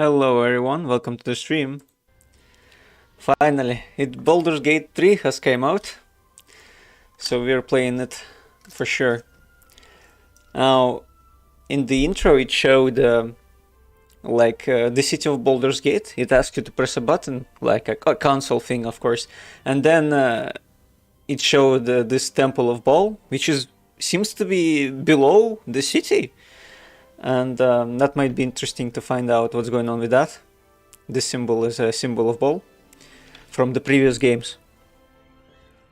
Hello everyone, welcome to the stream. Finally, Baldur's Gate 3 has came out, so we're playing it for sure. Now, in the intro it showed the city of Baldur's Gate. It asked you to press a button, like a console thing of course, and then it showed this Temple of Baal, which seems to be below the city. And that might be interesting to find out what's going on with that. This symbol is a symbol of Baal from the previous games.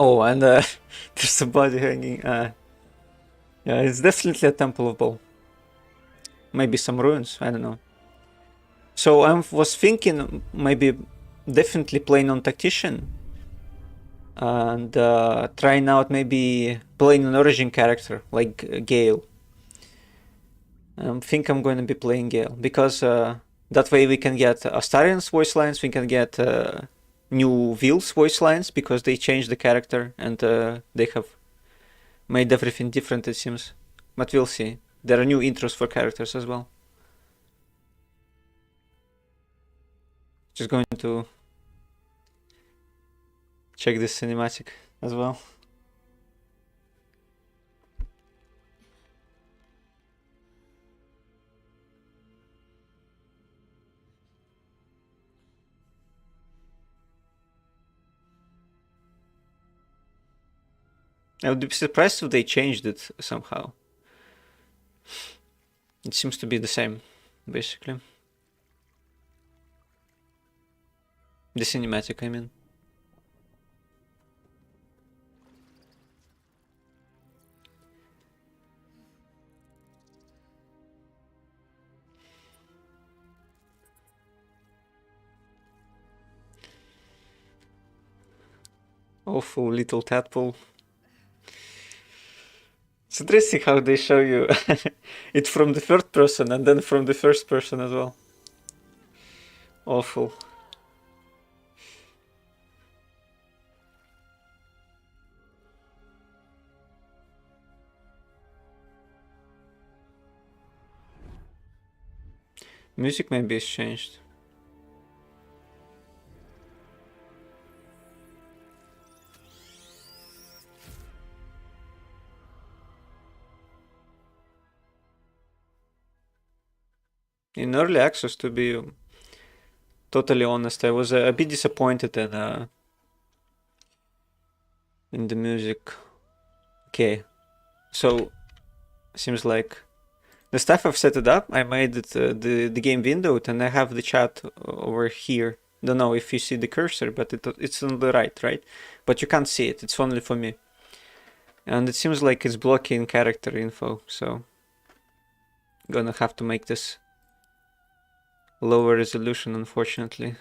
Oh, and there's a body hanging. Yeah, it's definitely a Temple of Baal. Maybe some ruins, I don't know. So I was thinking maybe definitely playing on Tactician. And trying out maybe playing an origin character, like Gale. I think I'm going to be playing Gale, because that way we can get Astarian's voice lines, we can get new Vil's voice lines, because they changed the character and they have made everything different, it seems. But we'll see. There are new intros for characters as well. Just going to check this cinematic as well. I would be surprised if they changed it somehow. It seems to be the same, basically. The cinematic, I mean. Awful little tadpole. It's interesting how they show you it from the third person and then from the first person as well. Awful. Music maybe is changed. In early access, to be totally honest, I was a bit disappointed in the music. Okay, so seems like the stuff I've set it up. I made it the game window, and I have the chat over here. Don't know if you see the cursor, but it's on the right? But you can't see it. It's only for me, and it seems like it's blocking character info. So gonna have to make this lower resolution, unfortunately.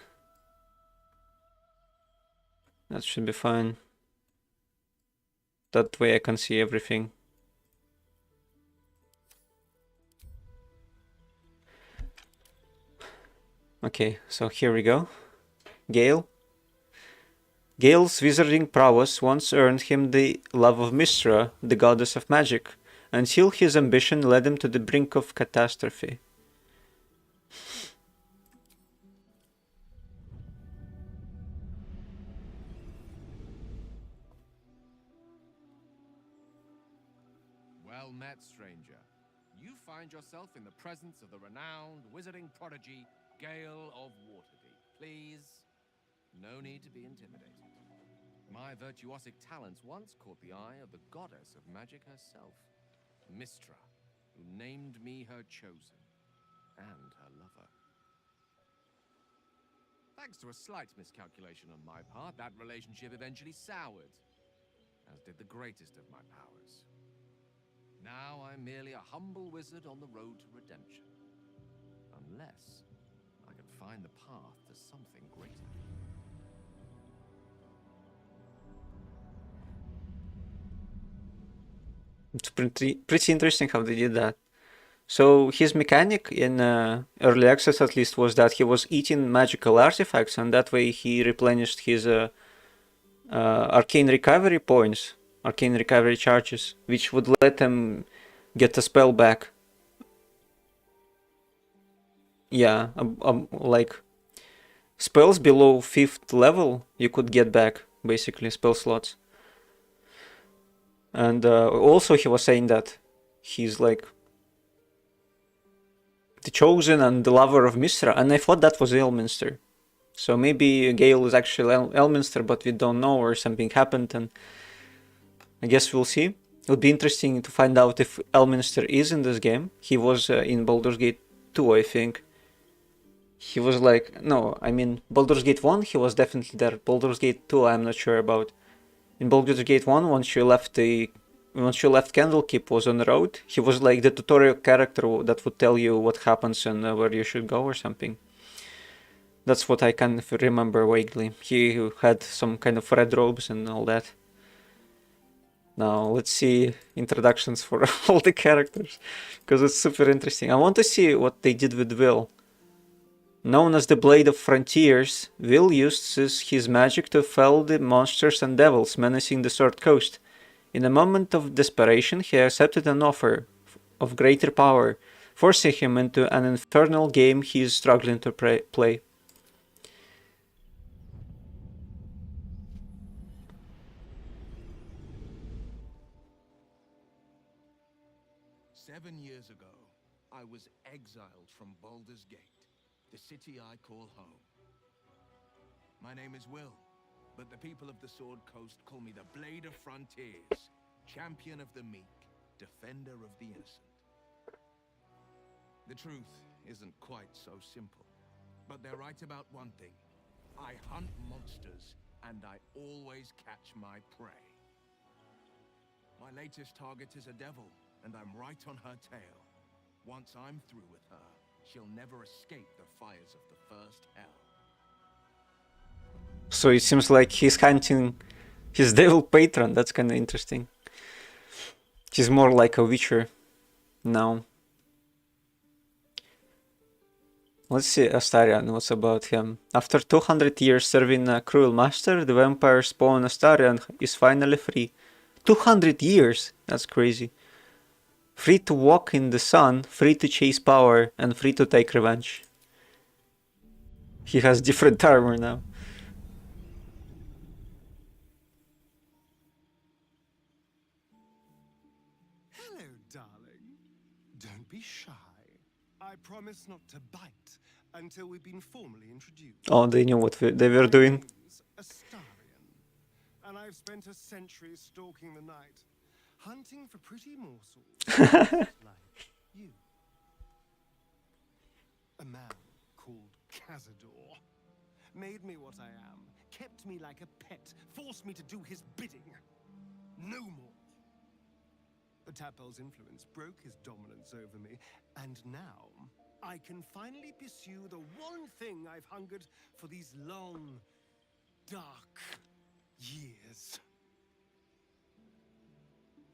That should be fine. That way I can see everything. Okay, so here we go. Gale. Gale's wizarding prowess once earned him the love of Mystra, the goddess of magic, until his ambition led him to the brink of catastrophe. Well met, stranger. You find yourself in the presence of the renowned wizarding prodigy, Gale of Waterdeep. Please, no need to be intimidated. My virtuosic talents once caught the eye of the goddess of magic herself, Mystra, who named me her chosen, and her lover. Thanks to a slight miscalculation on my part, that relationship eventually soured, as did the greatest of my powers. Now I'm merely a humble wizard on the road to redemption. Unless I can find the path to something greater. It's pretty interesting how they did that. So his mechanic in early access at least was that he was eating magical artifacts, and that way he replenished his arcane recovery points, arcane recovery charges, which would let him get a spell back. Yeah, like spells below 5th level you could get back, basically, spell slots. And also he was saying that he's like the chosen and the lover of Misra, and I thought that was Elminster. So maybe Gale is actually Elminster, but we don't know, or something happened, and I guess we'll see. It would be interesting to find out if Elminster is in this game. He was in Baldur's Gate 2, I think. He was like, no, I mean, Baldur's Gate 1, he was definitely there. Baldur's Gate 2, I'm not sure about. In Baldur's Gate 1, once you left Candlekeep was on the road, he was like the tutorial character that would tell you what happens and where you should go or something. That's what I kind of remember vaguely. He had some kind of red robes and all that. Now let's see introductions for all the characters, because it's super interesting. I want to see what they did with Will. Known as the Blade of Frontiers, Will uses his magic to fell the monsters and devils menacing the Sword Coast. In a moment of desperation, he accepted an offer of greater power, forcing him into an infernal game he is struggling to play. "7 years ago, I was exiled from Baldur's Gate, the city I call home. My name is Will, but the people of the Sword Coast call me the Blade of Frontiers, champion of the meek, defender of the innocent. The truth isn't quite so simple, but they're right about one thing. I hunt monsters, and I always catch my prey. My latest target is a devil, and I'm right on her tail. Once I'm through with her, she'll never escape the fires of the first hell." So it seems like he's hunting his devil patron. That's kind of interesting. He's more like a witcher now. Let's see Astarion, what's about him. After 200 years serving a cruel master, the vampire spawn Astarion is finally free. 200 years? That's crazy. Free to walk in the sun, free to chase power, and free to take revenge. He has different armor now. Hello, darling. Don't be shy. I promise not to bite until we've been formally introduced. Oh, they knew what they were doing. My name's Astarion, and I've spent a century stalking the night, hunting for pretty morsels like you. A man called Cazador made me what I am, kept me like a pet, forced me to do his bidding. No more. The Tadpole's influence broke his dominance over me, and now I can finally pursue the one thing I've hungered for these long, dark years.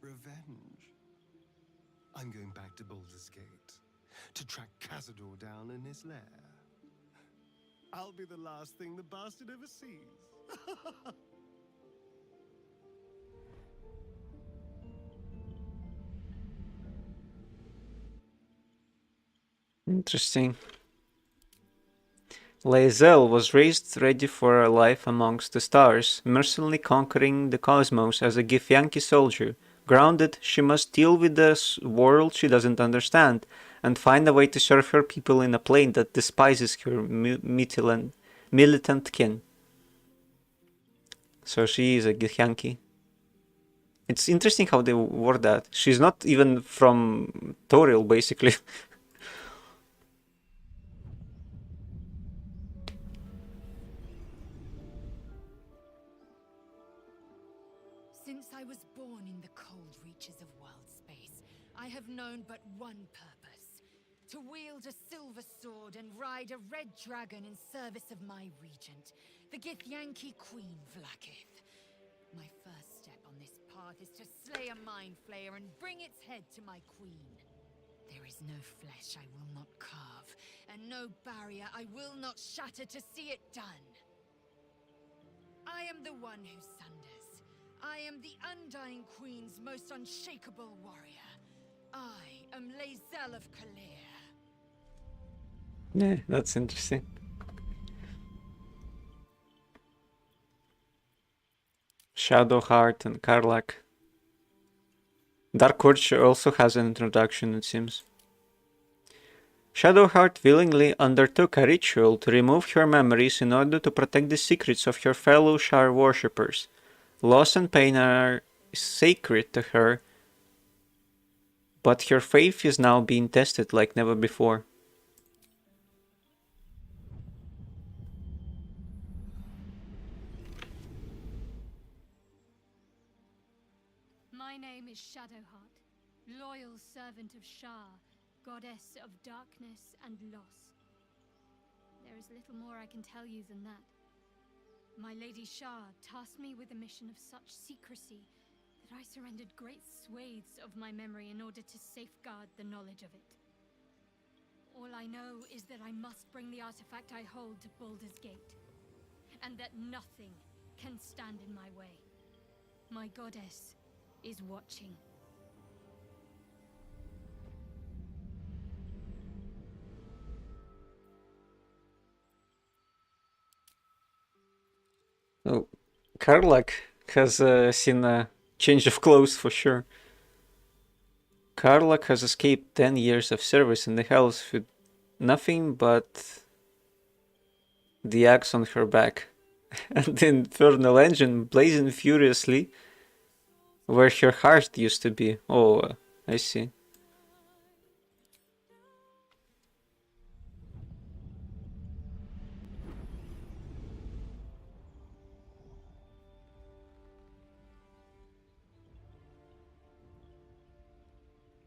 Revenge. I'm going back to Baldur's Gate to track Cazador down in his lair. I'll be the last thing the bastard ever sees. Interesting. Lae'zel was raised ready for a life amongst the stars, mercilessly conquering the cosmos as a Githyanki soldier. Grounded, she must deal with the world she doesn't understand, and find a way to serve her people in a plane that despises her militant kin. So she is a Githyanki. It's interesting how they word that. She's not even from Toril, basically. Since I was born in the cold reaches of world space, I have known but one purpose. To wield a silver sword and ride a red dragon in service of my regent, the Githyanki Queen Vlaakith. My first step on this path is to slay a mind flayer and bring its head to my queen. There is no flesh I will not carve, and no barrier I will not shatter to see it done. I am the one who sunders. I am the Undying Queen's most unshakable warrior. I am Lae'zel of Kalir. Yeah, that's interesting. Shadowheart and Karlach. Dark Witch also has an introduction, it seems. Shadowheart willingly undertook a ritual to remove her memories in order to protect the secrets of her fellow Shar worshippers. Loss and pain are sacred to her, but her faith is now being tested like never before. My name is Shadowheart, loyal servant of Shar, goddess of darkness and loss. There is little more I can tell you than that. My Lady Shar tasked me with a mission of such secrecy that I surrendered great swathes of my memory in order to safeguard the knowledge of it. All I know is that I must bring the artifact I hold to Baldur's Gate, and that nothing can stand in my way. My goddess is watching. Oh, Karlach has seen a change of clothes for sure. Karlach has escaped 10 years of service in the Hells with nothing but the axe on her back, and the infernal engine blazing furiously where her heart used to be. Oh, I see.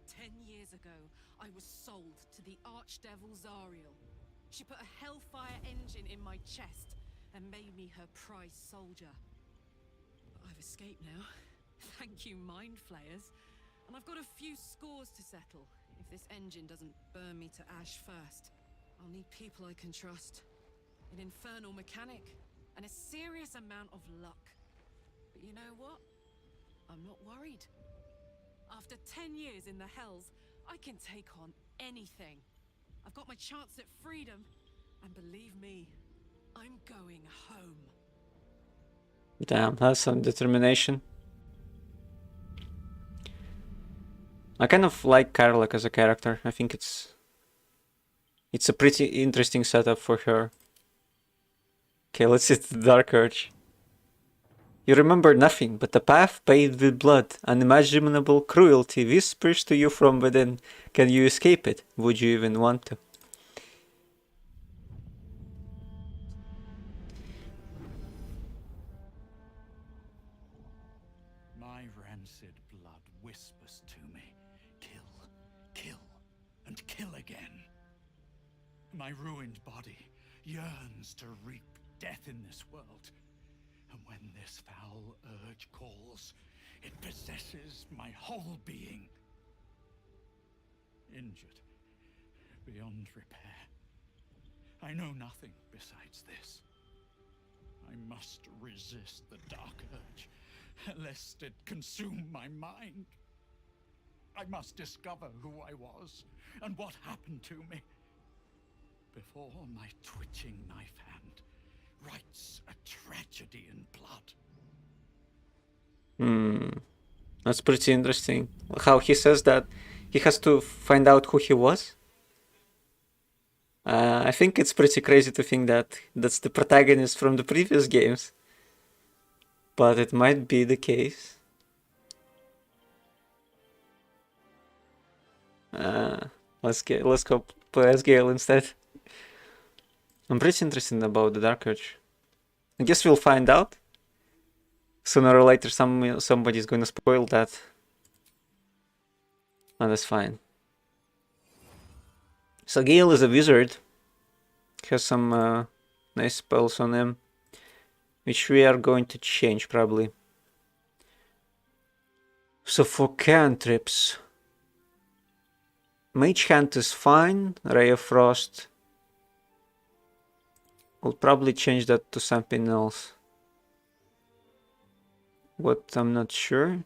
10 years ago, I was sold to the archdevil Zariel. She put a hellfire engine in my chest and made me her prize soldier. But I've escaped now. Thank you, mind flayers. And I've got a few scores to settle. If this engine doesn't burn me to ash first, I'll need people I can trust. An infernal mechanic, and a serious amount of luck. But you know what? I'm not worried. After 10 years in the Hells, I can take on anything. I've got my chance at freedom, and believe me, I'm going home. Damn, that's some determination. I kind of like Karlach as a character. I think it's a pretty interesting setup for her. Okay, let's hit the Dark Urge. You remember nothing but a path paved with blood, unimaginable cruelty whispers to you from within. Can you escape it? Would you even want to? My rancid blood whispers to me, kill, kill, and kill again. My ruined body yearns to reap death in this world. And when this foul urge calls, it possesses my whole being. Injured beyond repair. I know nothing besides this. I must resist the dark urge, lest it consume my mind. I must discover who I was and what happened to me before my twitching knife hand writes a tragedy in blood. That's pretty interesting. How he says that he has to find out who he was. I think it's pretty crazy to think that that's the protagonist from the previous games. But it might be the case. Let's go play as Gale instead. I'm pretty interested about the Dark Urge. I guess we'll find out. Sooner or later somebody's gonna spoil that. And that's fine. So Gale is a wizard. Has some nice spells on him, which we are going to change probably. So for cantrips, Mage Hand is fine. Ray of Frost. We'll probably change that to something else. What? I'm not sure.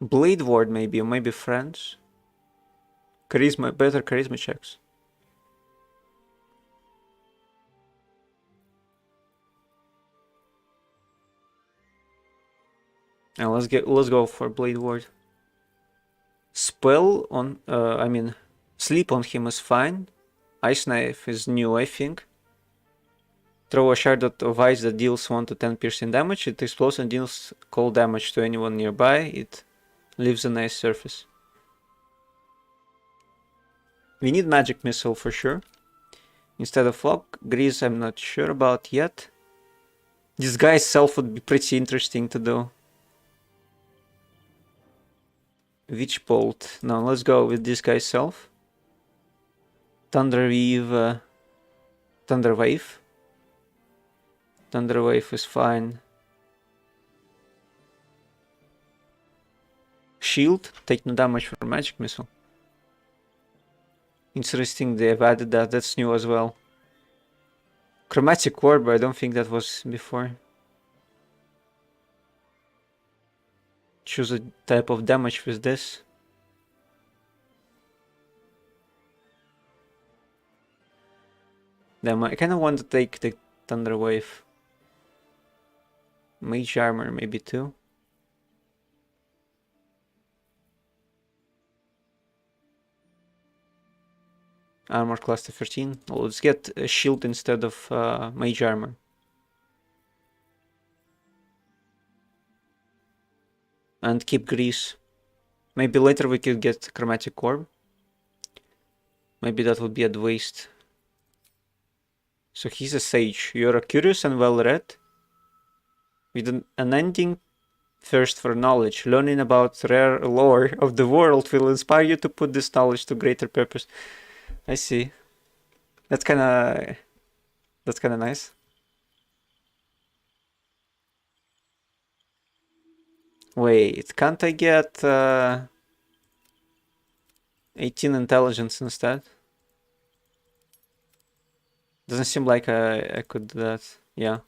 Blade Ward maybe, or maybe Friends. Charisma, better charisma checks. Now let's go for Blade Ward. Spell on sleep on him is fine. Ice Knife is new, I think. Throw a shard of ice that deals 1 to 10 piercing damage. It explodes and deals cold damage to anyone nearby. It leaves a nice surface. We need Magic Missile for sure. Instead of Fog. Grease I'm not sure about yet. Disguise Self would be pretty interesting to do. Witch Bolt. Now let's go with Disguise Self. Thunderwave. Thunderwave is fine. Shield. Take no damage from Magic Missile. Interesting, they have added that. That's new as well. Chromatic Orb, I don't think that was before. Choose a type of damage with this. Damn, I kind of want to take the Thunder Wave. Mage Armor maybe too. Armor class to 13. Well, let's get a shield instead of Mage Armor. And keep Grease. Maybe later we could get Chromatic Orb. Maybe that would be a waste. So he's a sage. You're curious and well read. With an ending thirst for knowledge. Learning about rare lore of the world will inspire you to put this knowledge to greater purpose. I see. That's kinda nice. Wait, can't I get 18 intelligence instead? Doesn't seem like I could do that. Yeah.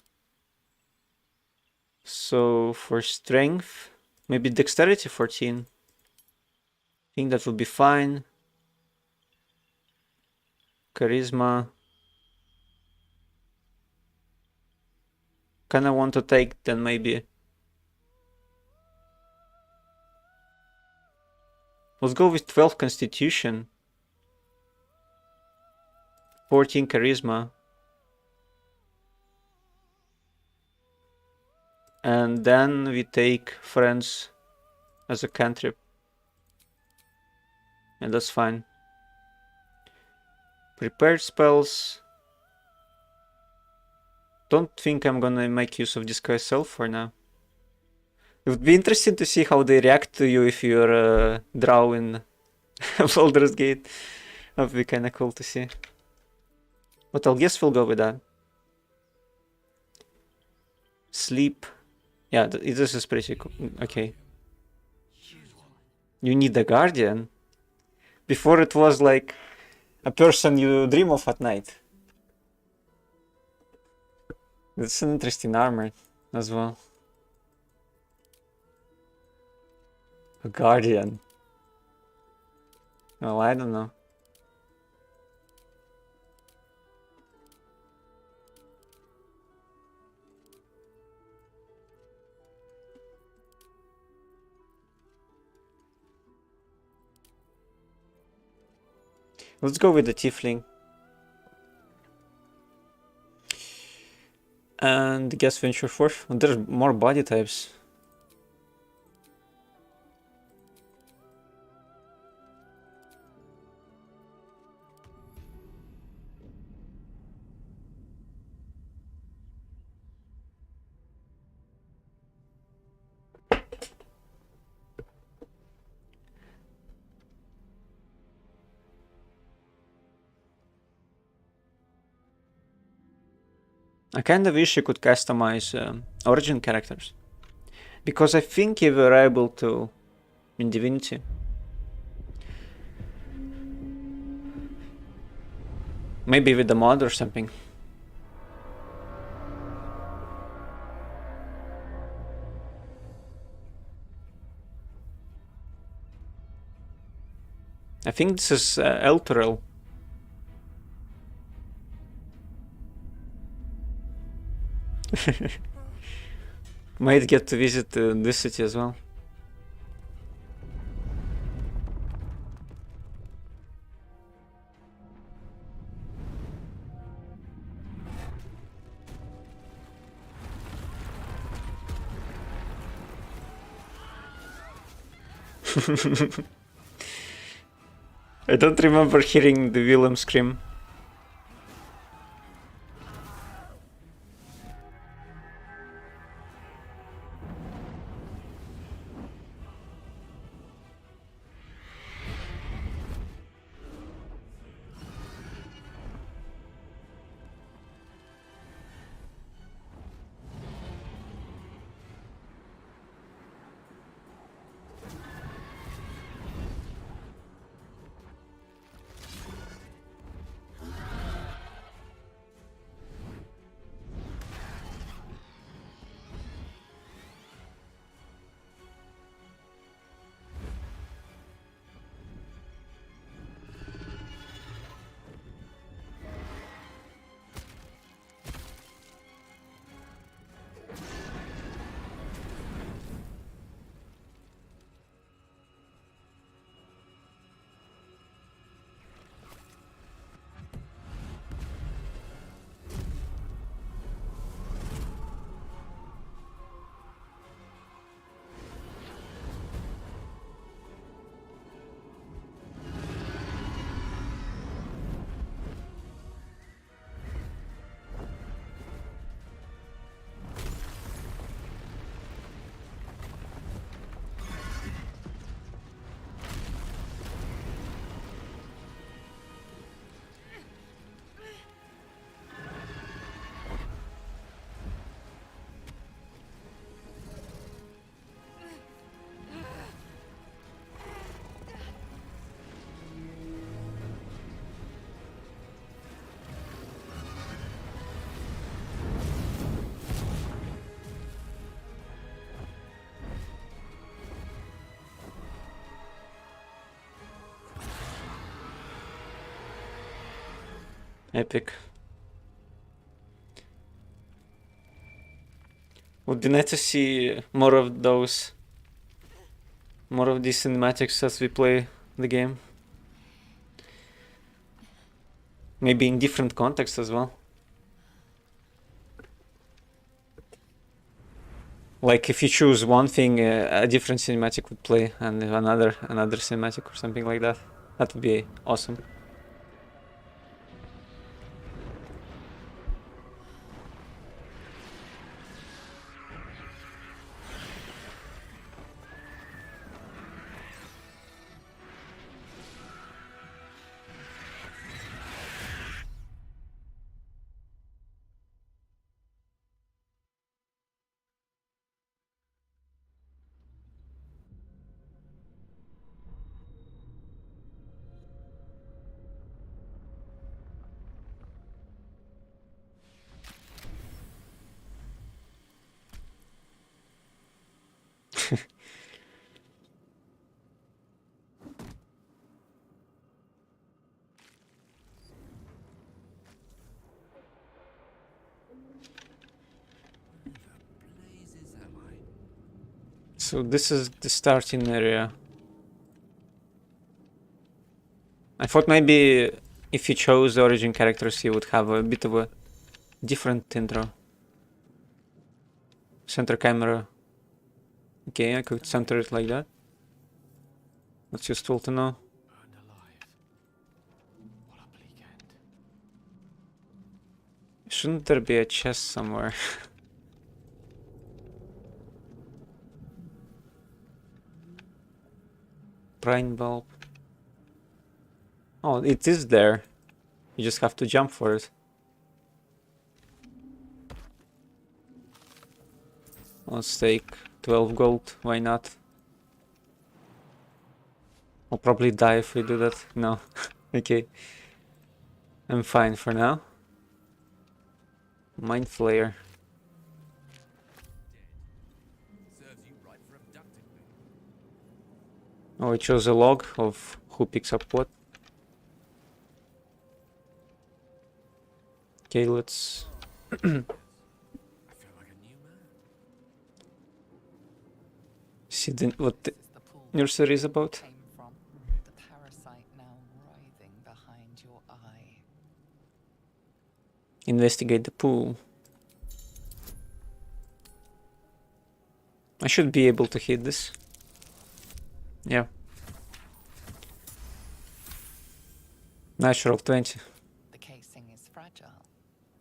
So for strength, maybe dexterity 14. I think that would be fine. Charisma. Kinda want to take then maybe. Let's go with 12 constitution. 14 charisma. And then we take friends as a cantrip. And that's fine. Prepared spells. Don't think I'm gonna make use of Disguise Self for now. It would be interesting to see how they react to you if you're drow in Baldur's Gate. That would be kinda cool to see. But I guess we'll go with that. Sleep. Yeah, this is pretty cool. Okay. You need a guardian? Before it was like a person you dream of at night. That's an interesting armor as well. A guardian. Well, I don't know. Let's go with the Tiefling. And guess venture forth. There's more body types. I kinda wish you could customize origin characters. Because I think you were able to in Divinity. Maybe with the mod or something. I think this is Elturel. Might get to visit this city as well. I don't remember hearing the Willem scream. Epic. Would be nice to see more of those, more of these cinematics as we play the game. Maybe in different contexts as well. Like if you choose one thing, a different cinematic would play, and another cinematic or something like that. That would be awesome. So this is the starting area. I thought maybe if you chose the origin characters, you would have a bit of a different intro. Center camera. Okay, I could center it like that. That's useful to know. Burned alive. What a bleak end. Shouldn't there be a chest somewhere? Brine bulb. Oh, it is there. You just have to jump for it. Let's take 12 gold. Why not? I'll probably die if we do that. No. Okay. I'm fine for now. Mind Flayer. Serves you right for abducting me. Oh, it shows a log of who picks up what. Okay, let's I feel like a new man. see what the This is the pool nursery is about. came from. The parasite now writhing behind your eye. Investigate the pool. I should be able to hit this. Yeah. Natural 20. The casing is fragile.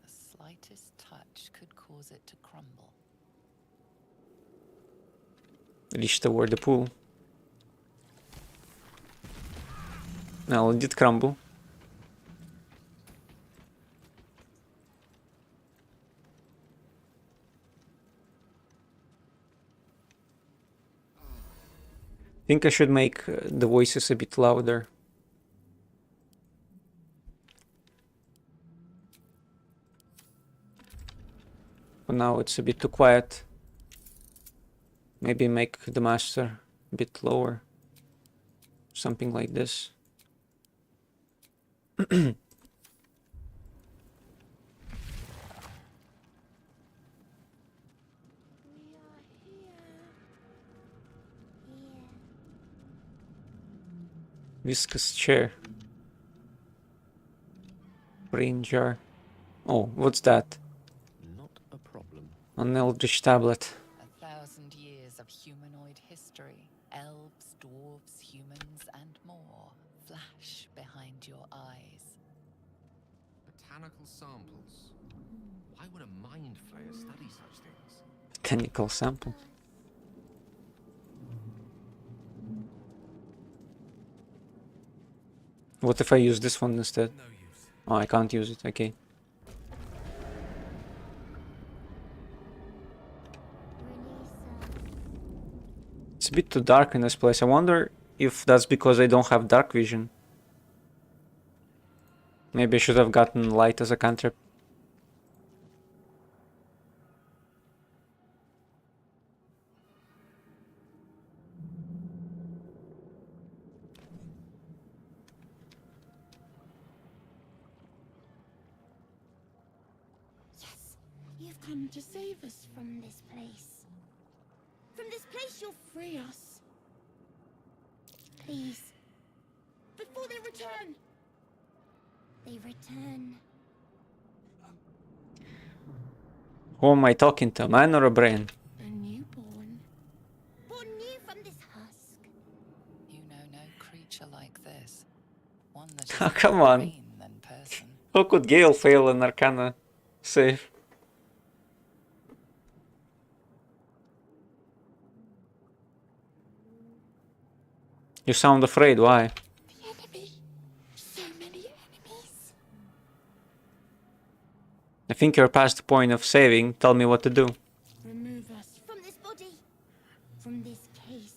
The slightest touch could cause it to crumble. Reach toward the pool. Now it did crumble. Think I should make the voices a bit louder. For now it's a bit too quiet. Maybe make the master a bit lower. Something like this. Viscous chair. Brain jar. Oh, what's that? Not a problem. An eldritch tablet. 1,000 years of humanoid history. Elves, dwarves, humans, and more flash behind your eyes. Botanical samples. Why would a mind flayer study such things? Botanical sample. What if I use this one instead? No use. Oh, I can't use it. Okay. It's a bit too dark in this place. I wonder if that's because I don't have dark vision. Maybe I should have gotten light as a cantrip. Yes, you've come to save us from this place. From this place you'll free us. Please. Before they return. They return. Who am I talking to? A man or a brain? A newborn. Born new from this husk. You know no creature like this. One that is Oh, more come on. brain than person. How could Gale fail an Arcana save? You sound afraid, why? The enemy. So many enemies. I think you're past the point of saving. Tell me what to do. Remove us from this body. From this case.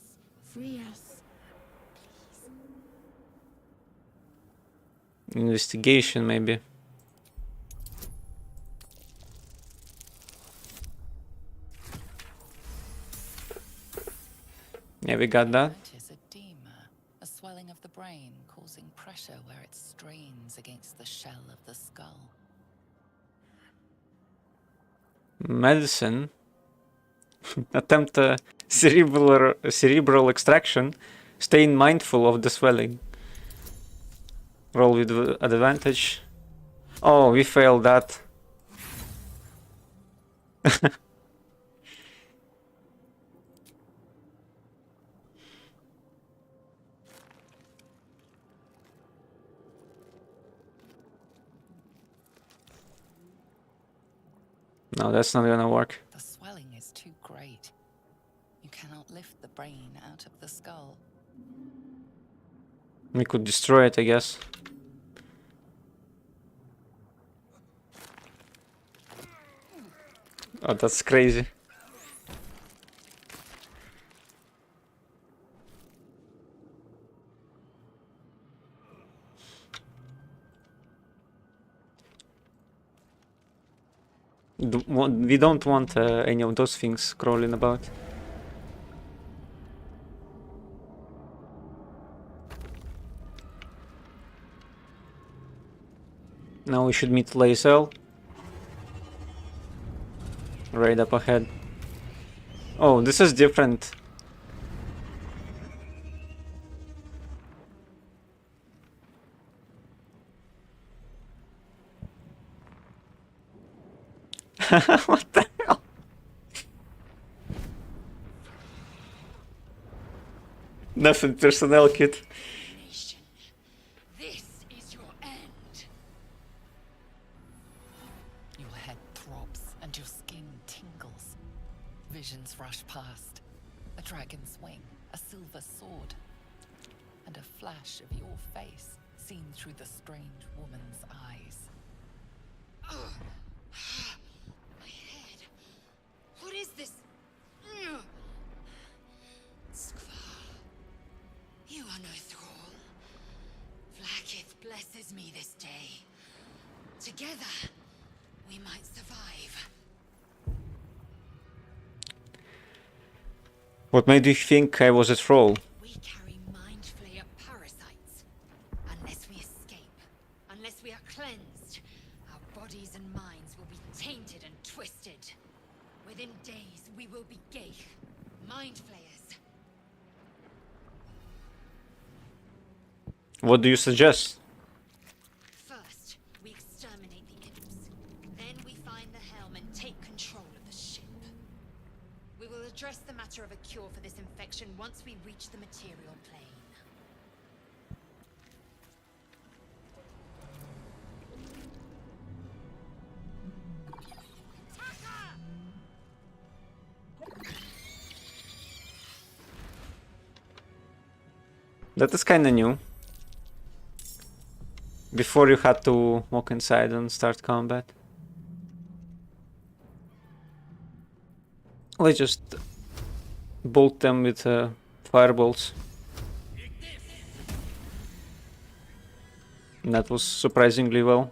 Free us. Please. Investigation, maybe. Yeah, we got that. Notice edema, a swelling of the brain causing pressure where it strains against the shell of the skull. Medicine. Attempt a cerebral extraction. Stay mindful of the swelling. Roll with advantage. Oh, we failed that. No, that's not gonna work. The swelling is too great. You cannot lift the brain out of the skull. We could destroy it, I guess. Oh, that's crazy. We don't want any of those things crawling about. Now we should meet Lae'zel. Right up ahead. Oh, this is different. What the hell? Nothing personnel kit. Nation, this is your end. Your head throbs and your skin tingles. Visions rush past. A dragon's wing, a silver sword, and a flash of your face seen through the strange woman's eyes. My head. What is this? Skvar, you are no thrall. Vlaakith blesses me this day. Together, we might survive. What made you think I was a troll? We carry mind flayer parasites. Unless we escape, unless we are cleansed, our bodies and minds will be tainted and twisted. Within days, we will be Geich, mind flayers. What do you suggest? First, we exterminate the imps. Then we find the helm and take control of the ship. We will address the matter of a cure for this infection once we reach the material plane. That is kinda new. Before you had to walk inside and start combat. Let's just bolt them with firebolts. And that was surprisingly well.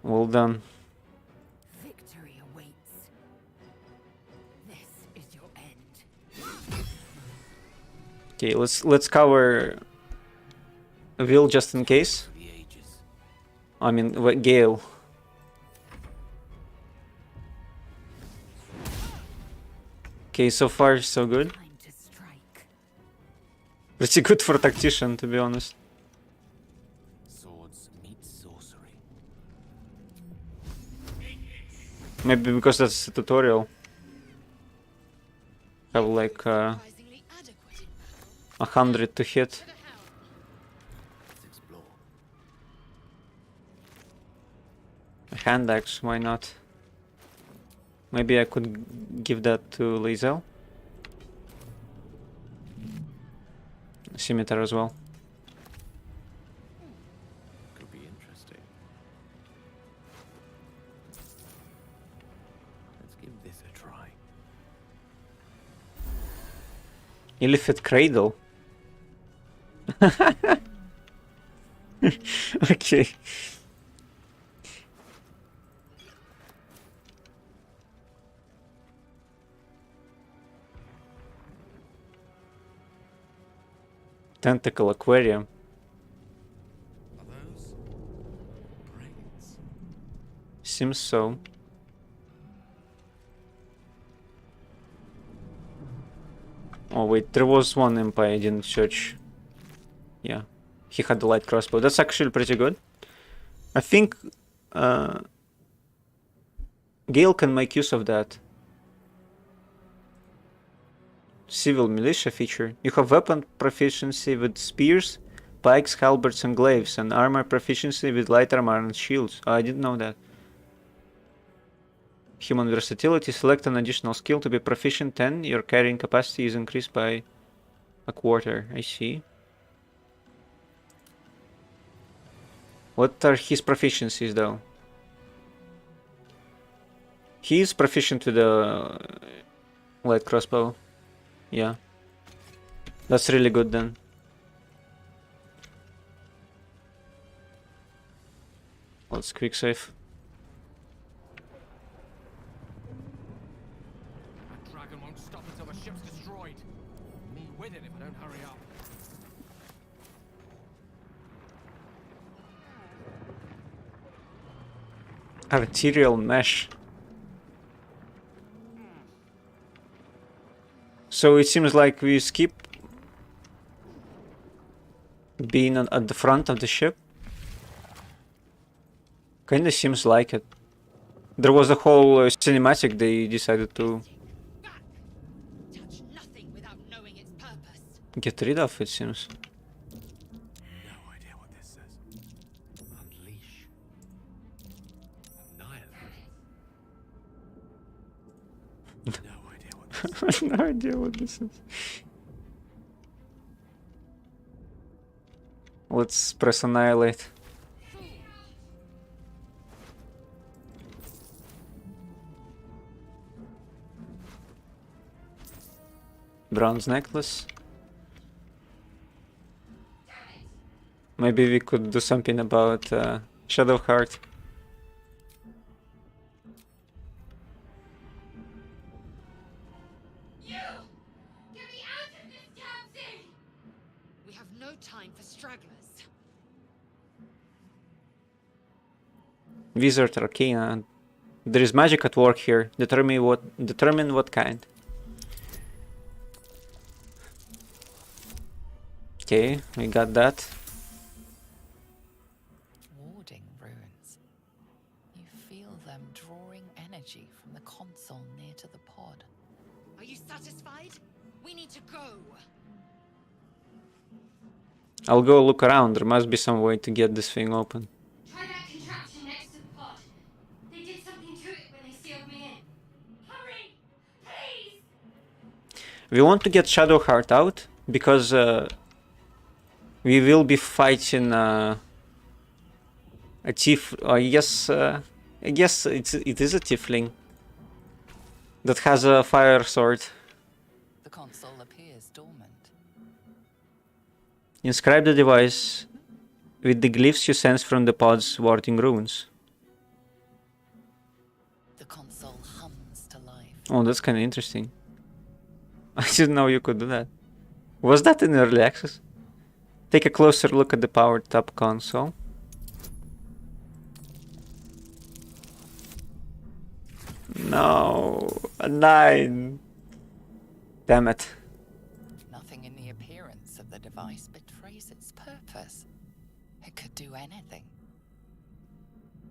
Well done. Victory awaits. This is your end. Okay, let's cover Will just in case. I mean, Gale. Okay, so far so good. Time to strike. Pretty good for tactician, to be honest. Swords meet sorcery. Maybe because that's a tutorial. Have like Surprisingly adequate in battle. 100 to hit. To the helm. Let's explore. A hand axe, why not? Maybe I could give that to Lae'zel. Scimitar as well. Could be interesting. Let's give this a try. Illithid Cradle. Okay. Tentacle Aquarium. Are those brains? Seems so. Oh wait, there was one imp I didn't search. Yeah, he had the light crossbow. That's actually pretty good. I think Gale can make use of that. Civil militia feature. You have weapon proficiency with spears, pikes, halberds, and glaives, and armor proficiency with light armor and shields. Oh, I didn't know that. Human versatility. Select an additional skill to be proficient 10. Your carrying capacity is increased by a quarter. I see. What are his proficiencies though? He is proficient with the light crossbow. Yeah. That's really good then. Let's quick save. That dragon won't stop until the ship's destroyed. Me with it if I don't hurry up. Arterial mesh. So it seems like we skip being at the front of the ship. Kinda seems like it. There was a whole cinematic they decided to Touch nothing without knowing its purpose. get rid of, it seems. No idea what this says. Unleash. Annihilate. No idea what this is. No idea what this is. Let's press annihilate. Bronze necklace. Maybe we could do something about Shadowheart. You! Get me out of this damn thing! We have no time for stragglers. Wizard Arcana. There is magic at work here. Determine what kind. Okay, we got that. Warding runes. You feel them drawing energy from the console near to the pod. Are you satisfied? We need to go. I'll go look around. There must be some way to get this thing open. Try that contraption next to the pod. They did something to it when they sealed me in. Hurry! Please! We want to get Shadowheart out because we will be fighting a tief. I guess it is a tiefling that has a fire sword. The console appears dormant. Inscribe the device with the glyphs you sense from the pod's warding runes. The console hums to life. Oh, that's kind of interesting. I didn't know you could do that. Was that in early access? Take a closer look at the powered up console. No, a 9. Damn it. Nothing in the appearance of the device betrays its purpose. It could do anything.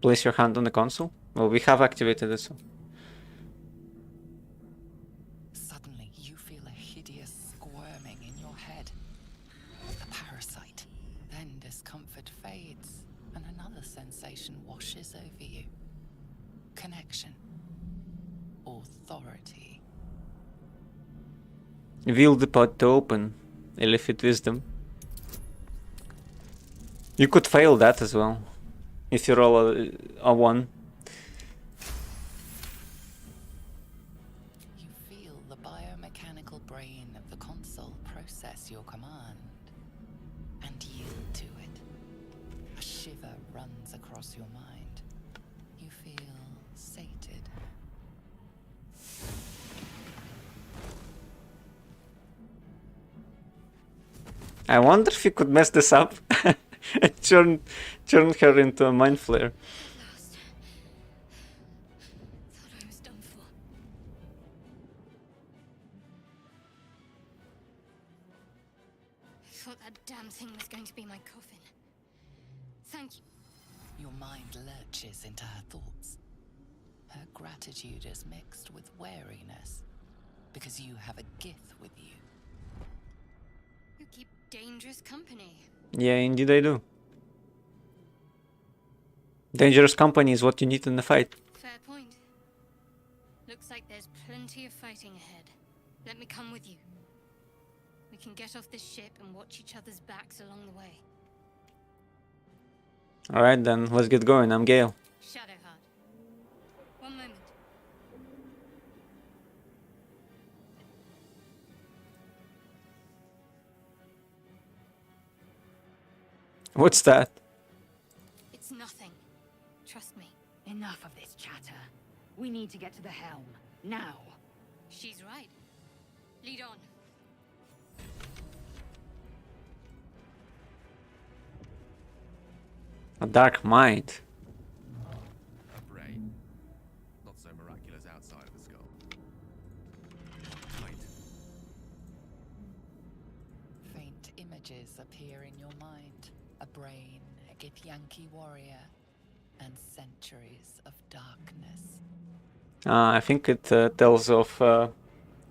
Place your hand on the console. Well, we have activated it, so. Suddenly, you feel a hideous squirming in your head. A parasite. Then discomfort fades, and another sensation washes over you. Connection. Authority. Will the pod to open. Elicit wisdom. You could fail that as well. If you roll a 1. You feel the biomechanical brain of the console process your command and yield to it. A shiver runs across your mind. You feel sated. I wonder if you could mess this up and turn her into a mind flare. Last. Thought I was done for. I thought that damn thing was going to be my coffin. Thank you. Your mind lurches into her thoughts. Her gratitude is mixed with wariness, because you have a Gith with you. You keep dangerous company. Yeah, indeed I do. Dangerous company is what you need in the fight. Fair point. Looks like there's plenty of fighting ahead. Let me come with you. We can get off this ship and watch each other's backs along the way. Alright then, let's get going. I'm Gale. Shadowheart. One moment. What's that? It's nothing. Trust me. Enough of this chatter. We need to get to the helm. Now. She's right. Lead on. A dark mind. A brave in your mind. A brain, a Githyanki warrior, and centuries of darkness. I think it tells of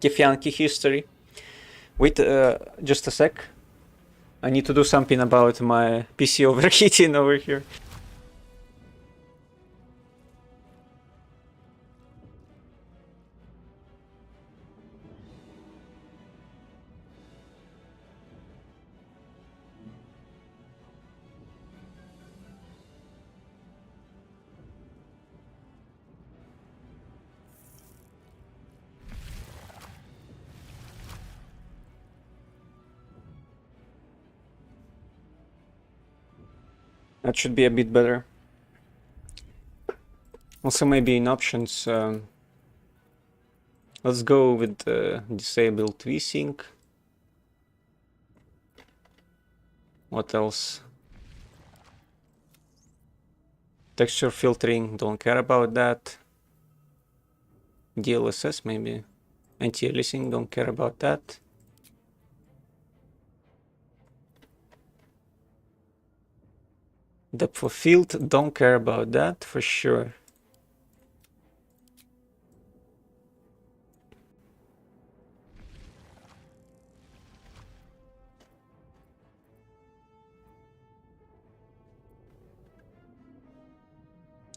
Githyanki history. Wait, just a sec. I need to do something about my PC overheating over here. That should be a bit better. Also, maybe in options, let's go with disable VSync. What else? Texture filtering, don't care about that. DLSS maybe. Anti-aliasing, don't care about that. Depth of field, don't care about that for sure.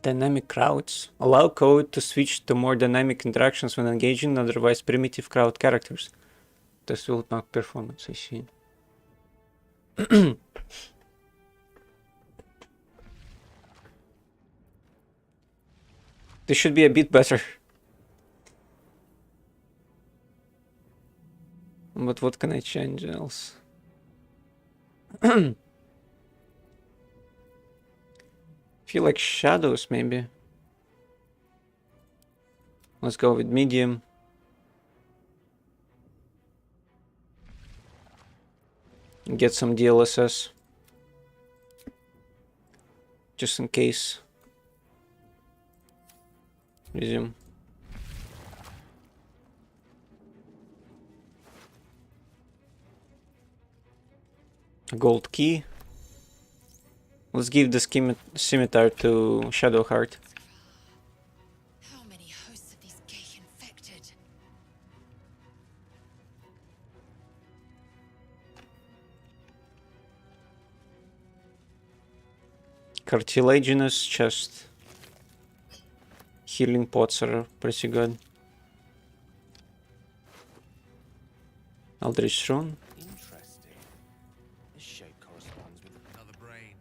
Dynamic crowds. Allow code to switch to more dynamic interactions when engaging otherwise primitive crowd characters. This will knock performance, I see. This should be a bit better. But what can I change else? Feel like shadows maybe. Let's go with medium. Get some DLSS. Just in case. Resume. Gold key. Let's give the scimitar to Shadowheart. How many hosts of these gay infected? Cartilaginous chest. Healing pots are pretty good. Eldritch Throne. Interesting. This shape corresponds with another brain.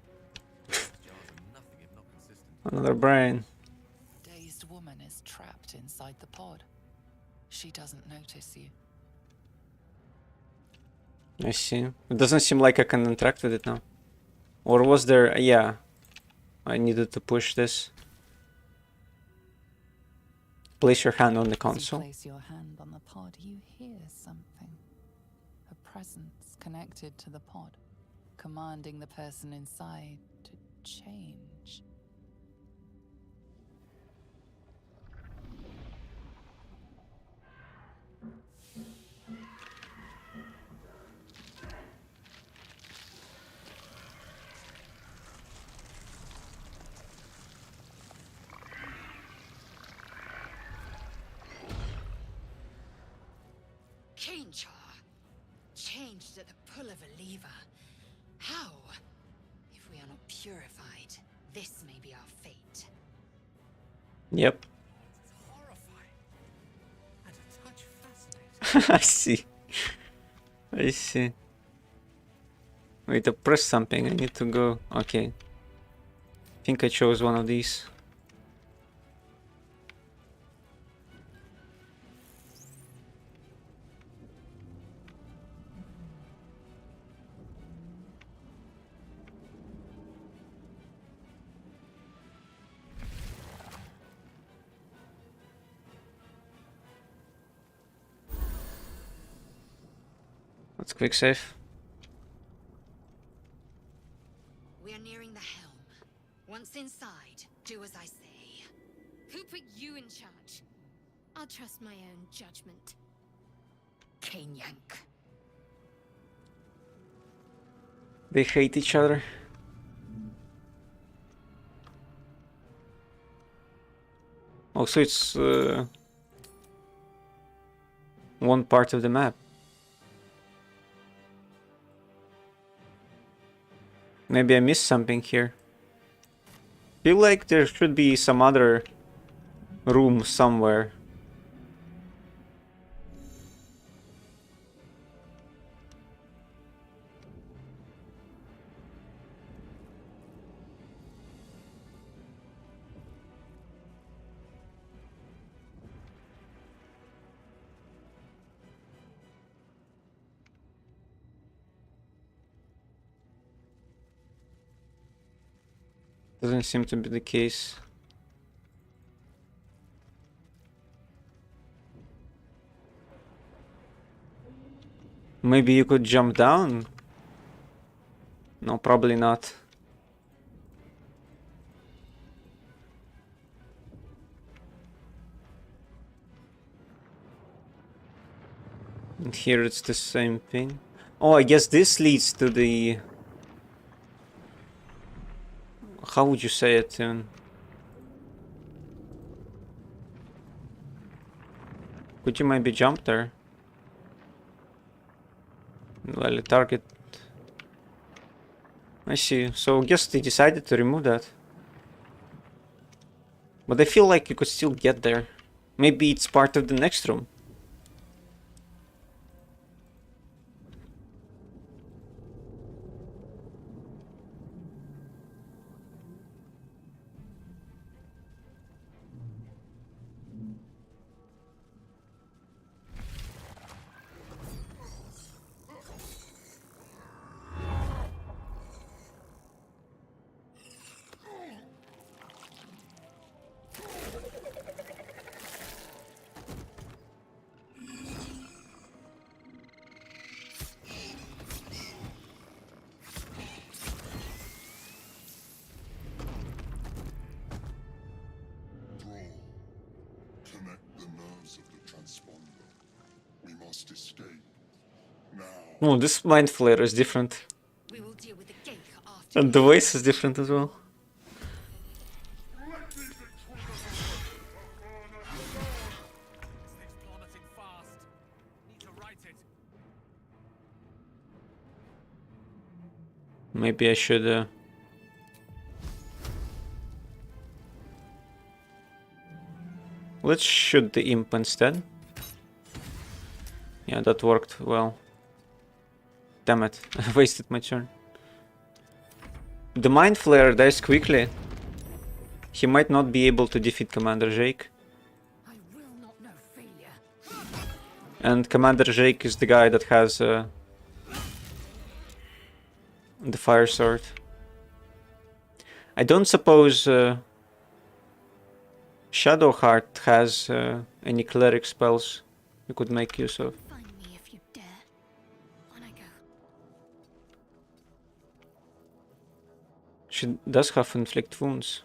Jars are nothing if not consistent. Another brain. Dazed woman is trapped inside the pod. She doesn't notice you. I see. It doesn't seem like I can interact with it now. Or was there... yeah. I needed to push this. Place your hand on the As you console. place your hand on the pod, you hear something. A presence connected to the pod, commanding the person inside to change. Kinchar, changed at the pull of a lever. How? If we are not purified, this may be our fate. Yep. It's horrifying. And a touch fascinating. I see. I see. Wait, to press something, I need to go... okay. I think I chose one of these. Let's quick save. We are nearing the helm. Once inside, do as I say. Who put you in charge? I'll trust my own judgment. Kanyank. They hate each other. Oh, so it's one part of the map. Maybe I missed something here. Feel like there should be some other room somewhere. Doesn't seem to be the case. Maybe you could jump down? No, probably not. And here it's the same thing. Oh, I guess this leads to the... How would you say it? Could you maybe jump there? Well, the target... I see. So I guess they decided to remove that. But I feel like you could still get there. Maybe it's part of the next room. Oh, this mind flare is different. We will deal with the gate after. And the voice is different as well. This thing's plummeting fast. Need to right it. Maybe I should... Let's shoot the imp instead. Yeah, that worked well. Damn it, I wasted my turn. The Mind Flare dies quickly. He might not be able to defeat Commander Jake. I will not know failure. And Commander Jake is the guy that has the Fire Sword. I don't suppose Shadowheart has any cleric spells you could make use of. Find me if you dare. On I go. She does have inflict wounds.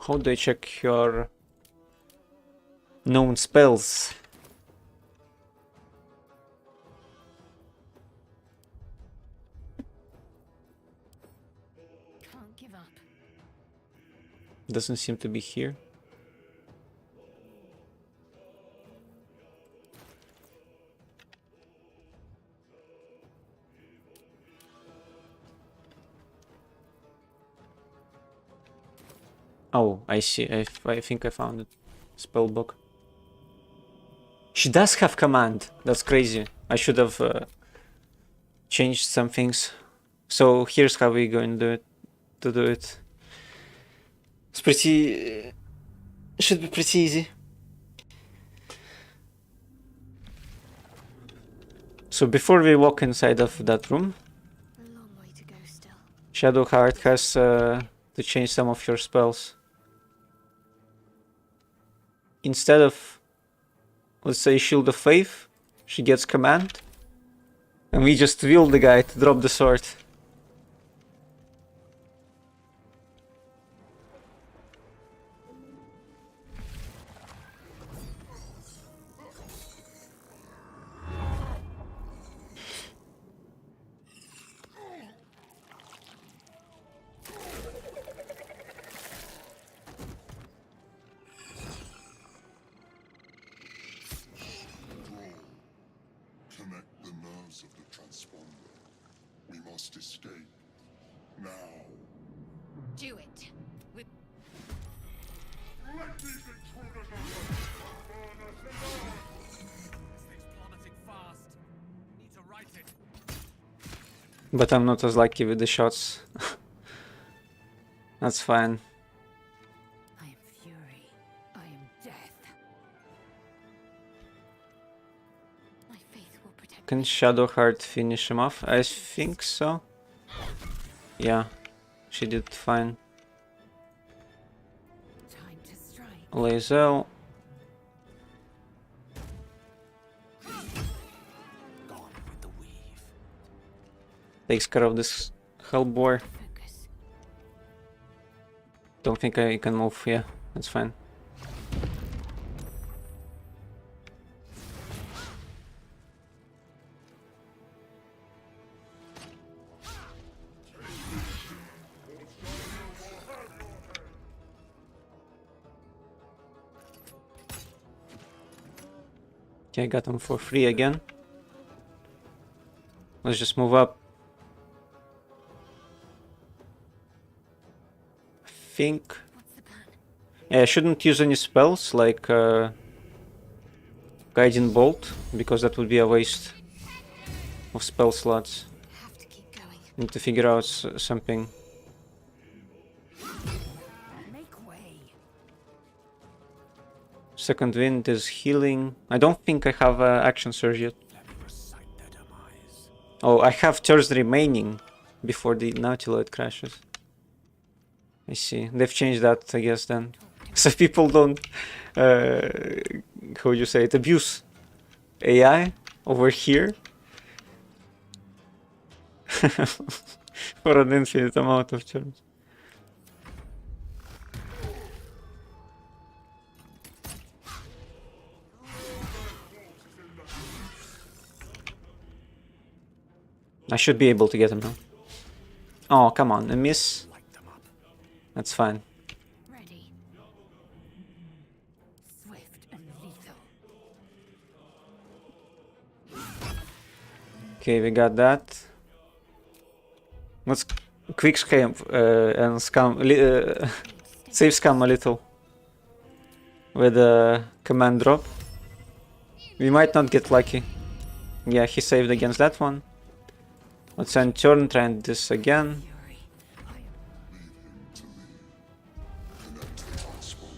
How do I check your known spells? Can't give up. Doesn't seem to be here. Oh, I see. I think I found it. Spell book. She does have command. That's crazy. I should have changed some things. So here's how we're going to do it. It's pretty... should be pretty easy. So before we walk inside of that room, A long way to go still. Shadowheart has to change some of your spells. Instead of, let's say, Shield of Faith, she gets Command. And we just will the guy to drop the sword. must escape. Now. Do it. With Let these intruders This thing's plummeting fast. Need to right it. But I'm not as lucky with the shots. That's fine. I am fury. I am death. My faith will protect Can me. Shadowheart finish him off? I think so. Yeah, she did fine. Time to strike. Lae'zel. Gone with the weave. Takes care of this Hellboar. Focus. Don't think I can move. Yeah, that's fine. Okay, I got him for free again. Let's just move up. Think. What's the plan? Yeah, I shouldn't use any spells like Guiding Bolt, because that would be a waste of spell slots. Have to keep going. Need to figure out something. Make way. Second Wind is healing. I don't think I have Action Surge yet. Let me recite their demise. Oh, I have turns remaining before the Nautiloid crashes. I see. They've changed that, I guess, then. So people don't, how would you say it, abuse AI over here for an infinite amount of turns. I should be able to get him now. Oh, come on, a miss. Light them up. That's fine. Ready. Swift and lethal. Okay, we got that. Let's quick scam and save scam a little with a command drop. We might not get lucky. Yeah, he saved against that one. Let's end turn, try and this again. Fury. I am Connect the gospel.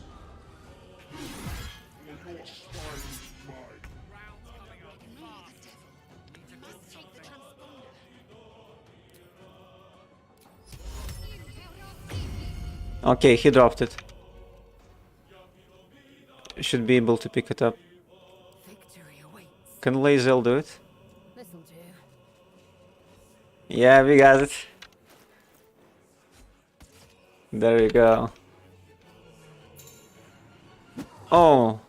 For your spine is mine. Rounds coming up. ignore the devil. Need to Must take the transponder. Okay, he dropped it. Should be able to pick it up. Victory awaits. Can Lae'zel do it? This'll do. Yeah, we got it. There we go. Oh!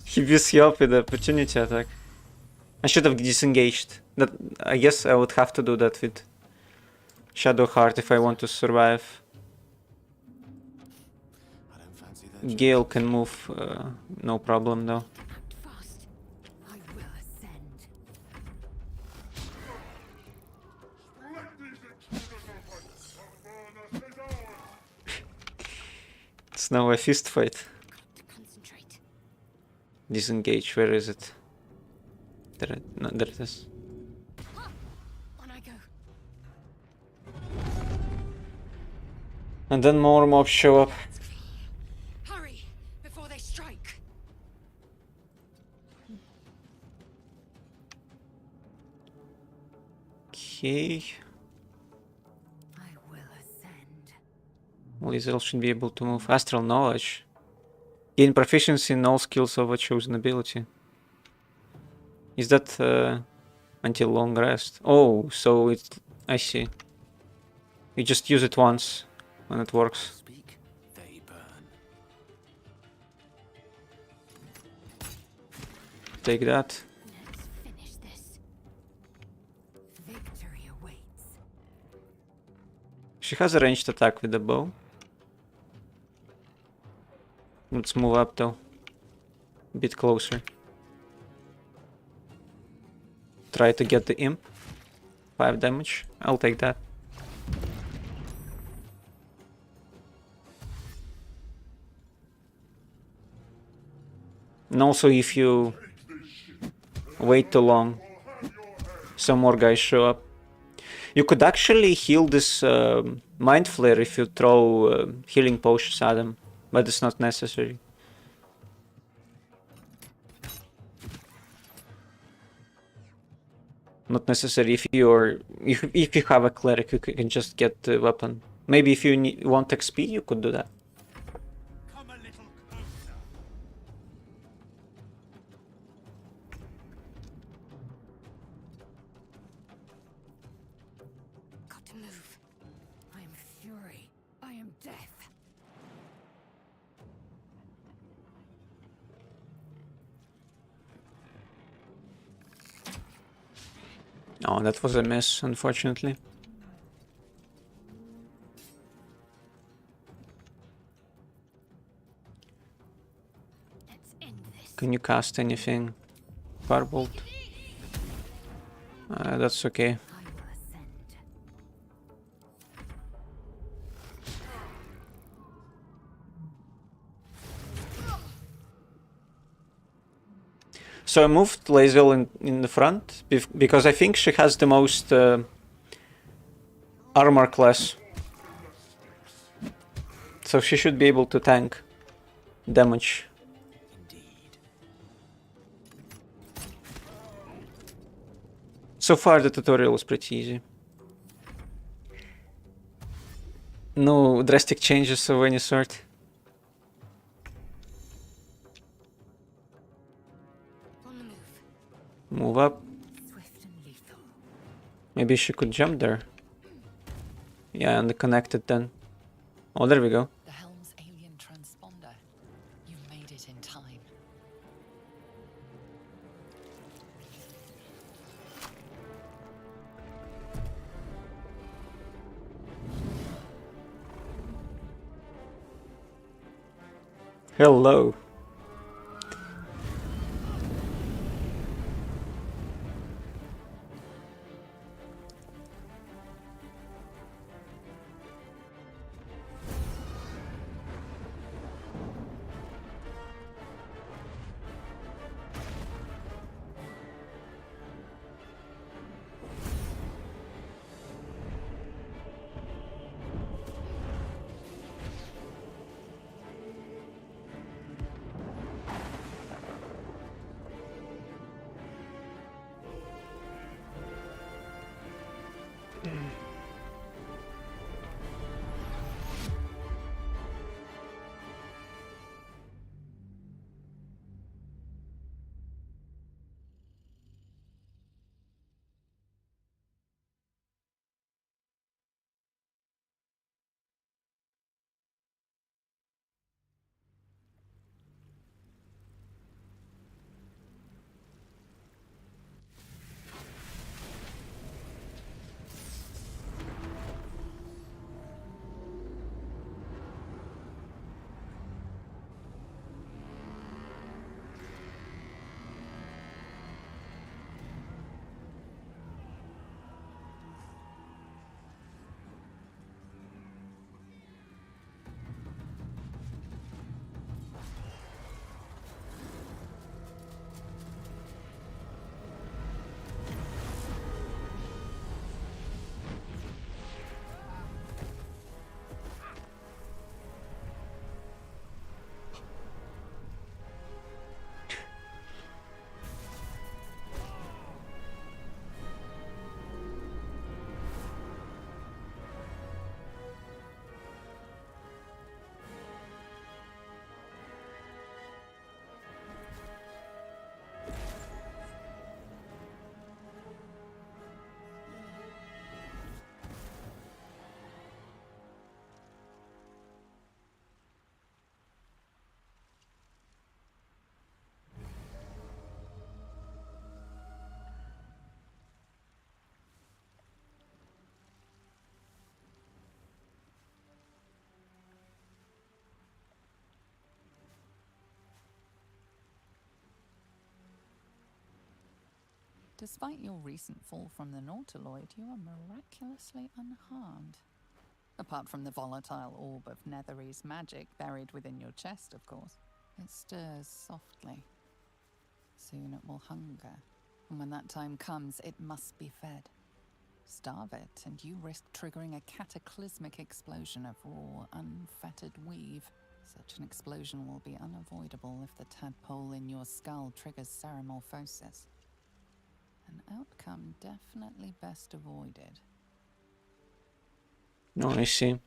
He beats you up with the opportunity attack. I should have disengaged. That, I guess I would have to do that with Shadowheart if I want to survive. I don't fancy that. Gale can move, no problem though. Act fast. I will ascend. Let these intruders open. The furnace is ours. It's now a fist fight. Got to concentrate. Disengage, where is it? There, no, there it is. On I go. And then more mobs show up. Hurry before they strike. Okay. I will ascend. Lae'zel should be able to move. Astral Knowledge. Gain proficiency in all skills of a chosen ability. Is that until long rest? Oh, so it's... I see. You just use it once when it works. Speak, they burn. Take that. Let's finish this. Victory awaits. She has a ranged attack with the bow. Let's move up though. A bit closer. try to get the imp. 5 damage. I'll take that. And also if you wait too long, some more guys show up. You could actually heal this Mind Flare if you throw healing potions at them, but it's not necessary. Not necessary if if you have a cleric, you can just get the weapon. Maybe if you want XP, you could do that. Come a little closer. Got to move. I am fury. I am death. Oh, that was a miss, unfortunately. Let's end this. Can you cast anything? Firebolt? That's okay. I will ascend. So I moved Lae'zel in the front because I think she has the most armor class. So she should be able to tank damage. So far the tutorial was pretty easy. No drastic changes of any sort. On the move. Move up. Swift and lethal. Maybe she could jump there. Yeah, and connected then. Oh, there we go. The helm's alien transponder. You made it in time. Hello. Despite your recent fall from the Nautiloid, you are miraculously unharmed. Apart from the volatile orb of Netherese magic buried within your chest, of course. It stirs softly. Soon it will hunger, and when that time comes, it must be fed. Starve it, and you risk triggering a cataclysmic explosion of raw, unfettered weave. Such an explosion will be unavoidable if the tadpole in your skull triggers ceramorphosis. An outcome definitely best avoided. No, I see.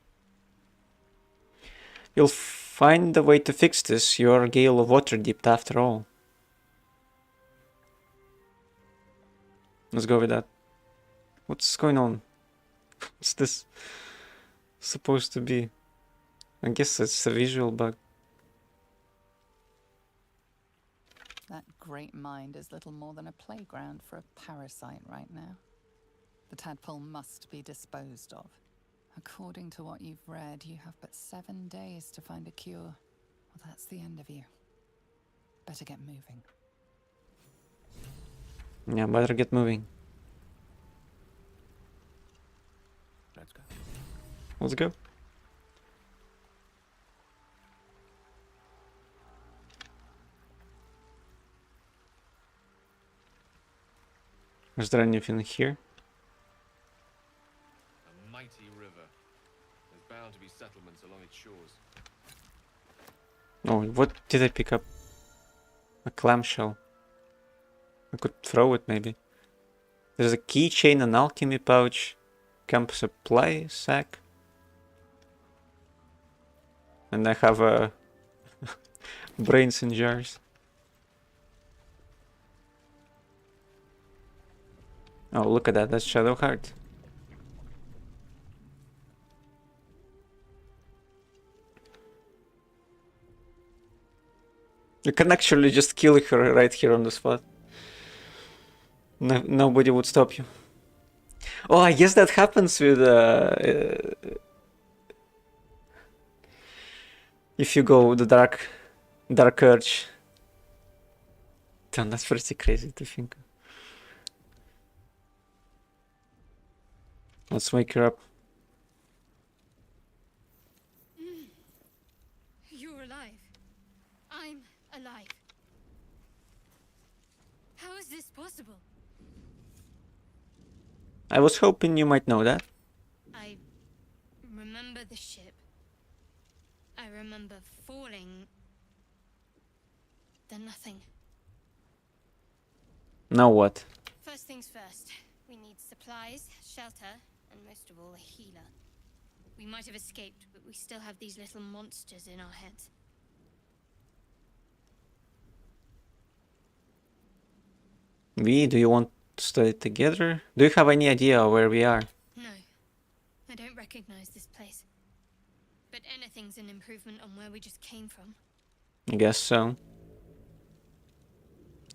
You'll find a way to fix this. You're a Gale of Waterdeep after all. Let's go with that. What's going on? What's this supposed to be? I guess it's a visual bug. That great mind is little more than a playground for a parasite right now. The tadpole must be disposed of. According to what you've read, you have but 7 days to find a cure. Well, that's the end of you. Better get moving. Yeah, better get moving. Let's go. Let's go. Is there anything here? A mighty river. There's bound to be settlements along its shores. Oh, what did I pick up? A clamshell. I could throw it maybe. There's a keychain, an alchemy pouch, camp supply sack. And I have a brains in jars. Oh, look at that, that's Shadowheart. You can actually just kill her right here on the spot. No, nobody would stop you. Oh, I guess that happens with if you go the dark urge. Damn, that's pretty crazy to think. Let's wake her up. You're alive. I'm alive. How is this possible? I was hoping you might know that. I remember the ship. I remember falling. Then nothing. Now what? First things first. We need supplies, shelter, and most of all, a healer. We might have escaped, but we still have these little monsters in our heads. Do you want to stay together? Do you have any idea where we are? No, I don't recognize this place. But anything's an improvement on where we just came from. I guess so.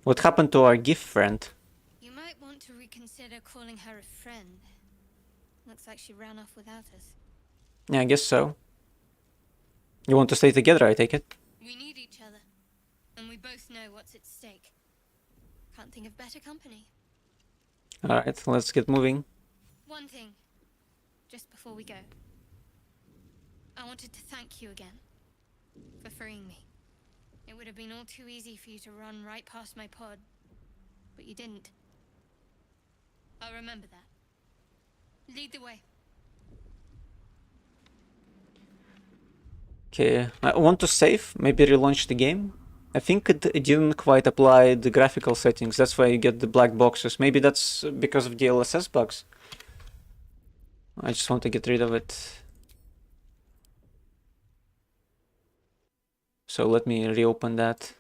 What happened to our gift friend? You might want to reconsider calling her a friend. Looks like she ran off without us. Yeah, I guess so. You want to stay together, I take it? We need each other. And we both know what's at stake. Can't think of better company. Alright, let's get moving. One thing, just before we go. I wanted to thank you again for freeing me. It would have been all too easy for you to run right past my pod, but you didn't. I'll remember that. Lead the way. Okay, I want to save, maybe relaunch the game. I think it didn't quite apply the graphical settings, that's why you get the black boxes. Maybe that's because of the DLSS bugs. I just want to get rid of it. So let me reopen that.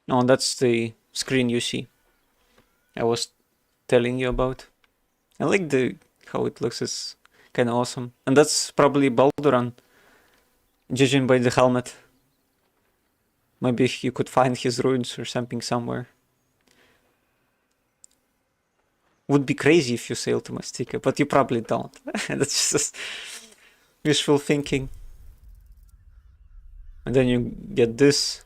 No, that's the screen you see. I was telling you about. I like the how it looks. It's kind of awesome, and that's probably Baldur, judging by the helmet. Maybe you could find his ruins or something somewhere. Would be crazy if you sail to Mastika, but you probably don't. That's just wishful thinking. And then you get this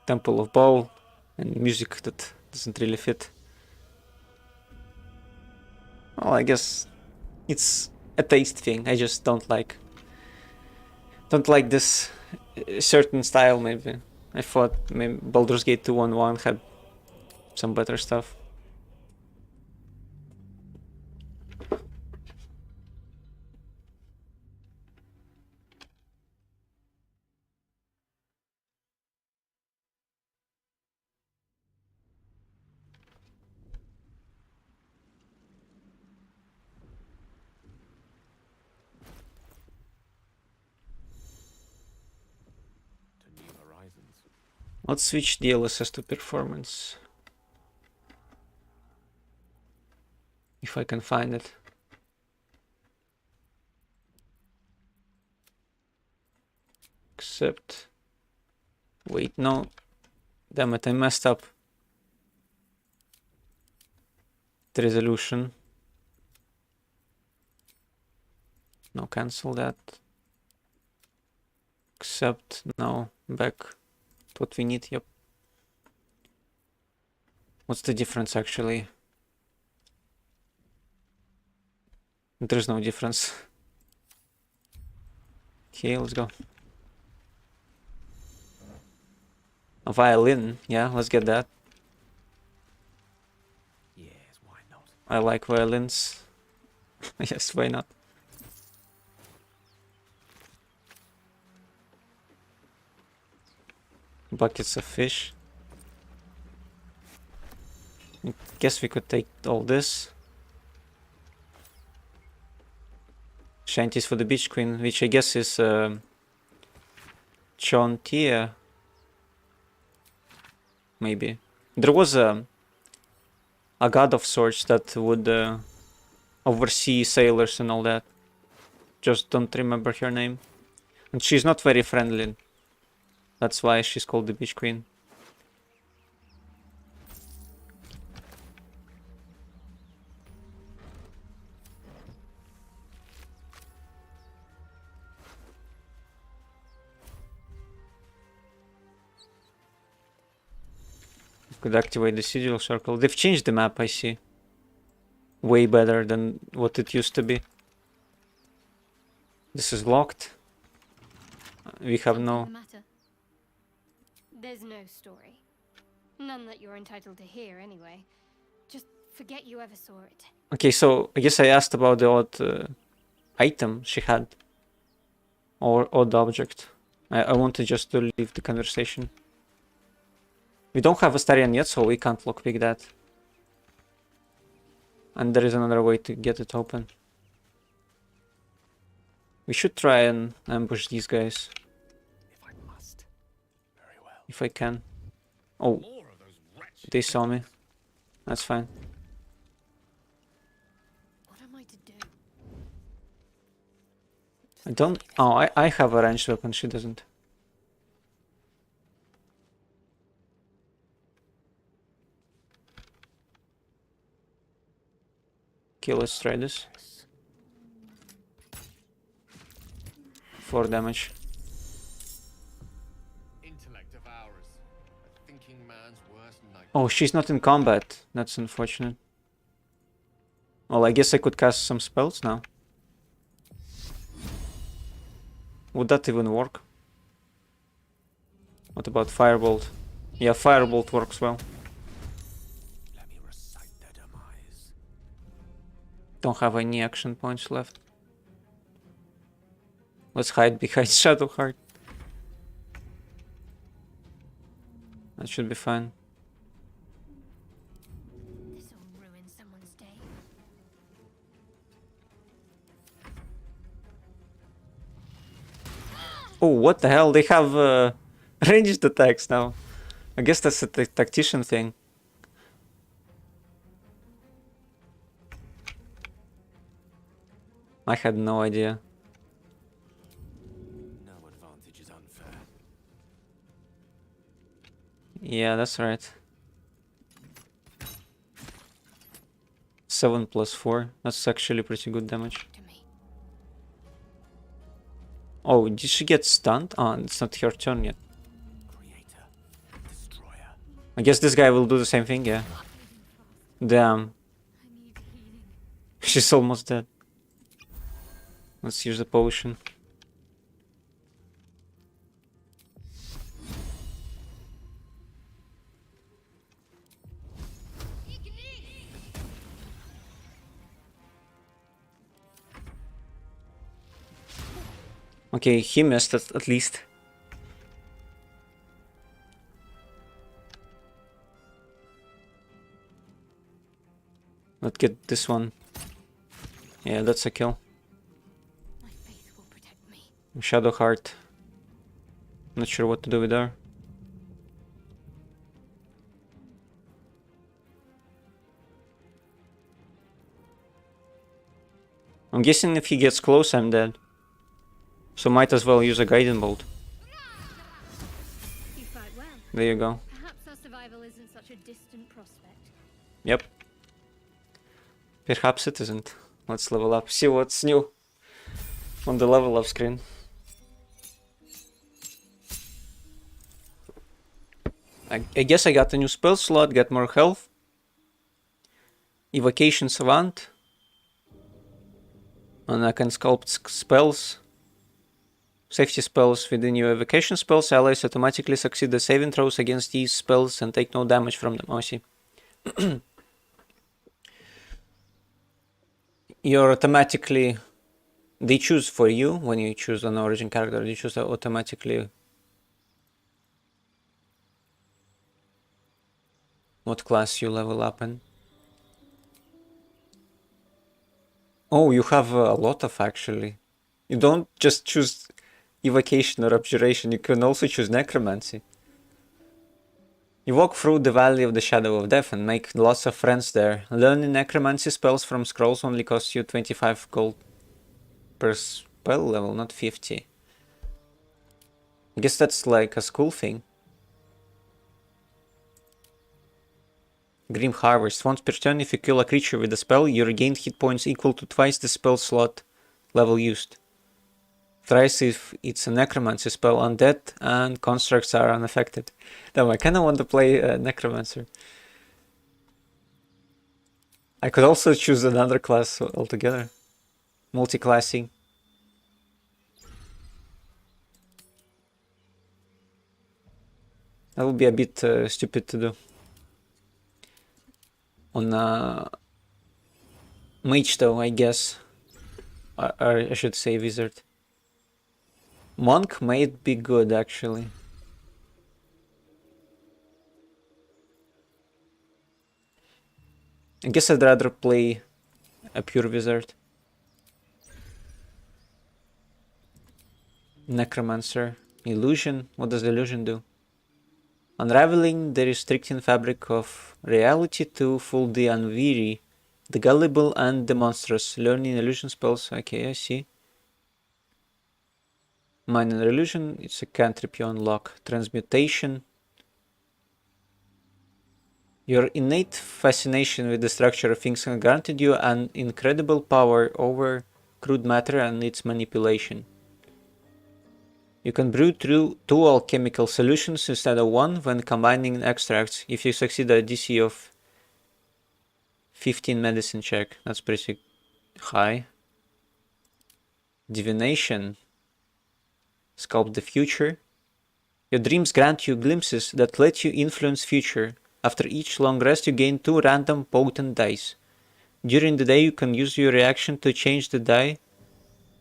Temple of Baal and music that doesn't really fit. Well, I guess it's a taste thing. I just don't like this certain style. Maybe I thought maybe Baldur's Gate 2.1 had some better stuff. To new horizons. Let's switch DLSS to performance. If I can find it. Except... Wait, no. Damn it, I messed up the resolution. No, cancel that. Except now back to what we need. Yep. What's the difference actually? There's no difference. Okay, let's go. A violin, yeah, let's get that. Yes, why not? I like violins. Yes, why not? Buckets of fish. I guess we could take all this. Shanties for the Beach Queen, which I guess is Chontia. Maybe. There was a god of sorts that would oversee sailors and all that. Just don't remember her name. And she's not very friendly. That's why she's called the Beach Queen. Could activate the sigil circle. They've changed the map, I see. Way better than what it used to be. This is locked. We have no... Matter. There's no story. None that you're entitled to hear, anyway. Just forget you ever saw it. Okay, so I guess I asked about the odd item she had. Or odd object. I wanted just to leave the conversation. We don't have Astarion yet, so we can't lockpick that. And there is another way to get it open. We should try and ambush these guys. If I must. Very well. If I can. Oh, More of those wretched they saw me. That's fine. What am I to do? I don't... Oh, I have a ranged weapon, she doesn't. Okay, let's try this. 4 damage. intellect of ours. A thinking man's worst nightmare. Oh, she's not in combat. That's unfortunate. Well, I guess I could cast some spells now. Would that even work? What about Firebolt? Yeah, Firebolt works well. Let me recite their demise. Don't have any action points left. Let's hide behind Shadowheart. That should be fine. This will ruin someone's day. Oh, what the hell? They have ranged attacks now. I guess that's a tactician thing. I had no idea. No advantage is unfair. Yeah, that's right. 7 plus 4. That's actually pretty good damage. Oh, did she get stunned? Oh, it's not her turn yet. Creator, destroyer. I guess this guy will do the same thing, yeah. Damn. She's almost dead. Let's use the potion. Okay, he missed it at least. Let's get this one. Yeah, that's a kill. Shadow Heart. Not sure what to do with her. I'm guessing if he gets close, I'm dead. So might as well use a Guiding Bolt. You fight well. There you go. Perhaps our survival isn't such a distant prospect. Yep. Perhaps it isn't. Let's level up. See what's new on the level up screen. I guess I got a new spell slot, got more health. Evocation Savant. And I can sculpt spells. Safety spells within your evocation spells. Allies automatically succeed the saving throws against these spells and take no damage from them. Oh, I see. You're automatically... They choose for you when you choose an origin character. They choose automatically what class you level up in. Oh, you have a lot of actually. You don't just choose evocation or abjuration, you can also choose necromancy. You walk through the Valley of the Shadow of Death and make lots of friends there. Learning necromancy spells from scrolls only costs you 25 gold per spell level, not 50. I guess that's like a school thing. Grim Harvest. Once per turn, if you kill a creature with a spell, you regain hit points equal to twice the spell slot level used. Thrice if it's a necromancy spell, undead and constructs are unaffected. Damn, I kinda want to play necromancer. I could also choose another class altogether. Multi-classing. That would be a bit stupid to do. On mage though, I guess. Or I should say wizard. Monk might be good actually. I guess I'd rather play a pure wizard. Necromancer. Illusion. What does illusion do? Unraveling the restricting fabric of reality to fool the unwary, the gullible and the monstrous. Learning illusion spells. Okay, I see. Minor illusion. It's a cantrip you unlock. Transmutation. Your innate fascination with the structure of things has granted you an incredible power over crude matter and its manipulation. You can brew two alchemical solutions instead of one when combining extracts. If you succeed at a DC of 15 medicine check, that's pretty high. Divination. Sculpt the future. Your dreams grant you glimpses that let you influence future. After each long rest, you gain 2 random potent dice. During the day, you can use your reaction to change the die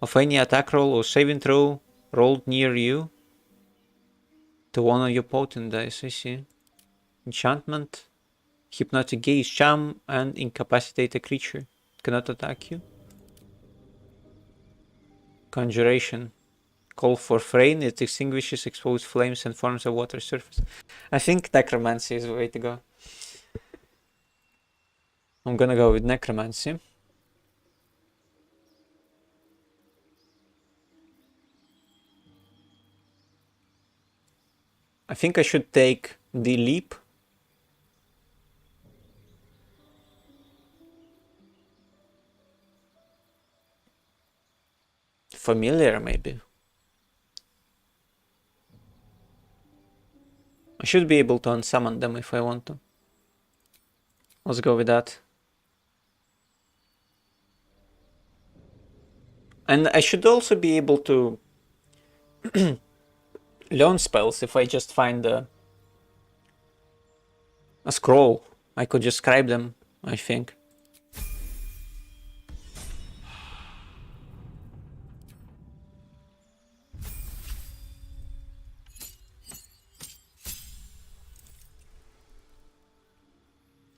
of any attack roll or saving throw rolled near you to one of your potent dice. I see. Enchantment. Hypnotic gaze, charm, and incapacitate a creature. It cannot attack you. Conjuration. Call for rain, it extinguishes exposed flames and forms a water surface. I think necromancy is the way to go. I'm gonna go with necromancy. I think I should take the leap. Familiar, maybe. I should be able to unsummon them if I want to. Let's go with that. And I should also be able to learn spells if I just find a scroll. I could just scribe them, I think.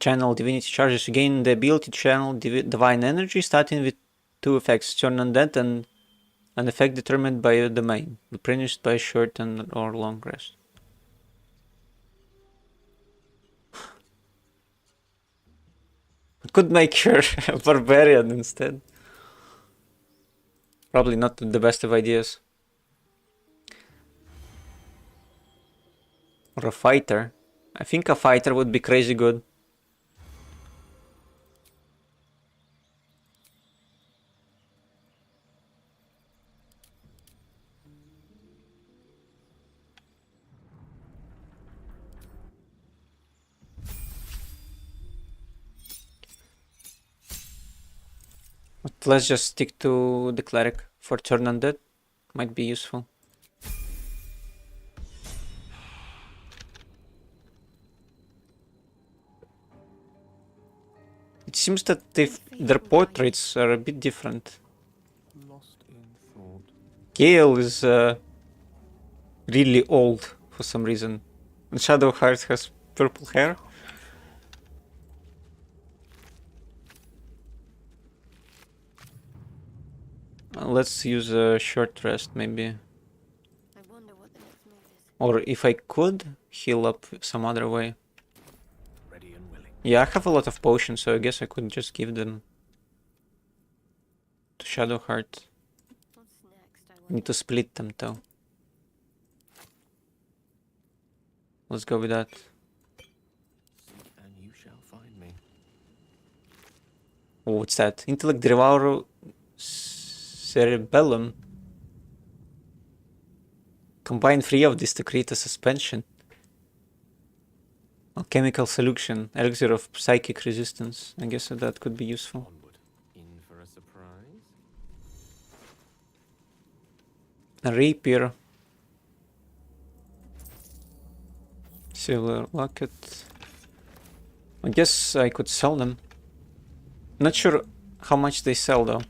Channel divinity charges. You gain the ability to channel divine energy, starting with 2 effects: turn undead and an effect determined by your domain, replenished by short and or long rest. I could make her a barbarian instead. Probably not the best of ideas. Or a fighter. I think a fighter would be crazy good. But let's just stick to the cleric for turn undead. Might be useful. It seems that their portraits are a bit different. Lost in thought. Gale is really old for some reason. And Shadowheart has purple hair. Let's use a short rest, maybe. I wonder what the next move is. Or if I could heal up some other way. Ready and willing. Yeah, I have a lot of potions, so I guess I could just give them to Shadowheart. What's next? I Need wonder. to split them though. Let's go with that. Seek and you shall find me. Oh, what's that? Intellect Devour Cerebellum. Combine 3 of this to create a suspension. Alchemical solution. Elixir of psychic resistance. I guess that could be useful. Onward. In for a surprise. A rapier. Silver locket. I guess I could sell them. Not sure how much they sell though.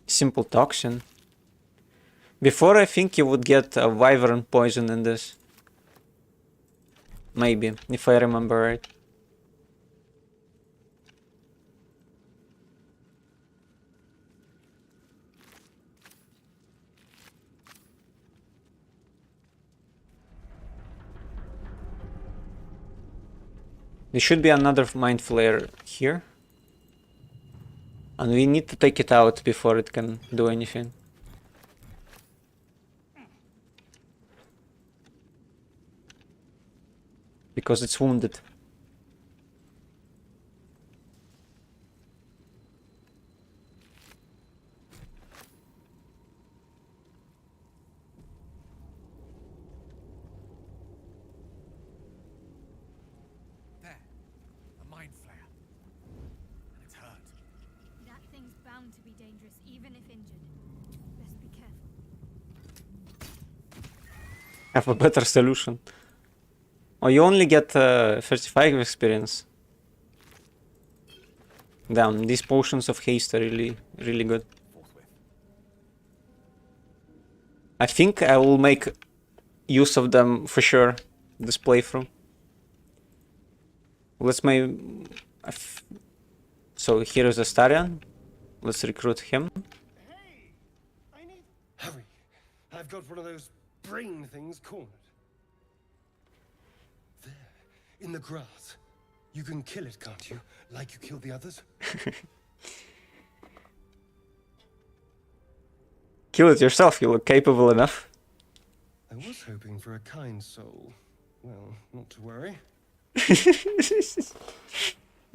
Simple toxin. Before I think you would get a wyvern poison in this. Maybe, if I remember right. There should be another mind flare here. And we need to take it out before it can do anything. Because it's wounded. There. A mind flare. And it's hurt. That thing's bound to be dangerous, even if injured. Best be careful. Have a better solution. Oh, you only get 35 experience. Damn, these potions of haste are really, really good. Forthwith. I think I will make use of them for sure this playthrough. Let's make... So here is Astarion. Let's recruit him. Hey! I need... Hurry! I've got one of those brain things cornered. In the grass. You can kill it, can't you? Like you killed the others? Kill it yourself, you look capable enough. I was hoping for a kind soul. Well, not to worry.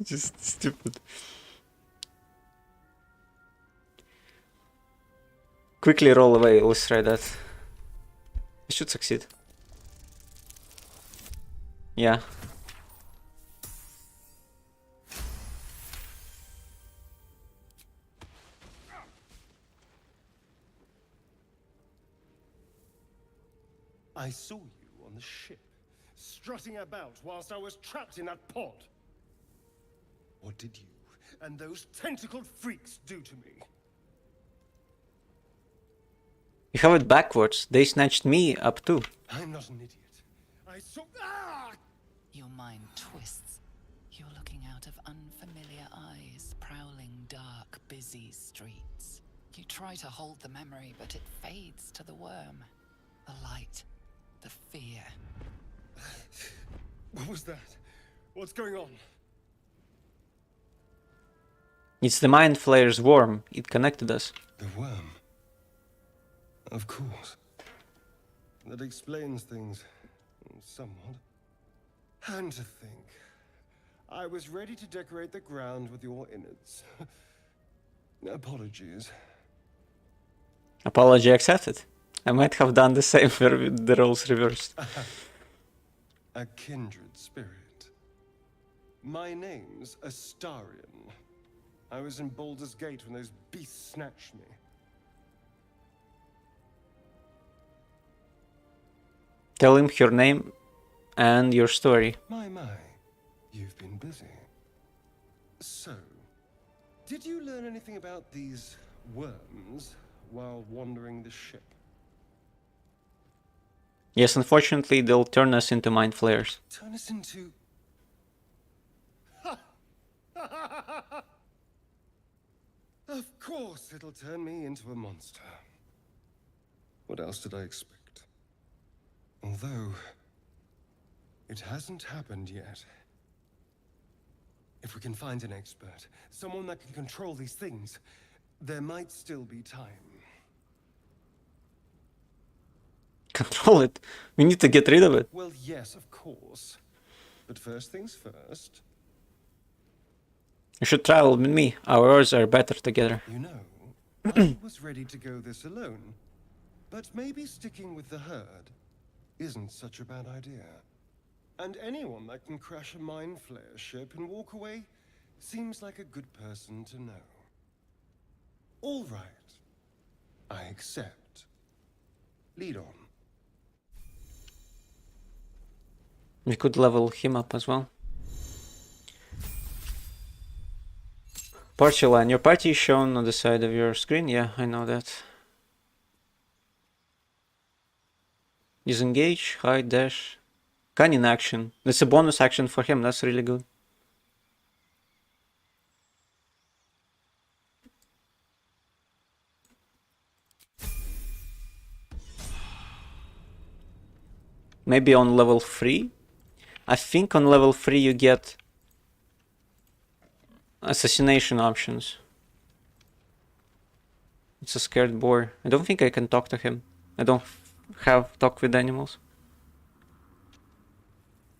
Just stupid. Quickly roll away, let's try that. I should succeed. Yeah. I saw you on the ship, strutting about whilst I was trapped in that pod. What did you and those tentacled freaks do to me? You have it backwards. They snatched me up too. I'm not an idiot. I saw... Ah! Your mind twists. You're looking out of unfamiliar eyes, prowling dark, busy streets. You try to hold the memory, but it fades to the worm. The light. The fear. What was that? What's going on? It's the Mind Flayer's worm. It connected us. The worm. Of course. That explains things. Somewhat. And to think. I was ready to decorate the ground with your innards. Apologies. Apology accepted. I might have done the same with the roles reversed. A kindred spirit. My name's Astarion. I was in Baldur's Gate when those beasts snatched me. Tell him your name and your story. My, you've been busy. So, did you learn anything about these worms while wandering the ship? Yes, unfortunately, they'll turn us into Mind Flayers. Turn us into... Of course it'll turn me into a monster. What else did I expect? Although, it hasn't happened yet. If we can find an expert, someone that can control these things, there might still be time. Control it. We need to get rid of it. Well, yes, of course. But first things first. You should travel with me. Our roads are better together. You know, I was ready to go this alone. But maybe sticking with the herd isn't such a bad idea. And anyone that can crash a Mind Flayer ship and walk away seems like a good person to know. All right. I accept. Lead on. We could level him up as well. Party line. Your party is shown on the side of your screen. Yeah, I know that. Disengage, hide, dash. Cunning action. That's a bonus action for him. That's really good. Maybe on level 3? I think on level 3 you get assassination options. It's a scared boar. I don't think I can talk to him. I don't have talk with animals.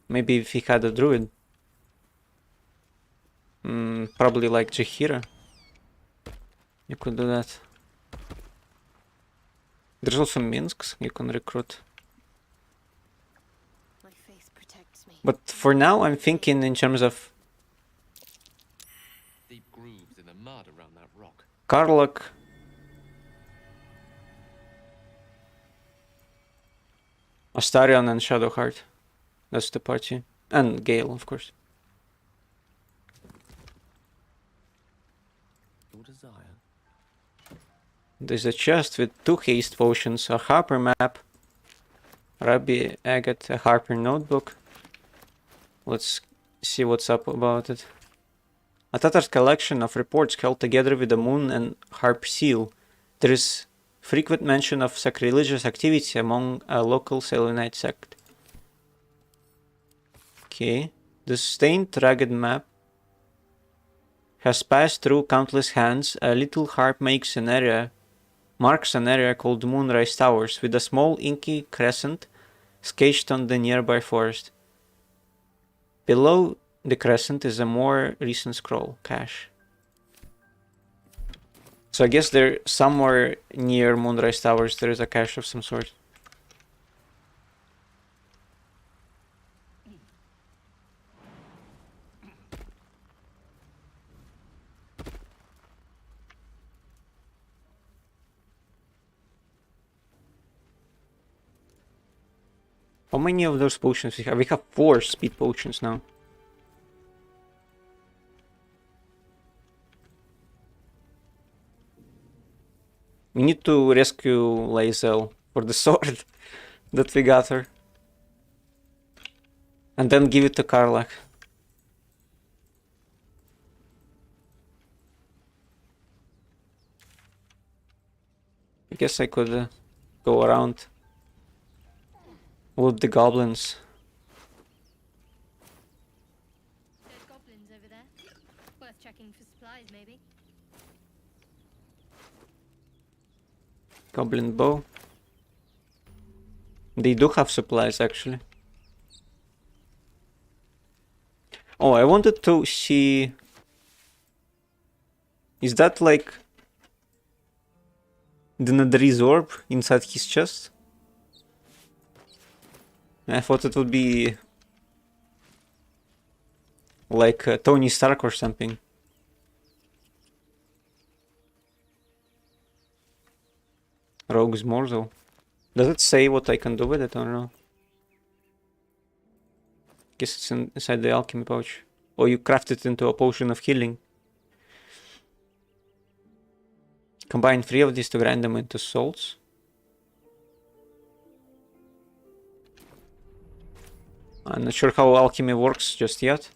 Maybe if he had a druid. Probably like Jahira. You could do that. There's also Minsks you can recruit. My faith protects me. But for now I'm thinking in terms of Deep grooves in the mud around that rock. Karlok, Astarion and Shadowheart. That's the party. And Gale, of course. Your desire. There's a chest with 2 haste potions, a Harper map, Rabbi Agate, a Harper notebook. Let's see what's up about it. A tattered collection of reports held together with the moon and harp seal. There is frequent mention of sacrilegious activity among a local Selenite sect. Okay. The stained ragged map has passed through countless hands. A little harp marks an area called Moonrise Towers, with a small inky crescent sketched on the nearby forest. Below the crescent is a more recent scroll, cache. So I guess there, somewhere near Moonrise Towers, there is a cache of some sort. How many of those potions we have? We have 4 speed potions now. We need to rescue Lae'zel for the sword that we got her. And then give it to Karlach. I guess I could go around with the goblins. There's goblins over there. Worth checking for supplies, maybe. Goblin bow. They do have supplies, actually. Oh, I wanted to see... Is that like the Netherese orb inside his chest? I thought it would be like Tony Stark or something. Rogue's morsel. Does it say what I can do with it or no? Guess it's inside the alchemy pouch. Or you craft it into a potion of healing. Combine 3 of these to grind them into souls. I'm not sure how alchemy works just yet.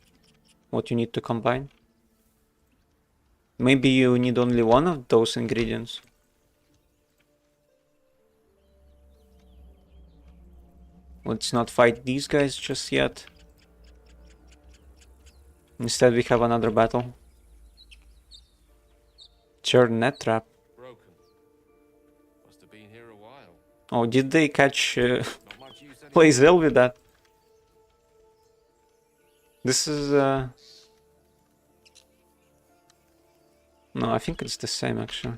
What you need to combine. Maybe you need only one of those ingredients. Let's not fight these guys just yet. Instead we have another battle. Churn net trap. Broken. Must have been here a while. Oh, did they catch Not much use anymore. Lae'zel with that? This is no, I think it's the same actually.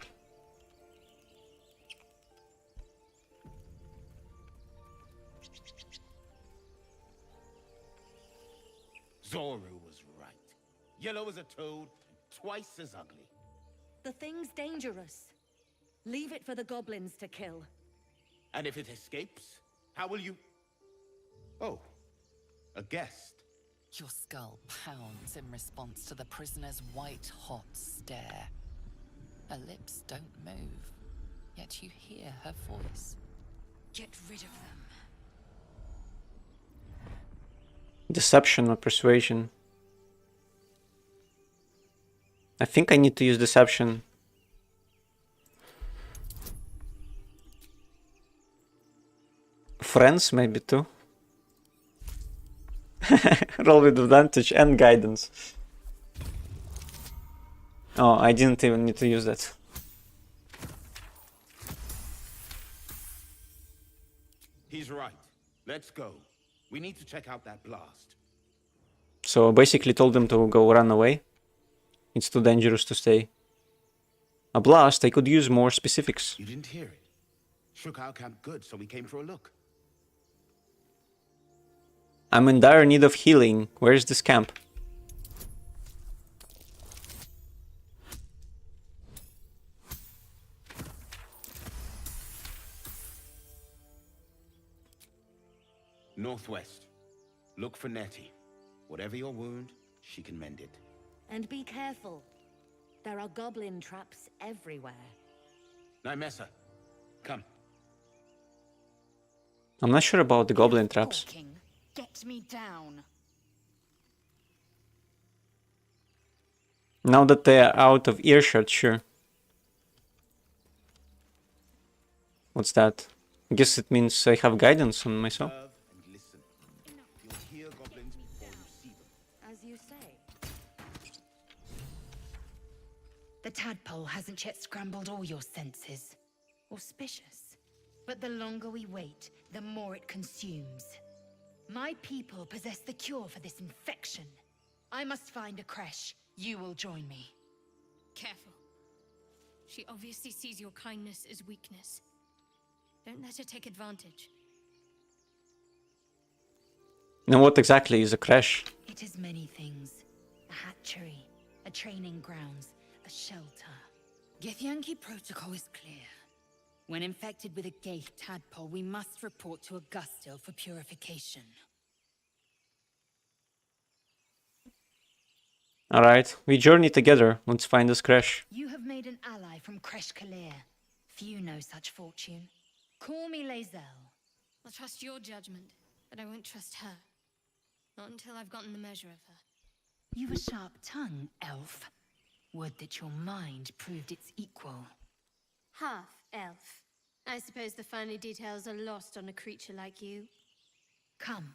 Zoru was right. Yellow as a toad, twice as ugly. The thing's dangerous. Leave it for the goblins to kill. And if it escapes, how will you... Oh, a guest. Your skull pounds in response to the prisoner's white-hot stare. Her lips don't move, yet you hear her voice. Get rid of them. Deception or persuasion. I think I need to use deception. Friends maybe too. Roll with advantage and guidance. Oh, I didn't even need to use that. He's right. Let's go. We need to check out that blast. So basically told them to go run away. It's too dangerous to stay. A blast, I could use more specifics. You didn't hear it. Shook our camp good, so we came for a look. I'm in dire need of healing. Where is this camp? Northwest. Look for Nettie. Whatever your wound, she can mend it. And be careful. There are goblin traps everywhere. Nymessa, come. I'm not sure about the goblin traps. Talking. Get me down. Now that they're out of earshot, sure. What's that? I guess it means I have guidance on myself. Observe and listen. You'll hear goblins before you see them. As you say. The tadpole hasn't yet scrambled all your senses. Auspicious. But the longer we wait, the more it consumes. My people possess the cure for this infection. I must find a creche. You will join me. Careful. She obviously sees your kindness as weakness. Don't let her take advantage. Now what exactly is a crash? It is many things. A hatchery, a training grounds, a shelter. Githyanki protocol is clear. When infected with a Gaith tadpole, we must report to Augustil for purification. Alright, we journey together. Let's find this crash. You have made an ally from Kresh Kalir. Few know such fortune. Call me Lae'zel. I'll trust your judgment, but I won't trust her. Not until I've gotten the measure of her. You've a sharp tongue, elf. Would that your mind proved its equal. Half-elf. I suppose the finer details are lost on a creature like you. Come.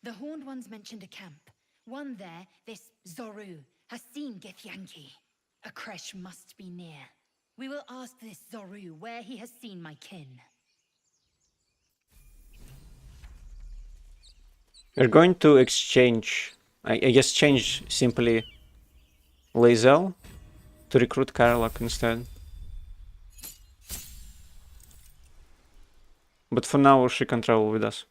The Horned Ones mentioned a camp. One there, this Zoru, has seen Githyanki. A creche must be near. We will ask this Zoru where he has seen my kin. We're going to exchange, I guess change simply Lae'zel to recruit Karlach instead. But for now she can travel with us.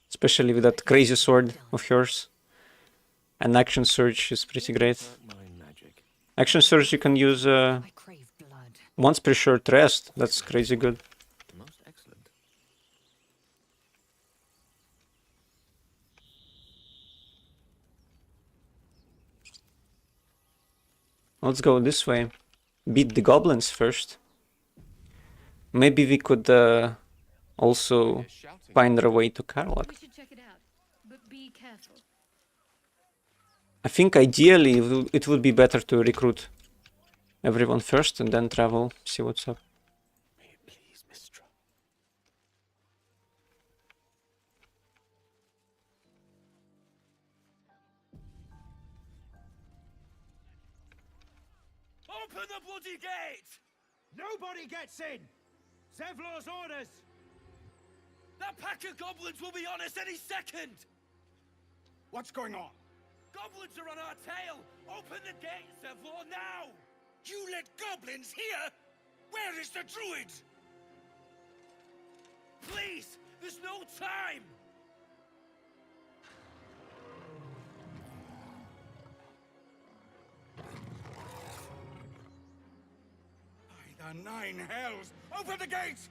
Especially with that crazy sword of hers. And action surge is pretty great. Action surge you can use once per short rest. That's crazy good. Most excellent. Let's go this way. Beat the goblins first. Maybe we could also find our way to Karlach. We should check it out, but be careful. I think ideally it would be better to recruit everyone first and then travel, see what's up. May it please, Mistra. Open the bloody gate! Nobody gets in! Zevlor's orders! That pack of goblins will be on us any second! What's going on? Goblins are on our tail! Open the gate, Zevlor, now! You let goblins here? Where is the druid? Please! There's no time! By the nine hells! Open the gate!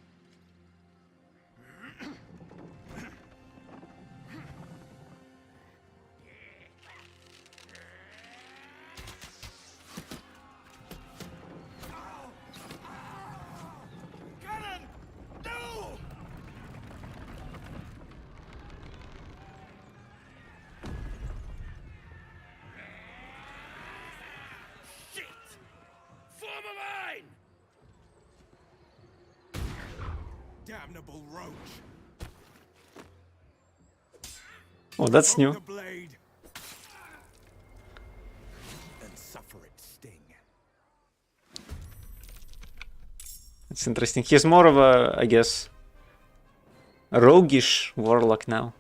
Cannon! No! Shit! Form a line! Damnable roach! Oh, that's new. The blade. And suffer its sting. It's interesting. He's more of a, I guess, a roguish warlock now.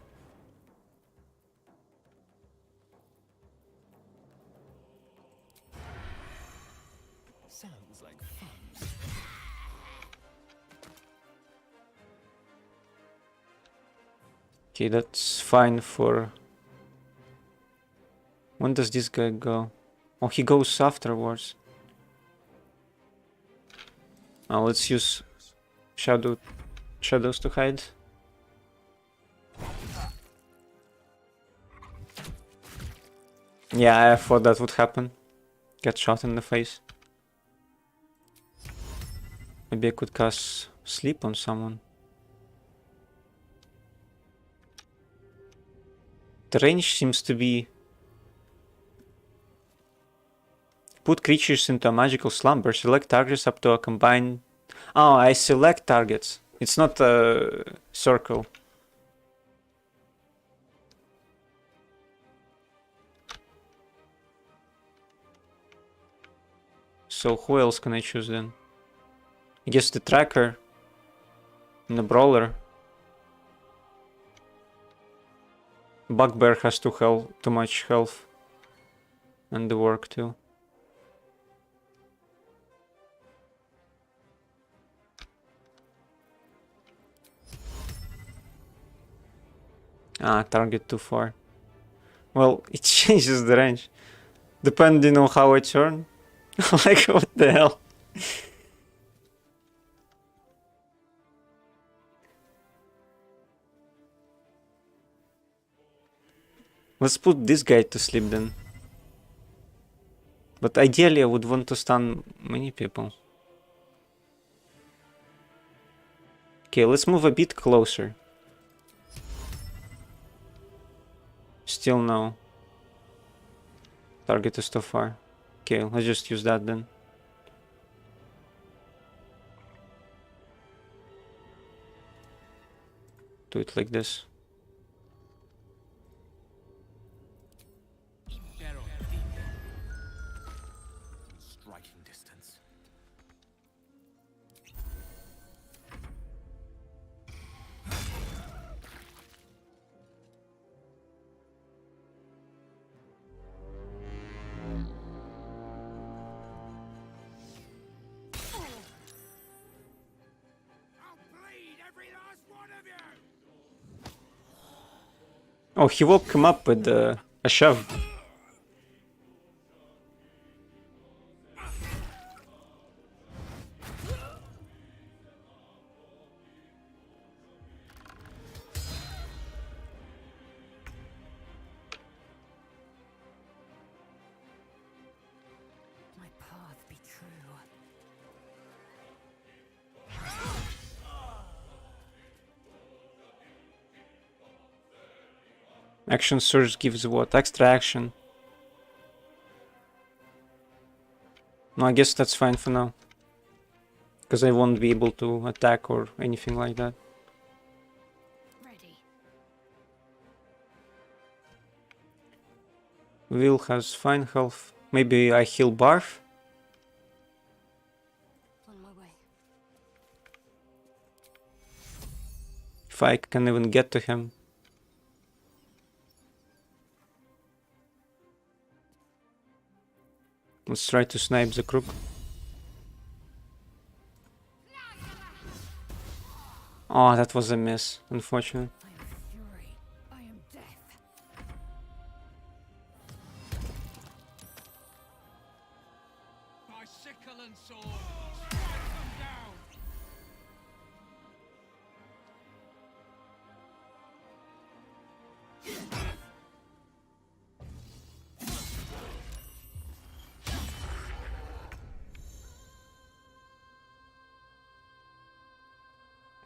Sounds like fun. Okay, that's fine for... When does this guy go? Oh, he goes afterwards. Let's use shadows to hide. Yeah, I thought that would happen. Get shot in the face. Maybe I could cast sleep on someone. The range seems to be... Put creatures into a magical slumber. Select targets up to a combined... Oh, I select targets. It's not a circle. So who else can I choose then? I guess the tracker and the brawler. Bugbear has too much health. And the work too. Ah, target too far. Well, it changes the range. Depending on how I turn. Like, what the hell? Let's put this guy to sleep then. But ideally I would want to stun many people. Okay, let's move a bit closer. Still no. Target is too far. Okay, let's just use that then. Do it like this. Striking distance. Oh, he woke him up with a shove. My path be true. Action surge gives what? Extra action. No, I guess that's fine for now. Because I won't be able to attack or anything like that. Ready. Will has fine health. Maybe I heal Barf? On my way. If I can even get to him. Let's try to snipe the crook. Oh, that was a miss, unfortunately. I am fury. I am death. By sickle and sword, strike them down!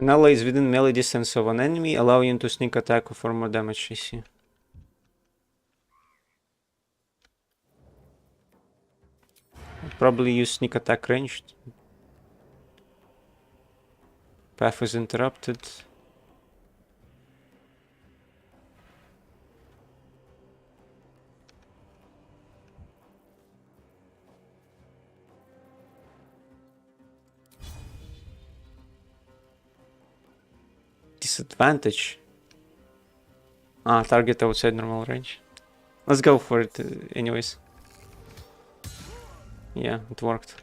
An ally is within melee distance of an enemy, allowing you to sneak attack for more damage, I see. I'll probably use sneak attack ranged. Path is interrupted. Disadvantage. Ah, target outside normal range. Let's go for it anyways. Yeah, it worked.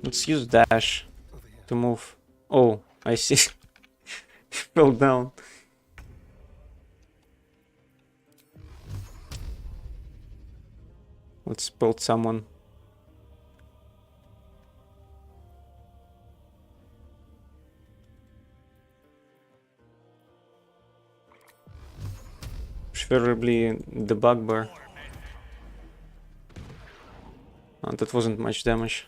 Let's use dash to move. Oh, I see. Fell down. Let's build someone. Preferably the bugbear. Oh, that wasn't much damage.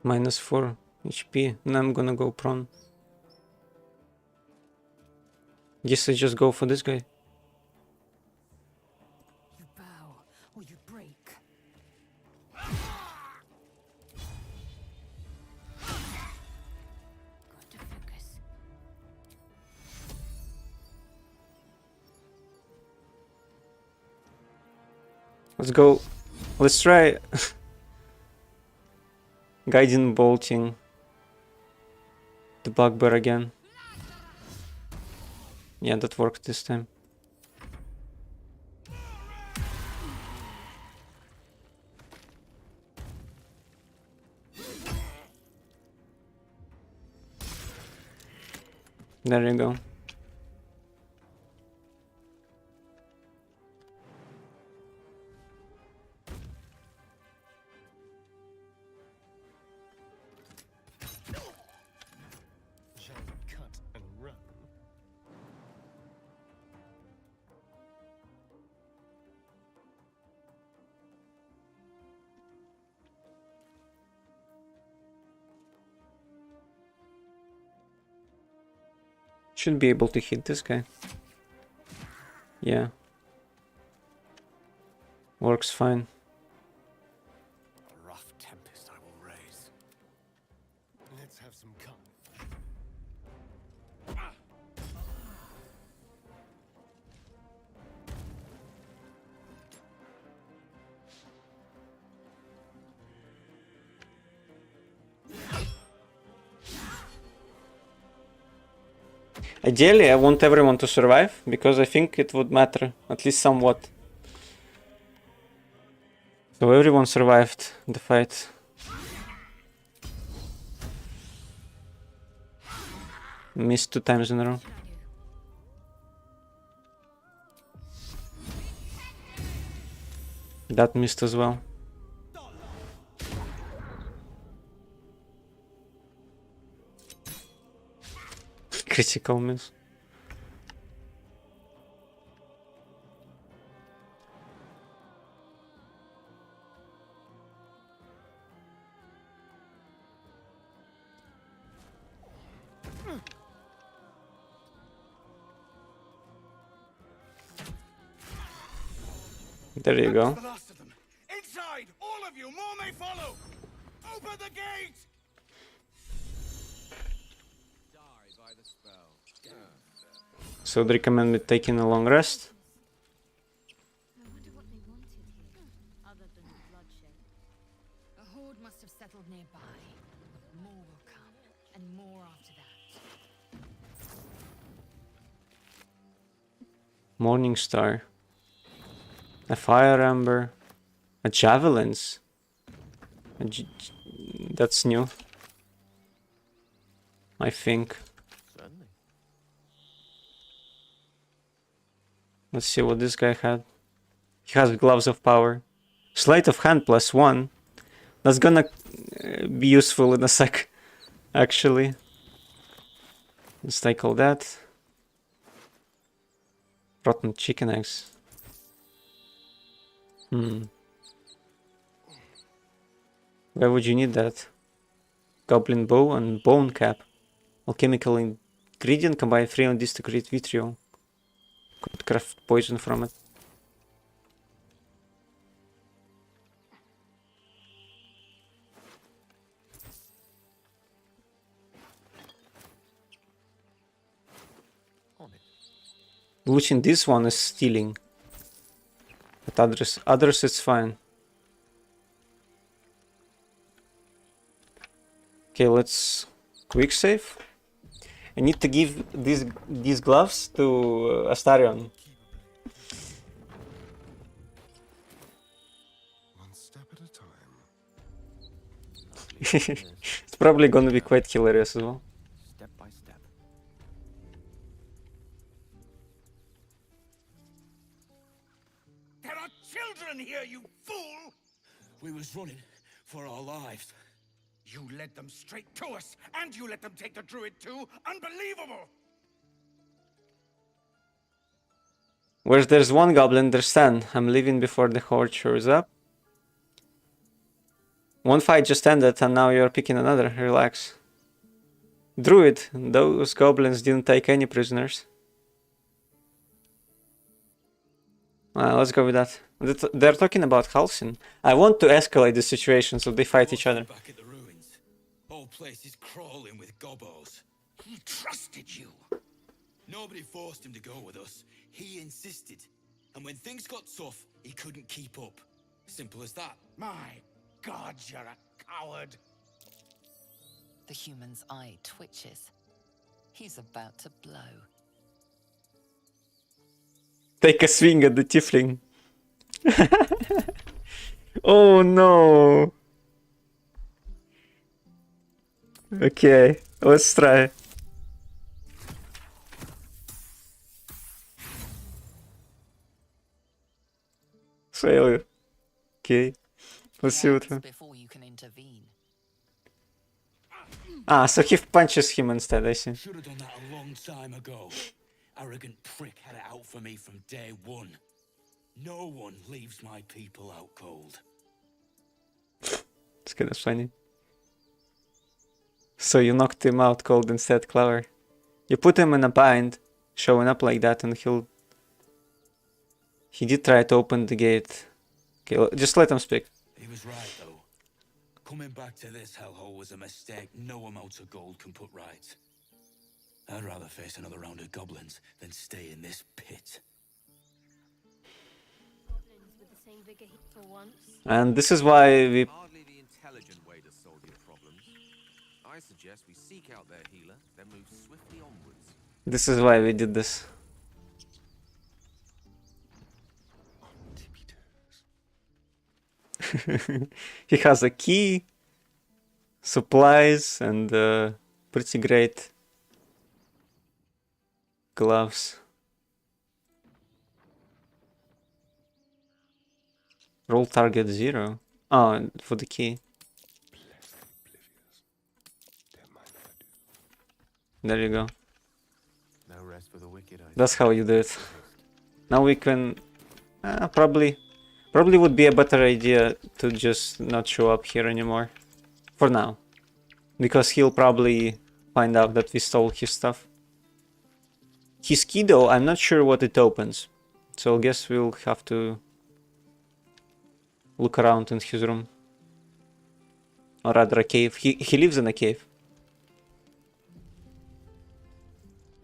Minus 4 HP. And I'm gonna go prone. Guess I just go for this guy. You bow or you break. Got to focus. Let's go. Let's try guiding bolting the bugbear again. Yeah, that worked this time. There you go. Shall we cut and run? Should be able to hit this guy. Yeah. Works fine. A rough tempest I will raise. Let's have some fun. Ideally, I want everyone to survive, because I think it would matter, at least somewhat. So everyone survived the fight. Missed 2 times in a row. That missed as well. Critical miss. There you go. The last of them. Inside, all of you. More may follow. Open the gate. Die by the spell. So I'd recommend me taking a long rest. I wonder what they wanted here, other than bloodshed. A horde must have settled nearby. More will come, and more after that. Morning Star. A fire ember. A javelins. That's new. I think. Certainly. Let's see what this guy had. He has gloves of power. Sleight of hand +1. That's gonna be useful in a sec, actually. Let's take all that. Rotten chicken eggs. Why would you need that? Goblin bow and bone cap. Alchemical ingredient combine 3 on this to create vitriol. Could craft poison from it. Looting this one is stealing. But others it's fine. Okay, let's quick save. I need to give these gloves to Astarion. One step at a time. It's probably gonna be quite hilarious as well. Step by step. There are children here, you fool! We was running for our lives. You led them straight to us, and you let them take the druid too? Unbelievable! Where there's one goblin, there's 10. I'm leaving before the horde shows up. One fight just ended, and now you're picking another. Relax. Druid, those goblins didn't take any prisoners. Let's go with that. They're talking about Halcyon. I want to escalate the situation so they fight each other. Back at the ruins. Whole place is crawling with gobos. He trusted you. Nobody forced him to go with us. He insisted. And when things got tough, he couldn't keep up. Simple as that. My God, you're a coward. The human's eye twitches. He's about to blow. Take a swing at the tiefling. Oh no. Okay, let's try. Failure. Okay, let's see what happens. Before you can intervene. Ah, so he punches him instead, I see. Should have done that a long time ago. Arrogant prick had it out for me from day one. No one leaves my people out cold. It's kind of funny. So you knocked him out cold instead, clever. You put him in a bind, showing up like that, and he did try to open the gate. Okay, just let him speak. He was right, though. Coming back to this hellhole was a mistake no amount of gold can put right. I'd rather face another round of goblins than stay in this pit. Goblins with the same vigor for once. And this is why we... Hardly the intelligent way to solve your problems. I suggest we seek out their healer, then move swiftly onwards. This is why we did this. He has a key, supplies, and pretty great gloves. Roll target 0. Oh, for the key. There you go. No rest for the wicked, That's how you do it. Now we can probably would be a better idea to just not show up here anymore. For now. Because he'll probably find out that we stole his stuff. His key though, I'm not sure what it opens. So I guess we'll have to look around in his room. Or rather a cave. He lives in a cave.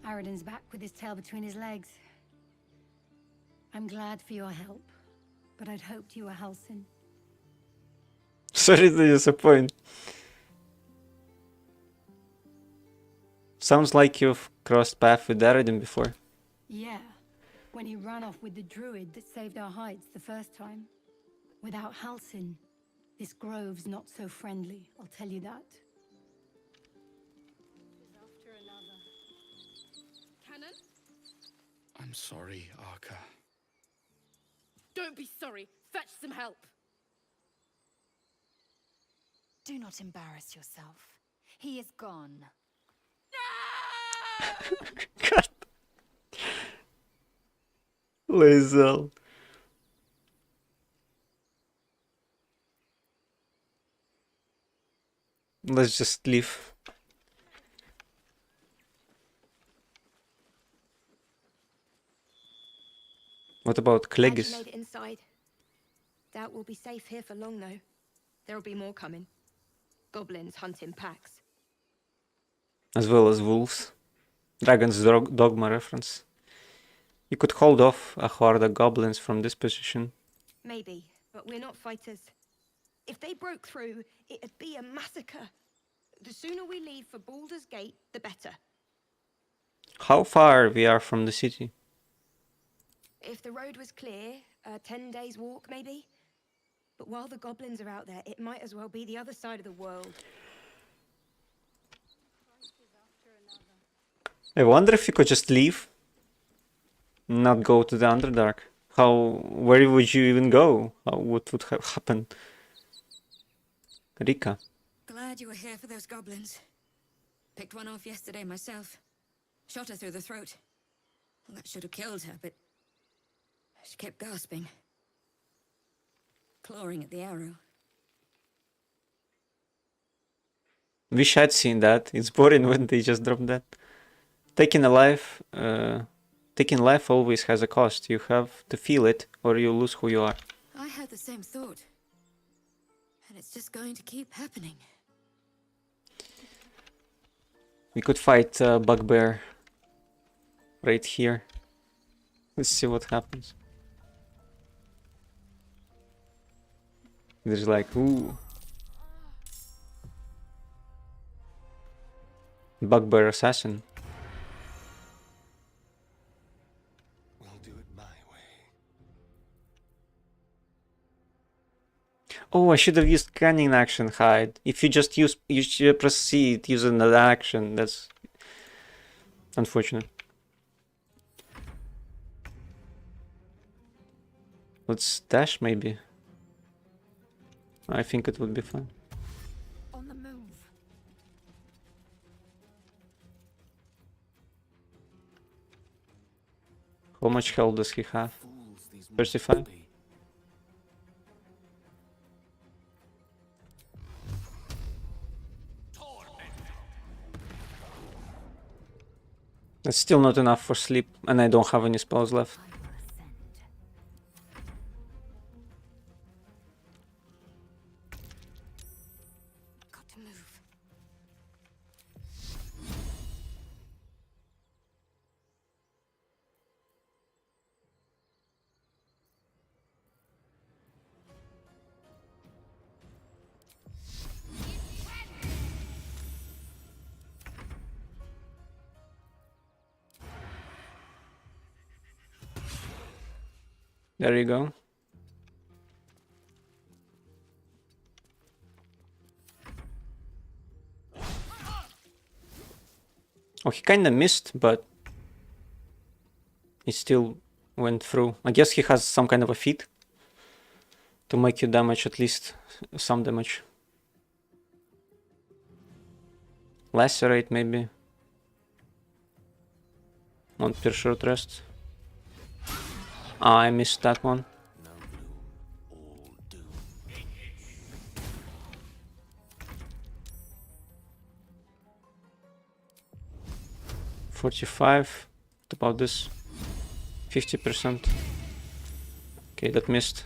Aradin's back with his tail between his legs. I'm glad for your help, but I'd hoped you were Halcyon. Sorry to disappoint. Sounds like you've crossed paths with Aradin before. Yeah, when he ran off with the druid that saved our hides the first time. Without Halcyon, this grove's not so friendly, I'll tell you that. After another. Cannon? I'm sorry, Arca. Don't be sorry. Fetch some help. Do not embarrass yourself. He is gone. God. Lazel. Let's just leave. What about Glad you Clegis? made it inside. Doubt we'll be safe here for long, though. There'll be more coming. Goblins hunt in packs. As well as wolves. Dragon's Dogma reference. You could hold off a horde of goblins from this position. Maybe, but we're not fighters. If they broke through, it'd be a massacre. The sooner we leave for Baldur's Gate, the better. How far we are from the city? If the road was clear, 10 days walk maybe. But while the goblins are out there, it might as well be the other side of the world. I wonder if you could just leave. Not go to the Underdark. Where would you even go? What would have happened? Rika. glad you were here for those goblins. Picked one off yesterday myself. Shot her through the throat. Well, that should have killed her, but she kept gasping. Clawing at the arrow. Wish I'd seen that. It's boring when they just drop that. Taking life always has a cost. You have to feel it, or you lose who you are. I had the same thought. And it's just going to keep happening. We could fight Bugbear right here. Let's see what happens. There's like, ooh. Bugbear Assassin. We'll do it my way. Oh, I should have used canning action hide. If you just you should proceed using that action. That's unfortunate. Let's dash maybe. I think it would be fun. On the move. How much health does he have? 35? That's still not enough for sleep, and I don't have any spells left. Got to move. There you go. Oh, he kinda missed, but he still went through. I guess he has some kind of a feat to make you damage, at least some damage. Lacerate maybe. On per short rest. Ah, I missed that one. 45. What about this? 50%. Okay, that missed.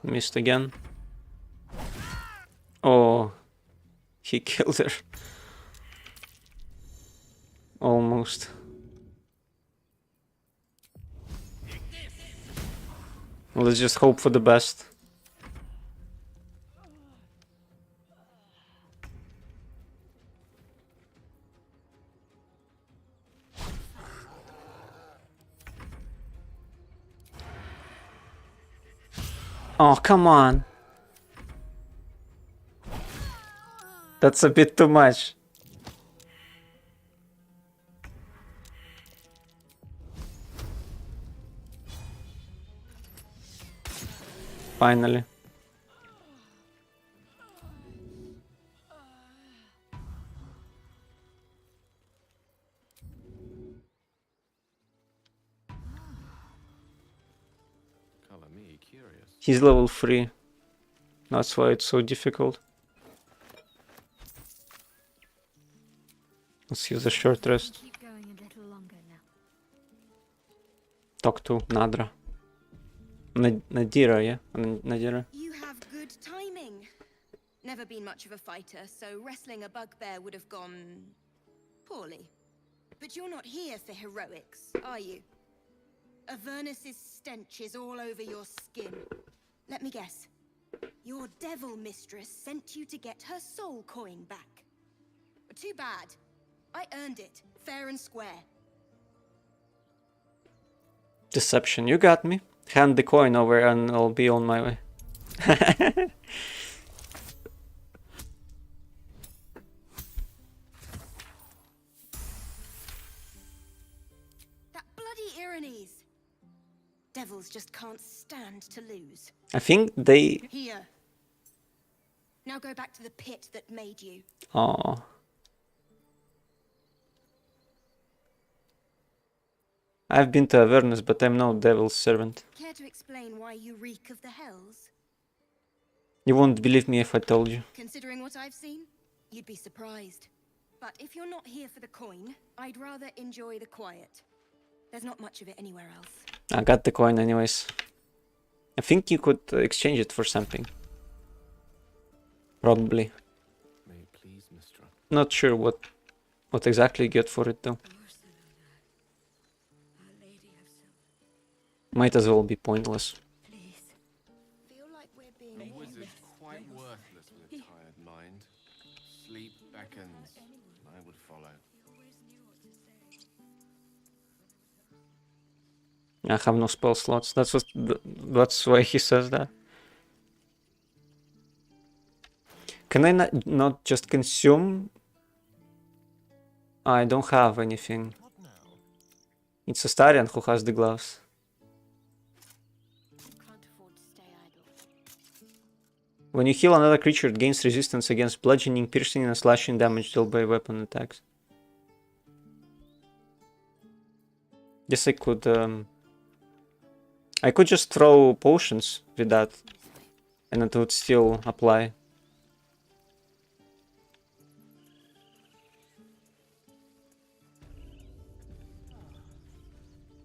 Missed again. Oh, he killed her. Almost. Let's just hope for the best. Oh, come on. That's a bit too much. Finally. Color me curious. He's level 3. That's why it's so difficult. Let's use a short rest. Keep going a little longer now. Talk to Nadra. Nadira, yeah? Nadira. You have good timing. Never been much of a fighter, so wrestling a bugbear would have gone poorly. But you're not here for heroics, are you? Avernus's stench is all over your skin. Let me guess. Your devil mistress sent you to get her soul coin back. Too bad. I earned it, fair and square. Deception, you got me. Hand the coin over and I'll be on my way. That bloody Irenes! Devils just can't stand to lose. I think they... Here. Now go back to the pit that made you. Oh. I've been to Avernus, but I'm no devil's servant. Care to explain why you reek of the hells? You won't believe me if I told you. Considering what I've seen, you'd be surprised. But if you're not here for the coin, I'd rather enjoy the quiet. There's not much of it anywhere else. I got the coin anyways. I think you could exchange it for something. Probably. May it please, Mistra. Not sure what exactly you get for it though. Might as well be pointless. A wizard quite worthless with a tired mind. Sleep beckons, I would follow. I have no spell slots. That's why he says that. Can I not just consume? I don't have anything. It's Astarion who has the gloves. When you heal another creature, it gains resistance against bludgeoning, piercing, and slashing damage dealt by weapon attacks. Guess I could just throw potions with that, and it would still apply.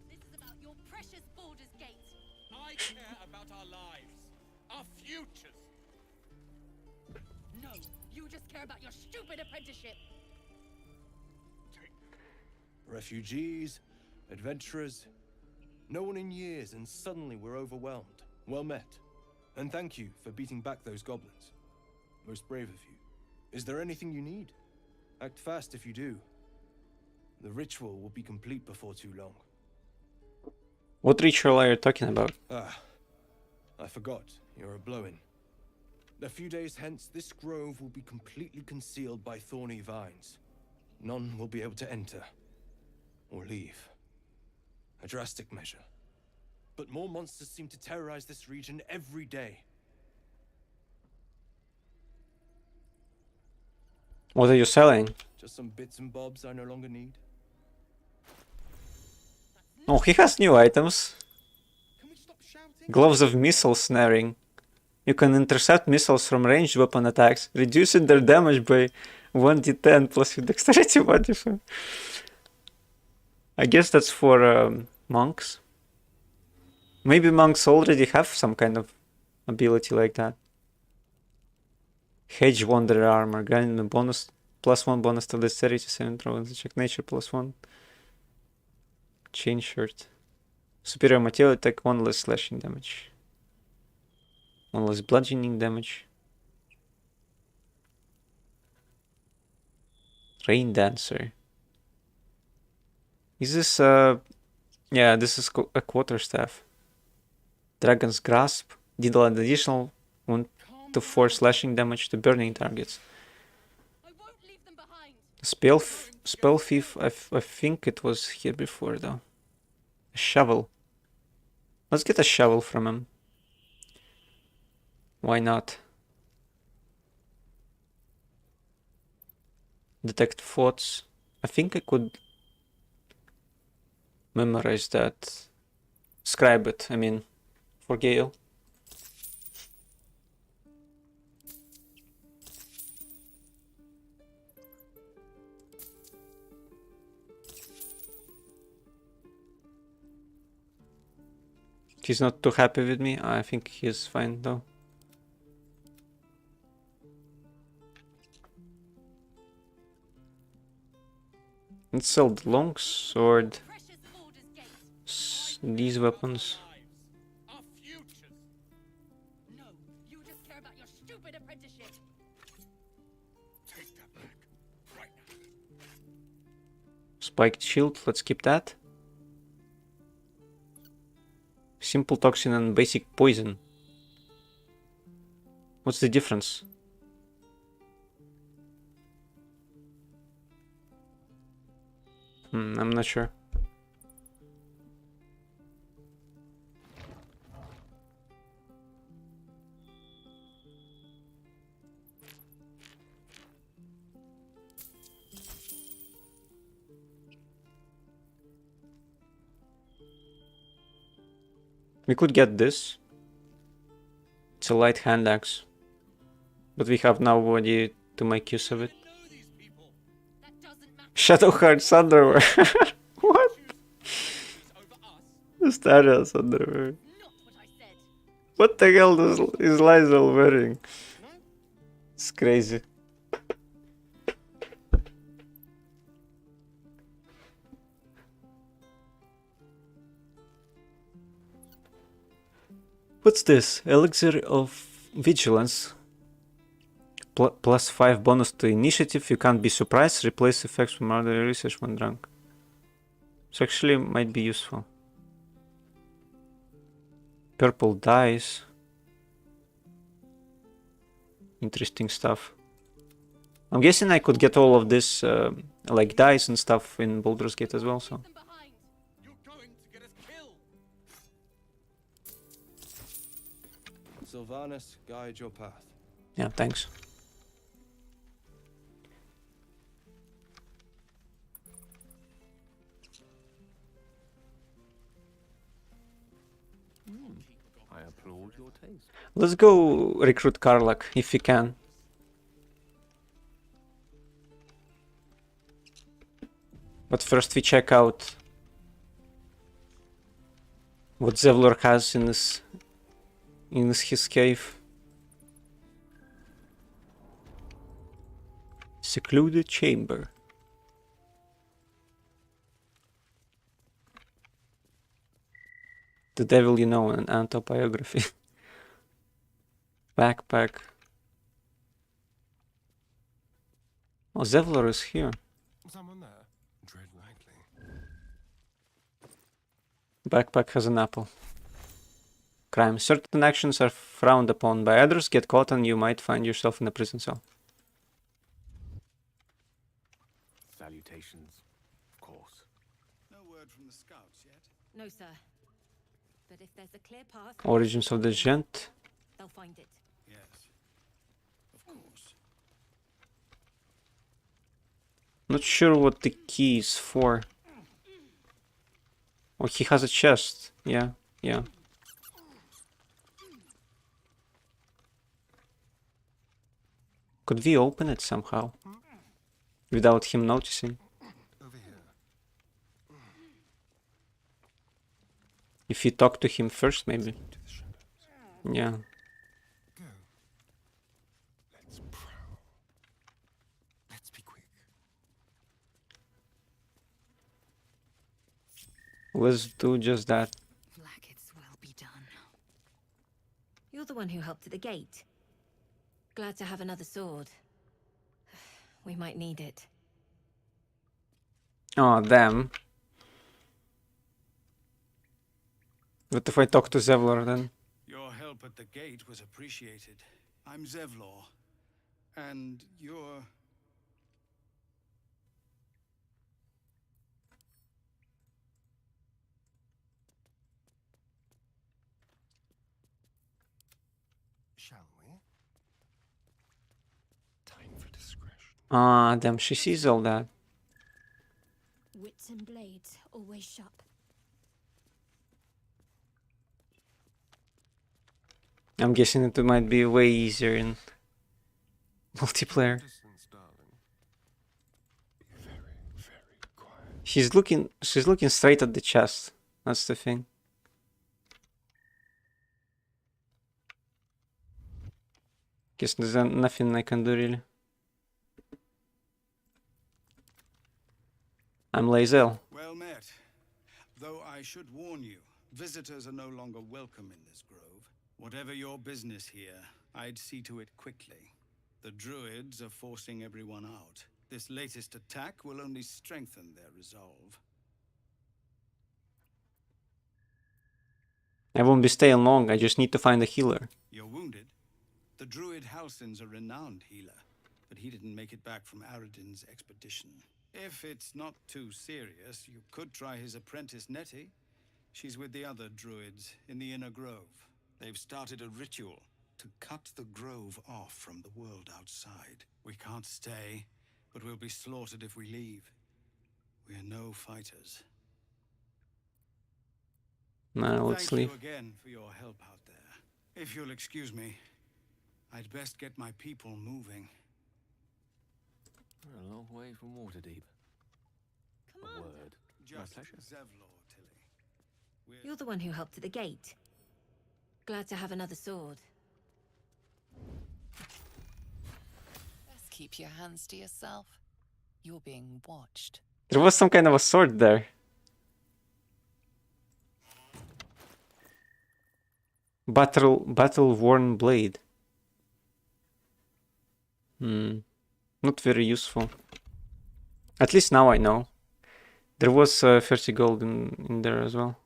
This is about your precious Baldur's Gate. I care about our lives, our futures. No, you just care about your stupid apprenticeship. Refugees, adventurers, no one in years, and suddenly we're overwhelmed. Well met. And thank you for beating back those goblins. Most brave of you. Is there anything you need? Act fast if you do. The ritual will be complete before too long. What ritual are you talking about? Ah, I forgot. You're a blow-in. A few days hence, this grove will be completely concealed by thorny vines. None will be able to enter or leave. A drastic measure. But more monsters seem to terrorize this region every day. What are you selling? Just some bits and bobs I no longer need. Oh, he has new items. Gloves of missile snaring. You can intercept missiles from ranged weapon attacks, reducing their damage by 1d10 plus your dexterity modifier. I guess that's for monks. Maybe monks already have some kind of ability like that. Hedge Wanderer armor, granting a bonus +1 bonus to dexterity, 7 throw and check nature +1. Chain shirt. Superior material attack, 1 less slashing damage. 1 less bludgeoning damage. Rain Dancer. Is this yeah, this is a quarterstaff. Dragon's Grasp. Deal an additional 1 to 4 slashing damage to burning targets. Spell Thief, I think it was here before though. A shovel. Let's get a shovel from him. Why not? Detect thoughts. I think I could memorize that. Scribe it, I mean, for Gale. He's not too happy with me. I think he's fine though. Let's sell the long sword. These weapons. Spiked shield, let's keep that. Simple toxin and basic poison. What's the difference? I'm not sure. We could get this. It's a light hand axe. But we have nobody to make use of it. Shadowheart's underwear. What? Staria's underwear. What the hell is Lysel wearing? It's crazy. What's this? Elixir of Vigilance. Plus 5 bonus to initiative. You can't be surprised. Replace effects from other research when drunk. So actually might be useful. Purple dice. Interesting stuff. I'm guessing I could get all of this like dice and stuff in Baldur's Gate as well, so. Sylvanas, guide your path. Yeah, thanks. I applaud your taste. Let's go recruit Karlak if we can. But first we check out what Zevlor has in his cave. Secluded chamber. The Devil You Know, an autobiography. Backpack. Oh, Zevlor is here. Someone there? Tread lightly. Backpack has an apple. Crime. Certain actions are frowned upon by others. Get caught and you might find yourself in a prison cell. Salutations, of course. No word from the scouts yet? No, sir. But if there's a clear path... Origins of the Gent. They'll find it. Yes, of course. Not sure what the key is for. Oh, he has a chest. Yeah, yeah. Could we open it somehow? Without him noticing? Over here. If we talk to him first, maybe. Yeah. Go. Let's prowl. Let's be quick. Let's do just that. Blacket's well be done. You're the one who helped at the gate. Glad to have another sword. We might need it. Oh, damn. What if I talk to Zevlor then? Your help at the gate was appreciated. I'm Zevlor. And you're... Shall we? Time for discretion. Ah, damn, she sees all that. Wits and blades always sharp. I'm guessing it might be way easier in multiplayer. She's looking straight at the chest. That's the thing. Guess there's nothing I can do really. I'm Lae'zel. Well met. Though I should warn you, visitors are no longer welcome in this grove. Whatever your business here, I'd see to it quickly. The druids are forcing everyone out. This latest attack will only strengthen their resolve. I won't be staying long, I just need to find a healer. You're wounded? The druid Halsin's a renowned healer, but he didn't make it back from Aradin's expedition. If it's not too serious, you could try his apprentice Nettie. She's with the other druids in the inner grove. They've started a ritual to cut the grove off from the world outside. We can't stay, but we'll be slaughtered if we leave. We're no fighters. Nah, let's Thank leave. you again for your help out there. If you'll excuse me, I'd best get my people moving. We're a long way from Waterdeep. Come A on. word. My Just pleasure. Zevlor, Tilly. You're the one who helped at the gate. Glad to have another sword. Best keep your hands to yourself. You're being watched. There was some kind of a sword there. Battle-worn blade. Not very useful. At least now I know. There was 30 gold in there as well.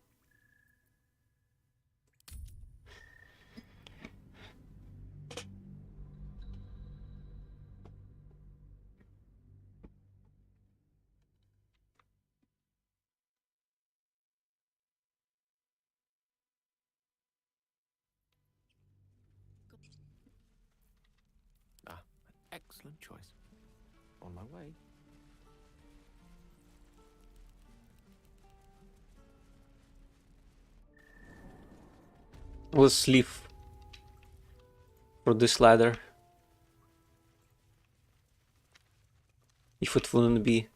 Ah, an excellent choice. On my way. Let's leave for this ladder. If it wouldn't be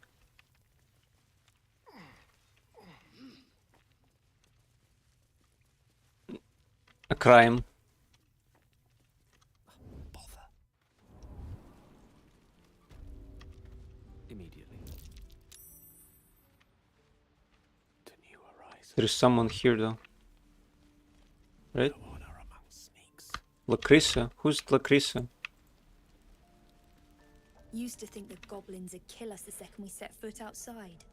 a crime. Bother. Immediately. To new horizons. There's someone here though. Right? Lacrissa? Who's Lacrissa? Used to think the goblins would kill us the second we set foot outside.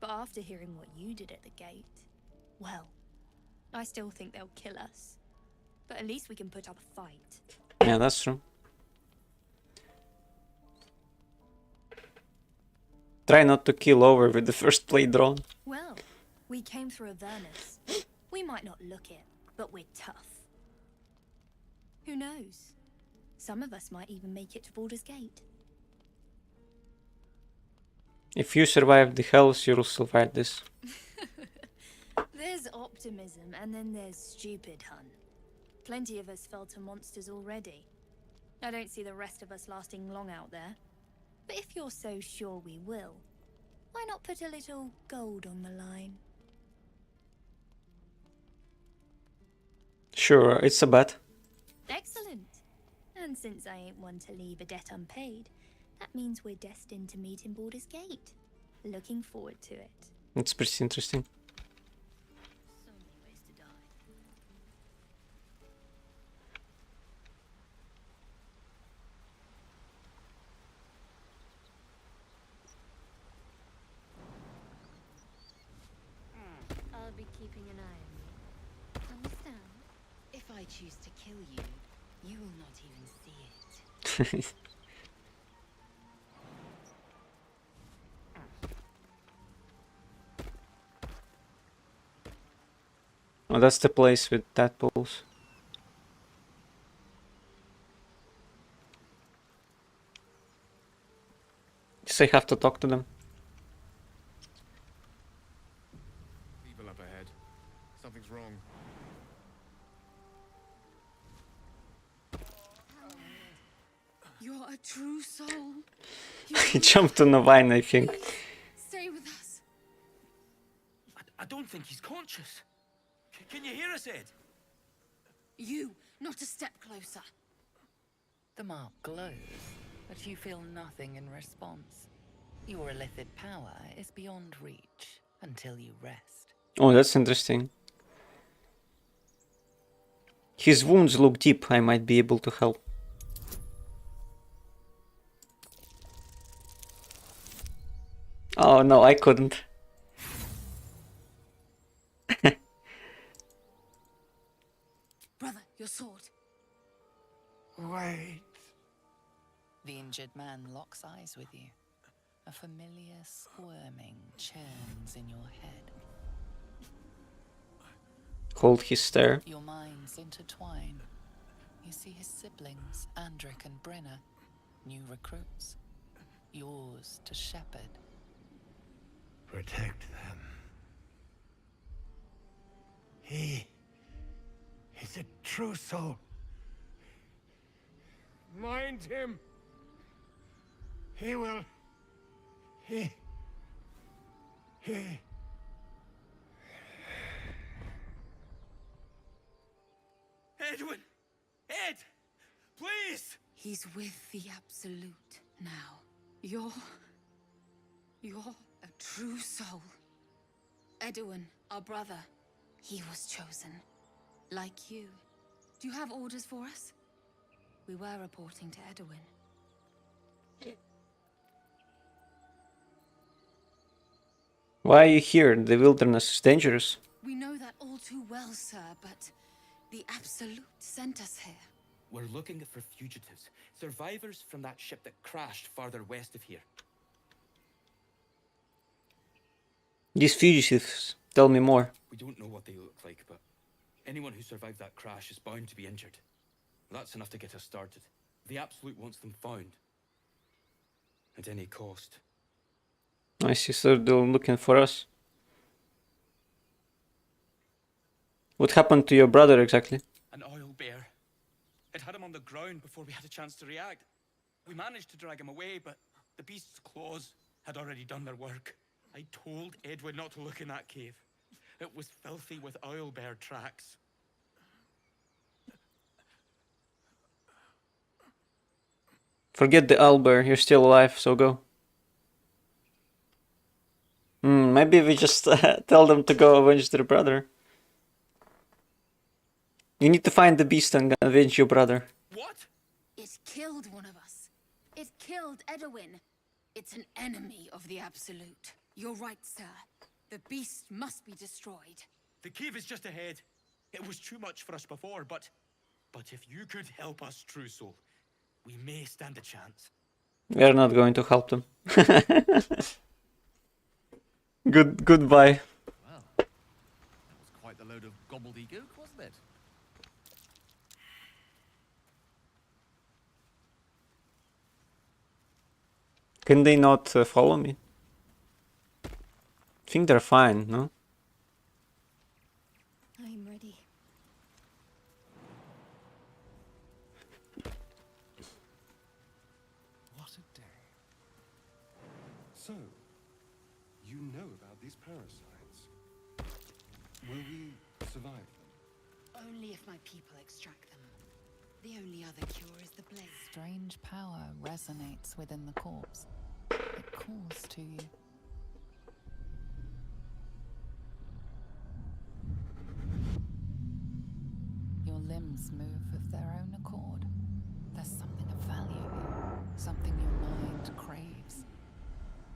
But after hearing what you did at the gate, well, I still think they'll kill us. But at least we can put up a fight. Yeah, that's true. Try not to kill over with the first play drawn. Well, we came through Avernus. We might not look it, but we're tough. Who knows? Some of us might even make it to Baldur's Gate. If you survive the hells, you'll survive this. There's optimism, and then there's stupid, hun. Plenty of us fell to monsters already. I don't see the rest of us lasting long out there. But if you're so sure we will, why not put a little gold on the line? Sure, it's a bet. Excellent. And since I ain't one to leave a debt unpaid, that means we're destined to meet in Baldur's Gate. Looking forward to it. It's pretty interesting. So many ways to die. I'll be keeping an eye on you. Understand? If I choose to kill you, you will not even see it. Oh, that's the place with tadpoles. Guess I have to talk to them. People up ahead. Something's wrong. You're a true soul. He jumped on the vine, I think. Stay with us. I don't think he's conscious. Can you hear us, Ed? You, not a step closer. The mark glows, but you feel nothing in response. Your illithid power is beyond reach until you rest. Oh, that's interesting. His wounds look deep. I might be able to help. Oh no, I couldn't. Brother, your sword. Wait. The injured man locks eyes with you. A familiar squirming churns in your head. Hold his stare. Your minds intertwine. You see his siblings, Andric and Brenna, new recruits. Yours to shepherd. Protect them. He is a true soul. Mind him. He will. He. Edwin! Ed! Please! He's with the Absolute now. You're a true soul. Edwin, our brother, he was chosen. Like you. Do you have orders for us? We were reporting to Edwin. Why are you here? The wilderness is dangerous. We know that all too well, sir, but the Absolute sent us here. We're looking for fugitives, survivors from that ship that crashed farther west of here. These fugitives, tell me more. We don't know what they look like, but anyone who survived that crash is bound to be injured. That's enough to get us started. The Absolute wants them found. At any cost. I see, so they're looking for us. What happened to your brother exactly? An oil bear. It had him on the ground before we had a chance to react. We managed to drag him away, but the beast's claws had already done their work. I told Edwin not to look in that cave. It was filthy with oil bear tracks. Forget the owlbear, you're still alive, so go. Maybe we just tell them to go avenge their brother. You need to find the beast and avenge your brother. What? It killed one of us. It killed Edwin. It's an enemy of the Absolute. You're right, sir. The beast must be destroyed. The cave is just ahead. It was too much for us before, but if you could help us, True Soul, we may stand a chance. We're not going to help them. Goodbye. Well, that was quite the load of gobbledygook, wasn't it? Can they not follow me? I think they're fine, no? I'm ready. What a day. So, you know about these parasites. Will we survive them? Only if my people extract them. The only other cure is the blade. Strange power resonates within the corpse. It calls to you. Your limbs move of their own accord. There's something of value here, something your mind craves.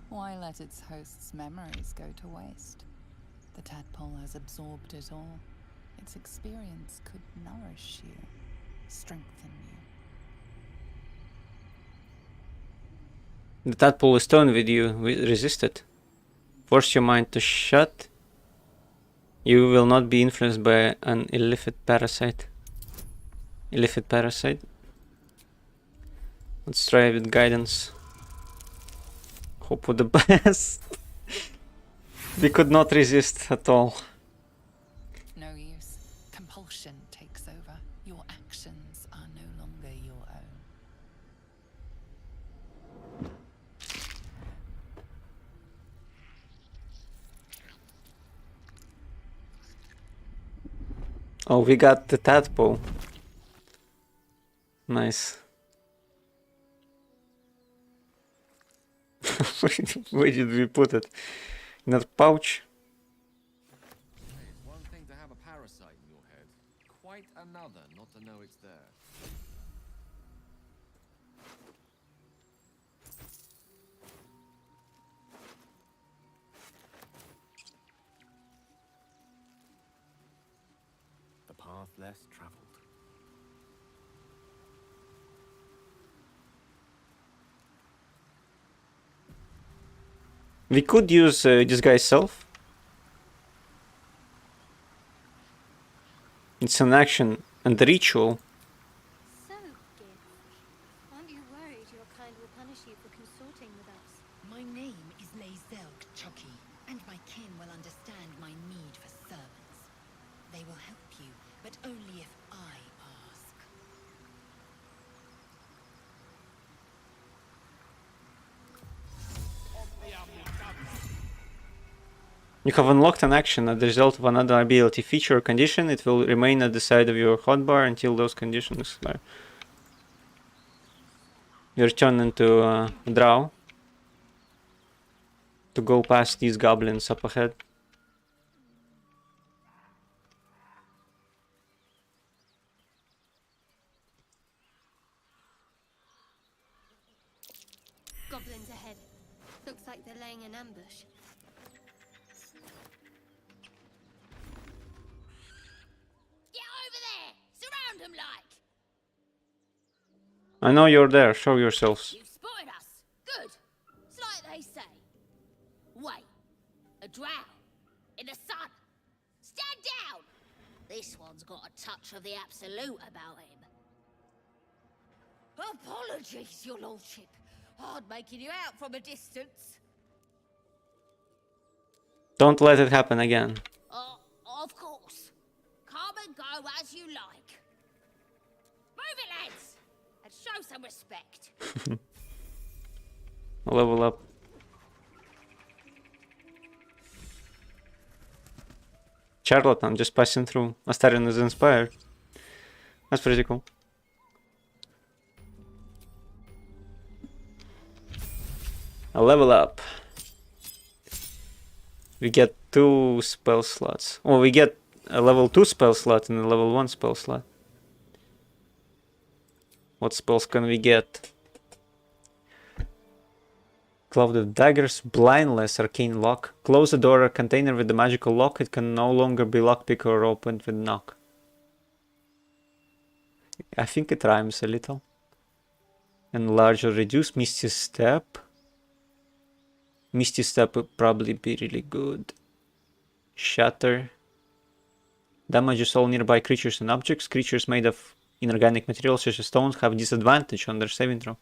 Why let its host's memories go to waste? The tadpole has absorbed it all. Its experience could nourish you, strengthen you. The tadpole is stone with you. Resist it. Force your mind to shut. You will not be influenced by an illicit parasite. Illicit parasite. Let's try with guidance. Hope for the best. We could not resist at all. No use. Compulsion takes over. Your actions are no longer your own. Oh, we got the tadpole. Nice. Where did we put it? In that pouch? It's one thing to have a parasite in your head, quite another not to know it's there. The path less traveled. We could use this guy's self. It's an action and a ritual. So, Gift, aren't you worried your kind will punish you for consorting with us? My name is Lae'zel Chucky, and my kin will understand my need for servants. They will You have unlocked an action as the result of another ability feature or condition. It will remain at the side of your hotbar until those conditions expire. You turn into Drow to go past these goblins up ahead. Goblins ahead. Looks like they're laying an ambush. Get over there! Surround them like! I know you're there. Show yourselves. You've spotted us. Good. It's like they say. Wait. A drow. In the sun. Stand down! This one's got a touch of the absolute about him. Apologies, your lordship. Hard making you out from a distance. Don't let it happen again. Of course. Come and go as you like. Move it, lads! And show some respect. Level up. Charlatan just passing through. Astarion is inspired. That's pretty cool. A level up. We get 2 spell slots. Oh, we get a level 2 spell slot and a level 1 spell slot. What spells can we get? Cloud of Daggers, Blindless, Arcane Lock. Close the door or container with the magical lock. It can no longer be lockpicked or opened with knock. I think it rhymes a little. Enlarge or reduce. Misty Step. Misty Step would probably be really good. Shatter. Damages all nearby creatures and objects. Creatures made of inorganic materials such as stones have disadvantage on their saving throw.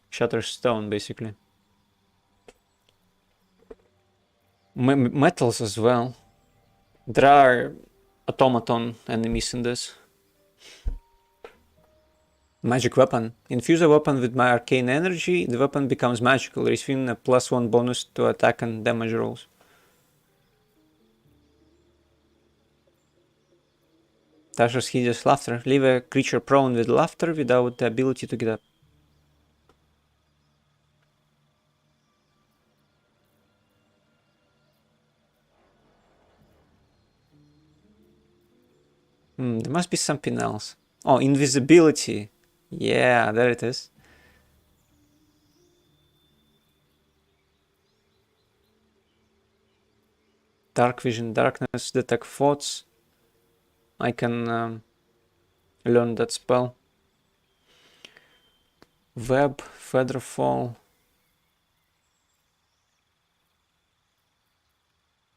Shatter stone, basically. Metals as well. There are automaton enemies in this. Magic weapon. Infuse a weapon with my arcane energy. The weapon becomes magical, receiving a +1 bonus to attack and damage rolls. Tasha's hideous laughter. Leave a creature prone with laughter without the ability to get up. There must be something else. Oh, invisibility. Yeah, there it is. Dark vision, darkness, detect thoughts. I can learn that spell. Web, Featherfall.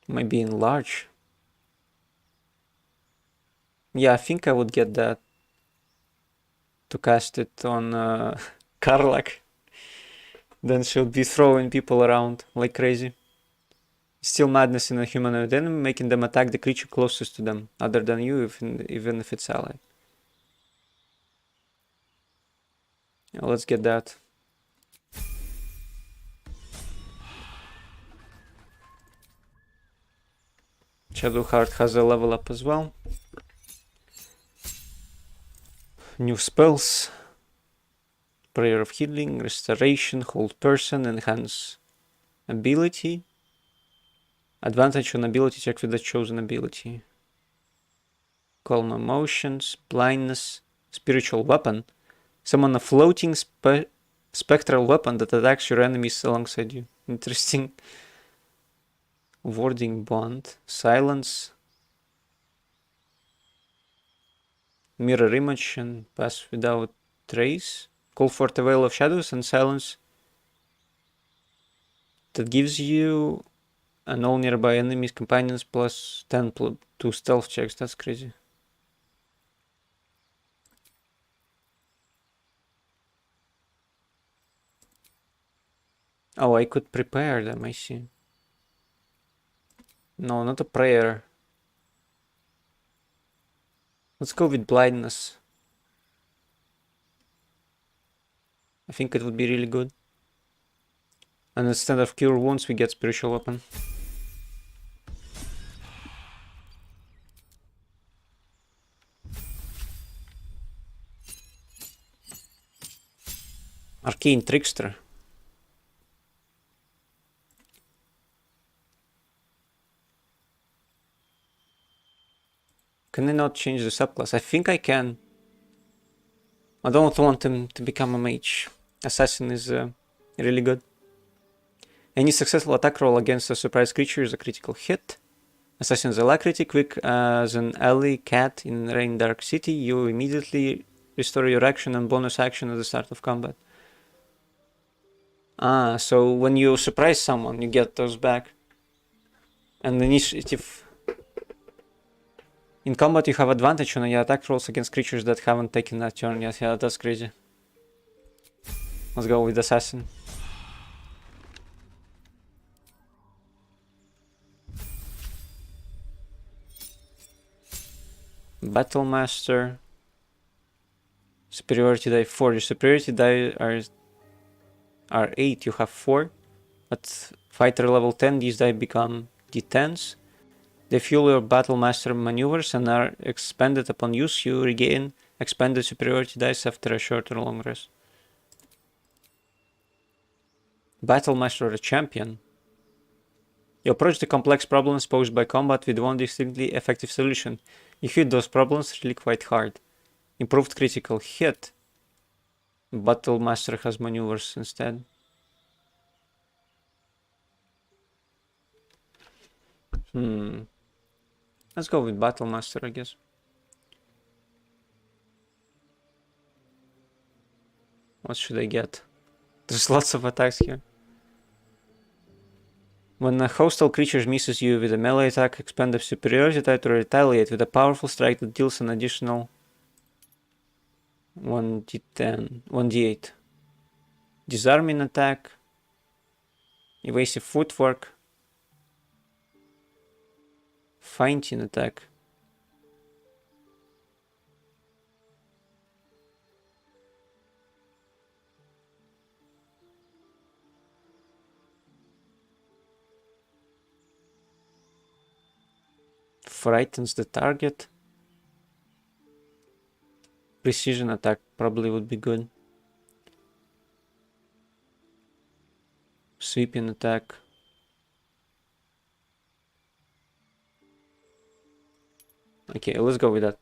Maybe enlarge. Yeah, I think I would get that to cast it on Karlak. Then she'll be throwing people around like crazy. Still madness in a humanoid enemy, making them attack the creature closest to them, other than you, even if it's allied. Yeah, let's get that. Shadowheart has a level up as well. New spells. Prayer of Healing, Restoration, Hold Person, Enhance Ability. Advantage on ability check with the chosen ability. Calm Emotions, Blindness, Spiritual Weapon. Summon a floating spectral weapon that attacks your enemies alongside you. Interesting. Warding Bond, Silence. Mirror Image and Pass Without Trace. Call forth a Veil of Shadows and Silence. That gives you and all nearby enemies, companions +10 to stealth checks. That's crazy. Oh, I could prepare them, I see. No, not a prayer. Let's go with blindness. I think it would be really good. And instead of cure wounds, we get spiritual weapon. Arcane Trickster. Can I not change the subclass? I think I can. I don't want him to become a mage. Assassin is really good. Any successful attack roll against a surprise creature is a critical hit. Assassin is alacrity, quick as an alley cat in Rain Dark City. You immediately restore your action and bonus action at the start of combat. Ah, so when you surprise someone, you get those back. And initiative. In combat, you have advantage on your attack rolls against creatures that haven't taken that turn yet. Yeah, that's crazy. Let's go with Assassin. Battle Master. Superiority die 4. Your superiority die are 8. You have 4. At fighter level 10, these die become D10s. They fuel your Battle Master maneuvers and are expended upon use. You regain expended superiority dice after a short or long rest. Battle Master, a champion. You approach the complex problems posed by combat with one distinctly effective solution. You hit those problems really quite hard. Improved critical hit. Battle Master has maneuvers instead. Let's go with Battle Master, I guess. What should I get? There's lots of attacks here. When a hostile creature misses you with a melee attack, expend the superiority die to retaliate with a powerful strike that deals an additional 1d8. Disarming attack. Evasive footwork. Feinting attack. Frightens the target. Precision attack probably would be good. Sweeping attack. Okay, let's go with that.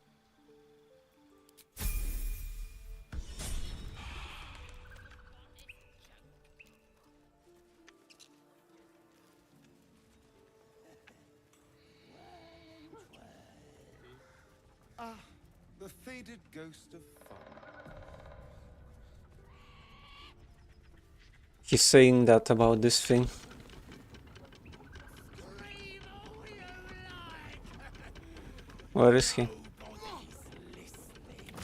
Ah, the faded ghost of fun. He's saying that about this thing. Where is he?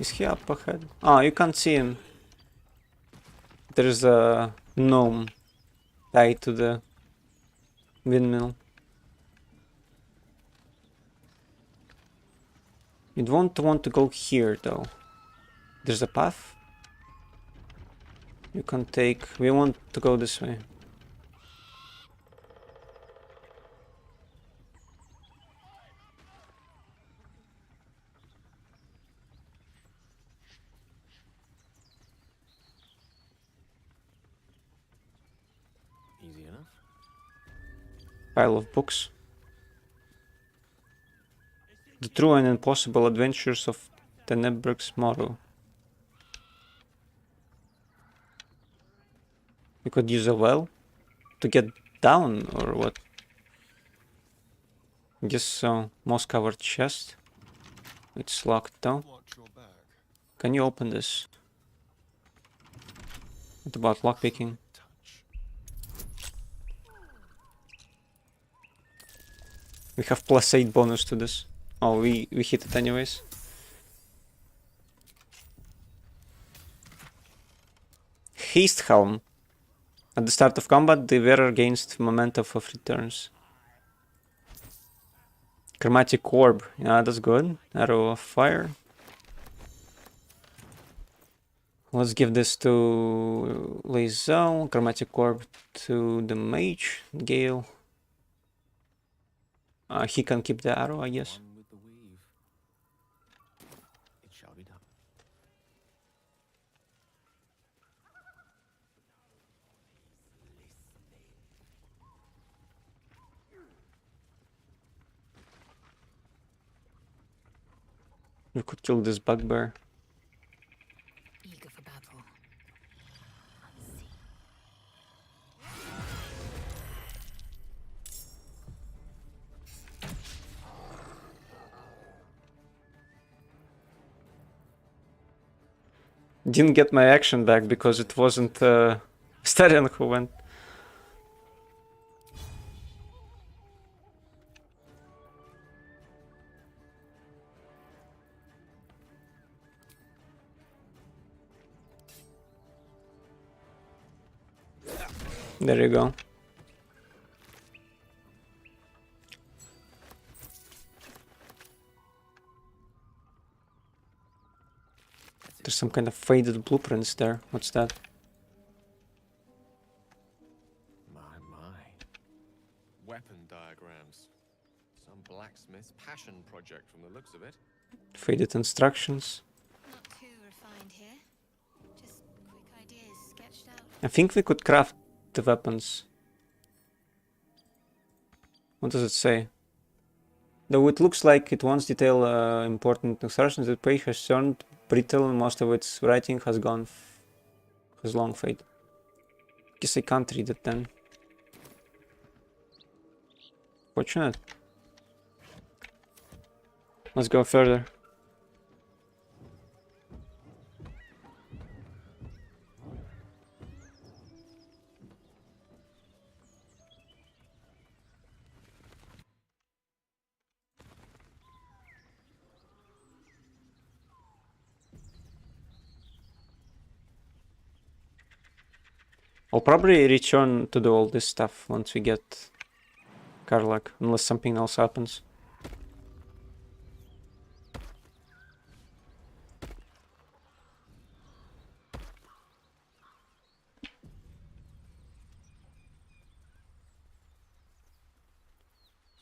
Is he up ahead? Ah, you can't see him. There's a gnome tied to the windmill. You don't want to go here though. There's a path. You can take... We want to go this way. Easy enough. Pile of books. The True and Impossible Adventures of Tenebrex Morrow. You could use a well to get down, or what? Guess so. Moss covered chest. It's locked though. Can you open this? What about lockpicking? We have +8 bonus to this. Oh, we hit it anyways. Haste Helm. At the start of combat, the wearer gains momentum of returns. Chromatic Orb. Yeah, that's good. Arrow of Fire. Let's give this to Lae'zel. Chromatic Orb to the Mage. Gale. He can keep the arrow, I guess. It shall be done. We could kill this bugbear. Eager for battle. Didn't get my action back because it wasn't Stadion who went. There you go. There's some kind of faded blueprints there. What's that? My. Weapon diagrams. Some blacksmith's passion project from the looks of it. Faded instructions. Not too refined here. Just quick ideas sketched out. I think we could craft the weapons. What does it say? Though it looks like it once detailed important instructions, the page has turned brittle and most of its writing has long faded. Guess I can't read it then. Fortunate. Let's go further. I'll probably return to do all this stuff once we get Karlak, unless something else happens.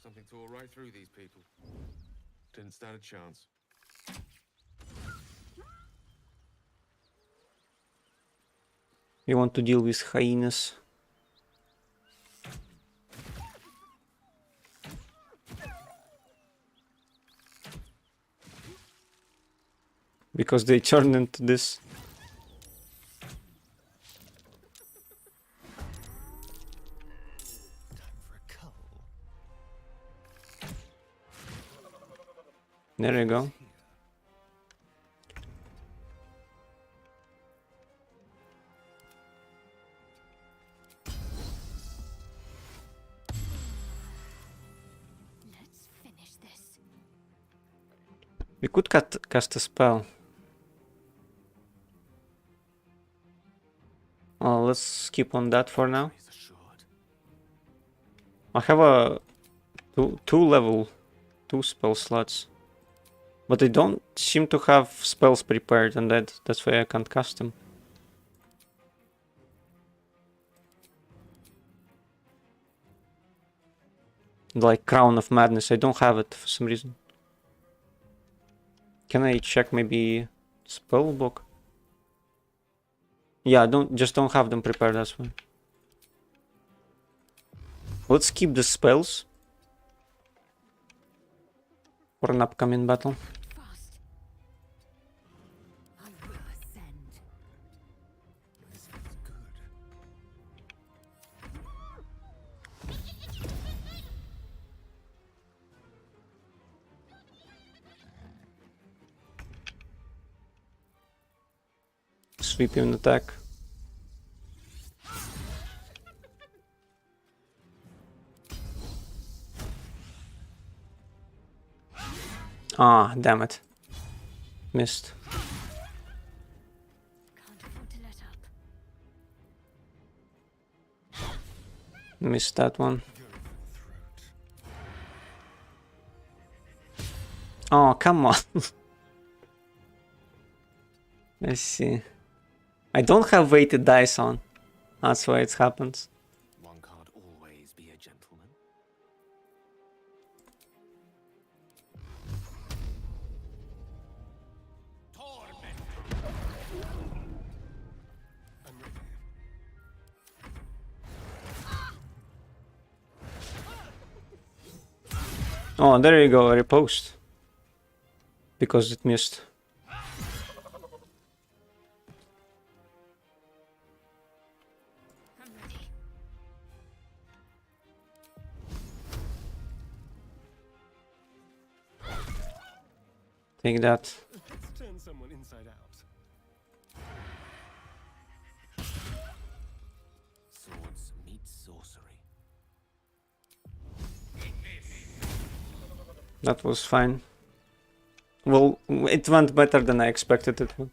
Something tore right through these people. Didn't stand a chance. You want to deal with hyenas? Because they turn into this. There you go. Let's finish this. We could cast a spell. Let's skip on that for now. I have a two spell slots, but I don't seem to have spells prepared, and that's why I can't cast them. Like Crown of Madness, I don't have it for some reason. Can I check maybe spell book? Yeah, don't have them prepared, that's why. Let's keep the spells for an upcoming battle. Sweeping attack. Ah, damn it. Missed. Can't afford to let up. Missed that one. Oh, come on. Let's see. I don't have weighted dice on. That's why it happens. One can't always be a gentleman. Oh, there you go, a riposte. because it missed. Take that. Let's turn someone inside out. Swords meet sorcery. That was fine. Well, it went better than I expected it would.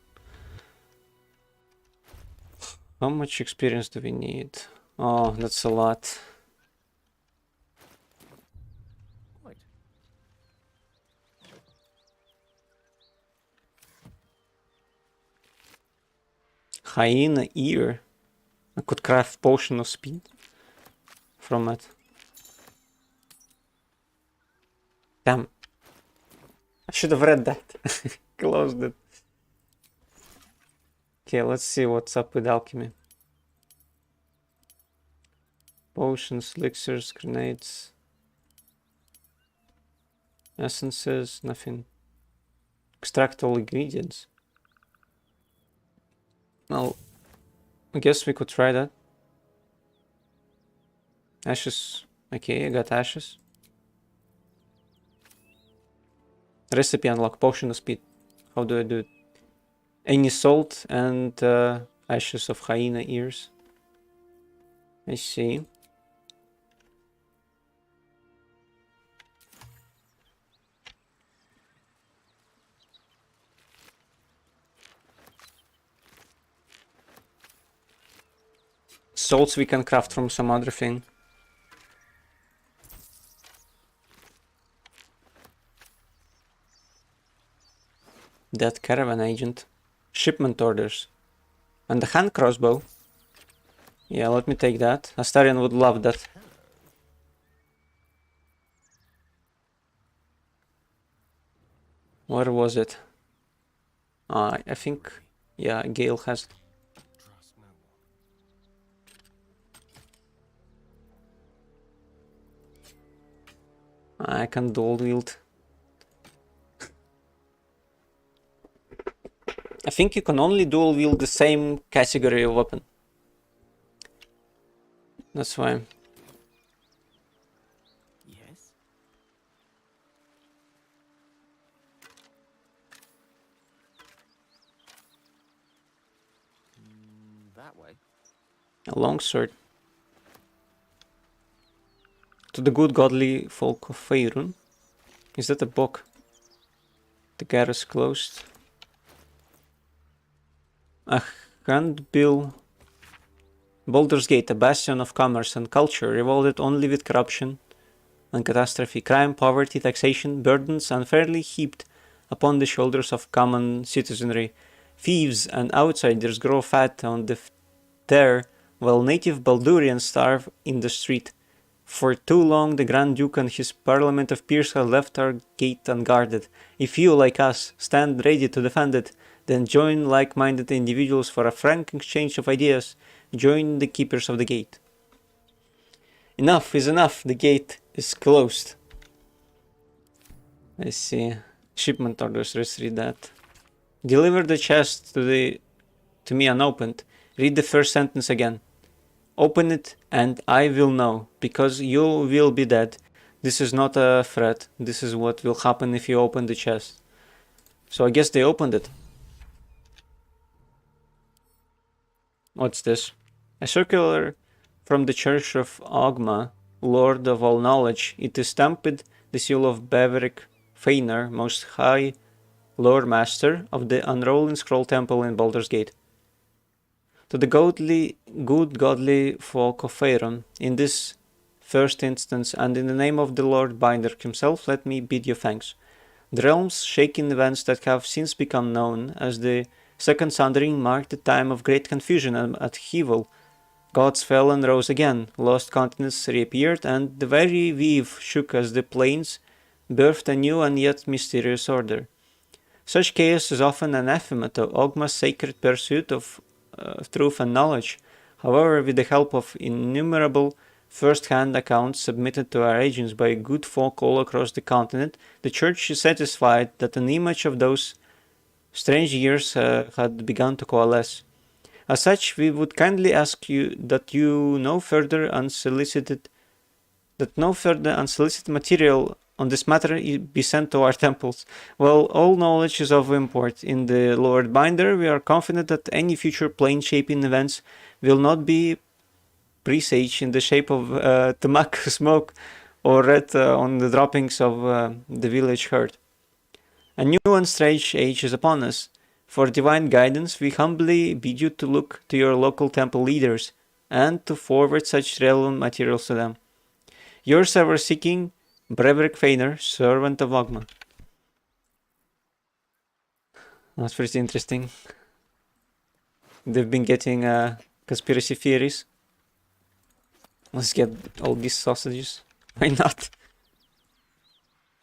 How much experience do we need? Oh, that's a lot. Quite. Hyena ear. I could craft potion of speed from it. Damn. I should have read that. Closed it. Okay, let's see what's up with alchemy. Potions, elixirs, grenades. Essences, nothing. Extract all ingredients. Well, I guess we could try that. Ashes. Okay, I got ashes. Recipe unlock potion of speed. How do I do it? Any salt and ashes of hyena ears. I see. Salts we can craft from some other thing. That caravan agent. Shipment orders. And the hand crossbow. Yeah, let me take that. Astarion would love that. Where was it? I think... Yeah, Gale has it. I can dual wield. I think you can only dual wield the same category of weapon. That's why. Yes. That way. A longsword. To the good godly folk of Faerun. Is that a book? The gate is closed. A handbill. Baldur's Gate, a bastion of commerce and culture, revolted only with corruption and catastrophe, crime, poverty, taxation, burdens unfairly heaped upon the shoulders of common citizenry. Thieves and outsiders grow fat on the tear, while native Baldurians starve in the street. For too long the Grand Duke and his parliament of peers have left our gate unguarded. If you, like us, stand ready to defend it, then join like-minded individuals for a frank exchange of ideas. Join the keepers of the gate. Enough is enough, the gate is closed. I see. Shipment orders, let's read that. Deliver the chest to me unopened. Read the first sentence again. Open it and I will know, because you will be dead. This is not a threat. This is what will happen if you open the chest. So I guess they opened it. What's this? A circular from the Church of Ogma, Lord of all knowledge. It is stamped the seal of Beverick Feiner, most high Lord Master of the Unrolling Scroll Temple in Baldur's Gate. To the good godly folk of Faerun, in this first instance, and in the name of the Lord Binder himself, let me bid you thanks. The realms shaking events that have since become known as the Second Sundering marked a time of great confusion and upheaval. Gods fell and rose again, lost continents reappeared, and the very weave shook as the plains birthed a new and yet mysterious order. Such chaos is often anathema to Ogma's sacred pursuit of truth and knowledge. However, with the help of innumerable first-hand accounts submitted to our agents by good folk all across the continent, the church is satisfied that an image of those strange years had begun to coalesce. As such, we would kindly ask you that no further unsolicited material on this matter be sent to our temples. While all knowledge is of import in the Lord Binder, we are confident that any future plane-shaping events will not be presaged in the shape of tobacco smoke or red on the droppings of the village herd. A new and strange age is upon us. For divine guidance, we humbly bid you to look to your local temple leaders and to forward such relevant materials to them. Yours ever seeking, Breverick Feiner, servant of Ogma. That's pretty interesting. They've been getting conspiracy theories. Let's get all these sausages. Why not?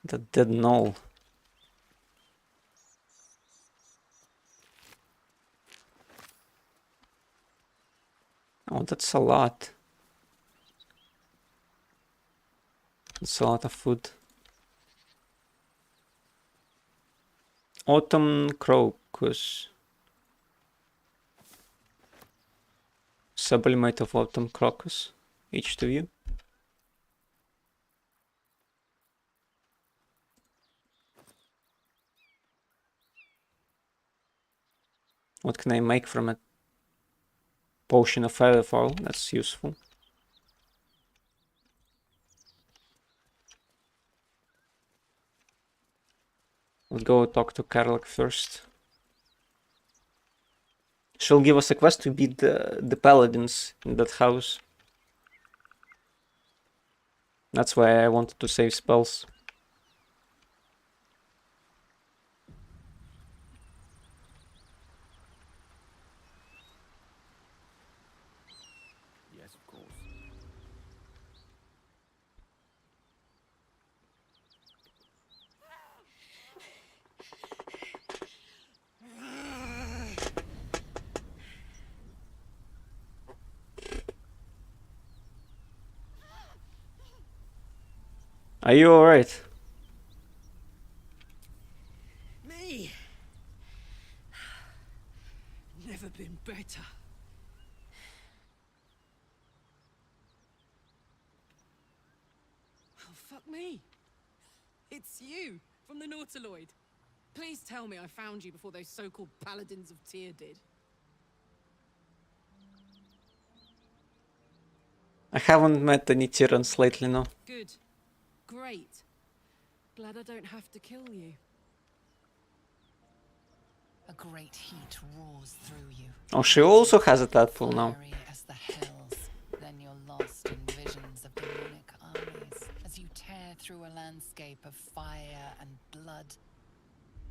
The dead knoll. Oh, that's a lot. That's a lot of food. Autumn crocus. Sublimate of autumn crocus. Each to you. What can I make from it? Potion of featherfall, that's useful. Let's go talk to Karlak first. She'll give us a quest to beat the paladins in that house. That's why I wanted to save spells. Yes, of course. Are you alright? Me? Never been better. Oh, fuck me. It's you, from the Nautiloid. Please tell me I found you before those so-called Paladins of Tyr did. I haven't met any Tyrants lately, no. Good. Great. Glad I don't have to kill you. A great heat roars through you. Oh, she also has a tadpole now. Fiery as the hells, then you're lost in visions of demonic armies as you tear through a landscape of fire and blood.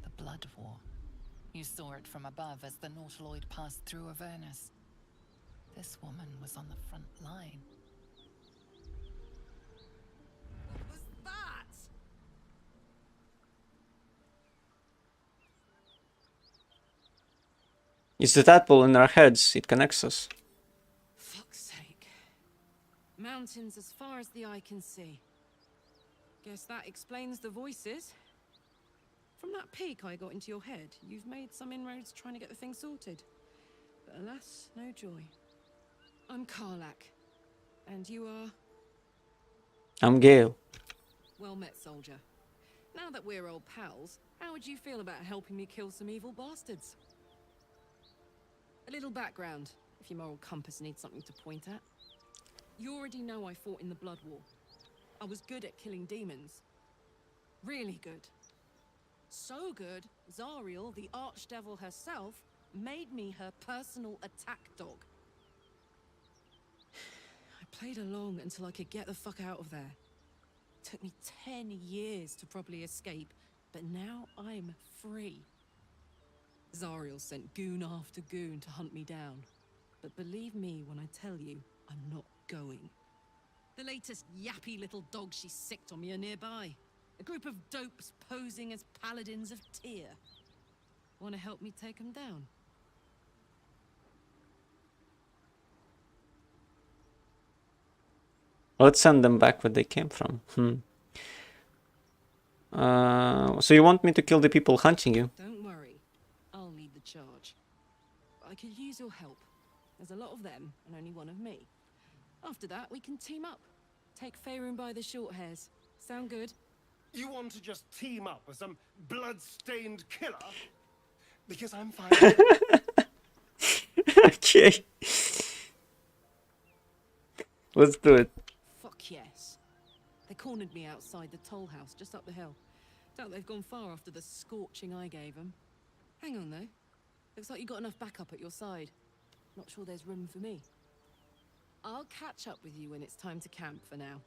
The Blood War. You saw it from above as the Nautiloid passed through Avernus. This woman was on the front line. What was that? It's the tadpole in our heads, it connects us. Fuck's sake. Mountains as far as the eye can see. Guess that explains the voices. From that peek I got into your head, you've made some inroads trying to get the thing sorted. But alas, no joy. I'm Karlak. And you are? I'm Gale. Well met, soldier. Now that we're old pals, how would you feel about helping me kill some evil bastards? A little background, if your moral compass needs something to point at. You already know I fought in the Blood War. I was good at killing demons. Really good. So good, Zariel, the archdevil herself, made me her personal attack dog. I played along until I could get the fuck out of there. Took me 10 years to properly escape, but now I'm free. Zariel sent goon after goon to hunt me down. But believe me when I tell you, I'm not going. The latest yappy little dogs she sicked on me are nearby. A group of dopes posing as paladins of Tyr. Want to help me take them down? Let's send them back where they came from. So you want me to kill the people hunting you? Don't worry. I'll lead the charge. I could use your help. There's a lot of them, and only one of me. After that, we can team up. Take Faerun by the short hairs. Sound good? You want to just team up with some blood-stained killer? Because I'm fine. Okay. Let's do it. Fuck yes. They cornered me outside the toll house just up the hill. Doubt they've gone far after the scorching I gave them. Hang on though. Looks like you got enough backup at your side. Not sure there's room for me. I'll catch up with you when it's time to camp for now.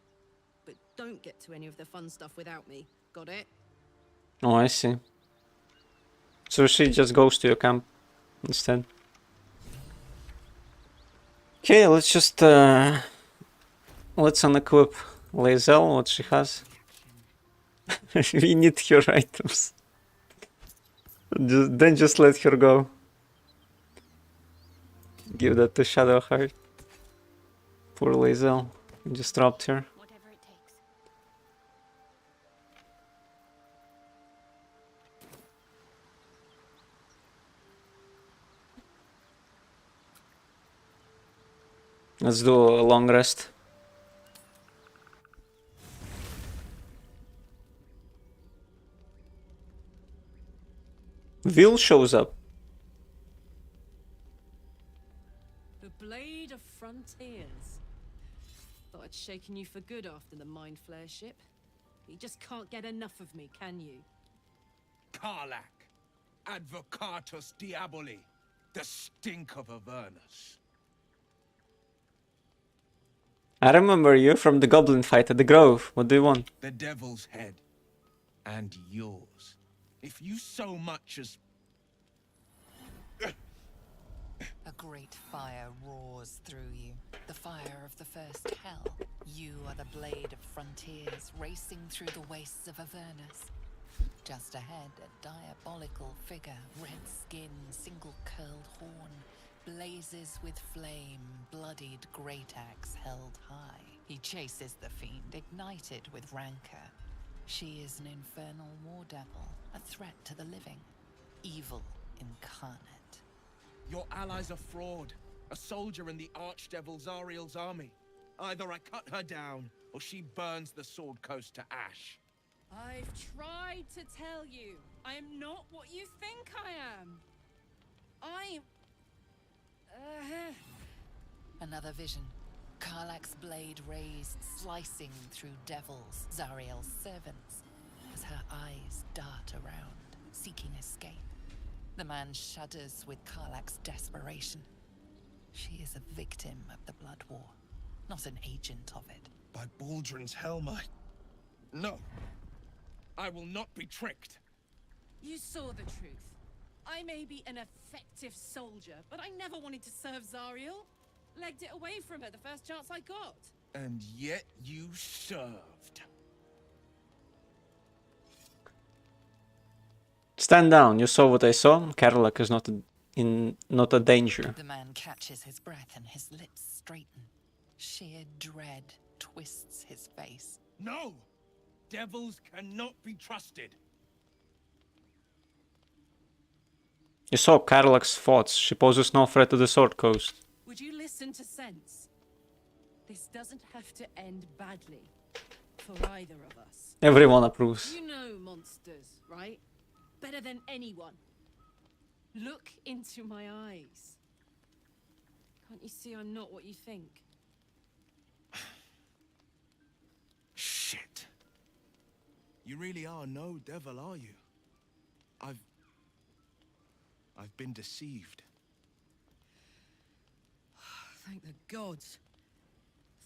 But don't get to any of the fun stuff without me. Got it? Oh, I see. So she just goes to your camp instead. Okay, let's just let's unequip Lae'zel, what she has. We need her items. Then just let her go. Give that to Shadowheart. Poor Lae'zel. Just dropped her. Let's do a long rest. Vil shows up. The Blade of Frontiers. Thought I'd shaken you for good after the Mind Flare ship. You just can't get enough of me, can you? Karlach, Advocatus Diaboli, the stink of Avernus. I remember you from the goblin fight at the Grove. What do you want? The devil's head. And yours. If you so much as... A great fire roars through you. The fire of the first hell. You are the Blade of Frontiers, racing through the wastes of Avernus. Just ahead, a diabolical figure, red skin, single-curled horn, blazes with flame, bloodied great axe held high. He chases the fiend, ignited with rancor. She is an infernal war devil, a threat to the living. Evil incarnate. Your ally's a fraud. A soldier in the Archdevil Zariel's army. Either I cut her down, or she burns the Sword Coast to ash. I've tried to tell you. I am not what you think I am. I'm... Another vision. Karlach's blade raised, slicing through devils, Zariel's servants, as her eyes dart around, seeking escape. The man shudders with Karlach's desperation. She is a victim of the Blood War, not an agent of it. By Baldrin's helm, No. I will not be tricked. You saw the truth. I may be an effective soldier, but I never wanted to serve Zariel. Legged it away from her the first chance I got. And yet you served. Stand down. You saw what I saw. Karlach is not a danger. The man catches his breath and his lips straighten. Sheer dread twists his face. No! Devils cannot be trusted. You saw Karlach's thoughts. She poses no threat to the Sword Coast. Would you listen to sense? This doesn't have to end badly. For either of us. Everyone approves. You know monsters, right? Better than anyone. Look into my eyes. Can't you see I'm not what you think? Shit. You really are no devil, are you? I've been deceived. Thank the gods.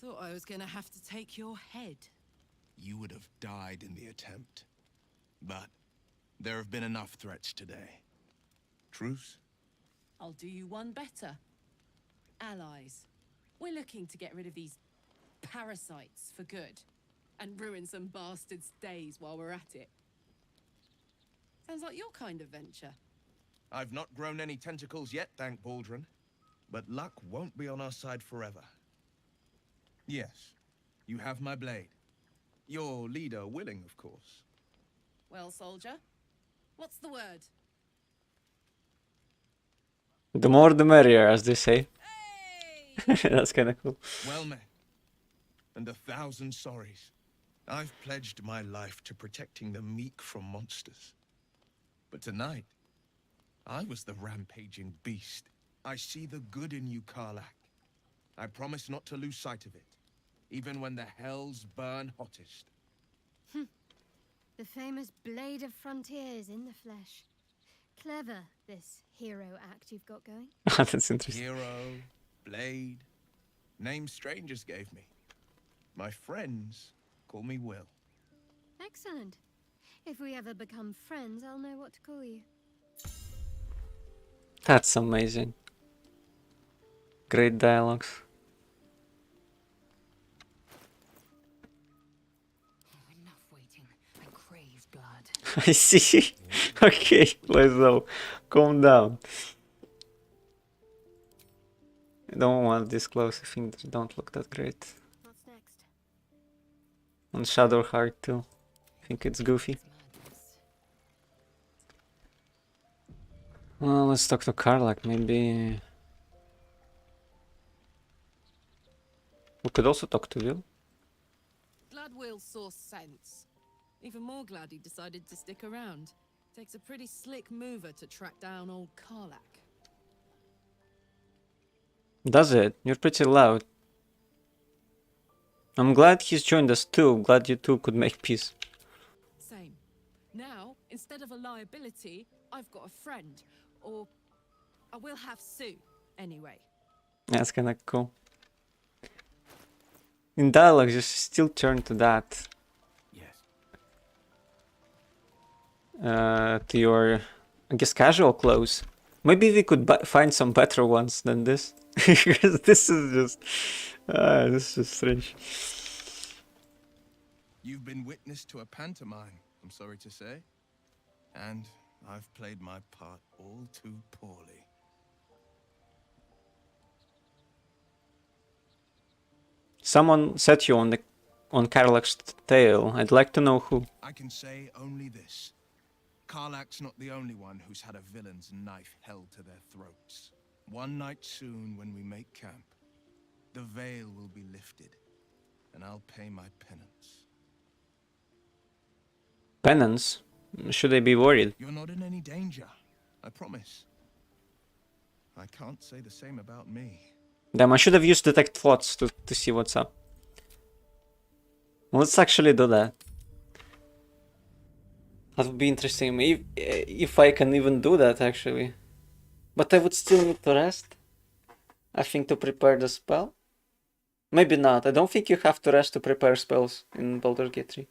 Thought I was gonna have to take your head. You would have died in the attempt. But there have been enough threats today. Truce? I'll do you one better. Allies. We're looking to get rid of these parasites for good. And ruin some bastards' days while we're at it. Sounds like your kind of venture. I've not grown any tentacles yet, thank Baldrin. But luck won't be on our side forever. Yes, You have my blade. Your leader willing, of course. Well, soldier, what's the word? The more the merrier, as they say. That's kind of cool. Well met. And 1,000 sorries. I've pledged my life to protecting the meek from monsters. But tonight, I was the rampaging beast. I see the good in you, Karlak. I promise not to lose sight of it, even when the hells burn hottest. The famous Blade of Frontiers in the flesh. Clever, this hero act you've got going. That's interesting. Hero, blade, names strangers gave me. My friends call me Will. Excellent. If we ever become friends, I'll know what to call you. That's amazing. Great dialogues. Enough waiting. I crave blood. I see. Okay, let's go. Calm down. I don't want this close. I think they don't look that great. What's next? On Shadowheart too. I think it's goofy. Well, let's talk to Karlak. Maybe we could also talk to Will. Glad Will saw sense. Even more glad he decided to stick around. Takes a pretty slick mover to track down old Karlak. Does it? You're pretty loud. I'm glad he's joined us too. Glad you two could make peace. Same. Now, instead of a liability, I've got a friend. Or I will have Sue, anyway. That's kinda cool. In dialogue, you still turn to that. Yes. To your, I guess, casual clothes. Maybe we could find some better ones than this. Because this is just strange. You've been witness to a pantomime, I'm sorry to say. And I've played my part all too poorly. Someone set you on Karlak's tail. I'd like to know who. I can say only this. Karlak's not the only one who's had a villain's knife held to their throats. One night soon, when we make camp, the veil will be lifted, and I'll pay my penance. Penance? Should I be worried? You're not in any danger, I promise. I can't say the same about me. Damn, I should have used detect thoughts to see what's up. Let's actually do that. That would be interesting if I can even do that, actually. But I would still need to rest, I think, to prepare the spell. Maybe not. I don't think you have to rest to prepare spells in Baldur's Gate 3.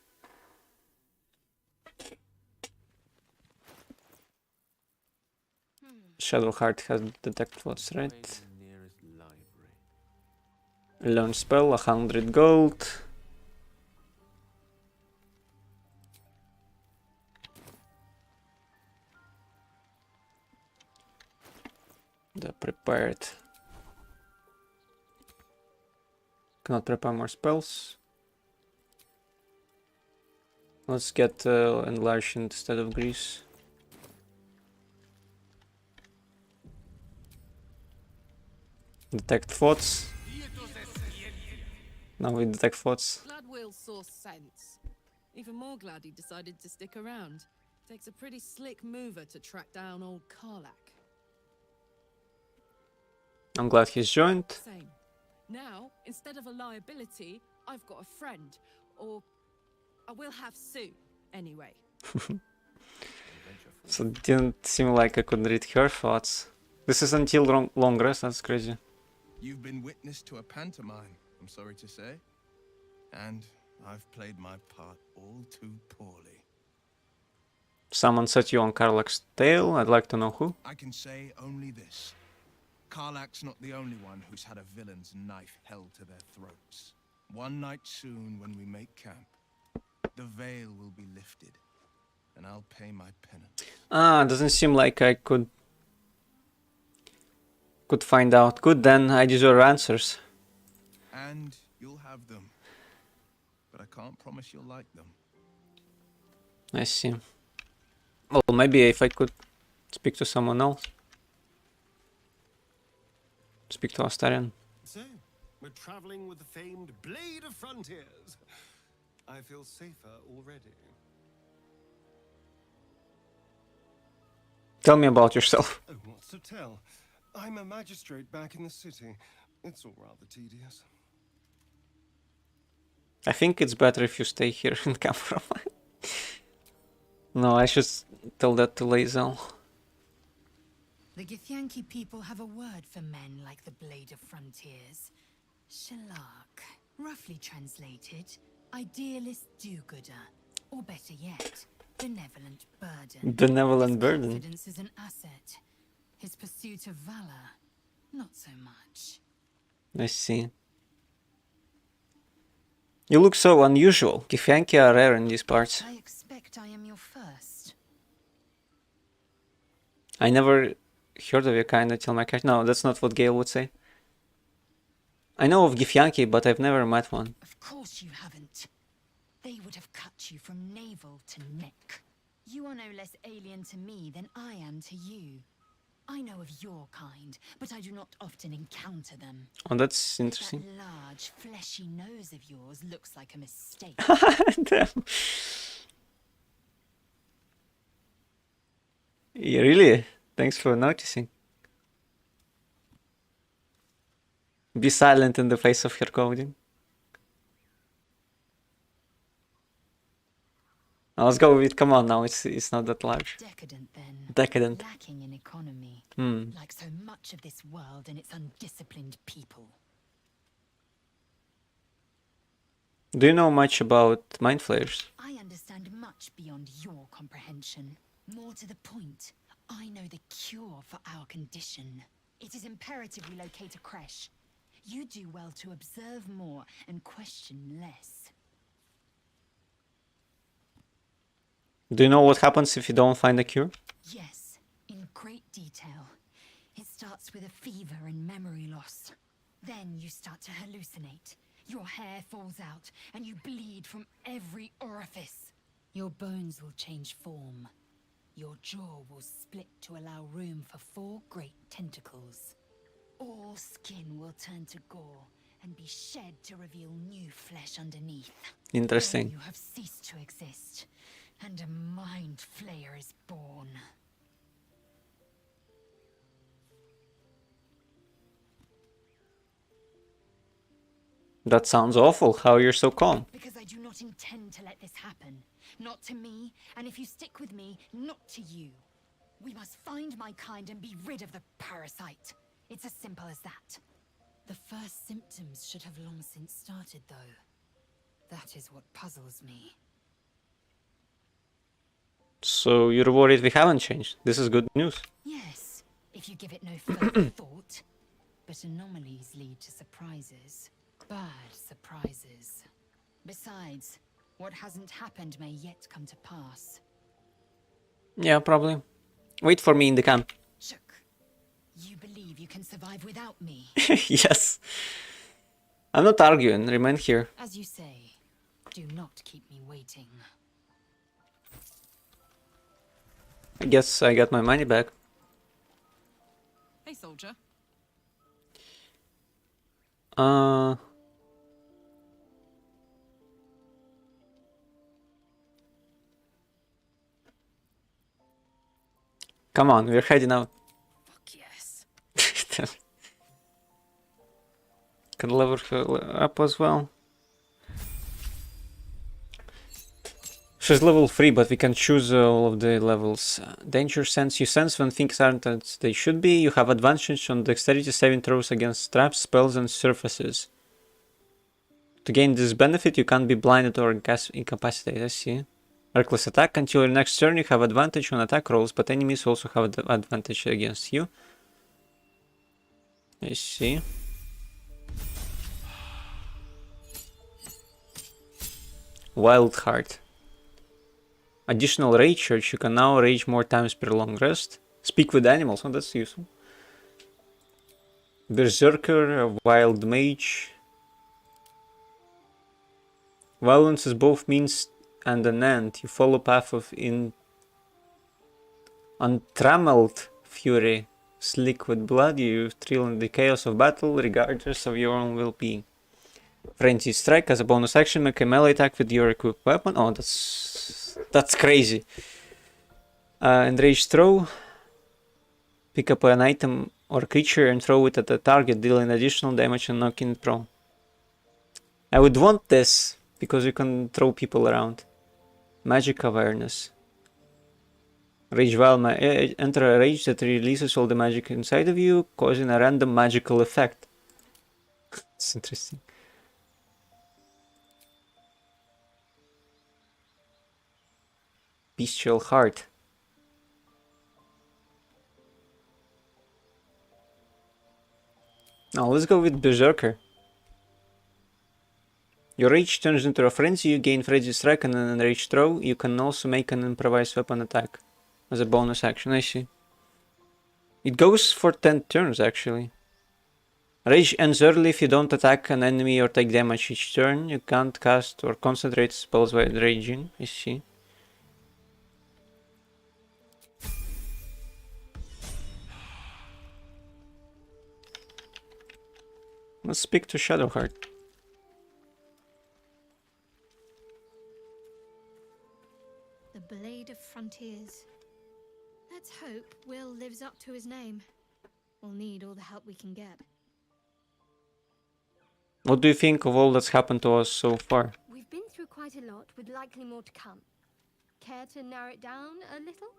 Shadowheart has detect thoughts, right? Learn spell, 100 gold. The prepared. Cannot prepare more spells. Let's get enlarged instead of grease. Detect thoughts. Now we detect thoughts. Glad Will saw sense. Even more glad he decided to stick around. Takes a pretty slick mover to track down old Karlak. I'm glad he's joined. Same. Now, instead of a liability, I've got a friend. Or I will have Sue, anyway. So it didn't seem like I could read her thoughts. This is until long rest, that's crazy. You've been witness to a pantomime, I'm sorry to say. And I've played my part all too poorly. Someone set you on Karlak's tail. I'd like to know who. I can say only this. Karlak's not the only one who's had a villain's knife held to their throats. One night soon, when we make camp, the veil will be lifted, and I'll pay my penance. Doesn't seem like I could find out. Good, then I deserve answers. And you'll have them. can't promise you'll like them. I see. Well, maybe if I could speak to someone else. Speak to Astarion. So, we're traveling with the famed Blade of Frontiers. I feel safer already. Tell me about yourself. Oh, what's to tell? I'm a magistrate back in the city. It's all rather tedious. I think it's better if you stay here and come from. No, I should tell that to Lae'zel. The Githyanki people have a word for men like the Blade of Frontiers. Shalak. Roughly translated, idealist do-gooder. Or better yet, benevolent burden. Benevolent burden. Confidence is an asset. His pursuit of valor, not so much. I see. You look so unusual. Githyanki are rare in these parts. I expect I am your first. I never heard of your kind until my catch. No, that's not what Gale would say. I know of Githyanki, but I've never met one. Of course you haven't. They would have cut you from navel to neck. You are no less alien to me than I am to you. I know of your kind, but I do not often encounter them. Oh, that's interesting. That large, fleshy nose of yours looks like a mistake. Damn. Yeah, really? Thanks for noticing. Be silent in the face of her coding. Now let's go with, come on now, it's not that large. Decadent then. Decadent. Lacking in economy. Like so much of this world and its undisciplined people. Do you know much about mind flayers? I understand much beyond your comprehension. More to the point, I know the cure for our condition. It is imperative we locate a creche. You do well to observe more and question less. Do you know what happens if you don't find a cure? Yes, in great detail. It starts with a fever and memory loss. Then you start to hallucinate. Your hair falls out, and you bleed from every orifice. Your bones will change form. Your jaw will split to allow room for 4 great tentacles. All skin will turn to gore and be shed to reveal new flesh underneath. Interesting. Then you have ceased to exist, and a mind flayer is born. That sounds awful. How you're so calm? Because I do not intend to let this happen. Not to me, and if you stick with me, not to you. We must find my kind and be rid of the parasite. It's as simple as that. The first symptoms should have long since started, though. That is what puzzles me. So you're worried we haven't changed? This is good news. Yes, if you give it no further thought. But anomalies lead to surprises. Bad surprises. Besides, what hasn't happened may yet come to pass. Yeah, probably. Wait for me in the camp. You believe you can survive without me? Yes. I'm not arguing. Remain here. As you say, do not keep me waiting. I guess I got my money back. Hey, soldier. Come on, we're heading out. Fuck yes. Can level her up as well. She's level 3, but we can choose all of the levels. Danger sense. You sense when things aren't as they should be. You have advantage on dexterity saving throws against traps, spells, and surfaces. To gain this benefit, you can't be blinded or incapacitated. I see. Reckless attack. Until your next turn, you have advantage on attack rolls, but enemies also have advantage against you. I see. Wild Heart. Additional rage charge. You can now rage more times per long rest. Speak with animals. Oh, that's useful. Berserker, Wild Mage. Violence is both means and an end. You follow path of untrammeled fury. Slick with blood, you thrill in the chaos of battle, regardless of your own well-being. Frenzy strike as a bonus action, make a melee attack with your equipped weapon. Oh, that's crazy. Enraged throw. Pick up an item or creature and throw it at the target, dealing additional damage and knocking it prone. I would want this because you can throw people around. Magic awareness. Rage Vial, enter a rage that releases all the magic inside of you, causing a random magical effect. It's interesting. Bestial Heart. Now let's go with Berserker. Your rage turns into a frenzy, you gain Frenzy Strike and an Enraged Throw. You can also make an improvised weapon attack as a bonus action, I see. It goes for 10 turns actually. Rage ends early if you don't attack an enemy or take damage each turn. You can't cast or concentrate spells while raging, I see. Let's speak to Shadowheart. The Blade of Frontiers. Let's hope Will lives up to his name. We'll need all the help we can get. What do you think of all that's happened to us so far? We've been through quite a lot, with likely more to come. Care to narrow it down a little?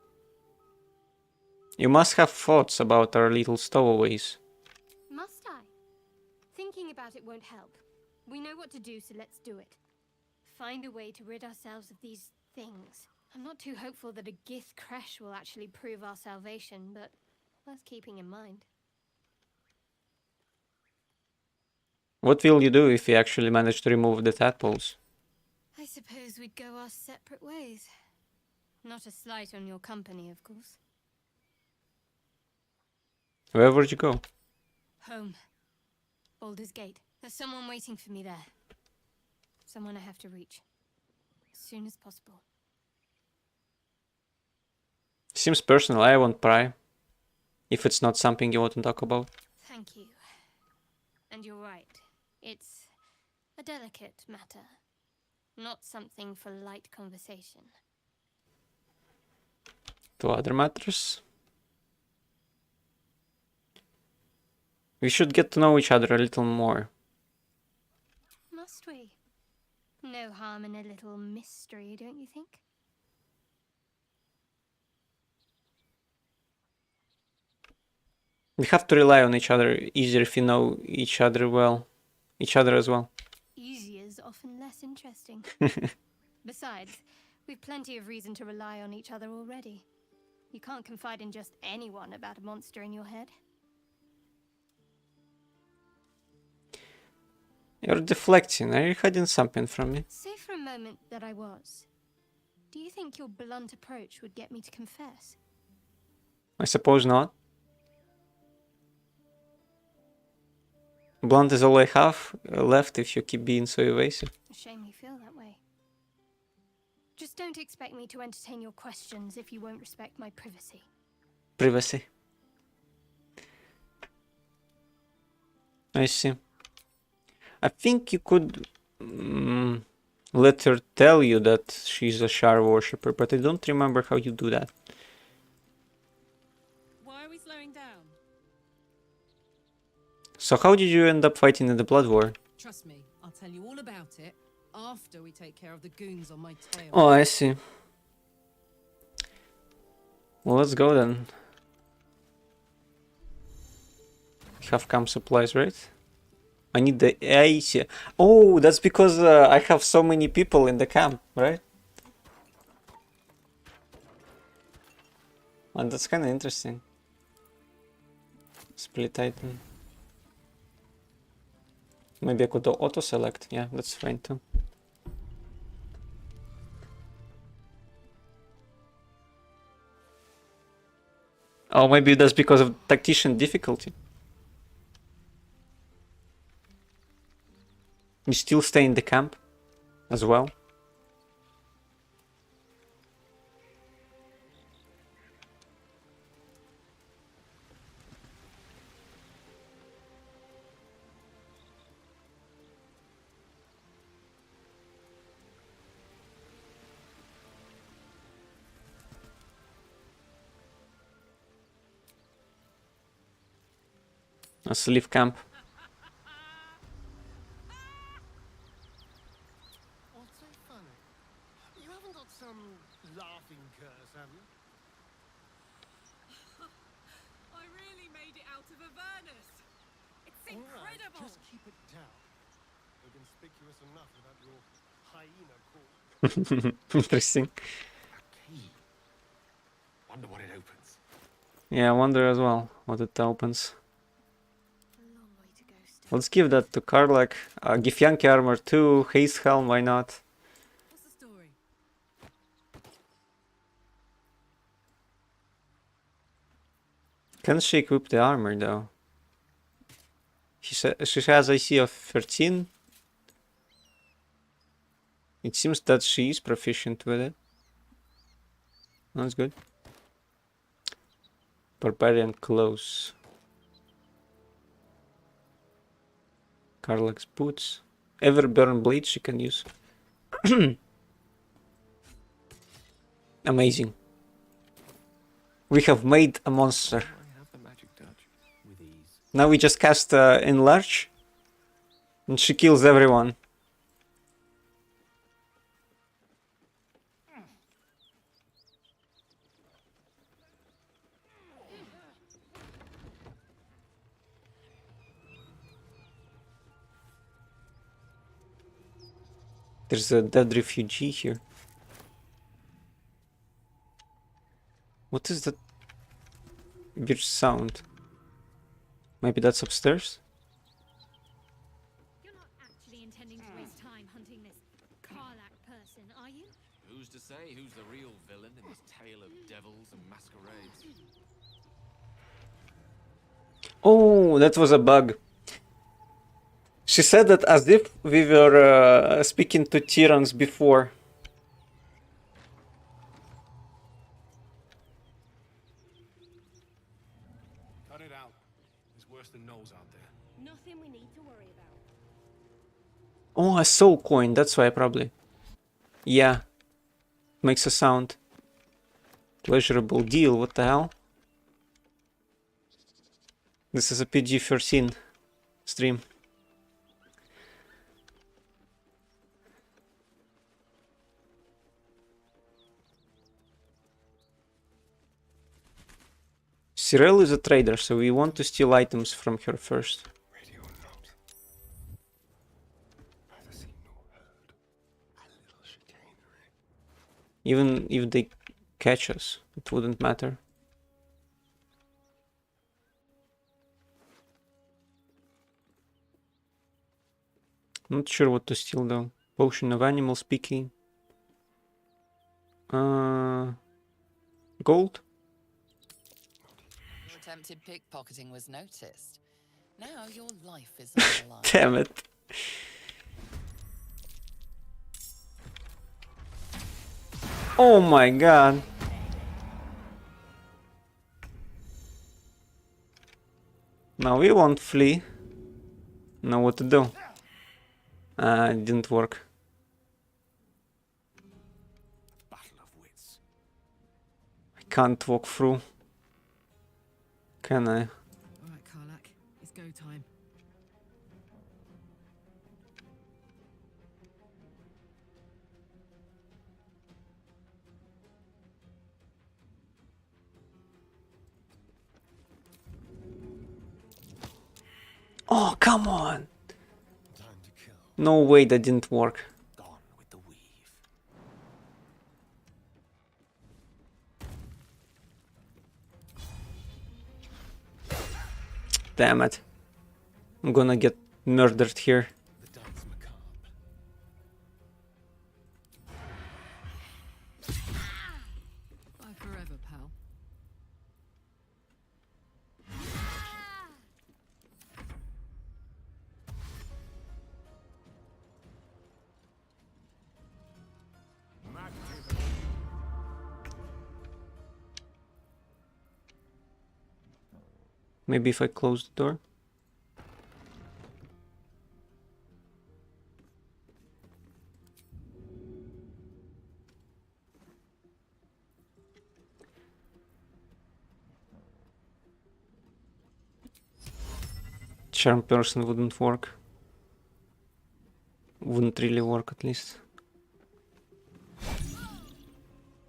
You must have thoughts about our little stowaways. Must I? Thinking about it won't help. We know what to do, so let's do it. Find a way to rid ourselves of these things. I'm not too hopeful that a Gith crash will actually prove our salvation, but worth keeping in mind. What will you do if we actually manage to remove the tadpoles? I suppose we'd go our separate ways. Not a slight on your company, of course. Where would you go? Home. Baldur's Gate. There's someone waiting for me there. Someone I have to reach. As soon as possible. Seems personal, I won't pry. If it's not something you want to talk about. Thank you. And you're right. It's a delicate matter. Not something for light conversation. To other matters? We should get to know each other a little more. Must we? No harm in a little mystery, don't you think? We have to rely on each other easier if we know each other well. Each other as well. Easier's often less interesting. Besides, we've plenty of reason to rely on each other already. You can't confide in just anyone about a monster in your head. You're deflecting. Are you hiding something from me? Say for a moment that I was. Do you think your blunt approach would get me to confess? I suppose not. Blunt is all I have left if you keep being so evasive. A shame you feel that way. Just don't expect me to entertain your questions if you won't respect my privacy. Privacy. I see. I think you could let her tell you that she's a Shar worshipper, but I don't remember how you do that. Why are we slowing down? So how did you end up fighting in the Blood War? Trust me, I'll tell you all about it after we take care of the goons on my tail. Oh, I see. Well, let's go then. We have camp supplies, right? I need the AC. Oh, that's because I have so many people in the camp, right? And that's kind of interesting. Split item. Maybe I could auto select. Yeah, that's fine too. Oh, maybe that's because of tactician difficulty. You still stay in the camp? as well. A sleeve camp. What's so funny? You haven't got some laughing curse, have you? I really made it out of Avernus. It's All right, incredible. just keep it down. You're conspicuous enough without your hyena call. Interesting. Key. Wonder what it opens. Yeah, I wonder as well what it opens. Let's give that to Karlak. Githyanki armor 2, Haze Helm, why not? What's the story? Can she equip the armor though? She has IC of 13. It seems that she is proficient with it. That's good. Barbarian clothes. Karlak's boots. Everburn blade she can use. Amazing. We have made a monster. Now we just cast Enlarge. And she kills everyone. There's a dead refugee here. What is that weird sound? Maybe that's upstairs? You're not actually intending to waste time hunting this Karlak person, are you? Who's to say who's the real villain in this tale of devils and masquerades? Oh, that was a bug. She said that as if we were speaking to Tyrants before. Cut it out. There's worse than gnolls out there. Nothing we need to worry about. Oh, a soul coin, that's why probably. Yeah. Makes a sound. Pleasurable deal, what the hell? This is a PG-13 stream. Cyril is a trader, so we want to steal items from her first. Radio note. Neither seen nor heard. A little chicanery. Even if they catch us, it wouldn't matter. Not sure what to steal though. Potion of animal speaking. Gold? Attempted pickpocketing was noticed. Now your life is on the line. Damn it. Oh my god. Now we won't flee. Know what to do. It didn't work. Battle of wits. I can't walk through. Can I? All right, Karlak, it's go time. Oh, come on. No way that didn't work. Damn it. I'm gonna get murdered here. Bye forever, pal. Maybe if I close the door. Charm person wouldn't work. Wouldn't really work at least.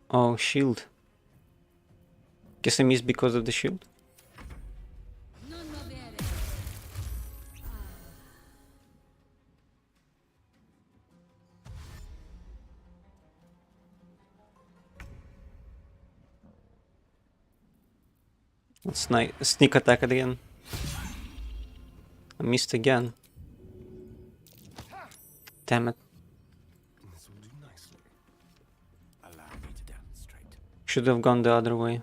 Oh, shield. Guess I missed because of the shield. Let's sneak attack again. I missed again. Damn it. This will do nicely. Allow me to demonstrate. Should have gone the other way.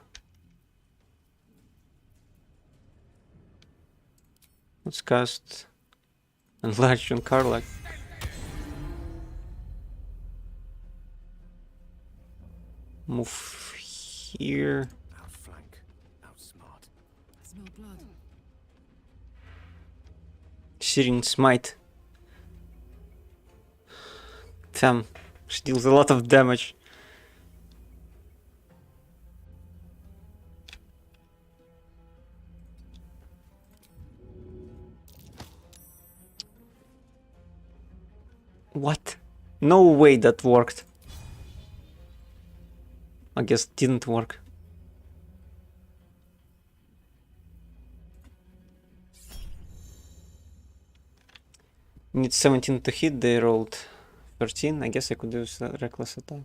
Let's cast Enlarge on Karlak. Move here. Outflank, outsmart. I smell blood. Searing Smite. Damn, she deals a lot of damage. What? No way that worked. I guess it didn't work. Need 17 to hit, they rolled 13. I guess I could use a reckless attack.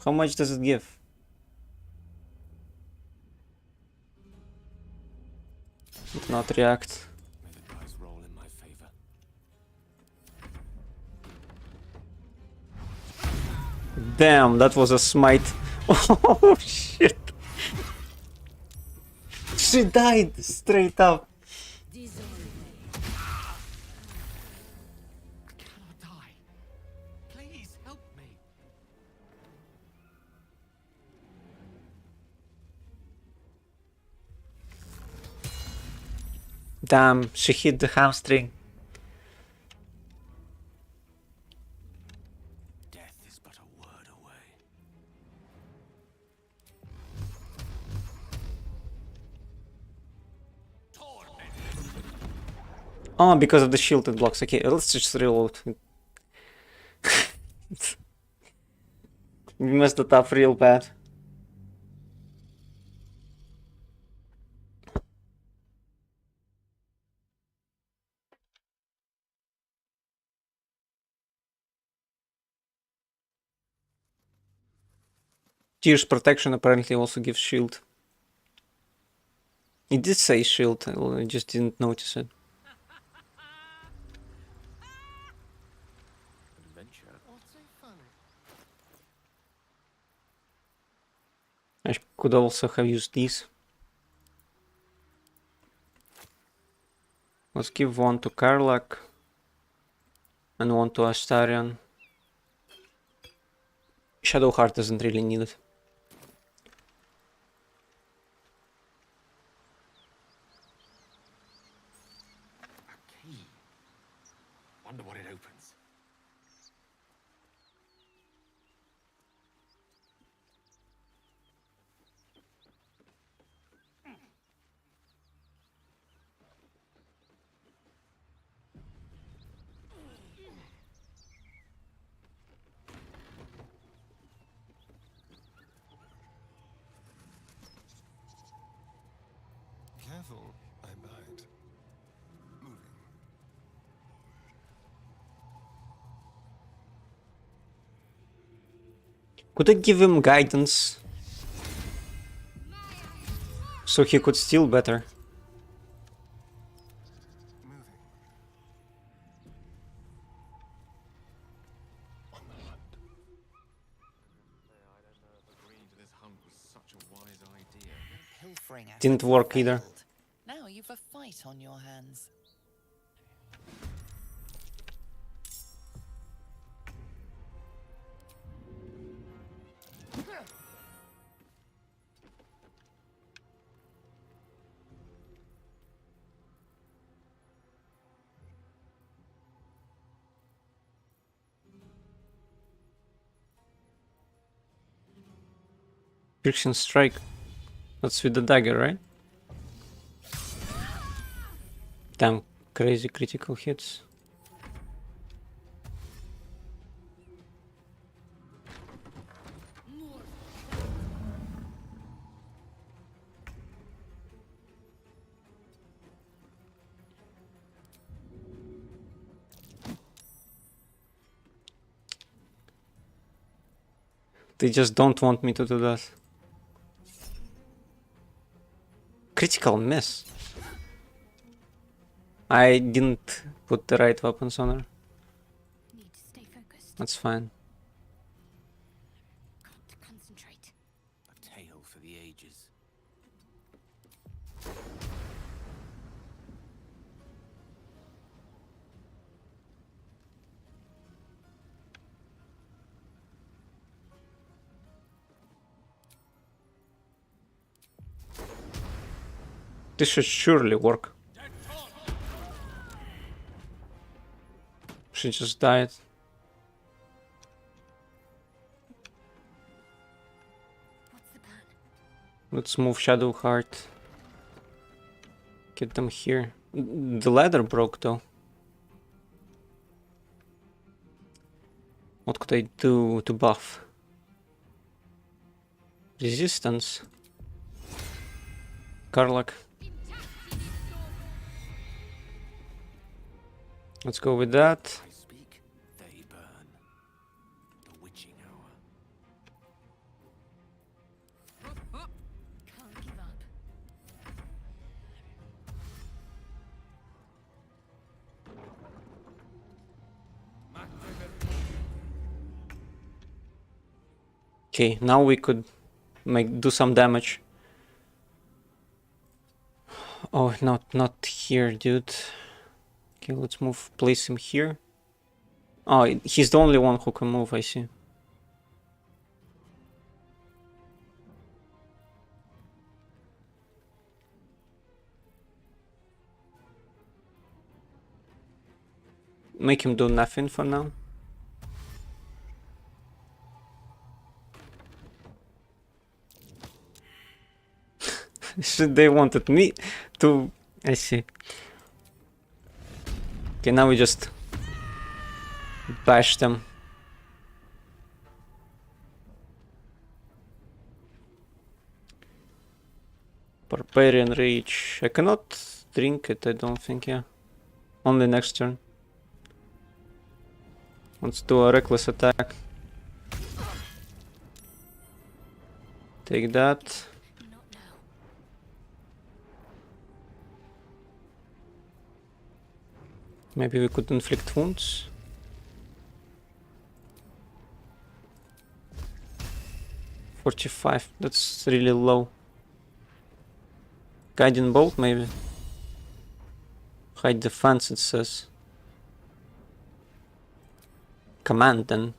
How much does it give? Did not react. May the dice roll in my favor. Damn, that was a smite. Oh shit. She died straight up. Damn, she hit the hamstring. Death is but a word away. Oh, because of the shield it blocks. Okay, let's just reload. We messed it up real bad. Tears protection apparently also gives shield. It did say shield, I just didn't notice it. Adventure. What's so funny? I could also have used these. Let's give one to Karlak and one to Astarion. Shadowheart doesn't really need it. A key. Wonder what it opens. Careful, I bite. Moving. Could I give him guidance? So he could steal better. On the hunt. I don't know if agreeing to this hunt was such a wise idea. Pilfering Didn't work either. Now you've a fight on your hands. Piercing strike. That's with the dagger, right? Damn, crazy critical hits. They just don't want me to do that. Critical miss. I didn't put the right weapons on her. Need to stay focused. That's fine. Got to concentrate. A tale for the ages. This should surely work. She just died. What's the plan? Let's move Shadowheart. Get them here. The ladder broke though. What could I do to buff? Resistance. Karlak. Let's go with that. I speak, they burn. The witching hour. Can't give up. Okay, now we could do some damage. Oh, not here, dude. Okay, let's move, place him here. Oh, he's the only one who can move, I see. Make him do nothing for now. They wanted me to... I see. Okay, now we just bash them. Barbarian Rage. I cannot drink it, I don't think, yeah. Only next turn. Let's do a reckless attack. Take that. Maybe we could inflict wounds. $45, that's really low. Guiding bolt, maybe. Hide defense, it says. Command, then.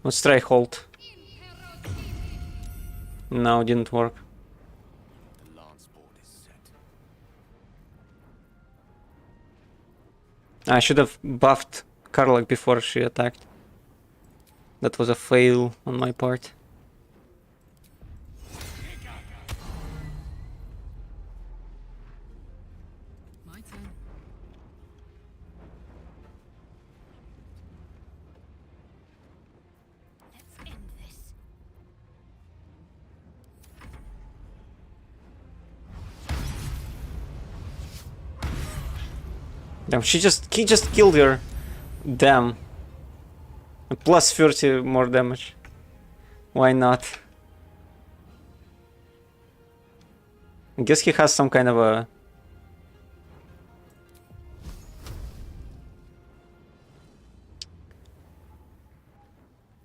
Let's try hold. No, didn't work. The lance board is set. I should have buffed Karlak before she attacked. That was a fail on my part. My turn. Let's end this. Damn, he just killed her. Damn. Plus 30 more damage. Why not? I guess he has some kind of a...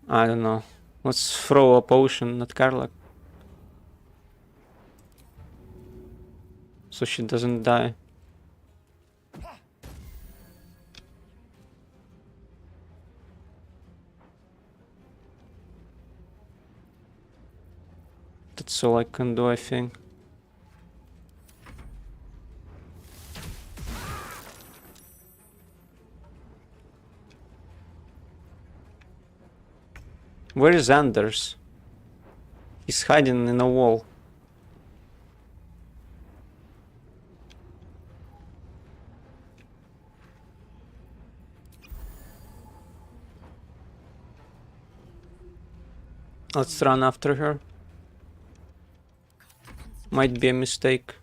I don't know. Let's throw a potion at Karlak. So she doesn't die. That's all I can do, I think. Where is Anders? He's hiding in a wall. Let's run after her. Might be a mistake.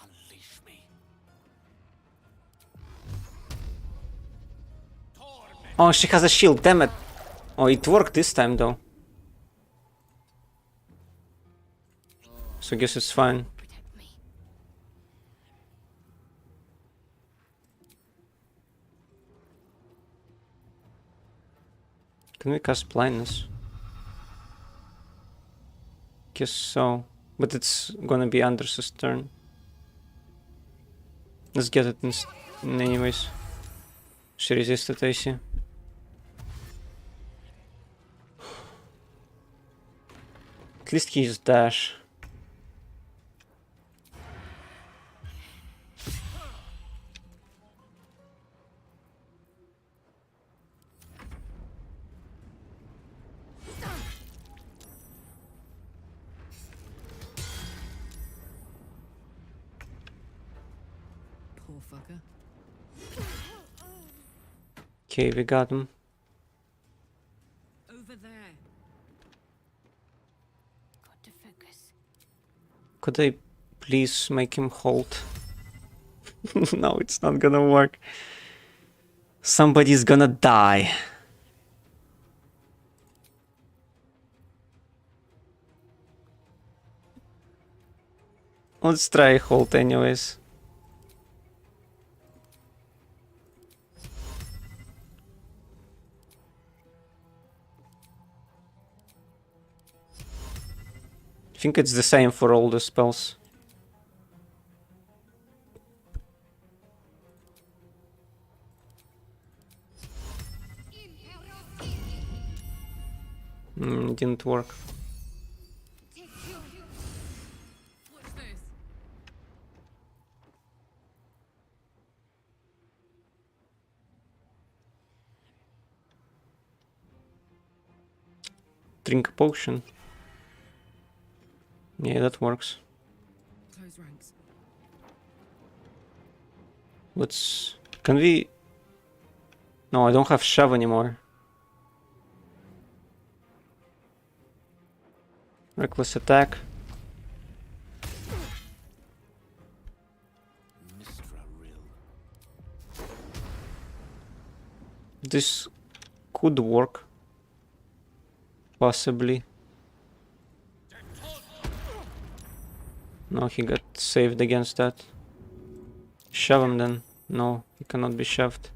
Unleash me. Oh, she has a shield, damn it. Oh, it worked this time though. So I guess it's fine. Can we cast blindness? Guess so. But it's gonna be Anders' turn. Let's get it in anyways. She resisted, I see. At least he used dash. Poor fucker. Okay, we got him. Over there. Got to focus. Could I please make him hold? No, it's not gonna work. Somebody's gonna die. Let's try hold anyways. I think it's the same for all the spells. Didn't work. What's this? Drink a potion. Yeah, that works. Close ranks. Let's... Can we... No, I don't have shove anymore. Reckless attack. This could work. Possibly. No, he got saved against that. Shove him then. No, he cannot be shoved.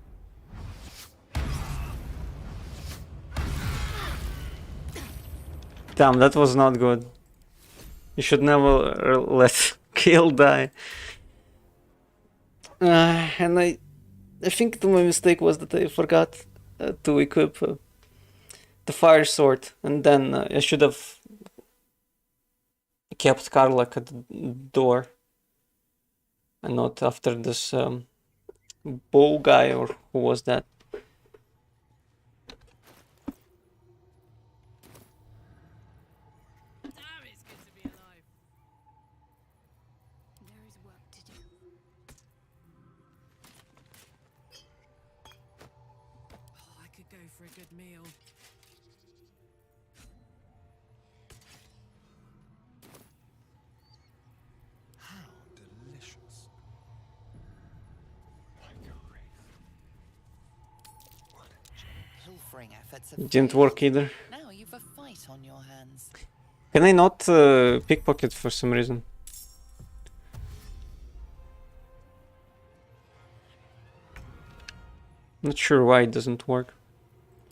Damn, that was not good. You should never let Kill die. And I think my mistake was that I forgot to equip the fire sword, and then I should have kept Karlak at the door and not after this bow guy, or who was that? There is work to do. Oh, I could go for a good meal. How delicious. Pilfering efforts have Didn't failed. work either. Now you've a fight on your hands. Can I not pickpocket for some reason? Not sure why it doesn't work.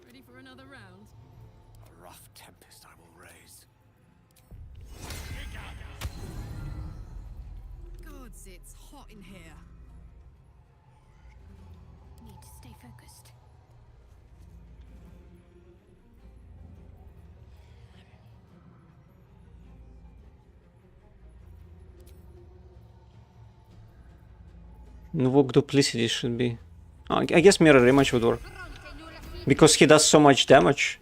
Ready for another round? A rough tempest I will raise. Gods, it's hot in here. Need to stay focused. Invoke duplicity should be... Oh, I guess mirror image would work. Because he does so much damage.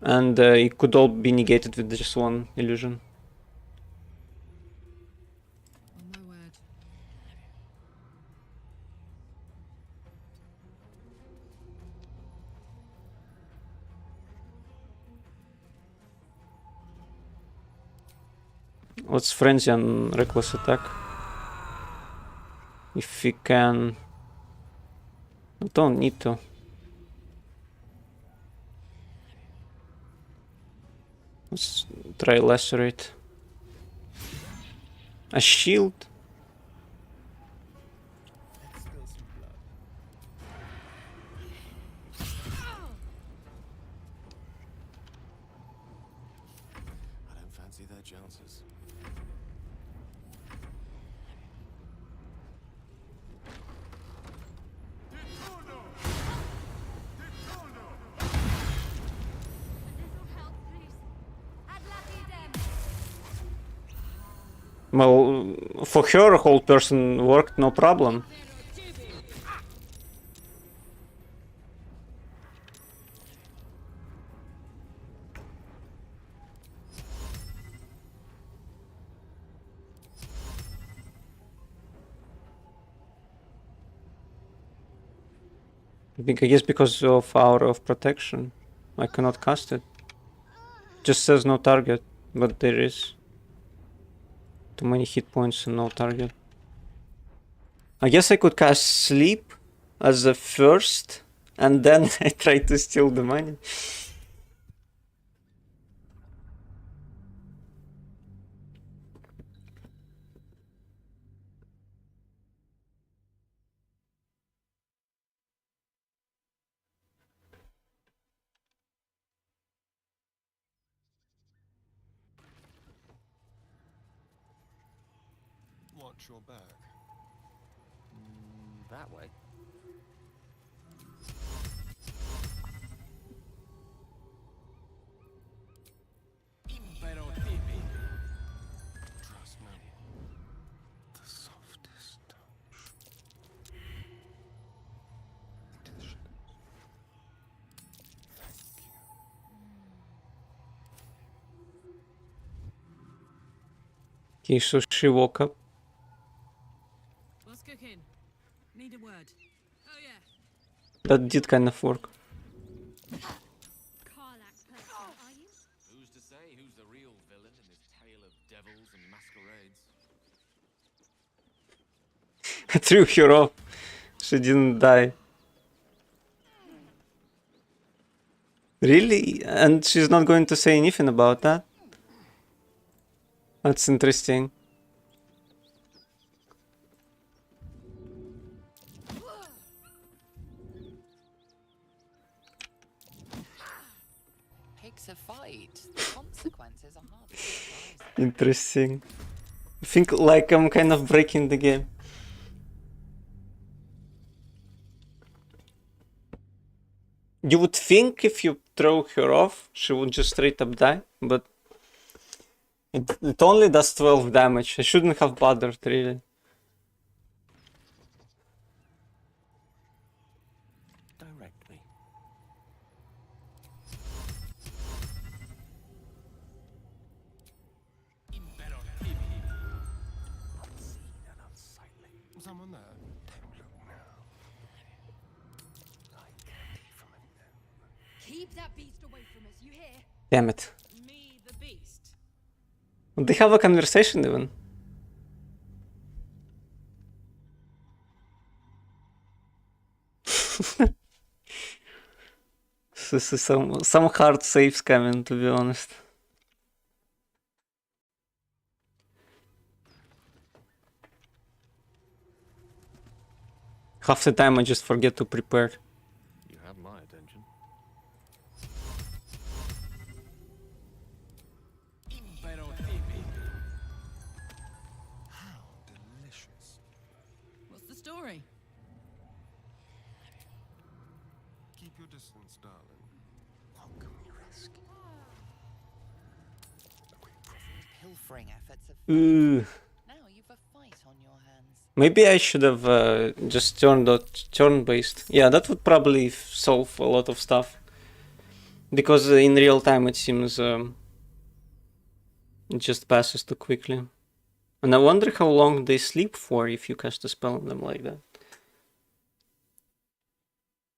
And it could all be negated with just one illusion. Let's frenzy on reckless attack. If we can... We don't need to. Let's try lacerate. A shield? I don't fancy their chances. Well, for her, whole person worked, no problem. I guess because of Aura of Protection, I cannot cast it. Just says no target, but there is. Too many hit points and no target. I guess I could cast Sleep as the first, and then I try to steal the money. Watch your back. That way. Trust me. The softest touch. Into the shadows. Thank you. Okay, so she woke up. What's cooking? Need a word. Oh yeah. That did kind of work. Who's to say who's the real villain in this tale of devils and masquerades? I threw her off. She didn't die. Really? And she's not going to say anything about that? That's interesting. Picks a fight. The consequences are hardly surprising. Interesting. I think like I'm kind of breaking the game. You would think if you throw her off, she would just straight up die, but it only does 12 damage. I shouldn't have bothered, really. Direct me. Someone there? Don't look now. Keep that beast away from us, you hear? Damn it. Me, the beast. They have a conversation even. This is some hard saves coming, to be honest. Half the time I just forget to prepare. You have my attention. How delicious. What's the story? Keep your distance, darling. What can we rescue? Pilfering efforts have Ooh. Now you've a fight on your hands. Maybe I should have just turned out turn-based. Yeah, that would probably solve a lot of stuff. Because in real time it seems it just passes too quickly. And I wonder how long they sleep for if you cast a spell on them like that.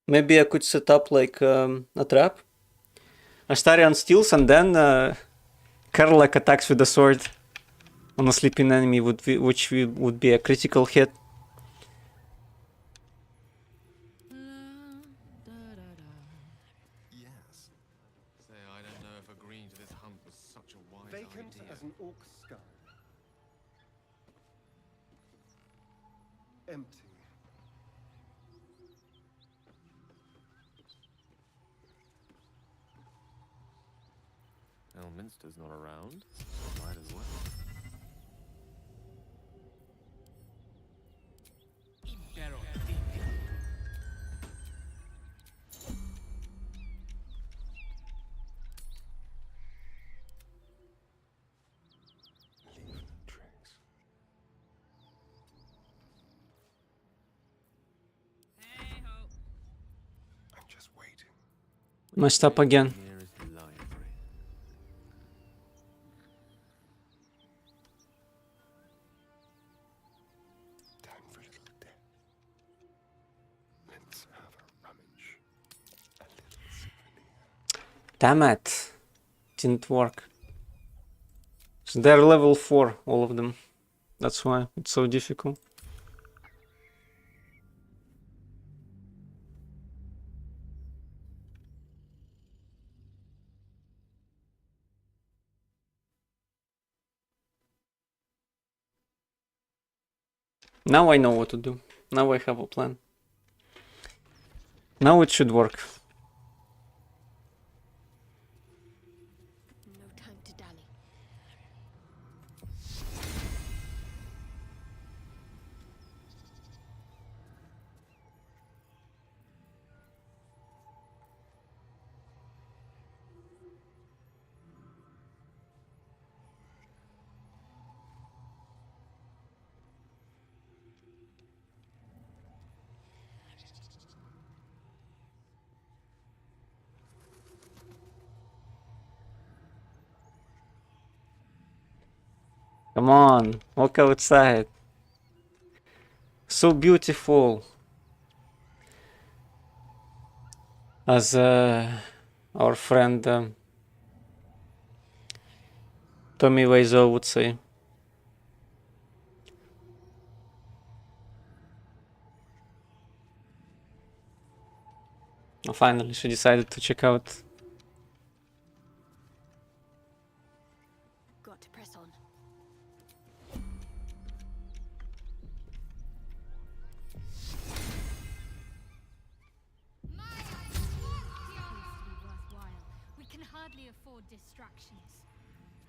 Maybe I could set up like a trap. Astarion steals and then Karlak attacks with a sword on a sleeping enemy, which would be a critical hit. Yes. Say, I don't know if agreeing to this hunt was such a wise Vacant idea. as an orc skull. Empty. Elminster's not around, so might as well. I'm just waiting. Messed up again. Nearest library. Time for a little death. Let's have a rummage. A little souvenir. Damn it. Didn't work. So they're level 4, all of them. That's why it's so difficult. Now I know what to do. Now I have a plan. Now it should work. No time to dally. Come on, walk outside. So beautiful. As our friend Tommy Wiseau would say. Oh, finally, she decided to check out. Got to press on. Worthwhile. We can hardly afford distractions.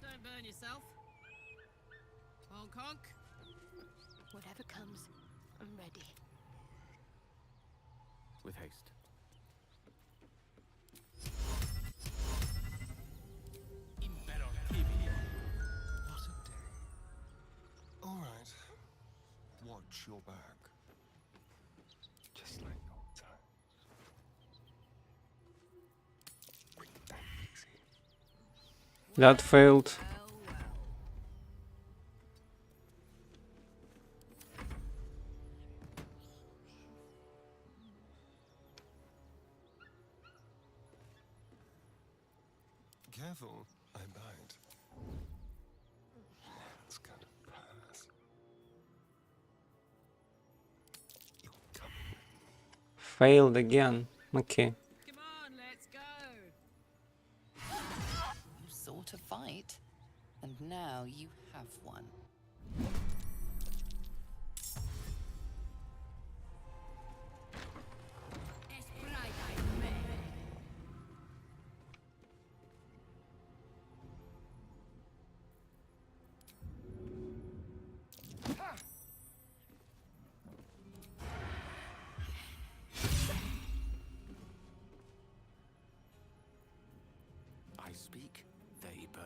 Don't burn yourself. Honk honk. Whatever comes, I'm ready. With haste. What a day. All right. Watch your back. Just like old times. Bring it back easy. That failed. Careful, I bite. That's gonna pass. You're coming with me. Failed again. Okay. Come on, let's go. You sought a fight, and now you have one. I speak, they burn.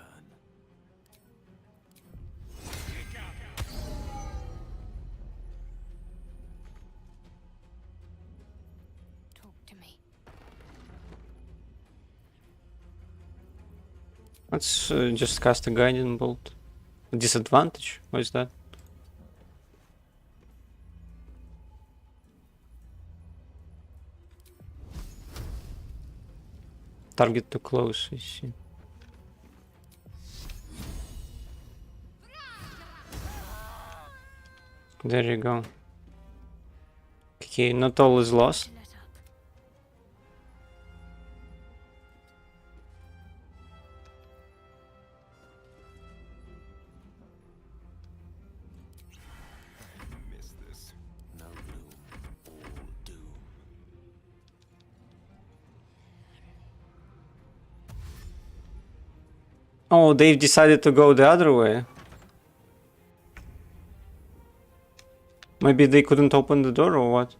Let's just cast a guiding bolt. Disadvantage? What is that? Target too close, I see. There you go. Okay, not all is lost. Miss this. No gloom, all doom. Oh, they've decided to go the other way. Maybe they couldn't open the door or what?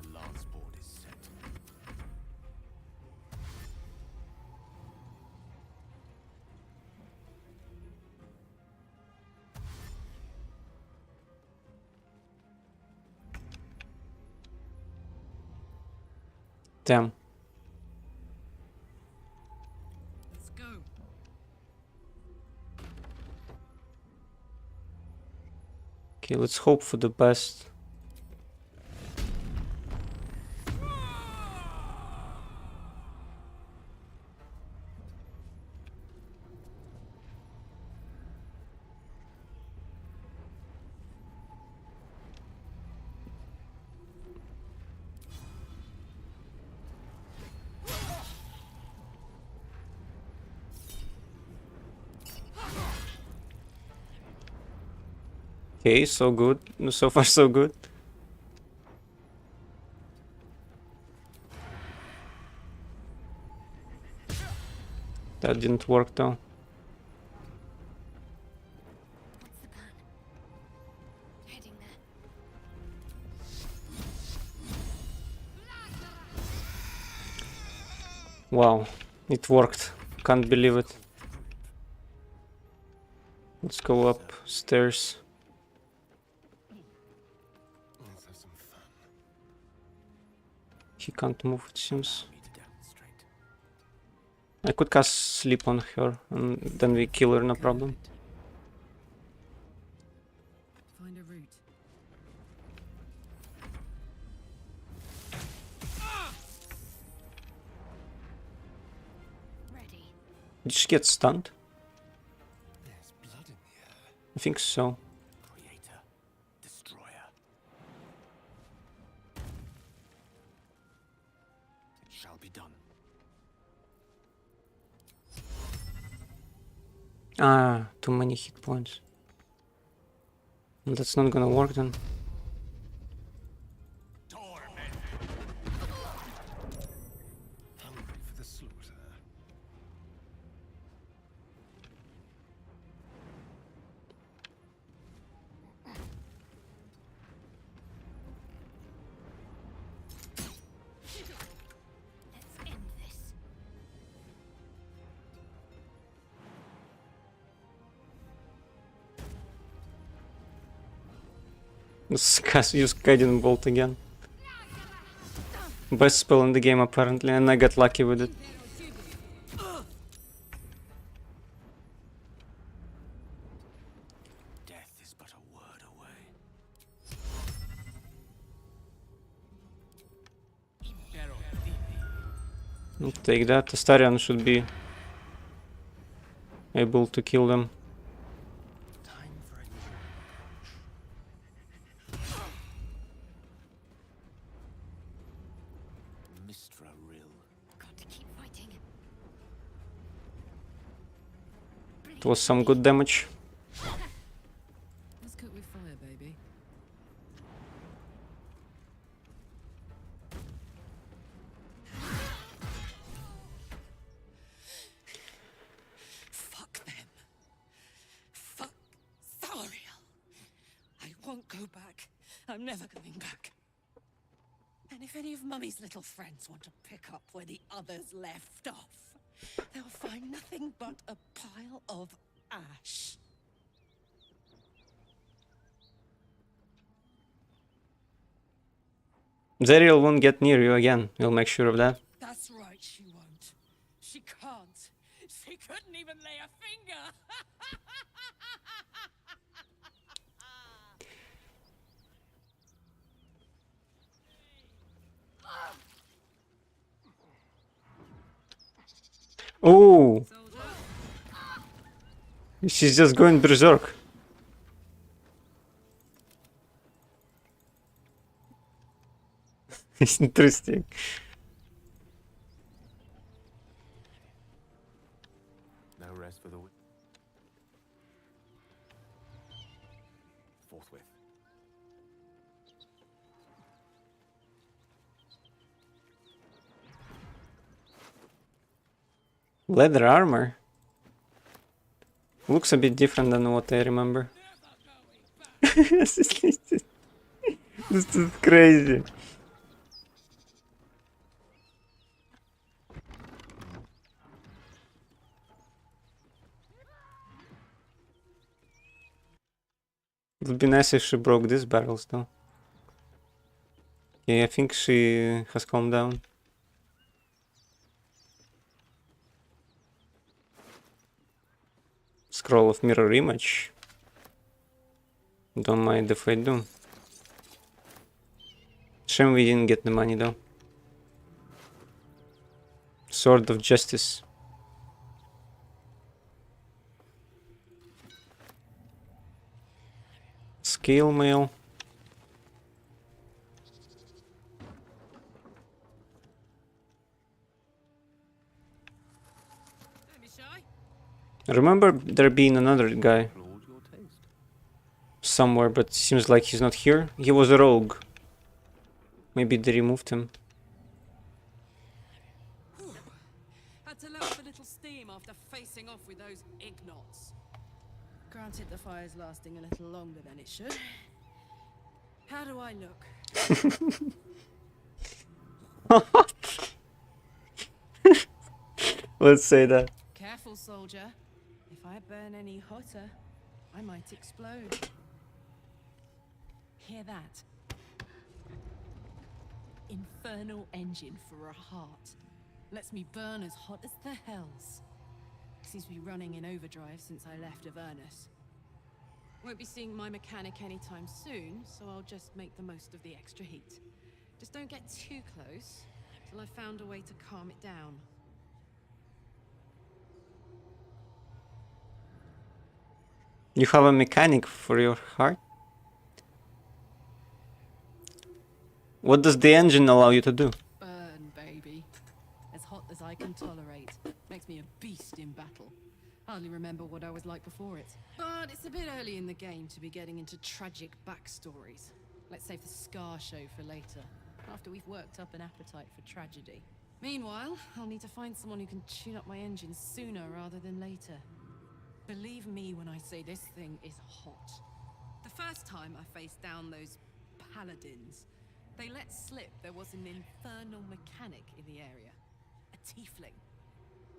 The lance board is set. Damn. Let's go. Okay, let's hope for the best. Okay, so good. So far, so good. That didn't work though. Wow, it worked. Can't believe it. Let's go upstairs. Let's have some fun. He can't move, it seems. I could cast sleep on her, and then we kill her, no problem. Find a route. Did she get stunned? There's blood in the air. I think so. Creator, destroyer. It shall be done. Ah, too many hit points. Well, that's not gonna work then. Hungry for the slaughter. Let's end this. Let's use guiding bolt again. Best spell in the game apparently, and I got lucky with it. Death is but a word away. I'll take that. Astarion should be able to kill them. Mistra Rill. Got to keep fighting. It was some good damage. Let's cook with fire, baby. Fuck them. Fuck Thariel. I won't go back. I'm never going back. And if any of Mummy's little friends want to pick up where the others left off, they'll find nothing but a pile of ash. Zerial won't get near you again. We'll make sure of that. That's right, she won't. She can't. She couldn't even lay a finger. Oh, she's just going berserk. It's interesting. No rest for the weak. Forthwith. Leather armor. Looks a bit different than what I remember. This is crazy. It would be nice if she broke these barrels though. Okay, I think she has calmed down. Scroll of mirror image. Don't mind if I do. Shame we didn't get the money though. Sword of Justice. Scale mail. I remember there being another guy somewhere, but seems like he's not here. He was a rogue. Maybe they removed him. Had to let off a little steam after facing off with those ignots. Granted, the fire's lasting a little longer than it should. How do I look? Let's say that. Careful, soldier. If I burn any hotter, I might explode. Hear that? Infernal engine for a heart. Lets me burn as hot as the hells. Seems to be running in overdrive since I left Avernus. Won't be seeing my mechanic anytime soon, so I'll just make the most of the extra heat. Just don't get too close till I've found a way to calm it down. You have a mechanic for your heart? What does the engine allow you to do? Burn, baby. As hot as I can tolerate. Makes me a beast in battle. Hardly remember what I was like before it. But it's a bit early in the game to be getting into tragic backstories. Let's save the scar show for later, after we've worked up an appetite for tragedy. Meanwhile, I'll need to find someone who can tune up my engine sooner rather than later. Believe me when I say this thing is hot. The first time I faced down those paladins, they let slip there was an infernal mechanic in the area. A tiefling.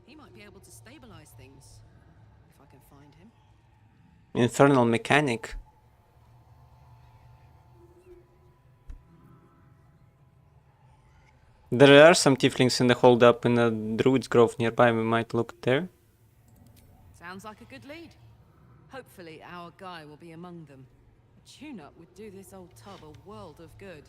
He might be able to stabilize things, if I can find him. Infernal mechanic. There are some tieflings in the hold-up in a druid's grove nearby. We might look there. Sounds like a good lead. Hopefully our guy will be among them. A tune-up would do this old tub a world of good.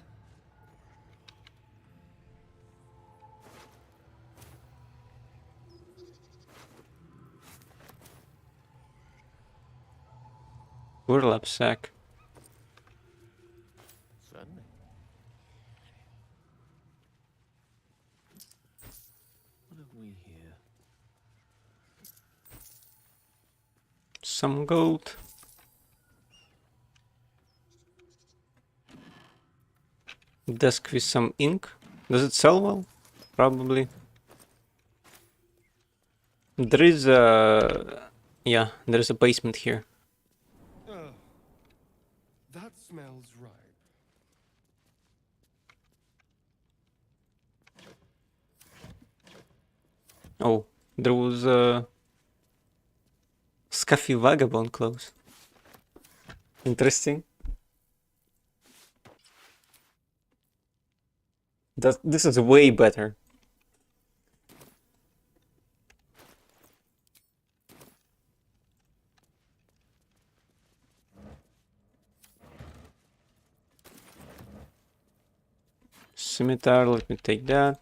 Burlap sack. Certainly. What have we here? Some gold. Desk with some ink. Does it sell well? Probably. There is a... yeah, there's a basement here. That smells right. Oh, there was scuffy vagabond clothes. Interesting. This is way better. Scimitar, let me take that.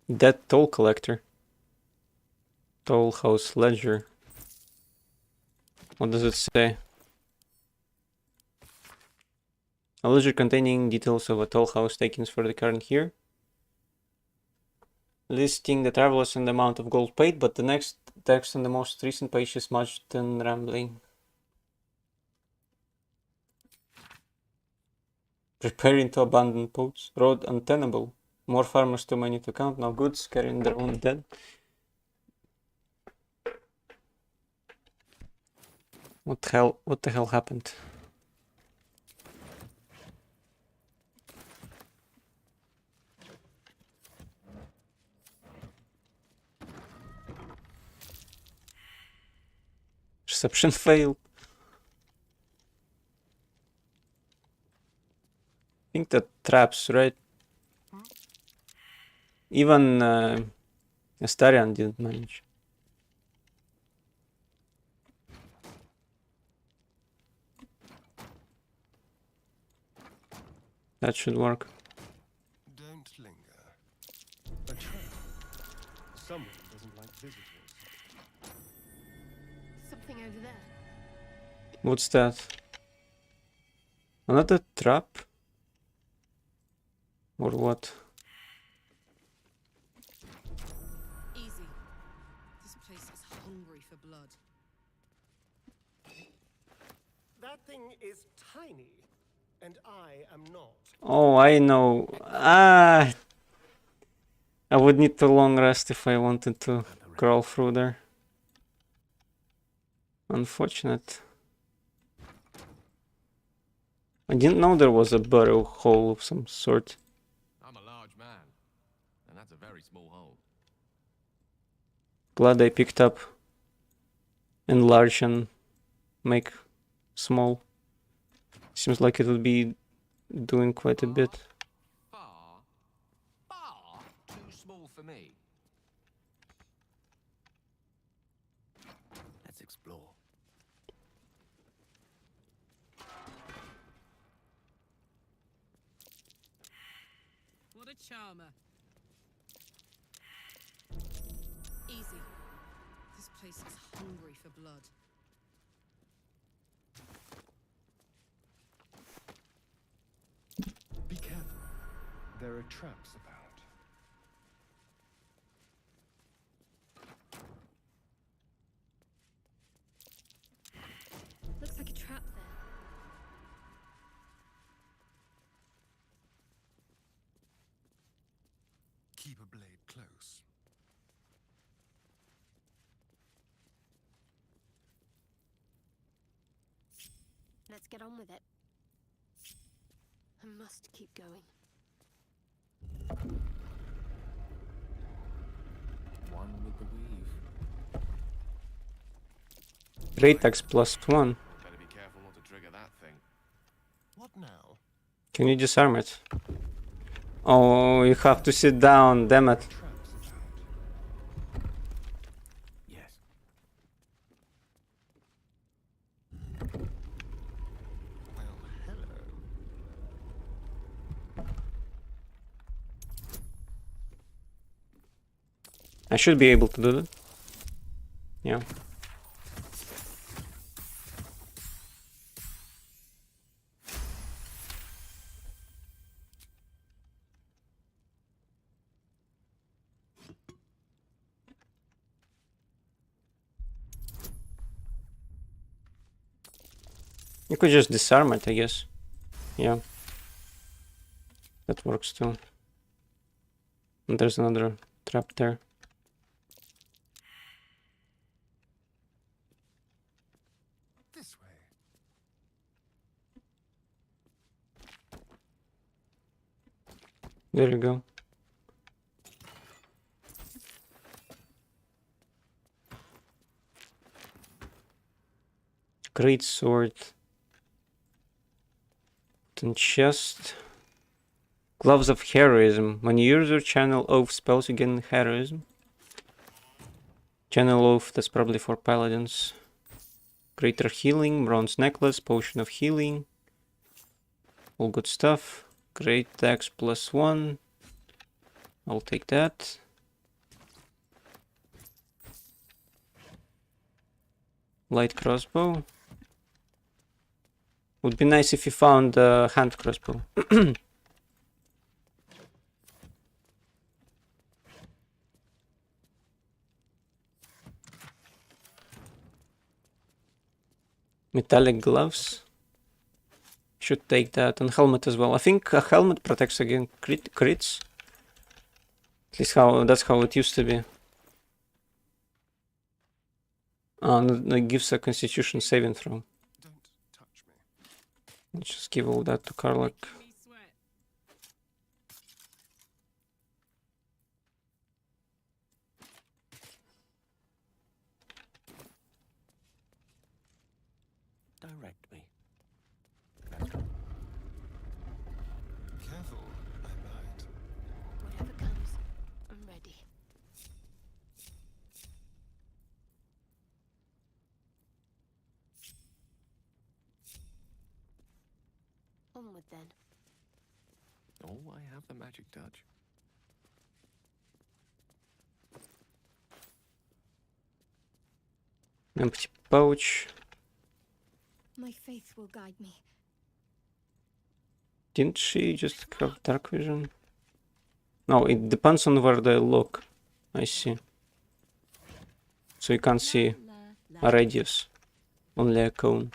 That toll collector. Toll house ledger. What does it say? A ledger containing details of a toll house takings for the current year. Listing the travelers and the amount of gold paid, but the next text on the most recent page is much than rambling. Preparing to abandon posts. Road untenable. More farmers too many to count. No goods. Carrying their own dead. What the hell happened? Reception failed. I think that traps, right? Even Astarion didn't manage. That should work. Don't linger. A trap. Someone doesn't like visitors. Something over there. What's that? Another trap? Or what? Easy. This place is hungry for blood. That thing is tiny, and I am not. Oh, I know. Ah! I would need a long rest if I wanted to crawl through there. Unfortunate. I didn't know there was a burrow hole of some sort. I'm a large man, and that's a very small hole. Glad I picked up enlarge and make small. Seems like it would be doing quite a bit. Far too small for me. Let's explore. What a charmer. Easy. This place is hungry for blood. Be careful. There are traps about. Looks like a trap there. Keep a blade close. Let's get on with it. I must keep going. One with the weave. Great Axe +1. Better be careful not to trigger that thing. What now? Can you disarm it? Oh, you have to sit down, damn it. Yes. Well, hello. I should be able to do that. Yeah. You could just disarm it, I guess. Yeah. That works too. And there's another trap there. This way. There you go. Great sword. And chest. Gloves of heroism. When you use your channel oath spells, you gain heroism. Channel oath, that's probably for paladins. Greater healing, bronze necklace, potion of healing. All good stuff. Great axe +1. I'll take that. Light crossbow. Would be nice if you found a hand crossbow. Metallic gloves. Should take that. And helmet as well. I think a helmet protects against crits. At least that's how it used to be. And it gives a constitution saving throw. Let's just give all that to Karlak. Direct me. Careful, I might. Whatever comes, I'm ready. Onward then. Oh, I have the magic touch. Empty pouch. My faith will guide me. Didn't she just have dark vision? No, it depends on where they look. I see. So you can't see a radius, only a cone.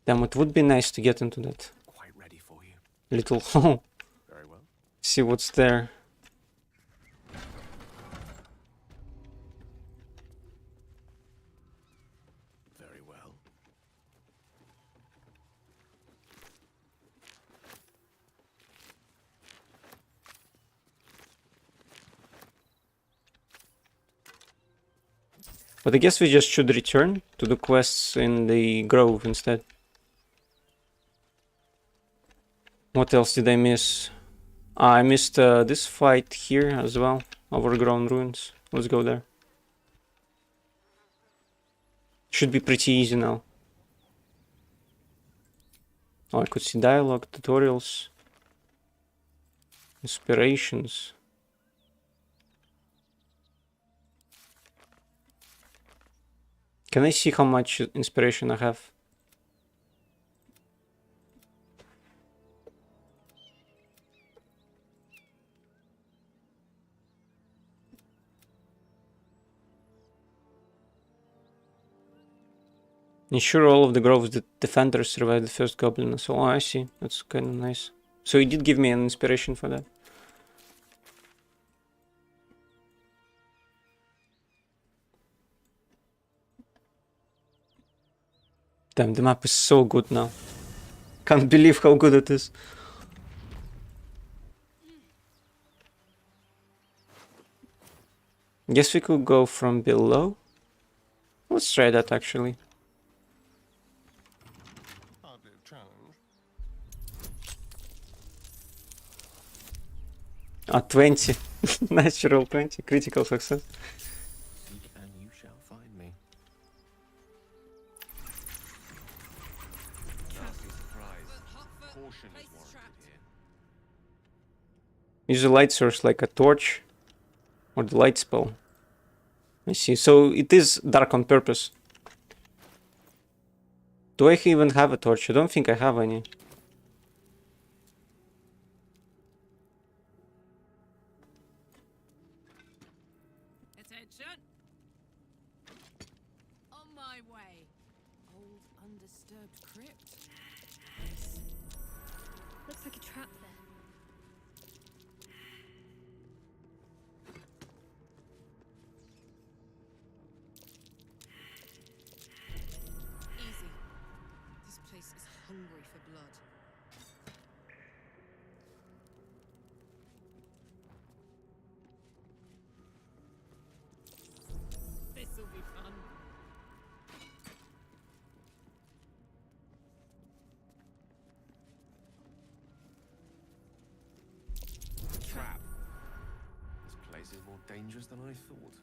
Damn, it would be nice to get into that Quite ready for you. little hole. Very well. See what's there. Very well. But I guess we just should return to the quests in the grove instead. What else did I miss? I missed this fight here as well. Overgrown ruins. Let's go there. Should be pretty easy now. Oh, I could see dialogue, tutorials, inspirations. Can I see how much inspiration I have? Ensure all of the grove's defenders survive the first goblin. So, oh, I see. That's kind of nice. So he did give me an inspiration for that. Damn, the map is so good now. Can't believe how good it is. Guess we could go from below. Let's try that actually. Hardly a challenge. 20. Natural 20. Critical success. Seek and you shall find me. Nasty surprise. Caution is warranted here. Use a light source like a torch or the light spell. I see. So it is dark on purpose. Do I even have a torch? I don't think I have any. Attention! On my way. Old undisturbed crypt. Looks like a trap there. Easy. This place is hungry for blood. This'll be fun. Trap. This place is more dangerous than I thought.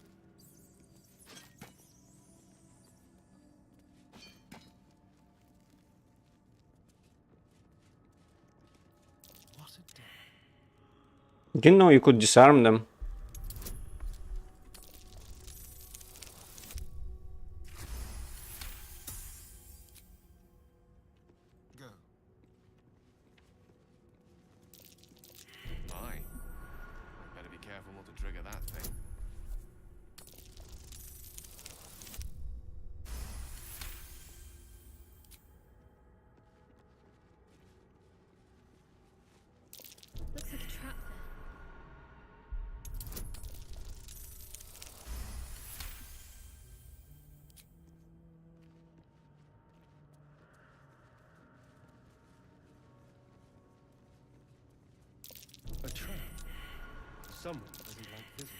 Didn't know you could disarm them. Aye. Better be careful not to trigger that thing. Looks like a trap there. A trap. Someone doesn't like visitors.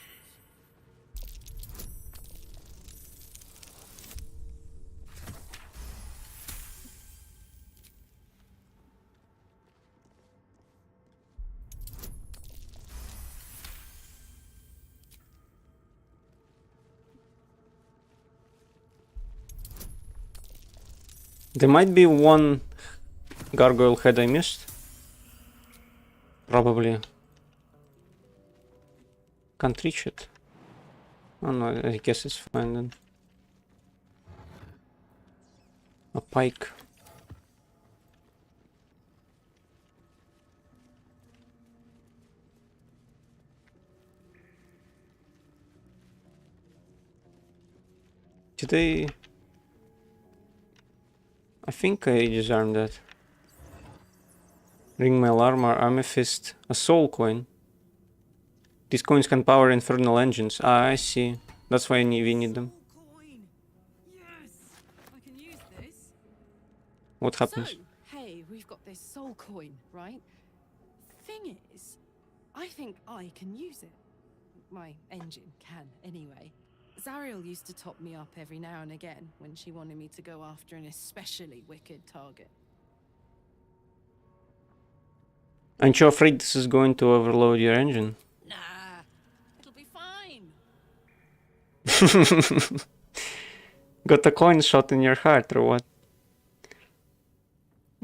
There might be one gargoyle head I missed. Probably. Can't reach it. Oh no, I guess it's fine then. A pike. Did I think I disarmed that. Ringmail armor, amethyst, a soul coin. These coins can power infernal engines. Ah, I see. That's why we need them. Yes, I can use this. What happens? So, hey, we've got this soul coin, right? Thing is, I think I can use it. My engine can, anyway. Zariel used to top me up every now and again when she wanted me to go after an especially wicked target. Aren't you afraid this is going to overload your engine? Nah, it'll be fine. Got a coin shot in your heart or what?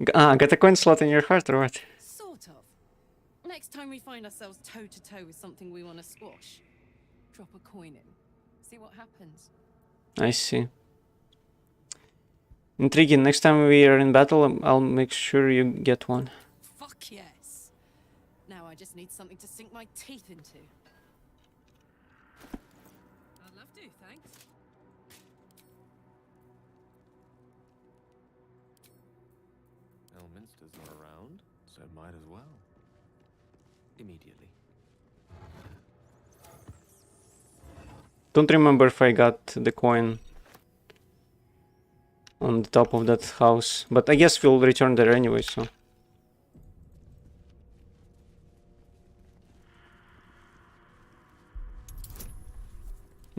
Got a coin slot in your heart or what? Sort of. Next time we find ourselves toe-to-toe with something we want to squash, drop a coin in. See what happens. I see. Intriguing. Next time we are in battle, I'll make sure you get one. Fuck yes. Now I just need something to sink my teeth into. I'd love to, thanks. Elminster's not around, so might as well. Immediately. Don't remember if I got the coin on the top of that house, but I guess we'll return there anyway, so.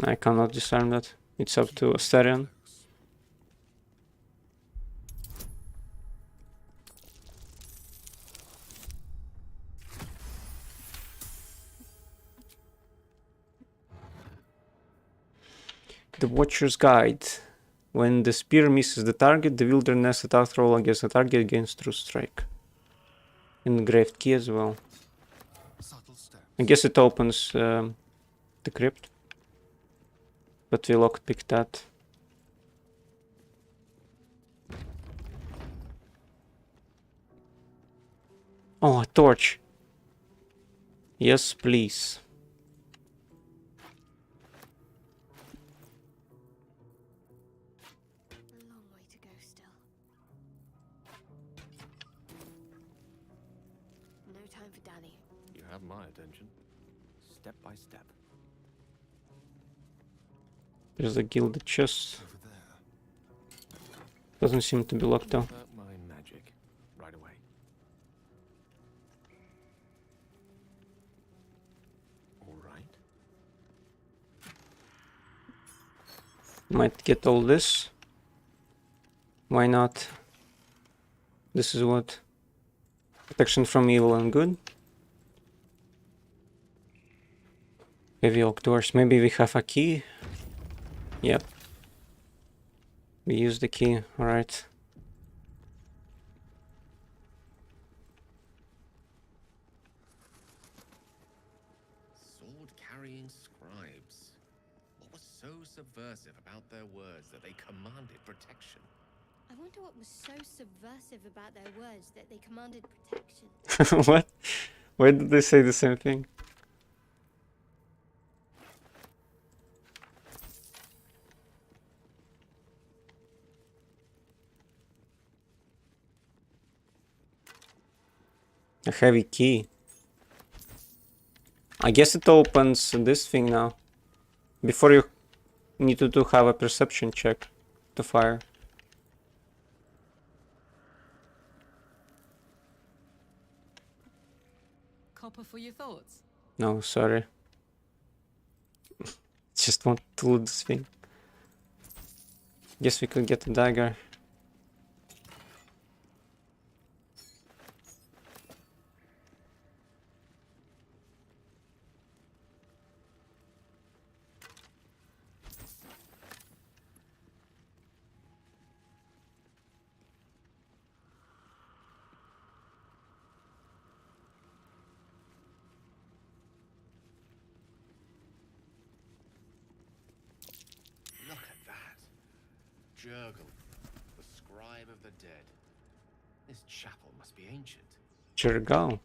I cannot disarm that. It's up to Astarion. The Watcher's Guide. When the spear misses the target, the wilderness attack roll against the target gains true strike. Engraved key as well. I guess it opens the crypt. But we lockpicked that. Oh, a torch. Yes, please. My attention. Step by step. There's a gilded chest. Doesn't seem to be locked though. My magic. Right away. All right. Might get all this. Why not? This is what? Protection from evil and good. Heavy oak doors. Maybe we have a key. Yep. We use the key. Alright. sword-carrying scribes. What was so subversive about their words that they commanded protection? I wonder what was so subversive about their words that they commanded protection. What? Why did they say the same thing? A heavy key. I guess it opens this thing now. Before you need to have a perception check to fire. Copper for your thoughts. No, sorry. Just want to loot this thing. Guess we could get a dagger. Look at that. Jurgle, the scribe of the dead. This chapel must be ancient. Jurgal.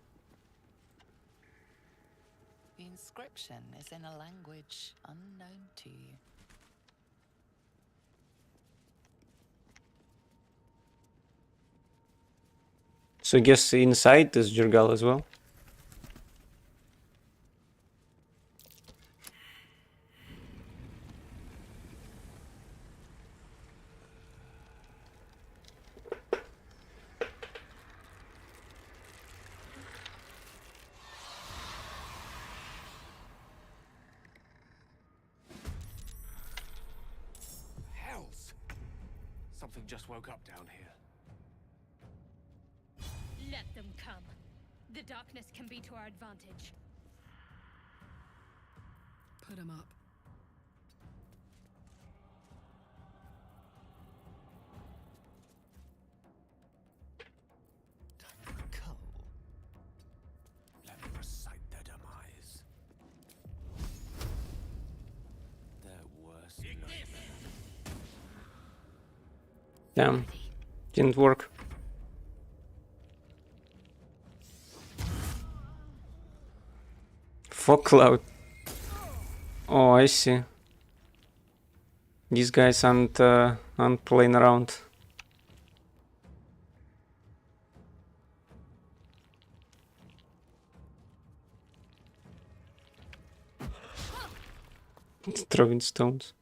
The inscription is in a language unknown to you. So I guess inside is Jurgal as well. Hells! Something just woke up down here. Let them come. The darkness can be to our advantage. Put him up. Let me recite their demise. Their worst nightmare. Damn. Didn't work. Fog cloud. Oh, I see. These guys aren't playing around. Throwing stones.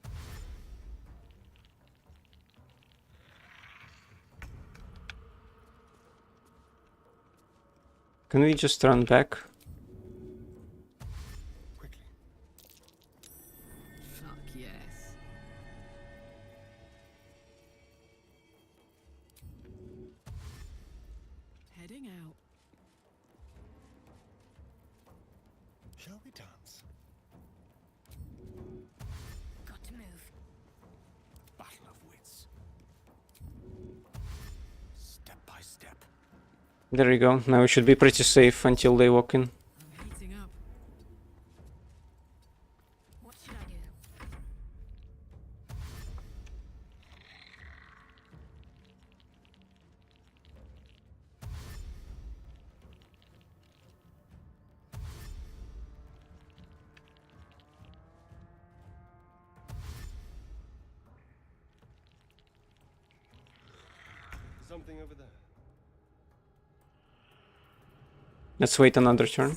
Can we just run back? Fuck yes. Heading out. Shall we dance? Got to move. Battle of wits. Step by step. There we go. Now we should be pretty safe until they walk in. Heating up. What should I do? Something over there. Let's wait another turn.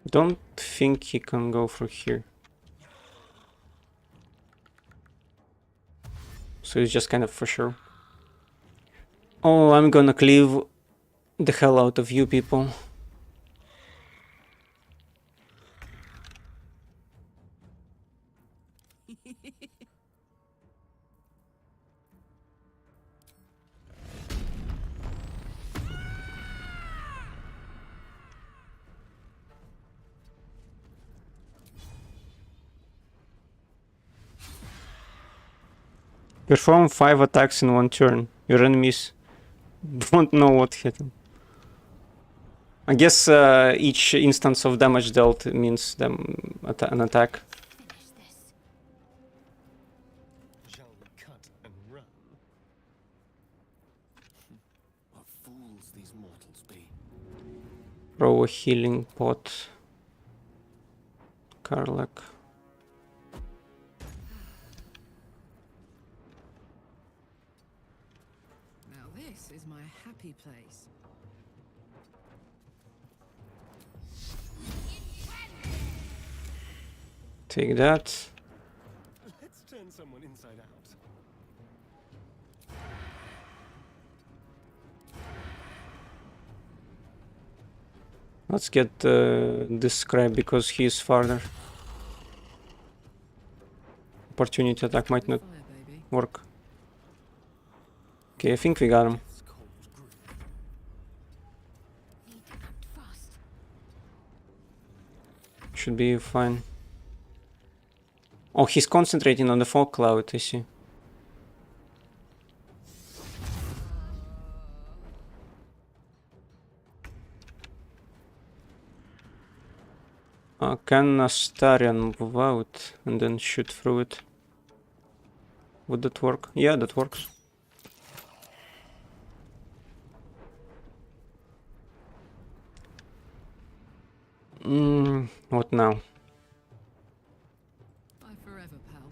Don't think he can go through here. So it's just kind of for sure. Oh, I'm gonna cleave the hell out of you people. Perform 5 attacks in one turn. Your enemies Don't know what hit him. I guess each instance of damage dealt means them an attack. Shall we cut and run? What fools these mortals be. Throw a healing pot. Karlak. Now this is my happy place. Take that. Let's turn someone inside out. Let's get this scribe because he is farther. Opportunity attack might not work. Okay, I think we got him. Should be fine. Oh, he's concentrating on the fog cloud, I see. Can Astarion move out and then shoot through it? Would that work? Yeah, that works. What now? Bye forever, pal.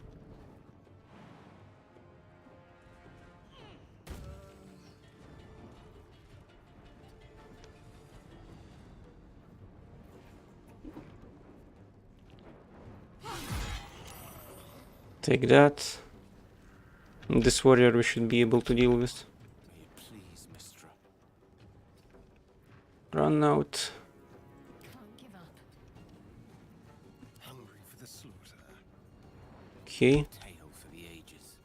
Take that. This warrior we should be able to deal with. Please, Mistra. Run out. Hungry for the slaughter. Okay. Tale for the ages.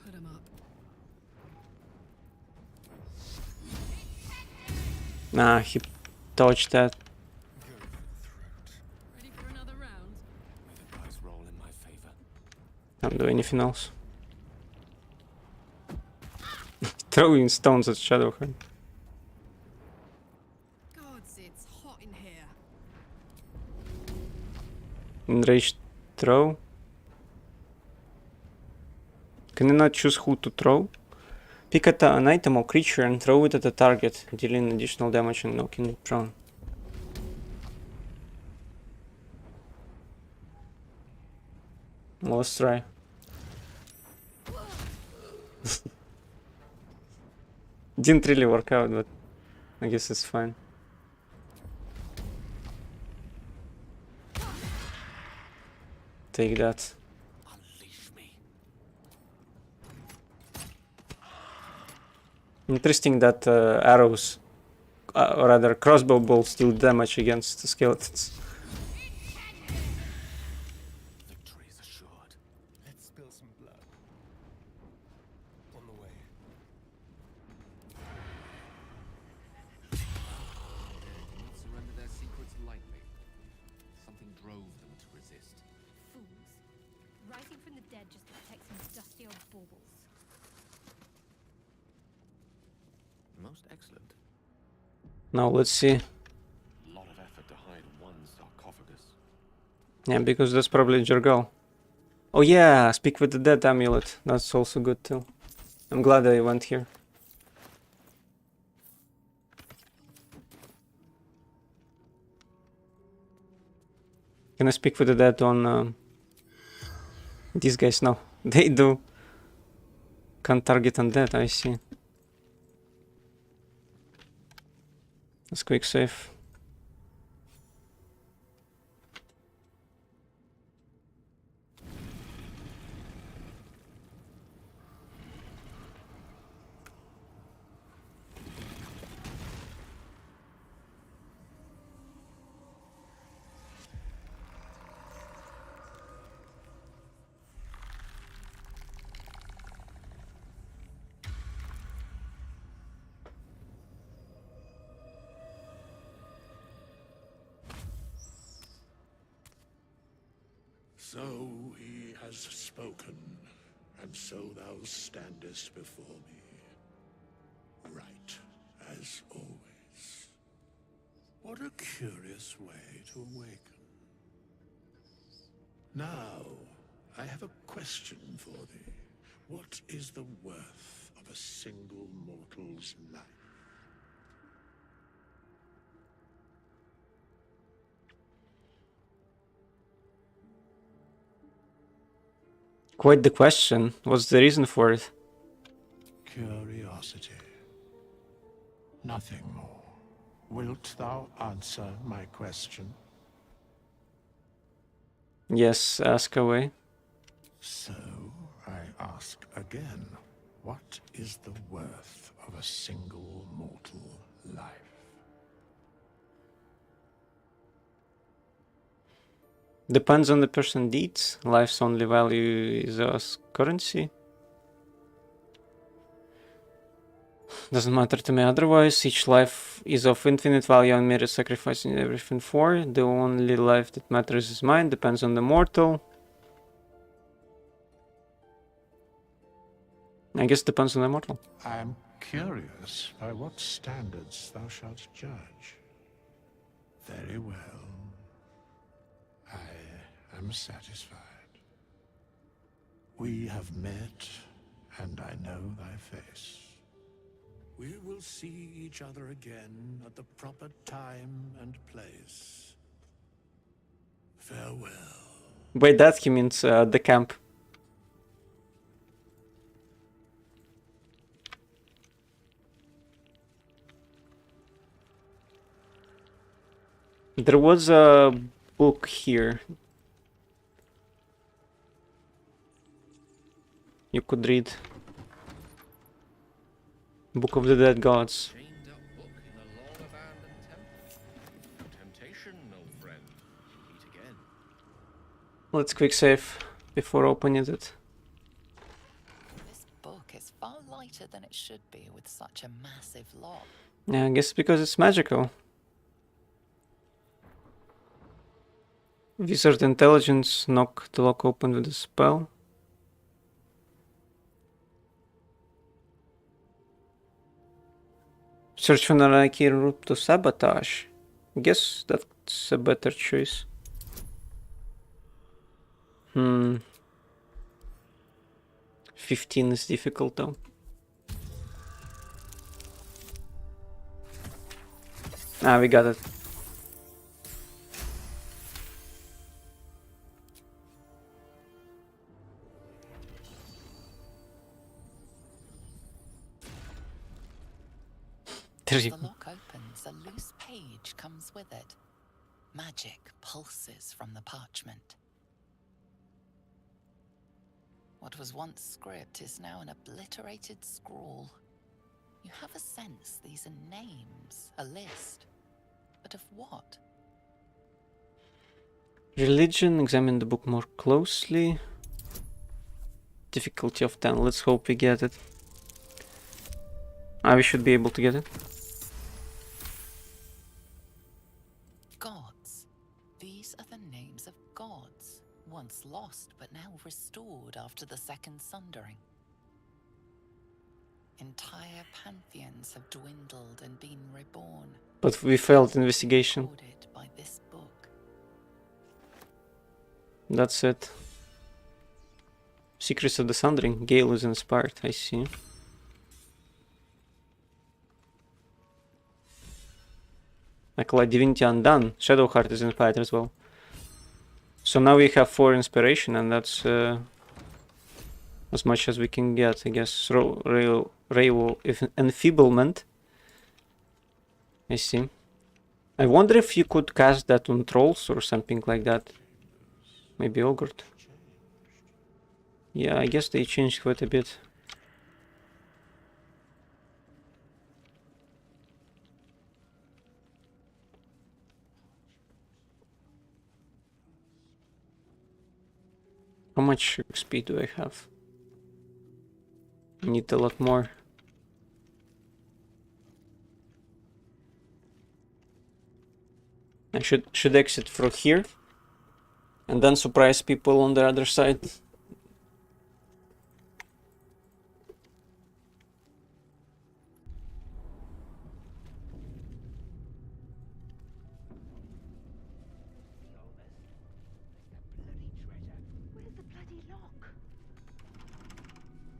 Put him up. Nah, he dodged that. Ready for another round? May the dice roll in my favor. Can't do anything else. Throwing stones at Shadowheart. Gods, it's hot in here. Enraged throw. Can you not choose who to throw? Pick an item or creature and throw it at a target, dealing additional damage and knocking it prone. Well, let's try. Didn't really work out, but I guess it's fine. Take that. Interesting that arrows, or rather crossbow bolts, deal damage against the skeletons. Victory is assured. Let's spill some blood. On the way. They did not surrender their secrets lightly. Something drove them to resist. Fools. Rising from the dead just to protect some dusty old baubles. Most excellent. Now let's see. A lot of effort to hide one sarcophagus. Yeah, because that's probably Jergal. Oh yeah, speak with the dead amulet. That's also good too. I'm glad I went here. Can I speak with the dead on these guys? No, they do. Can't target undead, I see. Let's quick save. So he has spoken, and so thou standest before me. Right, as always. What a curious way to awaken. Now, I have a question for thee. What is the worth of a single mortal's life? Quite the question. What's the reason for it? Curiosity. Nothing more. Wilt thou answer my question? Yes, ask away. So, I ask again, what is the worth of a single mortal life? Depends on the person's deeds. Life's only value is as currency. Doesn't matter to me otherwise. Each life is of infinite value and merit sacrificing everything for. The only life that matters is mine. Depends on the mortal. I guess depends on the mortal. I am curious by what standards thou shalt judge. Very well. I am satisfied. We have met, and I know thy face. We will see each other again at the proper time and place. Farewell. By that he means the camp. There was a book here. You could read. Book of the Dead Gods. Let's quick save before opening it. This book is far lighter than it should be with such a massive lock. Yeah, I guess because it's magical. Wizard intelligence, knock the lock open with a spell. Search for an unlikely route to sabotage. Guess that's a better choice. 15 is difficult though. Ah, we got it. As the lock opens, a loose page comes with it. Magic pulses from the parchment. What was once script is now an obliterated scrawl. You have a sense these are names, a list. But of what? Religion, examine the book more closely. Difficulty of 10, let's hope we get it. Ah, we should be able to get it. Gods. These are the names of gods, once lost but now restored after the Second Sundering. Entire pantheons have dwindled and been reborn. But we failed investigation. By this book. That's it. Secrets of the Sundering. Gale is inspired, I see. Acolyte Divinity Undone. Shadowheart is inspired as well. So now we have 4 inspiration, and that's as much as we can get, I guess. Enfeeblement. I see. I wonder if you could cast that on trolls or something like that. Maybe Ogre. Yeah, I guess they changed quite a bit. How much XP do I have? I need a lot more. I should exit from here And then surprise people on the other side.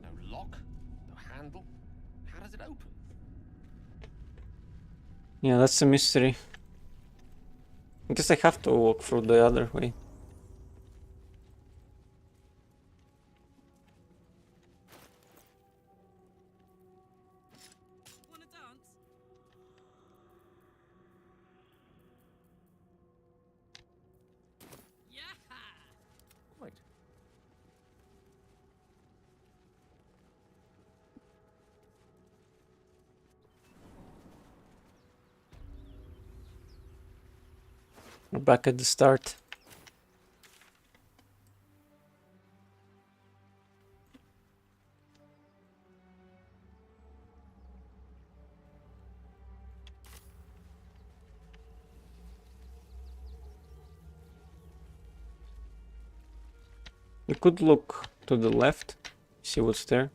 No lock, no handle. How does it open? Yeah, that's a mystery. I guess I have to walk through the other way. Wanna dance? Yeah. Wait. We're back at the start. You could look to the left, see what's there.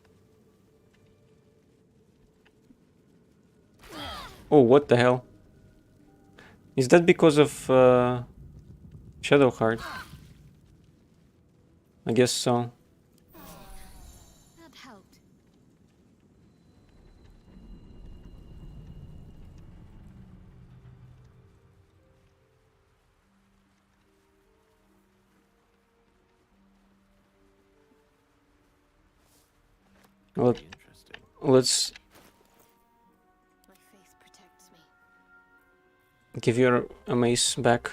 Oh, what the hell? Is that because of Shadowheart? I guess so. That helped. Well, let's give your mace back.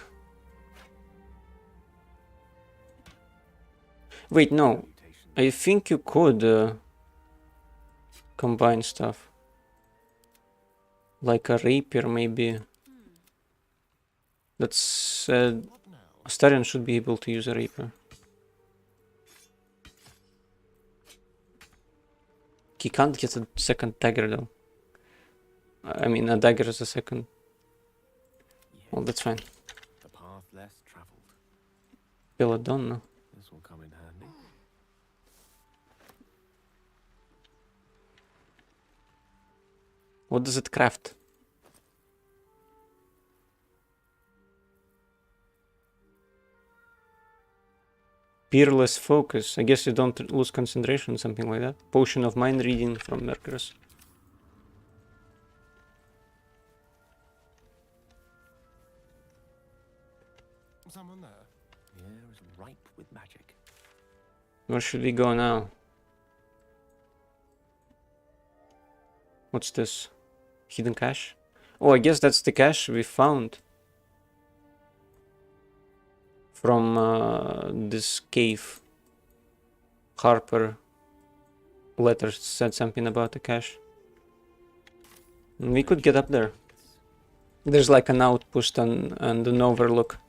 Wait, no. I think you could combine stuff. Like a rapier, maybe. That's... Astarion should be able to use a rapier. He can't get a second dagger, though. I mean, a dagger is a second. Well, that's fine. The path less traveled. Belladonna. This will come in handy. What does it craft? Peerless focus. I guess you don't lose concentration, something like that. Potion of mind reading from Mercurus. Someone there? The air is ripe with magic. Where should we go now? What's this? Hidden cache? Oh, I guess that's the cache we found from this cave. Harper letters said something about the cache. And we could get up there. There's like an outpost and an overlook.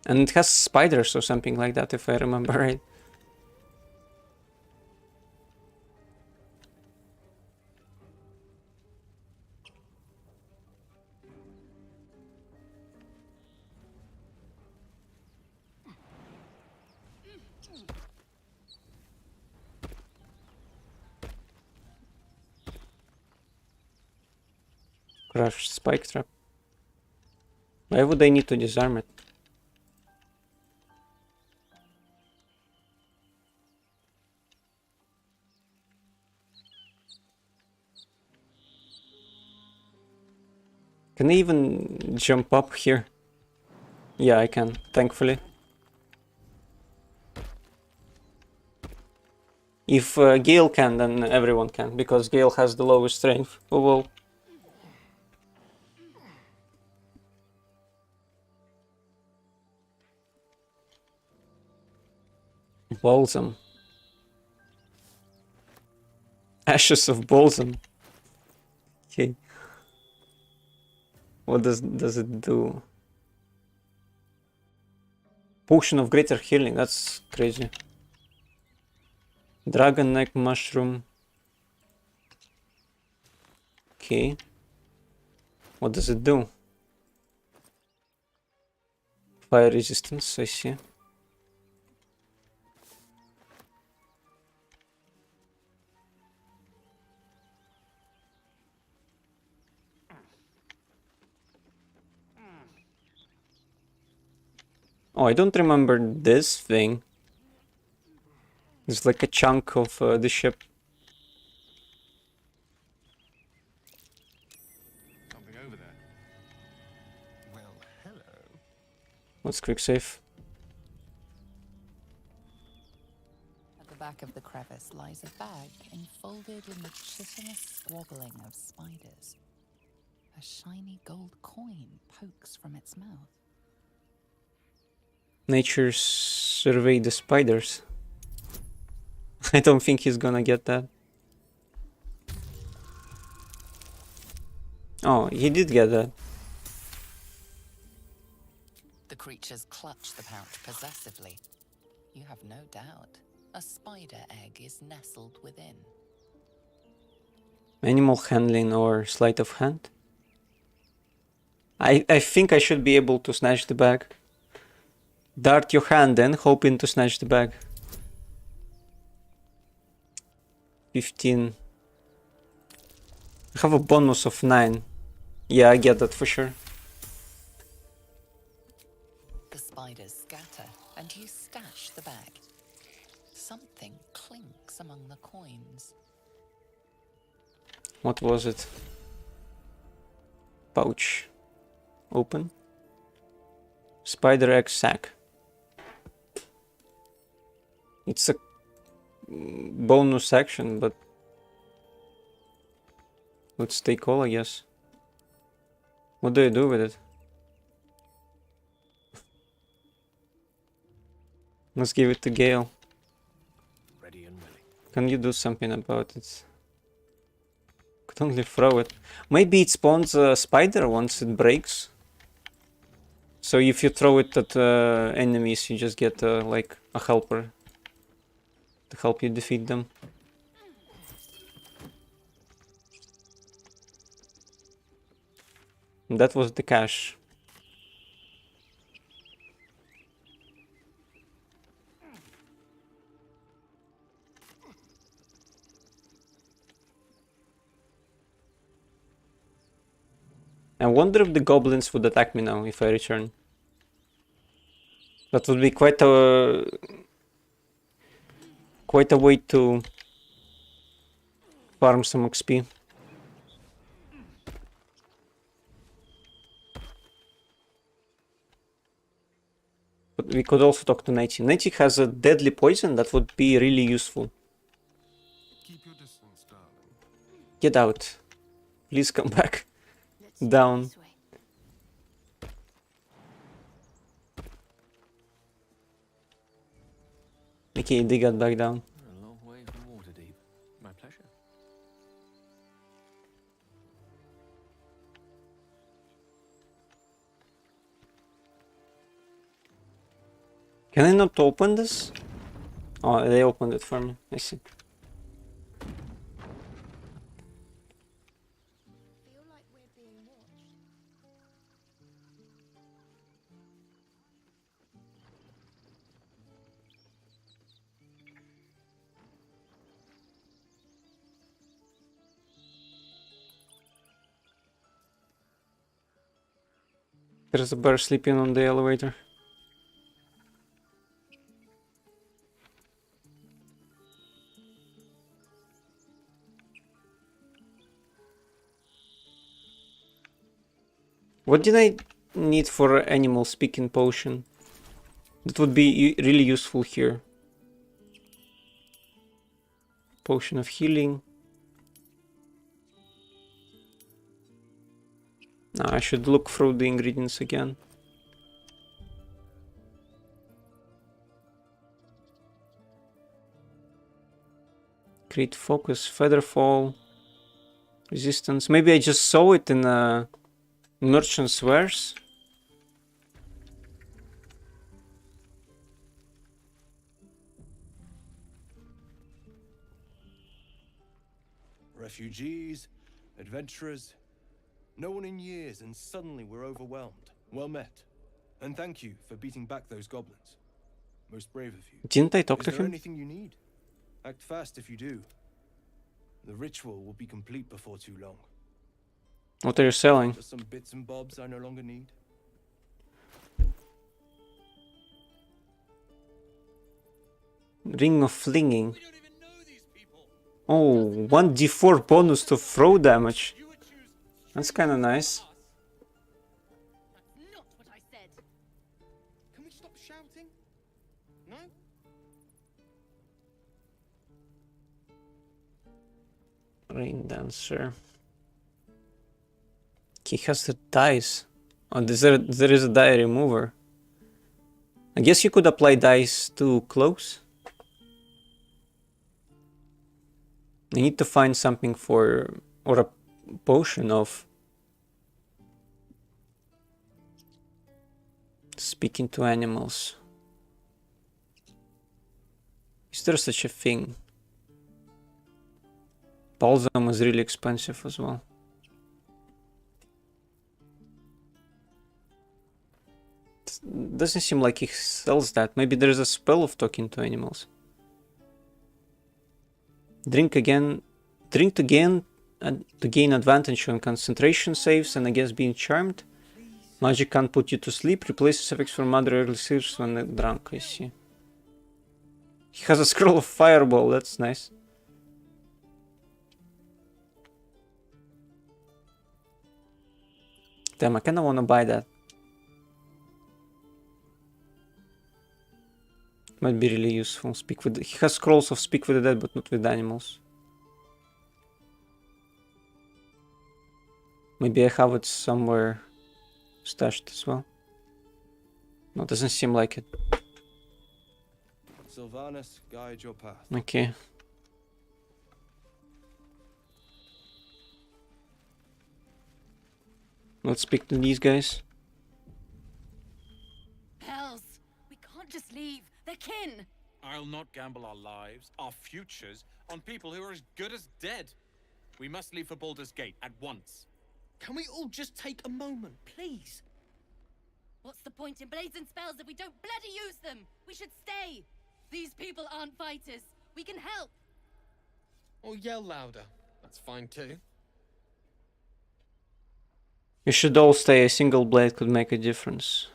And it has spiders or something like that, if I remember right. Crushed spike trap. Why would I need to disarm it? Can I even jump up here? Yeah, I can, thankfully. If Gale can, then everyone can, because Gale has the lowest strength of all. Balsam. Ashes of balsam. Okay. What does it do? Potion of greater healing, that's crazy. Dragon neck mushroom. Okay. What does it do? Fire resistance, I see. Oh, I don't remember this thing. It's like a chunk of the ship. Something over there. Well, hello. Let's quick save. At the back of the crevice lies a bag enfolded in the chitinous squabbling of spiders. A shiny gold coin pokes from its mouth. Nature survey the spiders. I don't think he's gonna get that. Oh, he did get that. The creatures clutch the pouch possessively. You have no doubt a spider egg is nestled within. Animal handling or sleight of hand? I think I should be able to snatch the bag. Dart your hand then, hoping to snatch the bag. 15. I have a bonus of 9. Yeah, I get that for sure. The spiders scatter, and you stash the bag. Something clinks among the coins. What was it? Pouch. Open. Spider egg sack. It's a bonus action, but let's take all, I guess. What do I do with it? Let's give it to Gale. Ready and willing. Can you do something about it? Could only throw it. Maybe it spawns a spider once it breaks. So if you throw it at enemies, you just get like a helper to help you defeat them. And that was the cache. I wonder if the goblins would attack me now if I return. That would be quite a way to farm some XP. But we could also talk to Nighty. Nighty has a deadly poison that would be really useful. Keep your distance, darling. Get out. Please come back. Down. Okay, they got back down. A long way from Waterdeep. My pleasure. Can I not open this? Oh, they opened it for me. I see. There's a bear sleeping on the elevator. What did I need for animal speaking potion? That would be really useful here. Potion of healing. No, I should look through the ingredients again. Create focus, featherfall, resistance. Maybe I just saw it in Merchant's Wares. Refugees, adventurers, no one in years, and suddenly we're overwhelmed. Well met. And thank you for beating back those goblins. Most brave of you. Didn't I talk Is to there him? anything you need? Act fast if you do. The ritual will be complete before too long. What are you selling? Just some bits and bobs I no longer need. Ring of Flinging. Oh, 1d4 bonus to throw damage. That's kind of nice. Not what I said. Can we stop shouting? No? Rain Dancer. He has the dice. Oh, there is a die remover. I guess you could apply dice to close. I need to find something for, or a potion of speaking to animals. Is there such a thing? Balsam is really expensive as well. Doesn't seem like he sells that. Maybe there's a spell of talking to animals. Drink again to gain advantage on concentration saves and against being charmed. Magic can't put you to sleep. Replaces effects from other early saves when drunk. I see. He has a scroll of fireball. That's nice. Damn, I kinda wanna buy that. Might be really useful. He has scrolls of speak with the dead, but not with animals. Maybe I have it somewhere stashed as well. No, doesn't seem like it. Sylvanas, guide your path. Okay. Let's speak to these guys. Hells! We can't just leave. They're kin! I'll not gamble our lives, our futures, on people who are as good as dead. We must leave for Baldur's Gate at once. Can we all just take a moment, please? What's the point in blazing spells if we don't bloody use them? We should stay! These people aren't fighters. We can help! Or yell louder. That's fine too. You should all stay. A single blade could make a difference.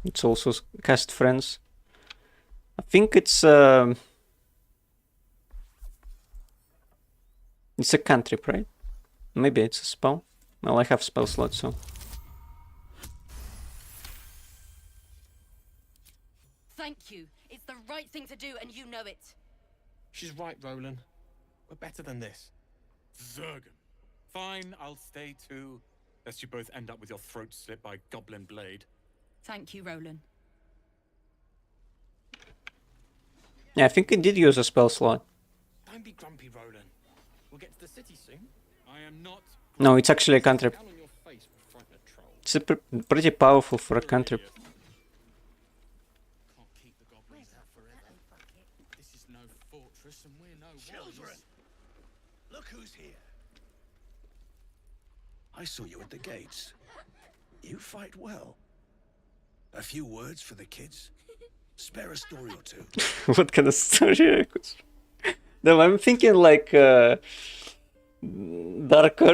It's also cast friends. I think it's a cantrip, right? Maybe it's a spell. Well, I have spell slots, so. Thank you. It's the right thing to do, and you know it. She's right, Roland. We're better than this. Zergan. Fine, I'll stay too. Lest you both end up with your throat slit by goblin blade. Thank you, Roland. Yeah, I think it did use a spell slot. Don't be grumpy, Roland. We'll get to the city soon. I am not. No, it's actually a cantrip. It's pretty powerful for a cantrip. Can't keep the goblins out forever. This is no fortress and we're no Children, look who's here. I saw you at the gates. You fight well. A few words for the kids. Spare a story or two. What kind of story? No, I'm thinking like Darker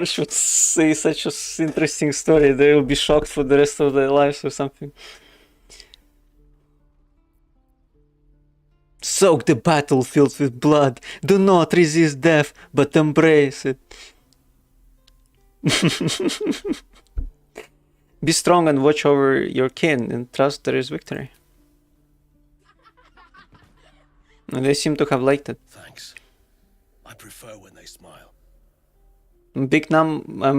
should say such an interesting story. They will be shocked for the rest of their lives or something. Soak the battlefield with blood. Do not resist death, but embrace it. Be strong and watch over your kin and trust there is victory. And they seem to have liked it. Thanks. I prefer when they smile. I'm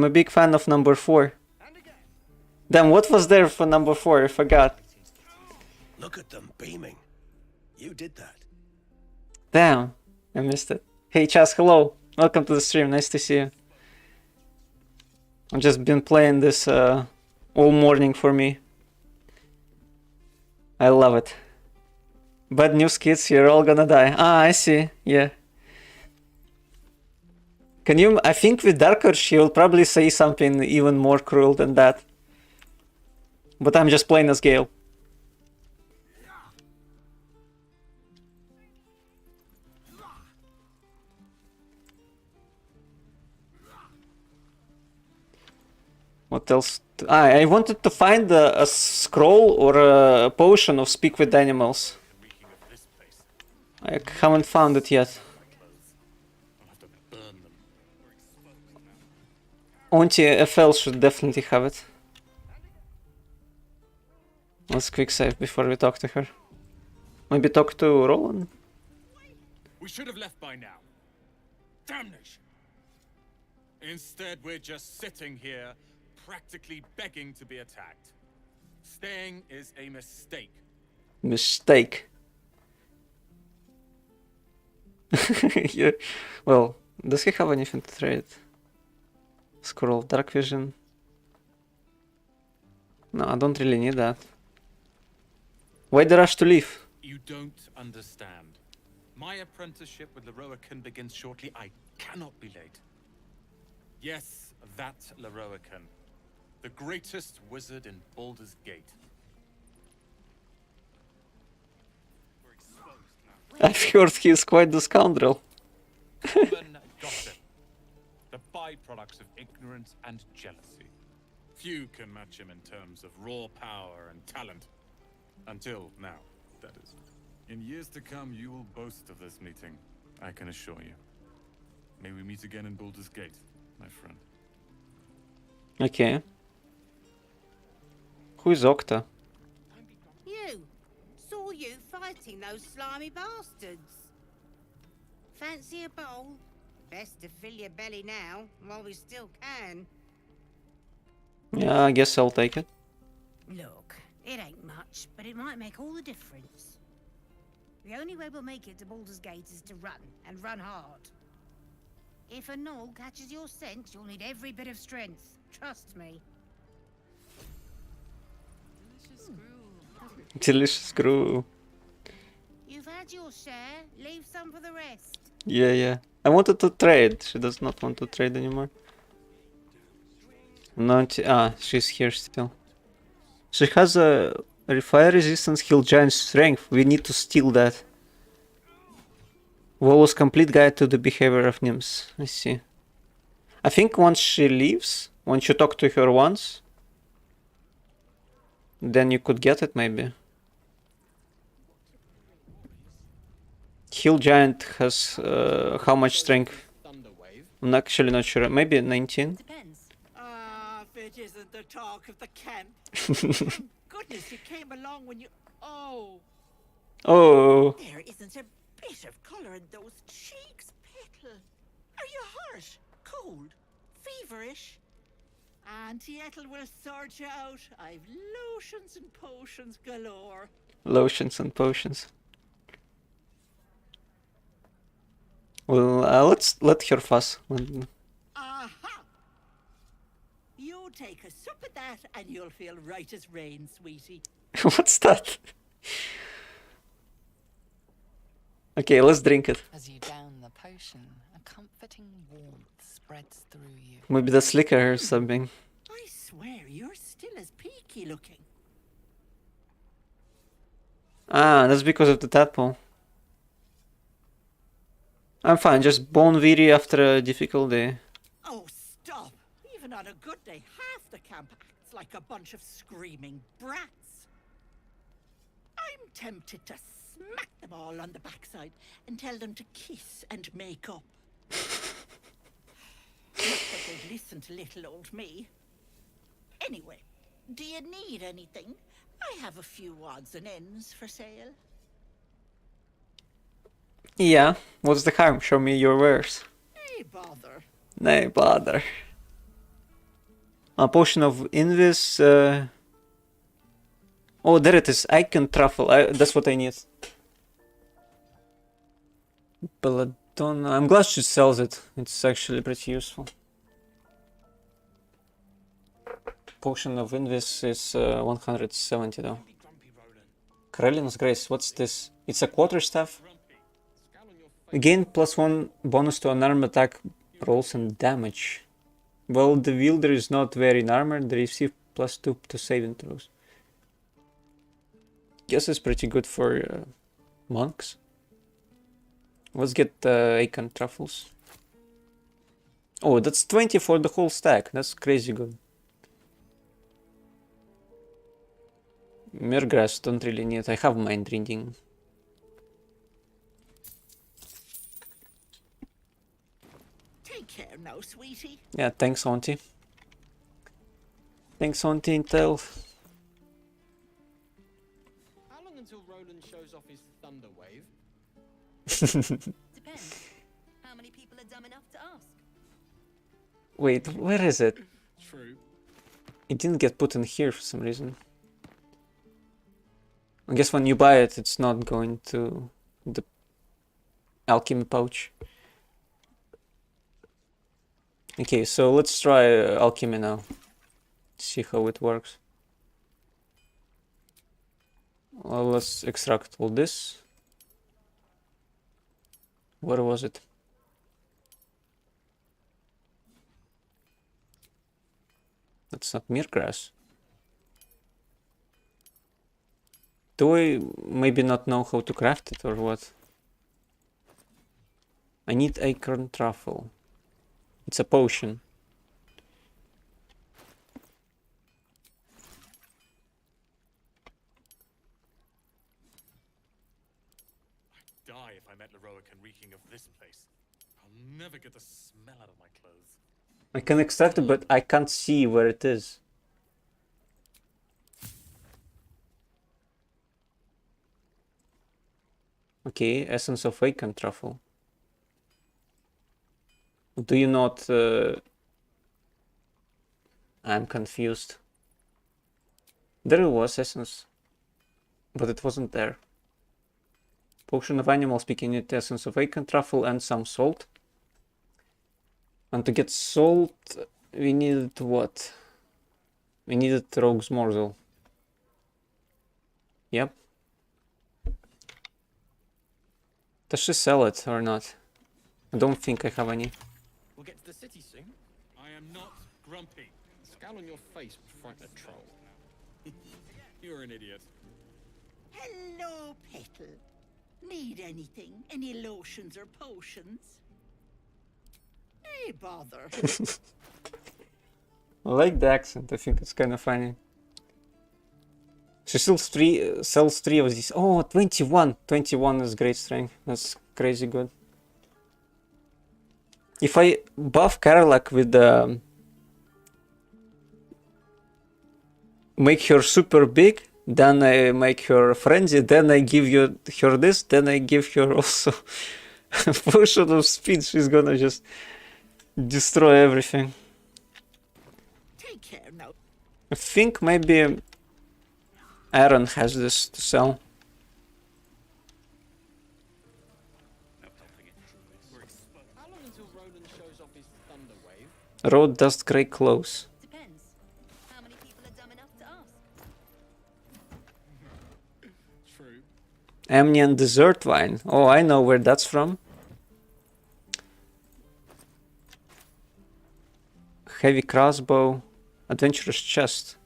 a big fan of number 4. Damn, what was there for number 4? I forgot. Look at them beaming. You did that. Damn, I missed it. Hey Chas, hello. Welcome to the stream. Nice to see you. I've just been playing this all morning for me. I love it. Bad news, kids. You're all gonna die. Ah, I see. Yeah. Can you? I think with Darker she will probably say something even more cruel than that. But I'm just playing as Gale. What else? I wanted to find a scroll or a potion of Speak with Animals. I haven't found it yet. Auntie FL should definitely have it. Let's quick save before we talk to her. Maybe talk to Roland? We should have left by now. Damnation! Instead, we're just sitting here, practically begging to be attacked. Staying is a mistake. Mistake. Yeah. Well, does he have anything to trade? Scroll, Dark Vision. No, I don't really need that. Why the rush to leave? You don't understand. My apprenticeship with Leroican begins shortly. I cannot be late. Yes, that Leroican. The greatest wizard in Baldur's Gate. I've heard he's quite the scoundrel. Common gossip. The byproducts of ignorance and jealousy. Few can match him in terms of raw power and talent. Until now, that is. In years to come, you will boast of this meeting, I can assure you. May we meet again in Baldur's Gate, my friend. Okay. Who is Octa? You! Saw you fighting those slimy bastards. Fancy a bowl? Best to fill your belly now, while we still can. Yeah, I guess I'll take it. Look, it ain't much, but it might make all the difference. The only way we'll make it to Baldur's Gate is to run, and run hard. If a gnoll catches your scent, you'll need every bit of strength. Trust me. Delicious screw. You've had your share. Leave some for the rest. Yeah. I wanted to trade. She does not want to trade anymore. She's here still. She has a fire resistance, heal giant strength. We need to steal that. Volo's complete guide to the behavior of nymphs. I see. I think once she leaves, once you talk to her once, then you could get it maybe. Heal giant has how much strength? I'm actually not sure. Maybe 19. If it isn't the talk of the camp. Thank goodness you came along when you. Oh. There isn't a bit of colour in those cheeks, Petal. Are you hurt? Cold? Feverish? Auntie Ethel will sort you out. I've lotions and potions galore. Lotions and potions. Well, let's let her fuss. Aha! You take a sup of that and you'll feel right as rain, sweetie. What's that? Okay, let's drink it. As you down the potion, a comforting warmth spreads through you. Maybe that's liquor or something. I swear you're still as peaky looking. That's because of the tadpole. I'm fine, just bone weary after a difficult day. Oh, stop! Even on a good day, half the camp acts like a bunch of screaming brats. I'm tempted to smack them all on the backside and tell them to kiss and make up. Not that they'd listen to little old me. Anyway, do you need anything? I have a few odds and ends for sale. Yeah, what's the harm? Show me your wares. Nay, bother. Nay, bother. A potion of invis. Oh, there it is. Icon truffle. That's what I need. Belladonna. I'm glad she sells it. It's actually pretty useful. Potion of invis is 170 though. Krelin's Grace. What's this? It's a quarterstaff. Gain +1 bonus to an arm attack Rolls and damage. Well, the wielder is not very in armor. They receive +2 to saving throws. Guess it's pretty good for monks. Let's get Aegon truffles. Oh, that's 20 for the whole stack. That's crazy good. Mergrass don't really need. I have mind reading. Take care now, sweetie. Yeah, thanks, Auntie. Thanks, Auntie Intel. How long until Roland shows off his thunder wave? Depends. How many people are dumb enough to ask? Wait, where is it? True. It didn't get put in here for some reason. I guess when you buy it, it's not going to the alchemy pouch. Okay, so let's try alchemy now. See how it works. Well, let's extract all this. Where was it? That's not Mirgrass. Do I maybe not know how to craft it or what? I need acorn truffle. It's a potion. I'd die if I met Leroic and reeking of this place. I'll never get the smell out of my clothes. I can extract it, but I can't see where it is. Okay, essence of acorn truffle. Do you not... I'm confused. There was essence, but it wasn't there. Potion of animal speaking, you need essence of acorn truffle and some salt. And to get salt, we needed what? We needed rogue's morsel. Yep. Does she sell it or not? I don't think I have any. We'll get to the city soon. I am not grumpy. The scowl on your face would frighten a troll. You're an idiot. Hello, Petal. Need anything? Any lotions or potions? Hey, bother. I like the accent. I think it's kind of funny. She sells three of these. Oh, 21. 21 is great strength. That's crazy good. If I buff Karlak with the... make her super big, then I make her frenzy, then I give her this, then I give her also potion of speed. She's gonna just destroy everything. Take care now. I think maybe Aaron has this to sell. How long until Roland shows off his thunder wave? Road dust grey clothes. Depends. How many people are dumb enough to ask? True. Amnian dessert wine. Oh, I know where that's from. Heavy crossbow. Adventurous chest.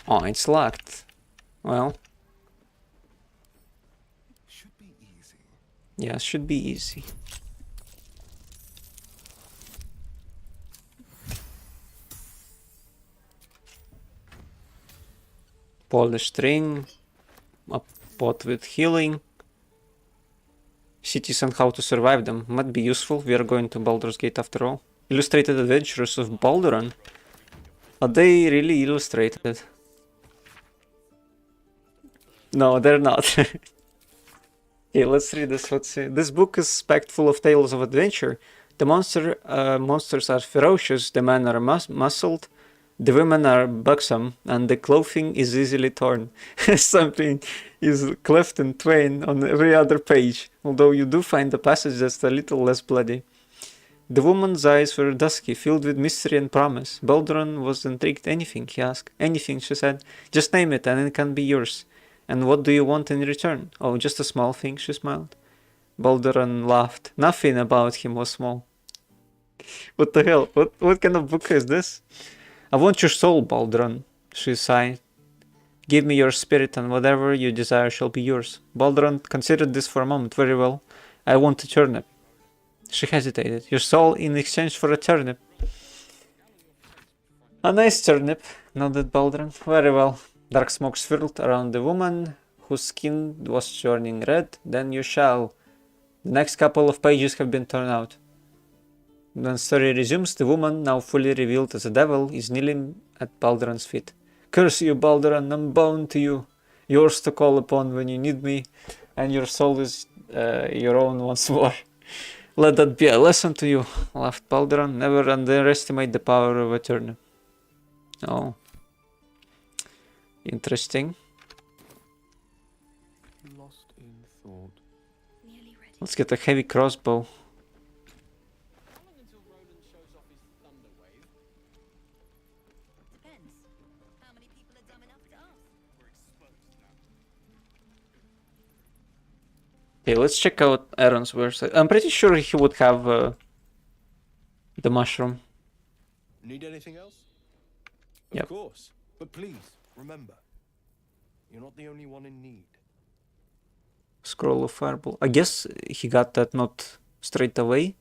Oh, it's locked. Well. Should be easy. Yeah, should be easy. Polished ring. A pot with healing. Cities and how to survive them. Might be useful. We are going to Baldur's Gate after all. Illustrated Adventures of Baldur. Are they really illustrated? No, they're not. Okay, let's read this. Let's see. This book is packed full of tales of adventure. The monsters are ferocious, the men are muscled, the women are buxom, and the clothing is easily torn. Something is cleft in twain on every other page, although you do find the passage that's a little less bloody. The woman's eyes were dusky, filled with mystery and promise. Baldur was intrigued. Anything, he asked. Anything, she said. Just name it, and it can be yours. And what do you want in return? Oh, just a small thing, she smiled. Baldur laughed. Nothing about him was small. What the hell? What kind of book is this? I want your soul, Baldur, she sighed. Give me your spirit, and whatever you desire shall be yours. Baldur considered this for a moment. Very well. I want a turnip. She hesitated. Your soul in exchange for a turnip. A nice turnip, nodded Baldur. Very well. Dark smoke swirled around the woman, whose skin was turning red. Then you shall. The next couple of pages have been torn out. When story resumes, the woman, now fully revealed as a devil, is kneeling at Baldur's feet. Curse you, Baldur, I'm bound to you. Yours to call upon when you need me, and your soul is your own once more. Let that be a lesson to you, laughed Baldur. Never underestimate the power of a turnip. Oh. Interesting. Lost in thought. Let's get a heavy crossbow. Okay, let's check out Aaron's website. I'm pretty sure he would have the mushroom. Need anything else? Yep. Of course. But please, remember, you're not the only one in need. Scroll of Fireball. I guess he got that not straight away,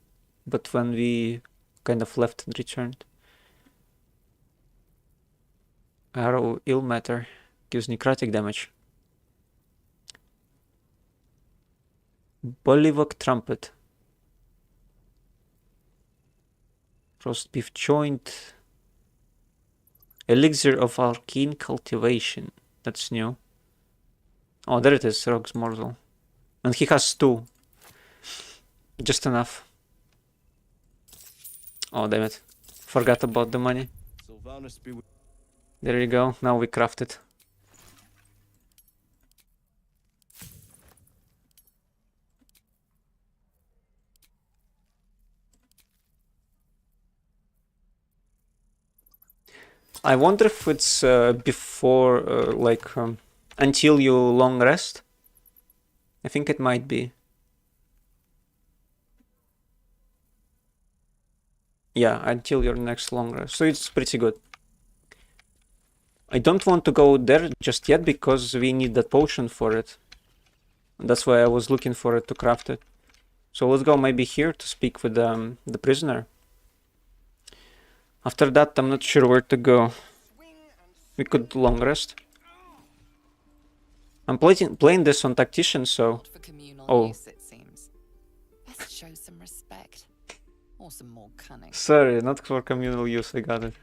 but when we kind of left and returned. Arrow Ill Matter gives necrotic damage. Bolivok Trumpet. Roast beef joint. Elixir of Arcane Cultivation. That's new. Oh, there it is, Rogue's Morsel. And he has 2. Just enough. Oh, damn it. Forgot about the money. There you go. Now we craft it. I wonder if it's before, until you long rest. I think it might be. Yeah, until your next long rest. So it's pretty good. I don't want to go there just yet because we need that potion for it. That's why I was looking for it to craft it. So let's go maybe here to speak with the prisoner. After that, I'm not sure where to go. We could long rest. I'm playing this on tactician, so... Oh. Use, it seems. Let's show some respect. Or some more cunning. Sorry, not for communal use, I got it.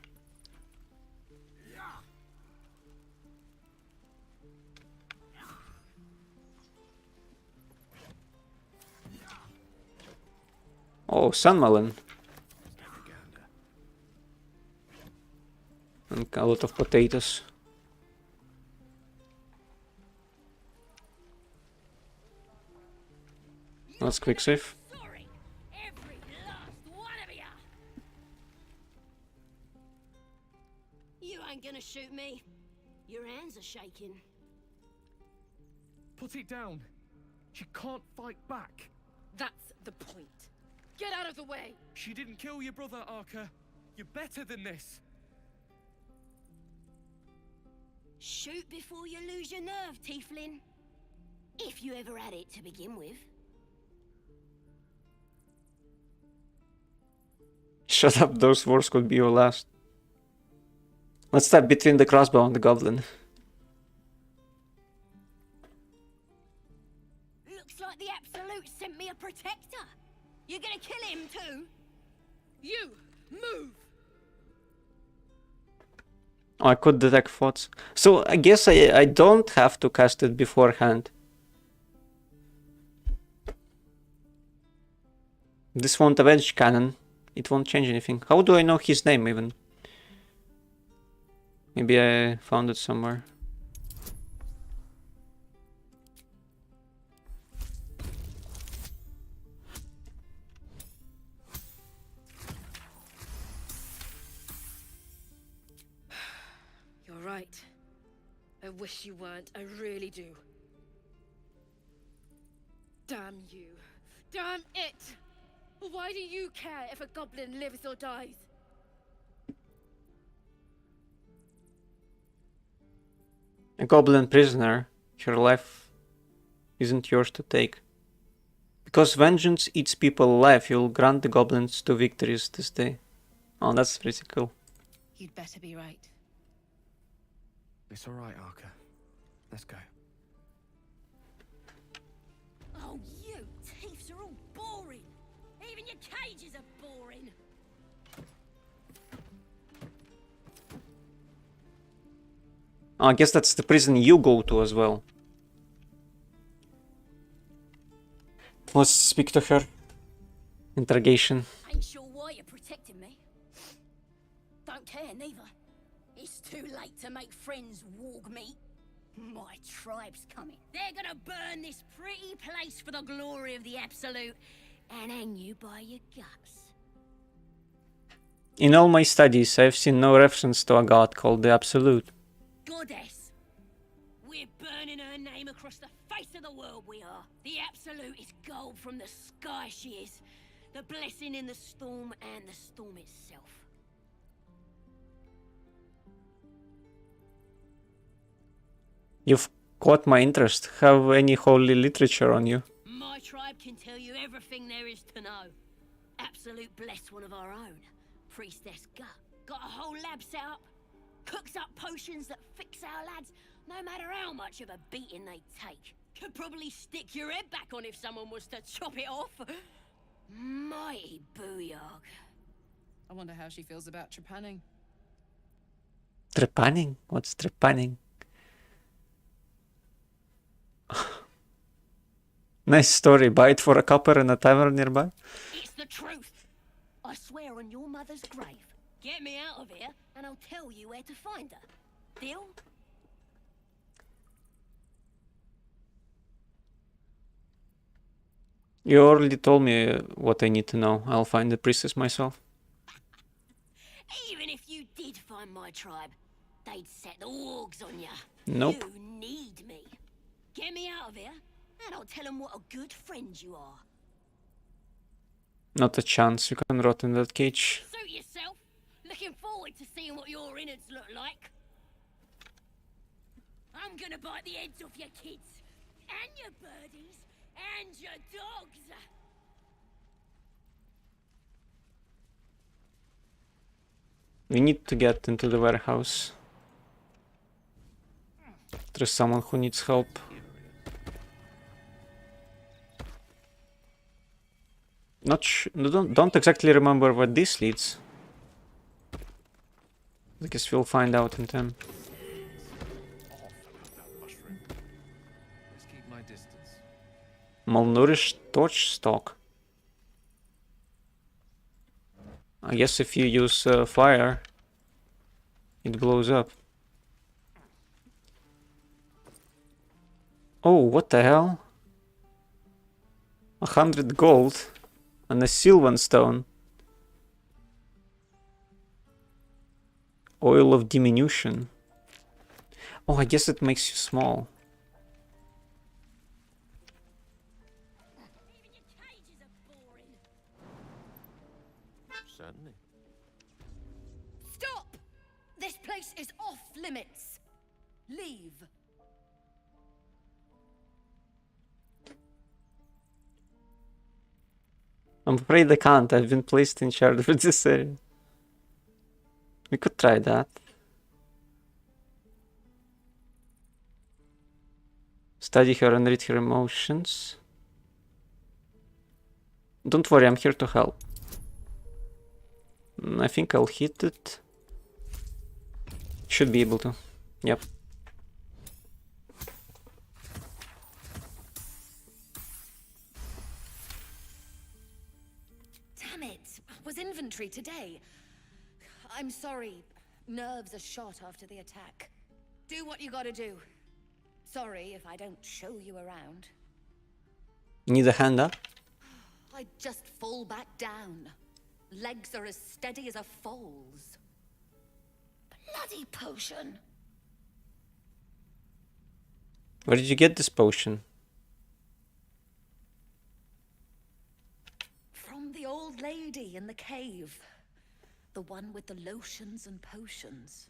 Oh, sunmelon. And a lot of potatoes. Let's quick save. You ain't gonna shoot me. Your hands are shaking. Put it down. She can't fight back. That's the point. Get out of the way! She didn't kill your brother, Arka. You're better than this. Shoot before you lose your nerve, Tiefling. If you ever had it to begin with. Shut up, those words could be your last. Let's step between the crossbow and the goblin. Looks like the Absolute sent me a protector. You're gonna kill him too? You! Move! Oh, I could detect thoughts. So I guess I don't have to cast it beforehand. This won't avenge cannon. It won't change anything. How do I know his name even? Maybe I found it somewhere. You're right. I wish you weren't. I really do. Damn you. Damn it! Why do you care if a goblin lives or dies? A goblin prisoner. Her life isn't yours to take. Because vengeance eats people alive, you'll grant the goblins 2 victories this day. Oh, that's pretty cool. You'd better be right. It's all right, Arca. Let's go. Oh, you thieves are all boring. Even your cages are boring. Oh, I guess that's the prison you go to as well. Let's speak to her. Interrogation. Ain't sure why you're protecting me. Don't care neither. It's too late to make friends, warg meat. My tribe's coming. They're gonna burn this pretty place for the glory of the Absolute and hang you by your guts. In all my studies, I've seen no reference to a god called the Absolute. Goddess. We're burning her name across the face of the world, we are. The Absolute is gold from the sky, she is. The blessing in the storm and the storm itself. You've caught my interest. Have any holy literature on you? My tribe can tell you everything there is to know. Absolute blessed one of our own. Priestess Gut. Got a whole lab set up. Cooks up potions that fix our lads, no matter how much of a beating they take. Could probably stick your head back on if someone was to chop it off. Mighty booyog. I wonder how she feels about trepanning. Trepanning? What's trepanning? Nice story. Buy it for a copper in a tavern nearby. It's the truth. I swear on your mother's grave. Get me out of here, and I'll tell you where to find her. Deal? You already told me what I need to know. I'll find the priestess myself. Even if you did find my tribe, they'd set the wargs on you. Nope. You need me. Get me out of here, and I'll tell them what a good friend you are. Not a chance. You can rot in that cage. Suit yourself. Looking forward to seeing what your innards look like. I'm gonna bite the heads off your kids, and your birdies, and your dogs. We need to get into the warehouse. There's someone who needs help. Don't exactly remember what this leads. I guess we'll find out in time. Let's keep my distance. Malnourished torch stalk. I guess if you use fire, it blows up. Oh, what the hell? 100 gold and a Sylvan stone. Oil of diminution. Oh, I guess it makes you small. Certainly. Stop! This place is off limits. Leave. I'm afraid I can't. I've been placed in charge of this area. We could try that. Study her and read her emotions. Don't worry, I'm here to help. I think I'll hit it. Should be able to. Yep. Damn it! Was inventory today? I'm sorry. Nerves are shot after the attack. Do what you gotta do. Sorry if I don't show you around. Need a hand up? I just fall back down. Legs are as steady as a foal's. Bloody potion! Where did you get this potion? From the cave. The one with the lotions and potions.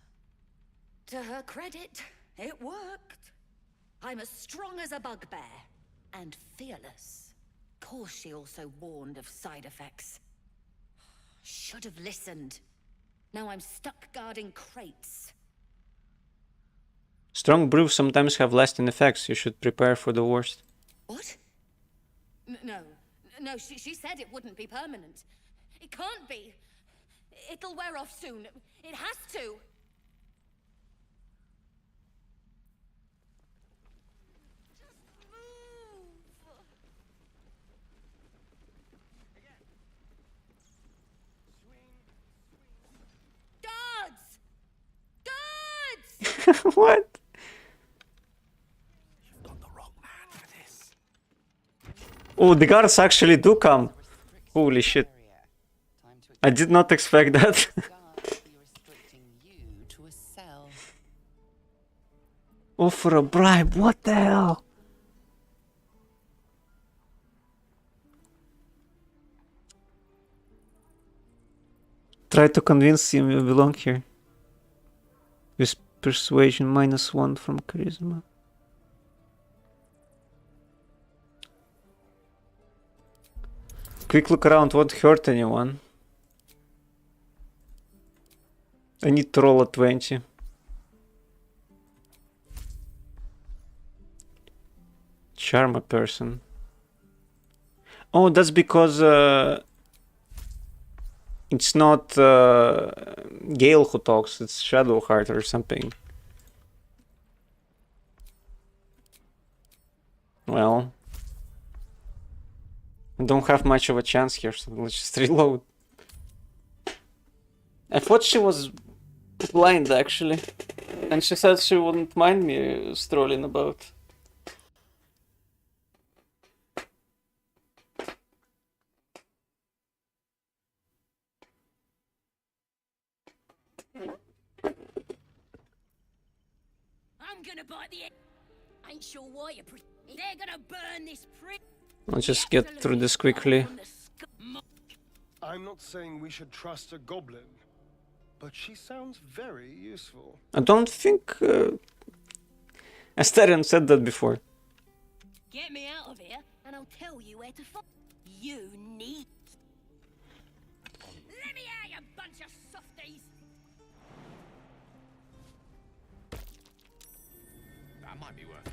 To her credit, it worked. I'm as strong as a bugbear. And fearless. Course she also warned of side effects. Should have listened. Now I'm stuck guarding crates. Strong brews sometimes have lasting effects. You should prepare for the worst. What? No, she said it wouldn't be permanent. It can't be. It'll wear off soon. It has to. What? Oh, the guards actually do come. Holy shit. I did not expect that. Oh, for a bribe, what the hell? Try to convince him you belong here. With persuasion -1 from charisma. Quick look around, won't hurt anyone. I need to roll a 20. Charm a person. Oh, that's because it's not Gale who talks, it's Shadowheart or something. Well, I don't have much of a chance here, so let's just reload. I thought she was blind actually, and she said she wouldn't mind me strolling about. I'm gonna bite the egg. Ain't sure why you they're gonna burn this prick. I'll just get through this quickly. I'm not saying we should trust a goblin, but she sounds very useful. I don't think Astarion said that before. Get me out of here, and I'll tell you where to find. You need. Let me out, you bunch of softies. That might be worth it.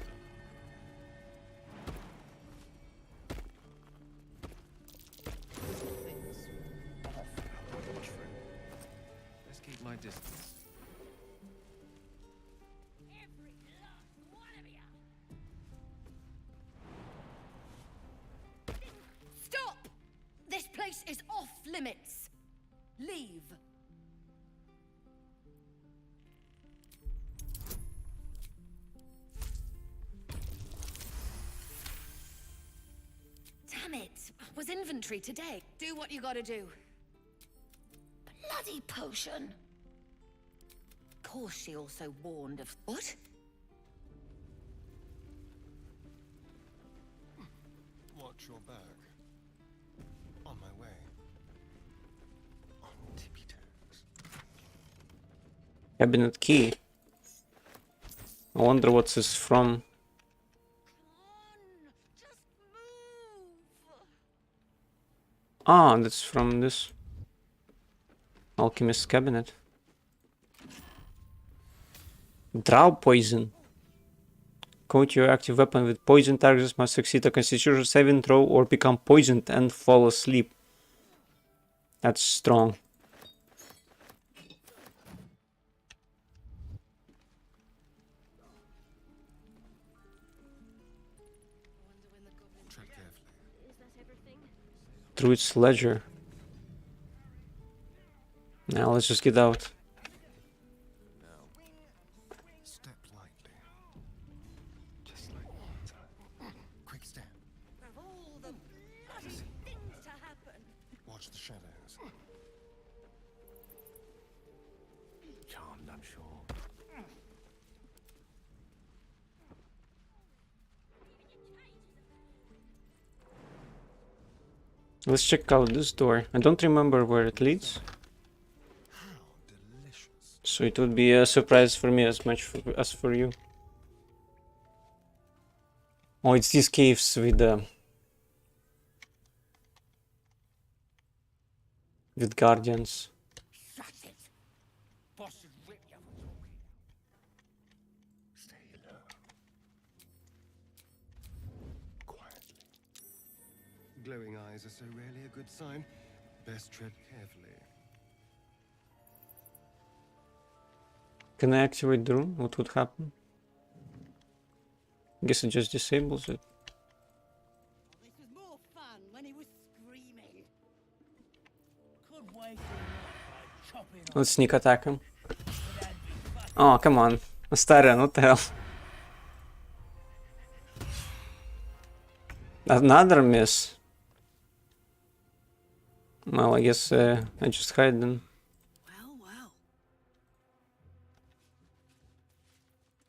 Let's keep my distance. Stop! This place is off limits. Leave. Damn it! Was inventory today? Do what you gotta do. Bloody potion! Course she also warned of... What? Watch your back. On my way. On tippy toes. Cabinet key. I wonder what's this from. Ah, that's from this alchemist's cabinet. Drow poison. Coat your active weapon with poison. Targets must succeed a constitution saving throw or become poisoned and fall asleep. That's strong. Druid's ledger. Now let's just get out. Step lightly. Just like water. Quick step. Of all the bloody things to happen. Watch the shadows. Charmed, I'm sure. Let's check out this door. I don't remember where it leads. So it would be a surprise for me as much as for you. Oh, it's these caves with guardians. Shut it! Boss should rip you for talking. Stay low. Quietly. Glowing eyes are so rarely a good sign. Best tread carefully. Can I activate the room? What would happen? I guess it just disables it. This was more fun when he was screaming. Could wake him up by chopping off. Let's sneak attack him. Oh, come on. Astarion, what the hell? Another miss. Well, I guess I just hide then. Well, well.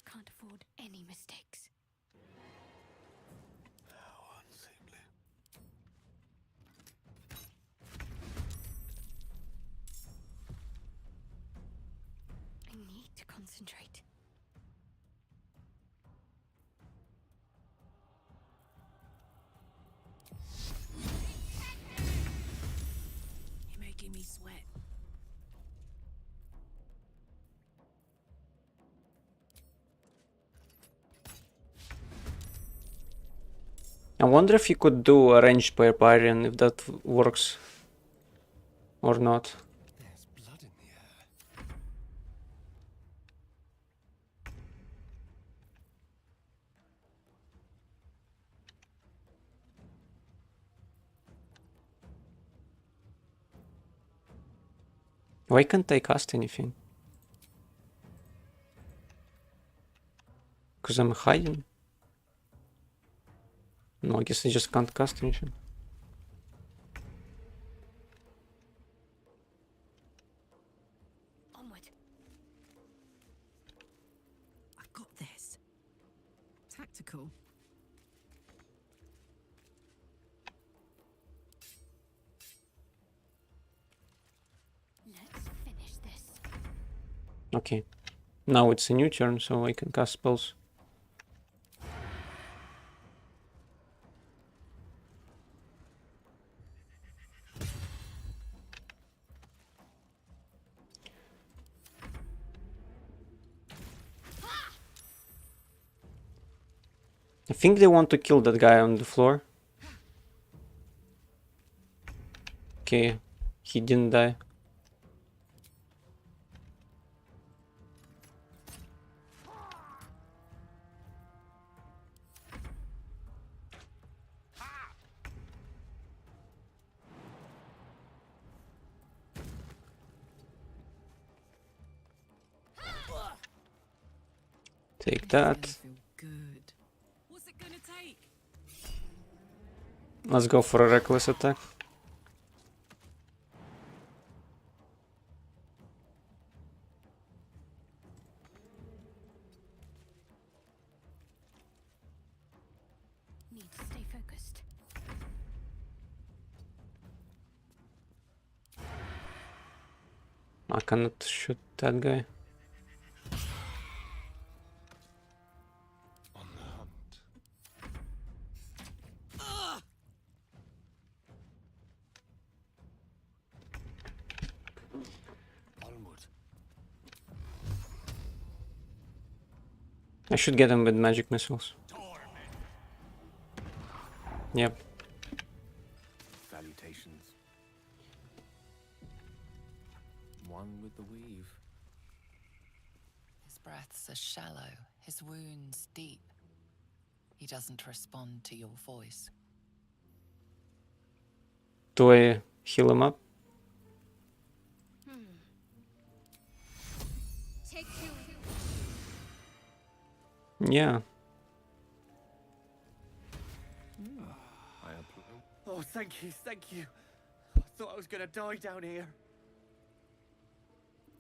Can't afford any mistakes. How unseemly. I need to concentrate. You're making me sweat. I wonder if you could do a ranged barbarian, if that works or not. There's blood in the air. Why can't I cast anything? Because I'm hiding? No, I guess I just can't cast anything. Onward. I've got this. Tactical. Let's finish this. Okay. Now it's a new turn, so I can cast spells. I think they want to kill that guy on the floor. Okay, he didn't die. Take that. Feel good. What's it gonna take? Let's go for a reckless attack. Need to stay focused. I cannot shoot that guy. On the hunt. Onward. I should get him with magic missiles. Yep. Salutations. One with the weave. His breaths are shallow, his wounds deep. He doesn't respond to your voice. Do I heal him up? Take two. Yeah. Oh, thank you, thank you. I thought I was gonna die down here.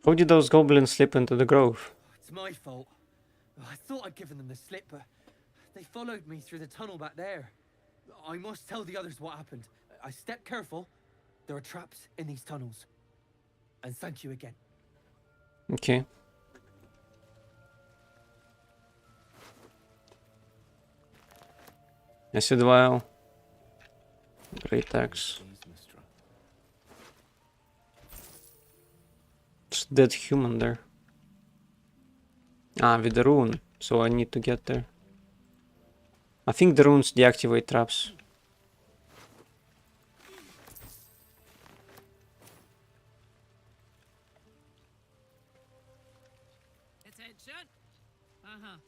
How did those goblins slip into the grove? It's my fault. I thought I'd given them the slip, but they followed me through the tunnel back there. I must tell the others what happened. I step careful. There are traps in these tunnels. And thank you again. Okay. Acid vial. Great axe. It's dead human there. Ah, with the rune. So I need to get there. I think the runes deactivate traps. Attention. Uh-huh.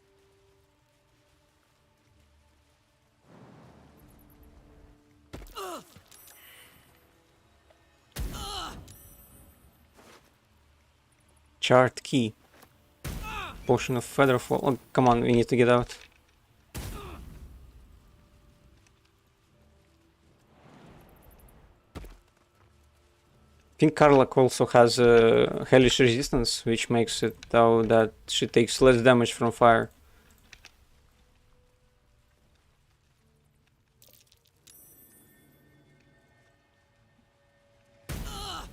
Chart key. Potion of featherfall. Oh, come on, we need to get out. I think Karlak also has hellish resistance, which makes it though that she takes less damage from fire.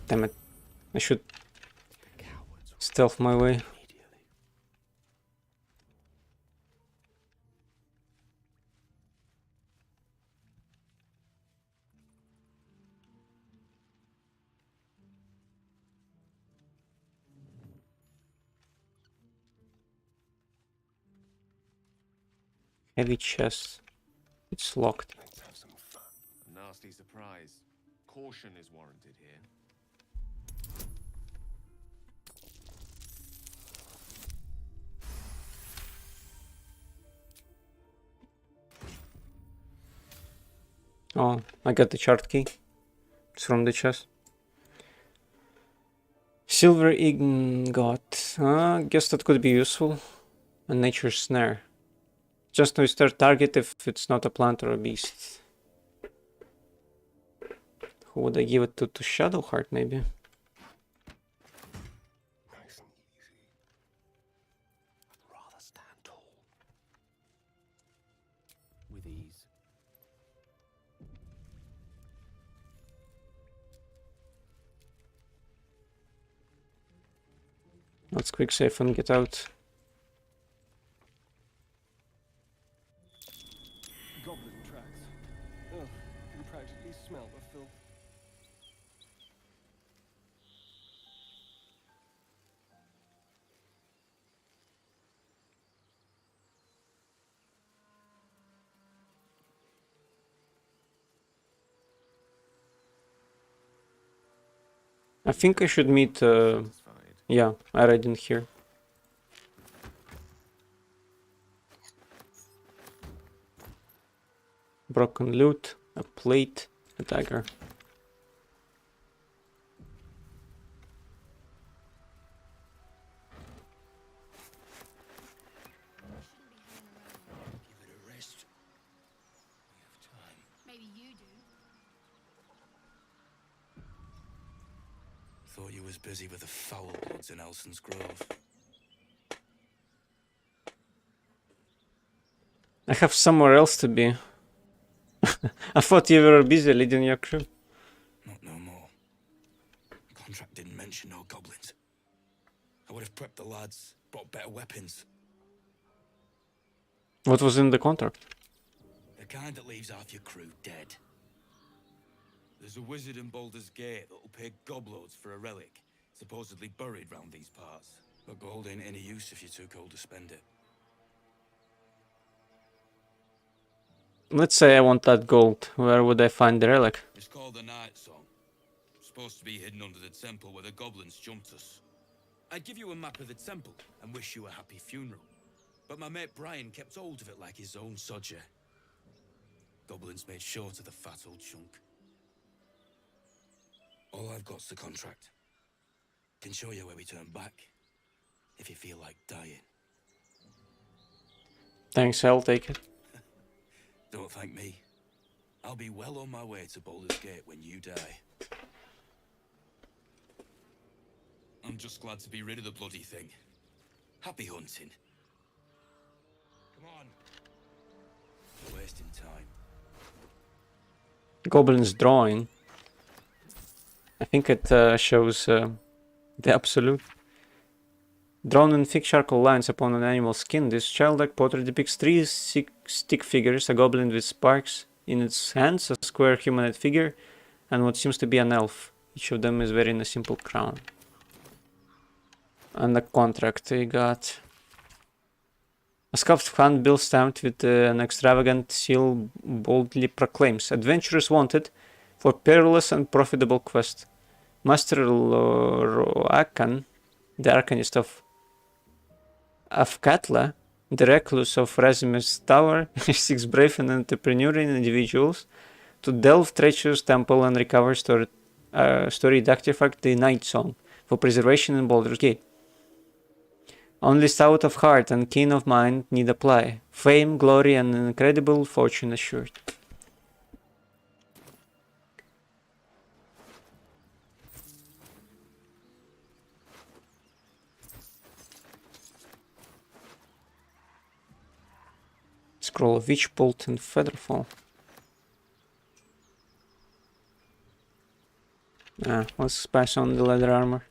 Damn it. I should stealth my way. Heavy chest. It's locked. Let's have some fun. A nasty surprise. Caution is warranted here. Oh, I got the chart key. It's from the chest. Silver ingot. Guess that could be useful. A nature snare. Just to start target if it's not a plant or a beast. Who would I give it to? To Shadowheart, maybe? Nice and easy. I'd rather stand tall. With ease. Let's quick save and get out. Goblin tracks. Ugh, can practically smell the filth. I think I should meet. Yeah, I read in here. Broken loot, a plate, a dagger. Give it a rest. We have time. Maybe you do. Thought you was busy with the foul bloods in Elson's Grove. I have somewhere else to be. I thought you were busy leading your crew. Not no more. The contract didn't mention no goblins. I would have prepped the lads, brought better weapons. What was in the contract? The kind that leaves half your crew dead. There's a wizard in Baldur's Gate that'll pay gobloads for a relic, supposedly buried round these parts. But gold ain't any use if you're too cold to spend it. Let's say I want that gold. Where would I find the relic? It's called the Night Song. Supposed to be hidden under the temple where the goblins jumped us. I'd give you a map of the temple and wish you a happy funeral. But my mate Brian kept hold of it like his own sodger. Goblins made short of the fat old chunk. All I've got's the contract. Can show you where we turn back, if you feel like dying. Thanks, I'll take it. Don't thank me. I'll be well on my way to Baldur's Gate when you die. I'm just glad to be rid of the bloody thing. Happy hunting. Come on. We're wasting time. Goblin's drawing. I think it shows the absolute. Drawn in thick charcoal lines upon an animal's skin, this childlike pottery depicts three stick figures: a goblin with sparks in its hands, a square humanoid figure, and what seems to be an elf. Each of them is wearing a simple crown. And the contract they got. A scuffed handbill stamped with an extravagant seal boldly proclaims: Adventurers wanted for perilous and profitable quest. Master Roakan, the Arcanist of Afkatla, the recluse of Razimir's Tower, seeks brave and entrepreneurial individuals to delve treacherous temple and recover storied artifact, the Night Song, for preservation in Baldur's Gate. Only stout of heart and keen of mind need apply. Fame, glory, and incredible fortune assured. Scroll of Witch Bolt and Featherfall. Let's pass on the leather armor.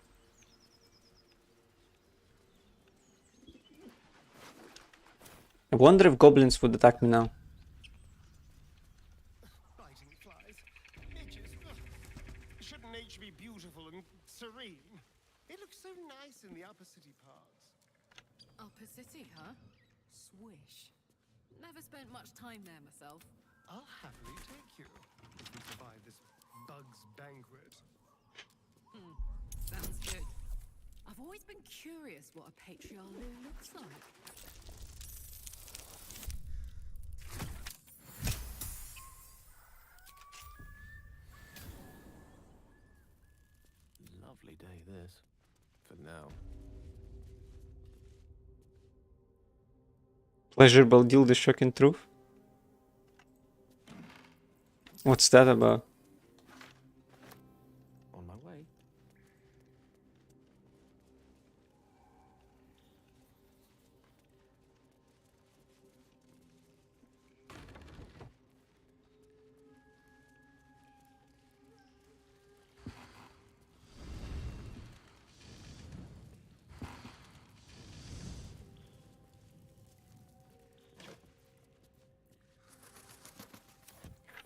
I wonder if goblins would attack me now. Biting flies. Itches. Shouldn't nature be beautiful and serene? It looks so nice in the upper city parts. Upper city, huh? Swish. Never spent much time there myself. I'll happily take you if we survive this bug's banquet. Sounds good. I've always been curious what a patriarch looks like. Lovely day, this. For now. Pleasurable deal, the shocking truth? What's that about? On my way.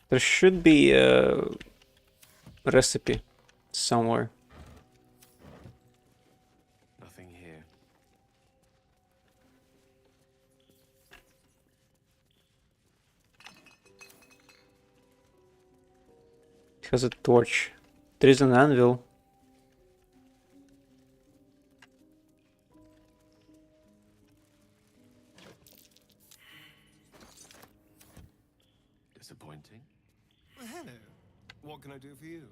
There should be a recipe somewhere. Nothing here. It has a torch. There is an anvil. Disappointing. Well, hello. What can I do for you?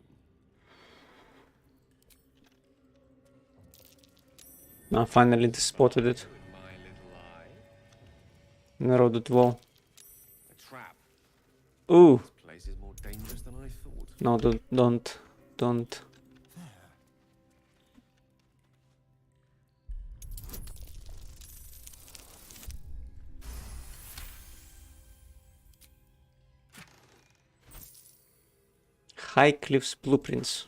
Now finally they spotted it. Narrowed wall. A trap. Ooh. This place is more dangerous than I thought. No, don't. High Cliffs blueprints.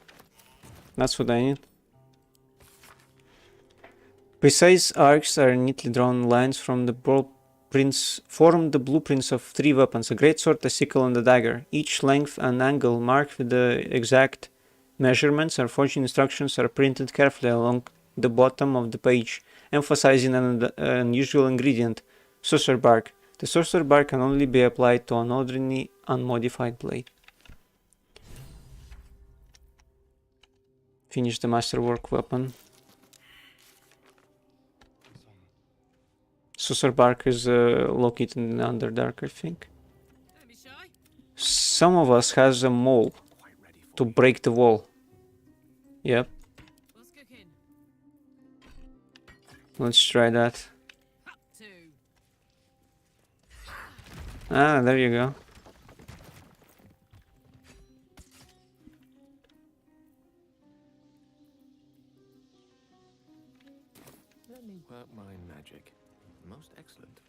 That's what I need. Precise arcs are neatly drawn lines from the blueprints form the blueprints of 3 weapons: a greatsword, a sickle, and a dagger. Each length and angle marked with the exact measurements, and forging instructions are printed carefully along the bottom of the page, emphasizing an unusual ingredient: sorcerer bark. The sorcerer bark can only be applied to an ordinary unmodified blade. Finish the masterwork weapon. Sorcerer bark is located in the Underdark, I think. Some of us has a mole to break the wall. Yep. Let's try that. Ah, there you go. Let me work my magic. Most excellent.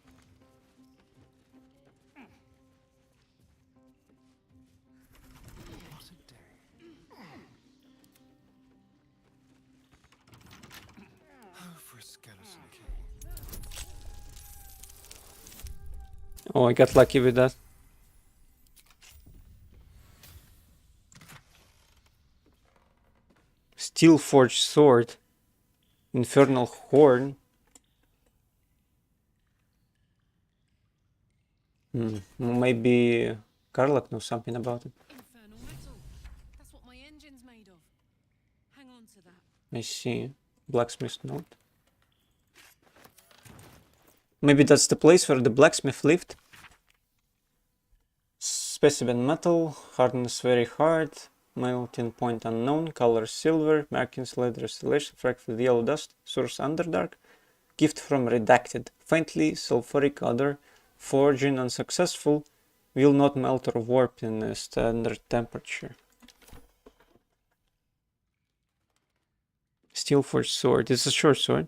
Oh, I got lucky with that. Steel forged sword. Infernal horn. Maybe Karlak knows something about it. Infernal metal. That's what my engine's made of. Hang on to that. I see. Blacksmith note. Maybe that's the place where the blacksmith lived. Specimen metal. Hardness very hard. Melting point unknown. Color silver. Markings leather restoration. Fractured yellow dust. Source underdark. Gift from redacted. Faintly sulfuric odor. Forging unsuccessful. Will not melt or warp in a standard temperature. Steel forged sword. It's a short sword.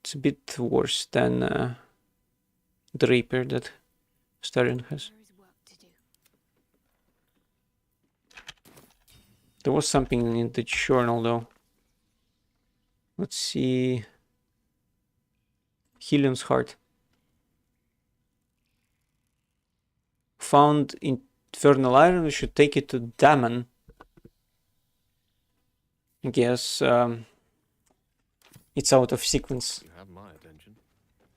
It's a bit worse than the rapier that Starion has. There was something in the journal though. Let's see. Helium's heart. Found infernal iron. We should take it to Daman. I guess it's out of sequence. You have my attention.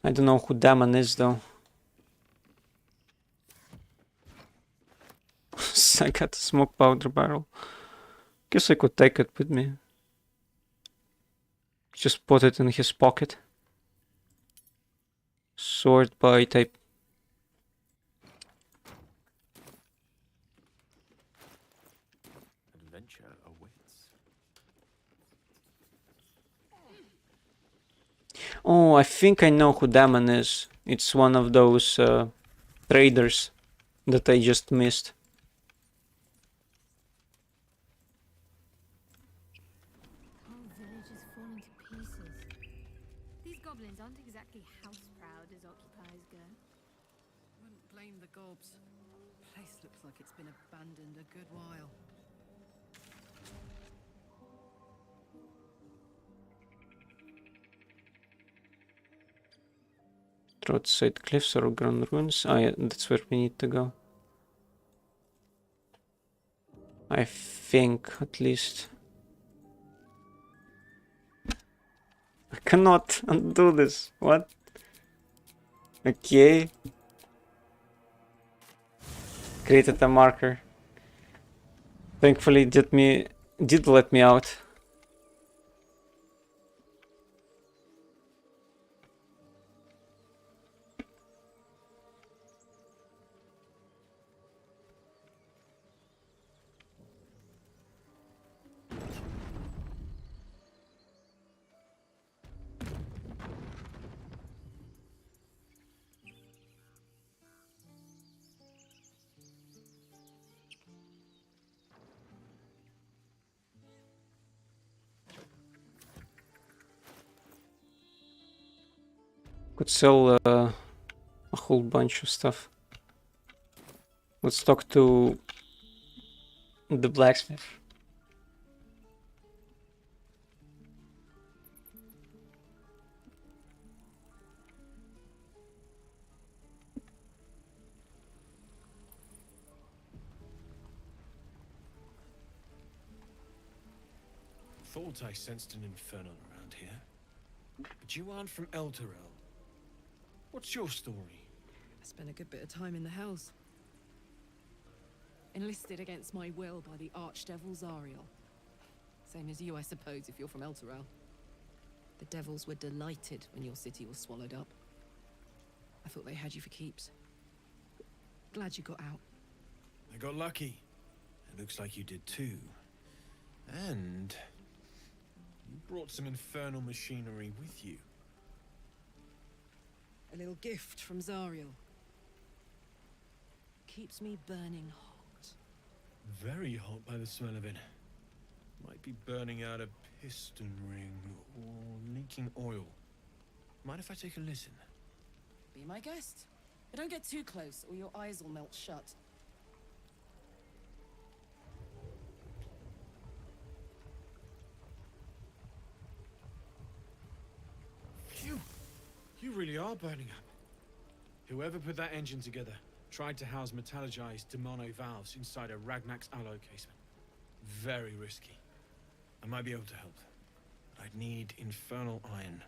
I don't know who Daman is though. I got a smoke powder barrel. Guess I could take it with me. Just put it in his pocket. Sort by type. Adventure awaits. Oh, I think I know who Daman is. It's one of those traders that I just missed. Whole village is falling to pieces. These goblins aren't exactly house-proud as occupiers go. Wouldn't blame the gobs. Place looks like it's been abandoned a good while. Roadside cliffs or ground ruins. Ah, yeah, that's where we need to go. I think, at least. I cannot undo this. What? Okay. Created a marker. Thankfully, it did let me out. Could sell a whole bunch of stuff. Let's talk to the blacksmith. Thought I sensed an infernal around here. But you aren't from Elturel. What's your story? I spent a good bit of time in the Hells. Enlisted against my will by the Archdevil Zariel. Same as you, I suppose, if you're from Elturel. The devils were delighted when your city was swallowed up. I thought they had you for keeps. Glad you got out. I got lucky. It looks like you did too. And you brought some infernal machinery with you. A little gift from Zariel. Keeps me burning hot. Very hot by the smell of it. Might be burning out a piston ring or leaking oil. Mind if I take a listen? Be my guest. But don't get too close or your eyes will melt shut. Phew! You really are burning up. Whoever put that engine together tried to house metallurgized demono valves inside a Ragnak's alloy casement. Very risky. I might be able to help. I'd need infernal iron.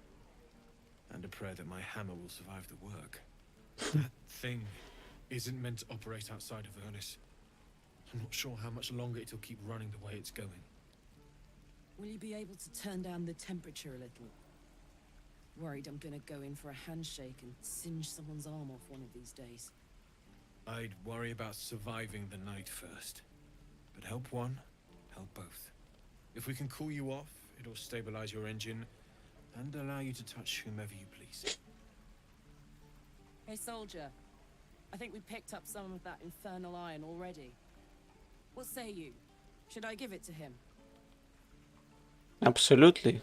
And a prayer that my hammer will survive the work. That thing isn't meant to operate outside of Ernest. I'm not sure how much longer it'll keep running the way it's going. Will you be able to turn down the temperature a little? Worried I'm gonna go in for a handshake and singe someone's arm off one of these days. I'd worry about surviving the night first. But help one, help both. If we can cool you off, it'll stabilize your engine and allow you to touch whomever you please. Hey, soldier. I think we picked up some of that infernal iron already. What say you? Should I give it to him? Absolutely.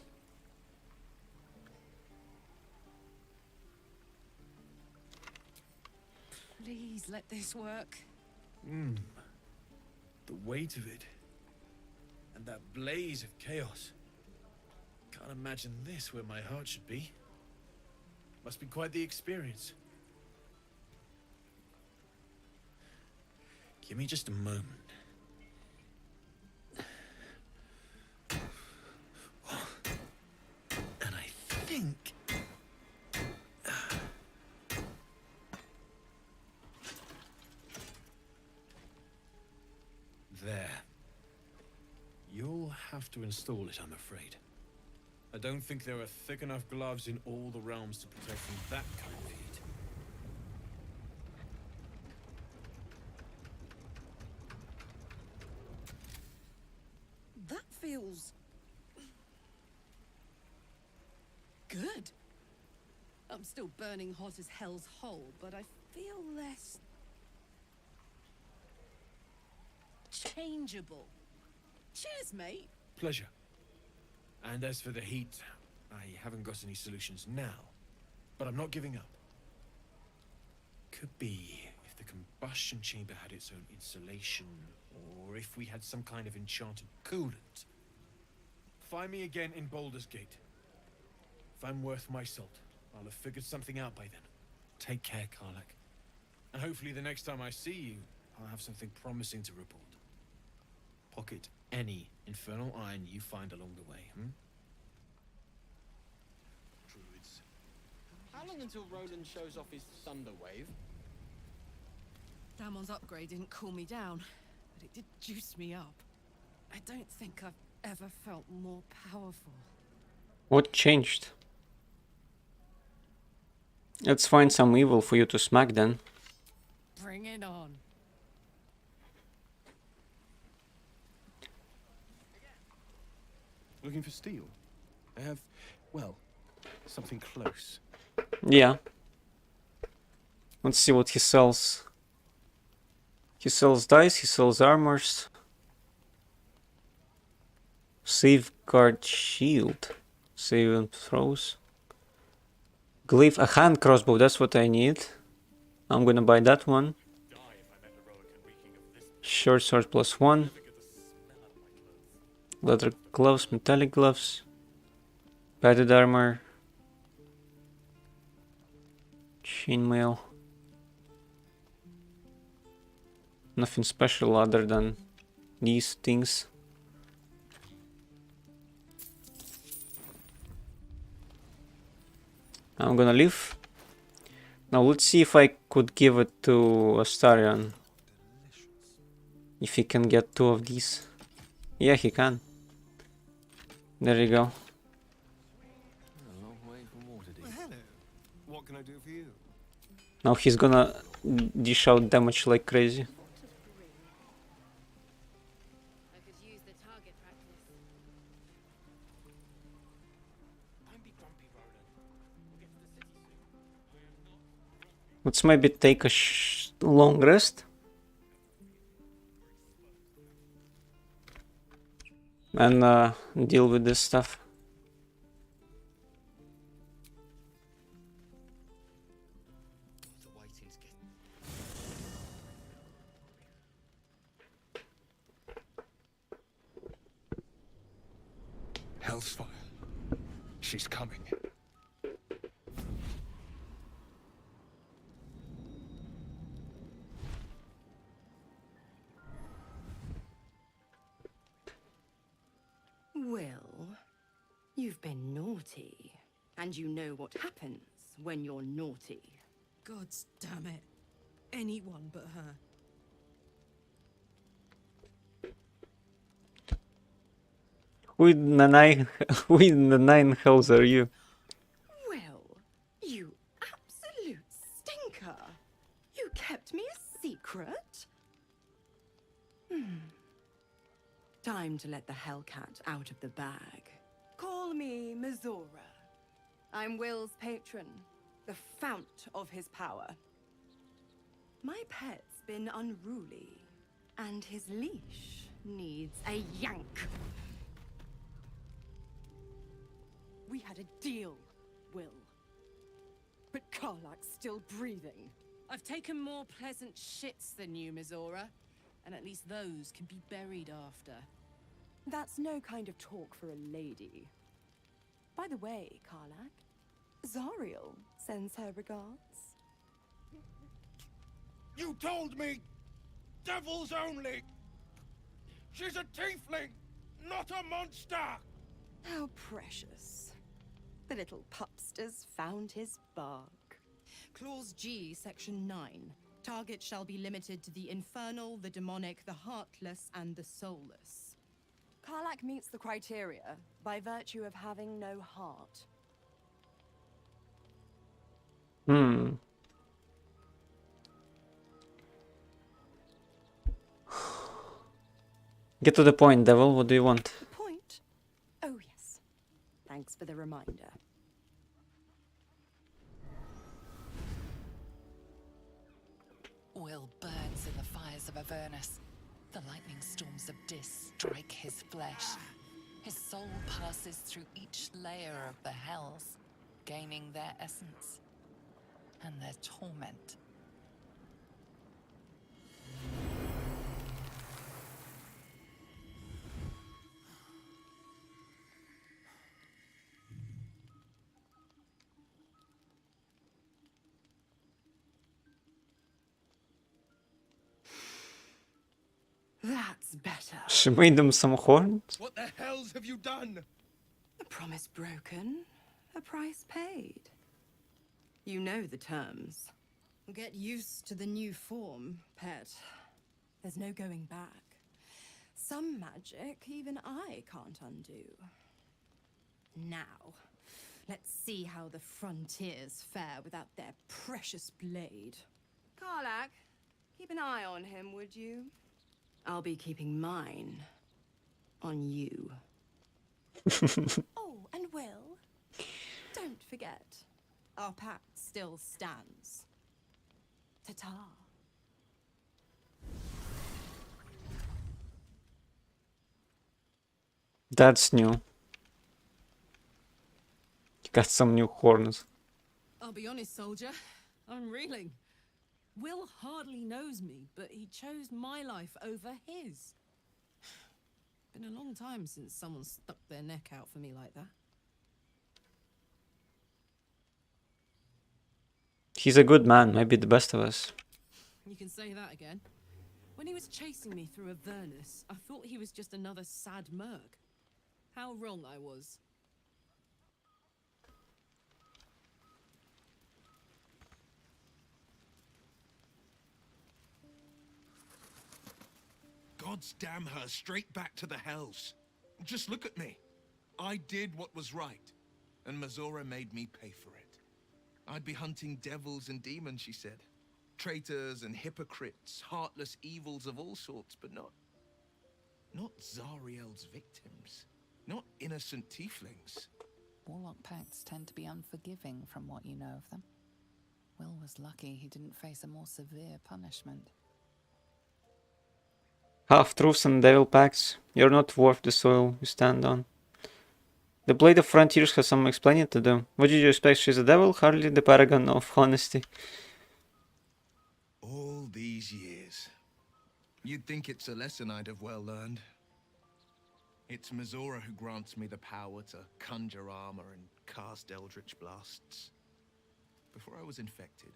Please let this work. The weight of it. And that blaze of chaos. Can't imagine this where my heart should be. Must be quite the experience. Give me just a moment. And I think... There. You'll have to install it, I'm afraid. I don't think there are thick enough gloves in all the realms to protect from that kind of heat. That feels... good. I'm still burning hot as hell's hole, but I feel less... changeable. Cheers, mate. Pleasure. And as for the heat, I haven't got any solutions now, but I'm not giving up. Could be if the combustion chamber had its own insulation, or if we had some kind of enchanted coolant. Find me again in Baldur's Gate. If I'm worth my salt, I'll have figured something out by then. Take care, Karlak. And hopefully the next time I see you, I'll have something promising to report. Pocket any infernal iron you find along the way, Druids. How long until Roland shows off his thunder wave? Damon's upgrade didn't cool me down, but it did juice me up. I don't think I've ever felt more powerful. What changed? Let's find some evil for you to smack then. Bring it on. Looking for steel? I have, well, something close. Yeah. Let's see what he sells. He sells dice, he sells armors. Safeguard shield. Save and throws. Glyph, a hand crossbow, that's what I need. I'm gonna buy that one. Short sword +1. Leather gloves, metallic gloves. Padded armor. Chainmail. Nothing special other than these things. I'm gonna leave. Now let's see if I could give it to Astarion. If he can get 2 of these. Yeah, he can. There you go. Well, hello. What can I do for you? Now he's gonna dish out damage like crazy. Let's maybe take a long rest. And deal with this stuff. Hell's fire. She's coming. Will, you've been naughty, and you know what happens when you're naughty. God damn it. Anyone but her. Who in the nine, who in the nine hells are you? Will, you absolute stinker. You kept me a secret? Time to let the Hellcat out of the bag. Call me Mizora. I'm Will's patron, the fount of his power. My pet's been unruly, and his leash needs a yank. We had a deal, Will. But Karlak's still breathing. I've taken more pleasant shits than you, Mizora. And at least those can be buried after. That's no kind of talk for a lady. By the way, Karlak, Zariel sends her regards. You told me devils only. She's a tiefling, not a monster. How precious. The little pupster's found his bark. Clause G, Section 9. Target shall be limited to the infernal, the demonic, the heartless, and the soulless. Karlak meets the criteria by virtue of having no heart. Get to the point, devil. What do you want? The point? Oh, yes. Thanks for the reminder. Will burns in the fires of Avernus. The lightning storms of Dis strike his flesh. His soul passes through each layer of the hells, gaining their essence and their torment. That's better. She made them some horns? What the hells have you done? A promise broken, a price paid. You know the terms. Get used to the new form, pet. There's no going back. Some magic even I can't undo. Now, let's see how the frontiers fare without their precious blade. Karlak, keep an eye on him, would you? I'll be keeping mine on you. Oh, and Will, don't forget, our pact still stands. Ta-ta. That's new. You got some new horns. I'll be honest, soldier. I'm reeling. Will hardly knows me, but he chose my life over his. Been a long time since someone stuck their neck out for me like that. He's a good man, maybe the best of us. You can say that again. When he was chasing me through Avernus, I thought he was just another sad merc. How wrong I was. God's damn her, straight back to the hells. Just look at me. I did what was right, and Mizora made me pay for it. I'd be hunting devils and demons, she said. Traitors and hypocrites, heartless evils of all sorts, but not Zariel's victims. Not innocent tieflings. Warlock pacts tend to be unforgiving from what you know of them. Will was lucky he didn't face a more severe punishment. Half-truths and devil pacts. You're not worth the soil you stand on. The Blade of Frontiers has some explaining to do. What did you expect? She's a devil? Hardly the paragon of honesty. All these years. You'd think it's a lesson I'd have well learned. It's Mizora who grants me the power to conjure armor and cast eldritch blasts. Before I was infected,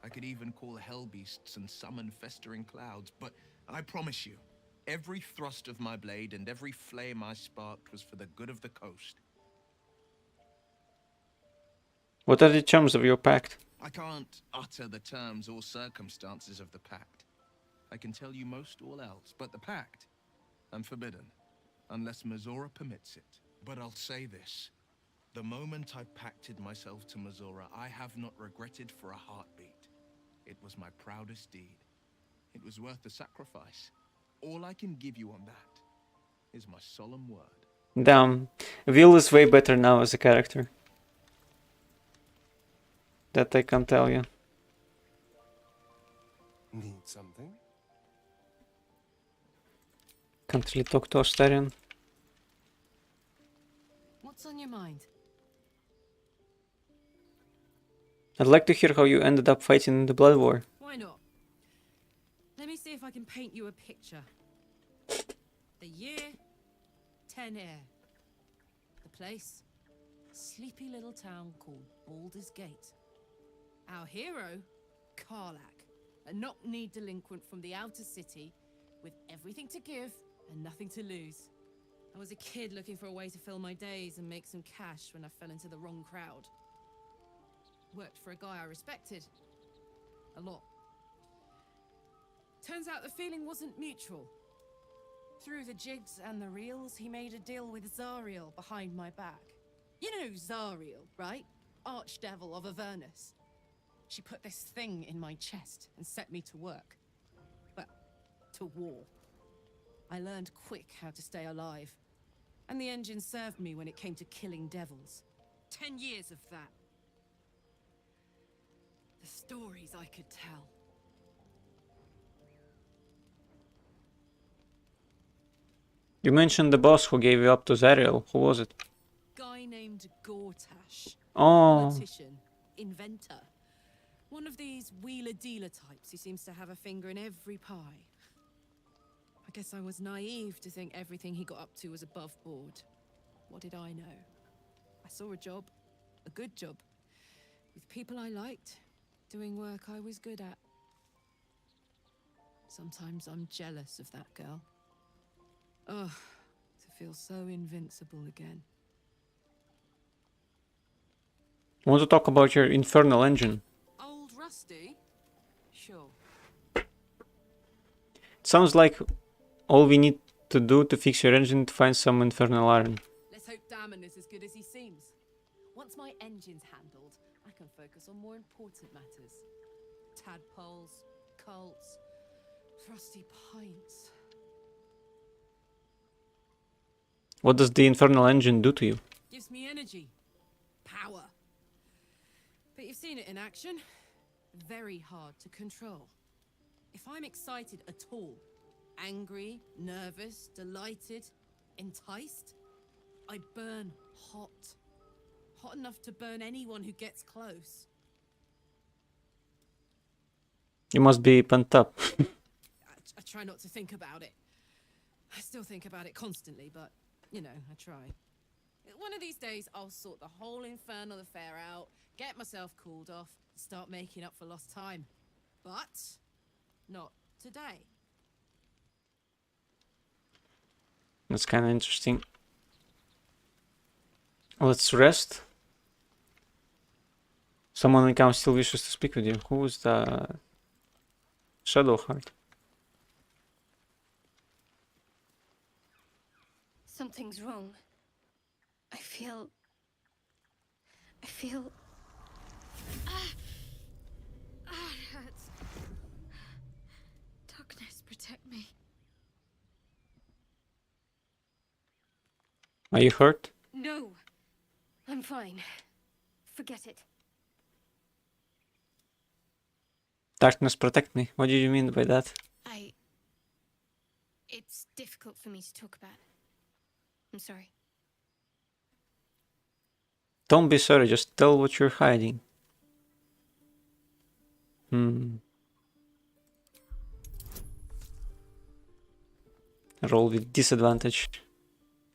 I could even call hell beasts and summon festering clouds, but I promise you, Every thrust of my blade and every flame I sparked was for the good of the coast. What are the terms of your pact? I can't utter the terms or circumstances of the pact. I can tell you most all else, but the pact, I'm forbidden, unless Mizora permits it. But I'll say this. The moment I pacted myself to Mizora, I have not regretted for a heartbeat. It was my proudest deed. It was worth the sacrifice. All I can give you on that is my solemn word. Damn, Will is way better now as a character. That I can tell you. Need something? Can't really talk to Astarion. What's on your mind? I'd like to hear how you ended up fighting in the Blood War. Why not? Let me see if I can paint you a picture. The year, 10 air. The place, sleepy little town called Baldur's Gate. Our hero, Karlak, a knock-kneed delinquent from the outer city with everything to give and nothing to lose. I was a kid looking for a way to fill my days and make some cash when I fell into the wrong crowd. Worked for a guy I respected. A lot. Turns out the feeling wasn't mutual. Through the jigs and the reels, he made a deal with Zariel behind my back. You know Zariel, right? Archdevil of Avernus. She put this thing in my chest and set me to work. Well, to war. I learned quick how to stay alive. And the engine served me when it came to killing devils. 10 years of that. The stories I could tell. You mentioned the boss who gave you up to Zariel. Who was it? Guy named Gortash. Oh. Politician. Inventor. One of these wheeler-dealer types who seems to have a finger in every pie. I guess I was naive to think everything he got up to was above board. What did I know? I saw a job. A good job. With people I liked. Doing work I was good at. Sometimes I'm jealous of that girl. Ugh, to feel so invincible again. I want to talk about your infernal engine. Old Rusty? Sure. It sounds like all we need to do to fix your engine to find some infernal iron. Let's hope Damon is as good as he seems. Once my engine's handled, I can focus on more important matters. Tadpoles, cults, thrusty pints. What does the infernal engine do to you? Gives me energy. Power. But you've seen it in action. Very hard to control. If I'm excited at all, angry, nervous, delighted, enticed, I burn hot. Hot enough to burn anyone who gets close. You must be pent up. I try not to think about it. I still think about it constantly, but, you know, I try. One of these days, I'll sort the whole infernal affair out, get myself cooled off, start making up for lost time. But not today. That's kind of interesting. Let's rest. Someone in camp still wishes to speak with you. Who is the Shadowheart? Something's wrong. I feel... It hurts. Darkness, protect me. Are you hurt? No. I'm fine. Forget it. Darkness, protect me. What do you mean by that? It's difficult for me to talk about. I'm sorry. Don't be sorry, just tell what you're hiding. Roll with disadvantage.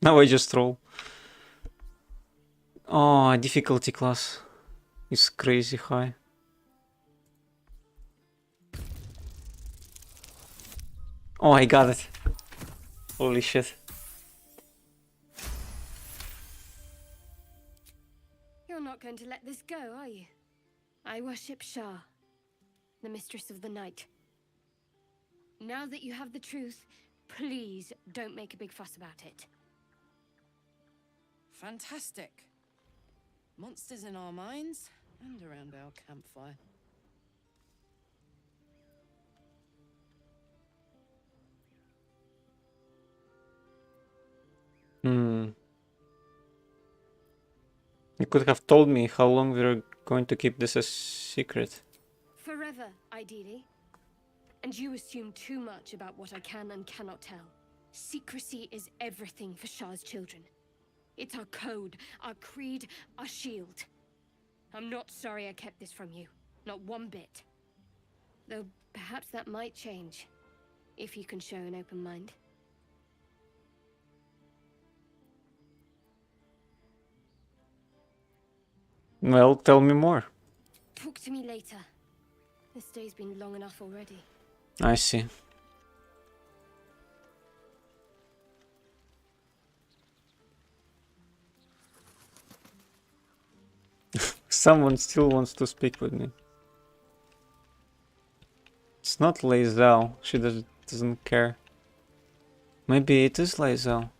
Now I just roll. Oh, difficulty class is crazy high. Oh, I got it. Holy shit. You're not going to let this go, are you? I worship Shah, the mistress of the night. Now that you have the truth, please don't make a big fuss about it. Fantastic. Monsters in our minds and around our campfire. You could have told me how long we were going to keep this a secret. Forever, ideally. And you assume too much about what I can and cannot tell. Secrecy is everything for Shah's children. It's our code, our creed, our shield. I'm not sorry I kept this from you. Not one bit. Though perhaps that might change, if you can show an open mind. Well, tell me more. Talk to me later. This day's been long enough already. I see. Someone still wants to speak with me. It's not Lae'zel. She doesn't care. Maybe it is Lae'zel.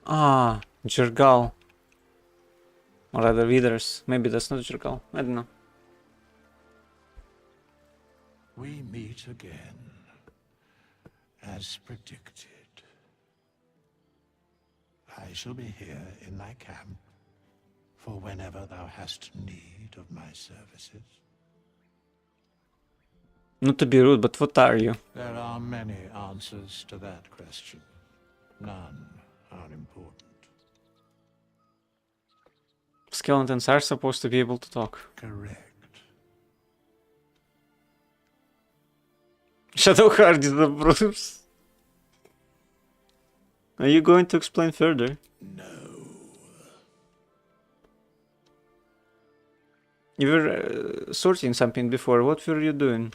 Ah, Jergal. Or other readers. Maybe that's not Jergal. I don't know. We meet again, as predicted. I shall be here in thy camp for whenever thou hast need of my services. Not to be rude, but what are you? There are many answers to that question. None are important. Skeletons are supposed to be able to talk. Correct. Shadowheart is the Bruce. Are you going to explain further? No. You were sorting something before. What were you doing?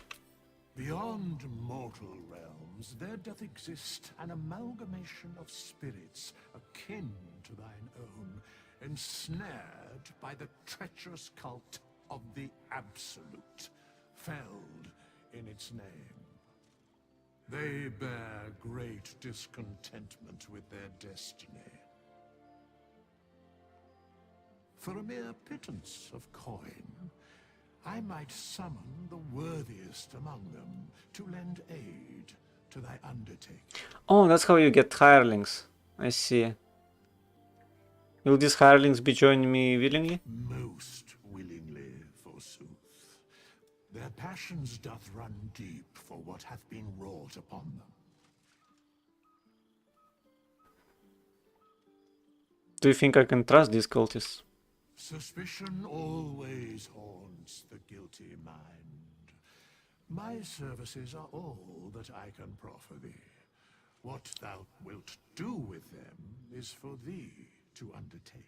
Beyond mortal realms, there doth exist an amalgamation of spirits akin to thine own, ensnared by the treacherous cult of the Absolute, felled in its name. They bear great discontentment with their destiny. For a mere pittance of coin, I might summon the worthiest among them to lend aid to thy undertaking. Oh, that's how you get hirelings. I see. Will these hirelings be joining me willingly? Most willingly, forsooth. Their passions doth run deep for what hath been wrought upon them. Do you think I can trust these cultists? Suspicion always haunts the guilty mind. My services are all that I can proffer thee. What thou wilt do with them is for thee to undertake.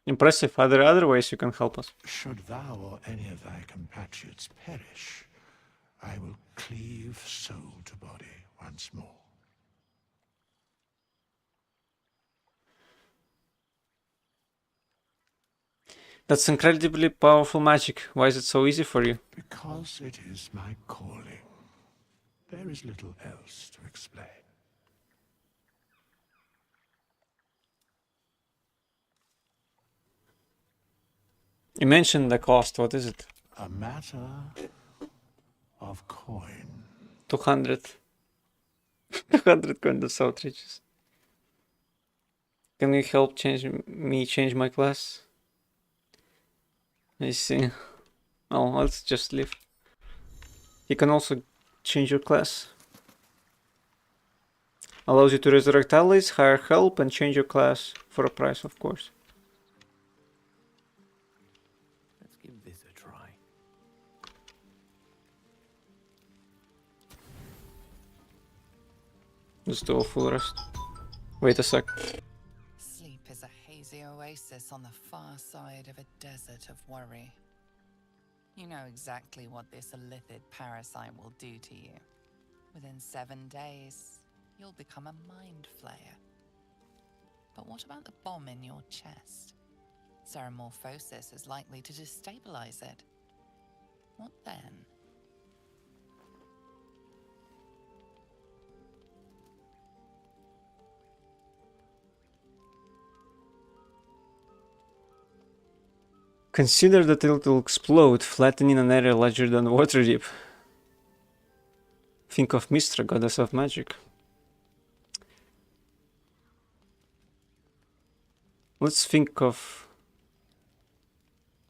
Impressive. Are there other ways you can help us? Should thou or any of thy compatriots perish, I will cleave soul to body once more. That's incredibly powerful magic. Why is it so easy for you? Because it is my calling. There is little else to explain. You mentioned the cost. What is it? A matter of coin. 200. 200 coin, that's outrageous. Can you help change my class? I see. Oh, let's just leave. You can also change your class. Allows you to resurrect allies, hire help, and change your class for a price, of course. Let's give this a try. Let's do a full rest. Wait a sec. Sleep is a hazy oasis on the far side of a desert of worry. You know exactly what this illithid parasite will do to you. Within 7 days, you'll become a mind flayer. But what about the bomb in your chest? Ceramorphosis is likely to destabilize it. What then? Consider that it will explode, flattening an area larger than Waterdeep. Think of Mystra, goddess of magic. Let's think of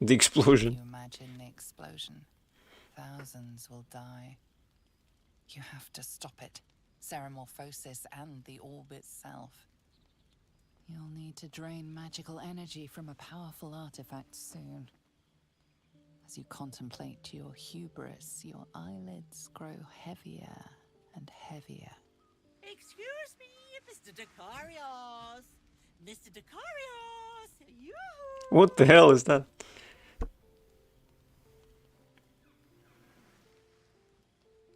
the explosion. You imagine the explosion. Thousands will die. You have to stop it. Ceramorphosis and the orb itself. You'll need to drain magical energy from a powerful artifact soon. As you contemplate your hubris, your eyelids grow heavier and heavier. Excuse me, Mr. Decarios. Mr. Decarios. Yoo-hoo. What the hell is that?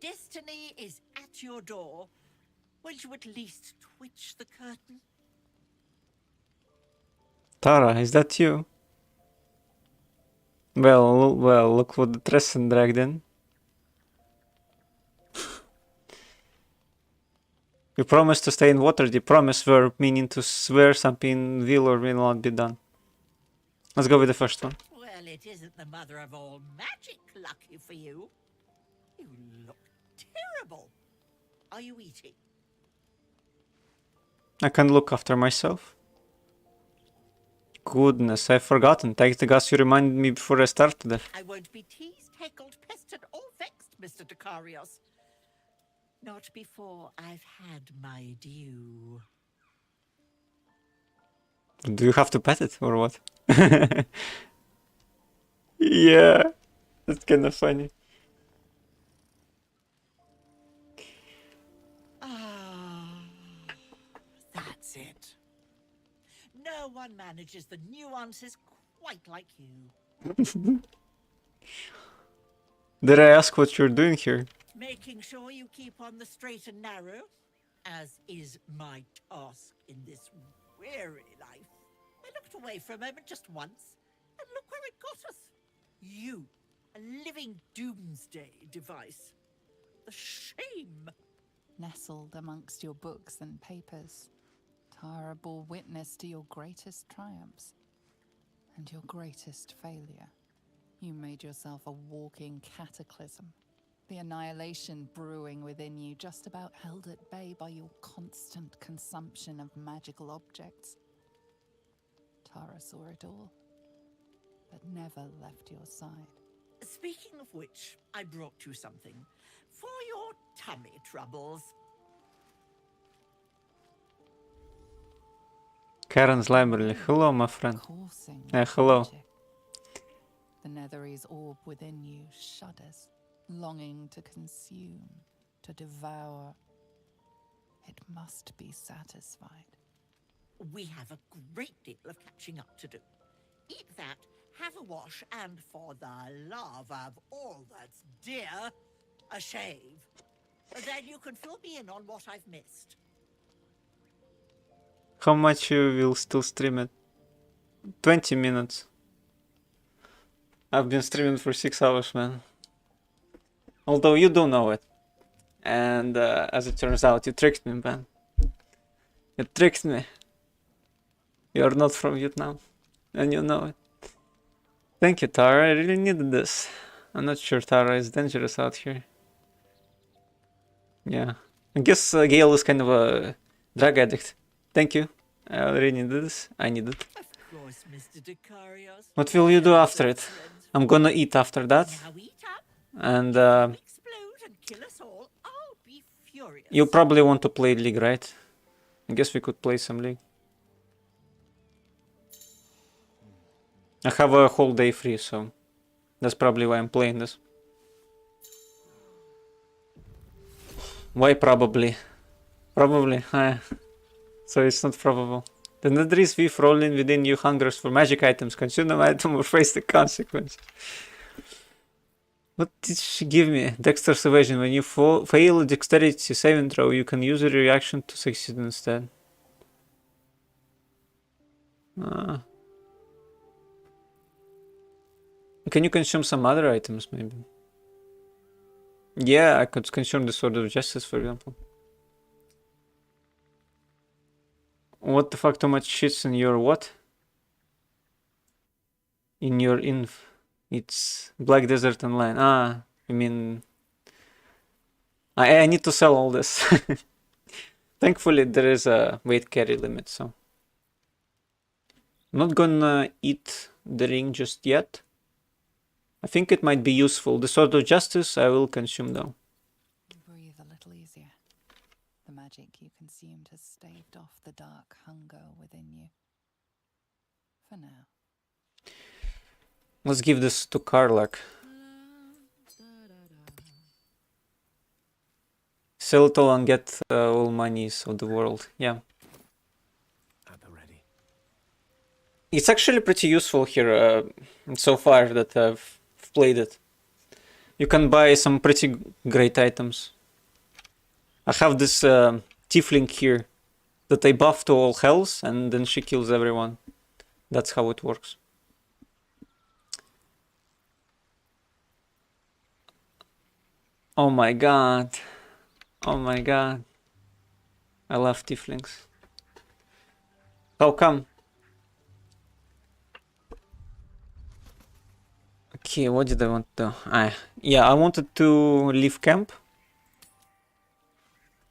Destiny is at your door. Won't you at least twitch the curtain? Tara, is that you? Well, look what the Tresson dragged in. You promised to stay in Waterdeep. Promise verb, meaning to swear something will or will not be done. Let's go with the first one. Well, it isn't the mother of all magic, lucky for you. You look terrible. Are you eating? I can look after myself. Goodness, I've forgotten. Take the gas you reminded me before I started it. I won't be teased, heckled, pestered, or vexed, Mr. Decarios. Not before I've had my due. Do you have to pet it or what? Yeah, that's kind of funny. That's it. No one manages the nuances quite like you. Did I ask what you're doing here? Making sure you keep on the straight and narrow, as is my task in this weary life. I looked away for a moment just once, and look where it got us. You, a living doomsday device. The shame. Nestled amongst your books and papers, Tara bore witness to your greatest triumphs and your greatest failure. You made yourself a walking cataclysm. The annihilation brewing within you just about held at bay by your constant consumption of magical objects. Tara saw it all, but never left your side. Speaking of which, I brought you something for your tummy troubles. Karen's library. Hello, my friend. Hello. The Netherese orb within you shudders, longing to consume, to devour. It must be satisfied. We have a great deal of catching up to do. Eat that, have a wash, and for the love of all that's dear, a shave. Then you can fill me in on what I've missed. How much you will still stream it? 20 minutes. I've been streaming for 6 hours, man. Although you do know it. And as it turns out, you tricked me, man. You tricked me. You're not from Vietnam. And you know it. Thank you, Tara. I really needed this. I'm not sure Tara is dangerous out here. Yeah. I guess Gale is kind of a drug addict. Thank you. I already needed this. I need it. Of course, Mr. Decarios. What will you do after it? I'm gonna eat after that. Now eat up. And Explode and kill us all. I'll be furious. you probably want to play League, right? I guess we could play some League. I have a whole day free, so that's probably why I'm playing this. Why probably? Probably. So it's not probable. The Netherese thief rolling within you hungers for magic items. Consume an item or face the consequence. What did she give me? Dexter's evasion. When you fail a dexterity saving throw, you can use a reaction to succeed instead. Can you consume some other items, maybe? Yeah, I could consume the Sword of Justice, for example. What the fuck, too much shits in your what? In your inf. It's Black Desert Online. Ah, I mean... I need to sell all this. Thankfully, there is a weight carry limit, so... I'm not gonna eat the ring just yet. I think it might be useful. The Sword of Justice I will consume though. Breathe a little easier. The magic you consumed has staved off the dark hunger within you. For now. Let's give this to Karlak. Sell it all and get all monies of the world. Yeah. It's actually pretty useful here so far that I've played it. You can buy some pretty great items. I have this tiefling here that I buff to all hells and then she kills everyone. That's how it works. Oh my god. Oh my god. I love tieflings. How come? Okay, what did I want to... yeah, I wanted to leave camp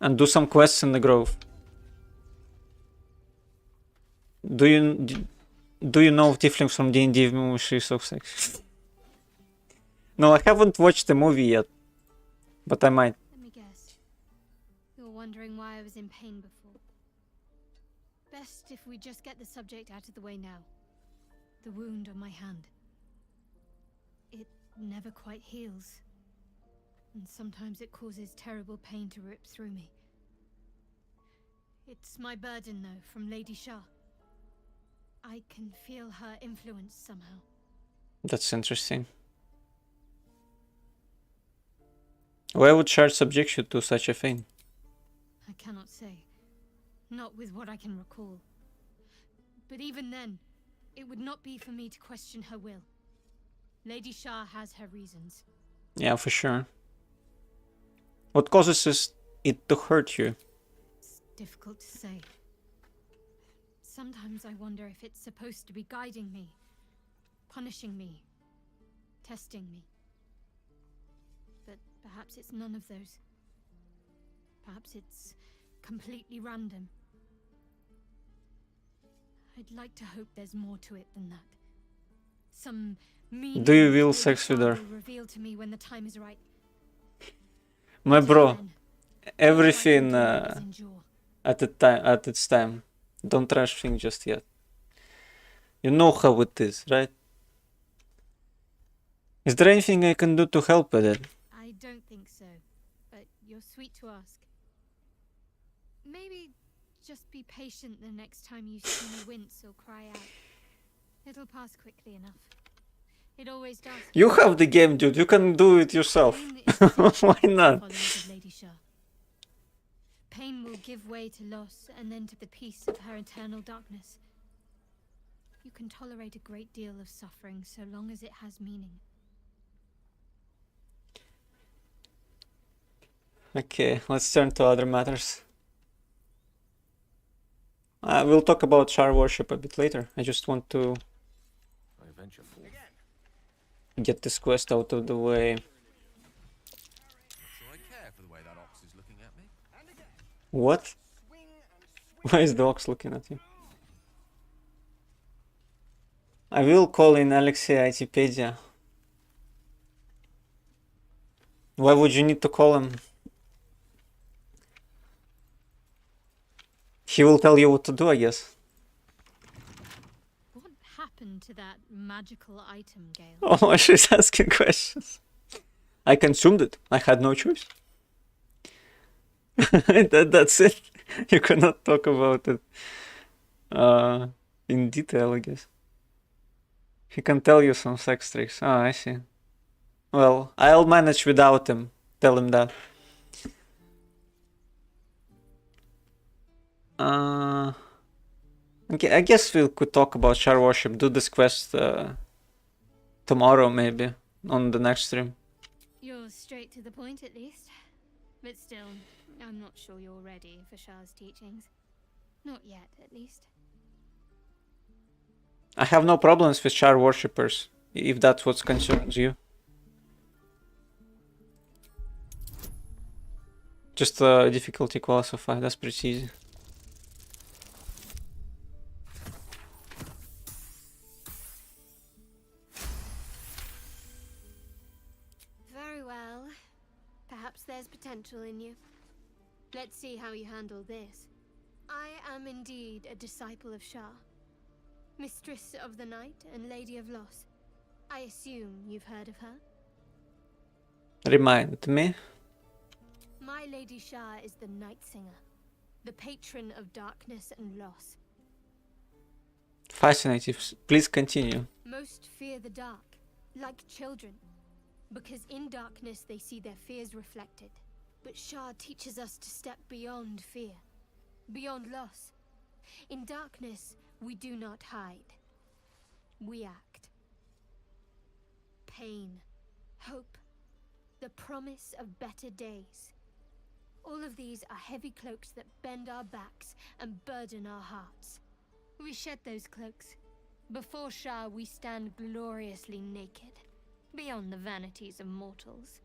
and do some quests in the grove. Do you know tieflings from D&D movie of Sex? No, I haven't watched the movie yet, but I might. Let me guess. You're wondering why I was in pain before. Best if we just get the subject out of the way now. The wound on my hand. It never quite heals. And sometimes it causes terrible pain to rip through me. It's my burden, though, from Lady Shah. I can feel her influence somehow. That's interesting. Why would Shard subject you to such a thing? I cannot say. Not with what I can recall. But even then, it would not be for me to question her will. Lady Shah has her reasons. Yeah, for sure. What causes it to hurt you? It's difficult to say. Sometimes I wonder if it's supposed to be guiding me, punishing me, testing me. But perhaps it's none of those. Perhaps it's completely random. I'd like to hope there's more to it than that. Some meaning. Do you will sex with her? Reveal to me when the time is right. My bro, everything at its time. Don't rush things just yet. You know how it is, right? Is there anything I can do to help with it? I don't think so, but you're sweet to ask. Maybe just be patient the next time you see me wince or cry out. It'll pass quickly enough. It always does. You have the game, dude. You can do it yourself. Why not? Lady Shah. Pain will give way to loss and then to the peace of her eternal darkness. You can tolerate a great deal of suffering so long as it has meaning. Okay, let's turn to other matters. We'll talk about Shar worship a bit later. I just want to get this quest out of the way. What? Why is the ox looking at you? I will call in Alexei Itipedia. Why would you need to call him? He will tell you what to do, I guess. What happened to that magical item, Gale? Oh, she's asking questions. I consumed it. I had no choice. That's it. You cannot talk about it in detail, I guess. He can tell you some sex tricks. Ah, I see. Well, I'll manage without him. Tell him that. Okay, I guess we could talk about Shar Worship. Do this quest tomorrow, maybe, on the next stream. You're straight to the point, at least. But still, I'm not sure you're ready for Shah's teachings. Not yet, at least. I have no problems with Shar worshippers, if that's what concerns you. Just difficulty classify, that's pretty easy. Very well. Perhaps there's potential in you. Let's see how you handle this. I am indeed a disciple of Shah, Mistress of the Night and Lady of Loss. I assume you've heard of her? Remind me. My Lady Shah is the Night Singer, the patron of darkness and loss. Fascinating. Please continue. Most fear the dark, like children, because in darkness they see their fears reflected. But Shah teaches us to step beyond fear, beyond loss. In darkness, we do not hide. We act. Pain, hope, the promise of better days. All of these are heavy cloaks that bend our backs and burden our hearts. We shed those cloaks. Before Shah, we stand gloriously naked, beyond the vanities of mortals.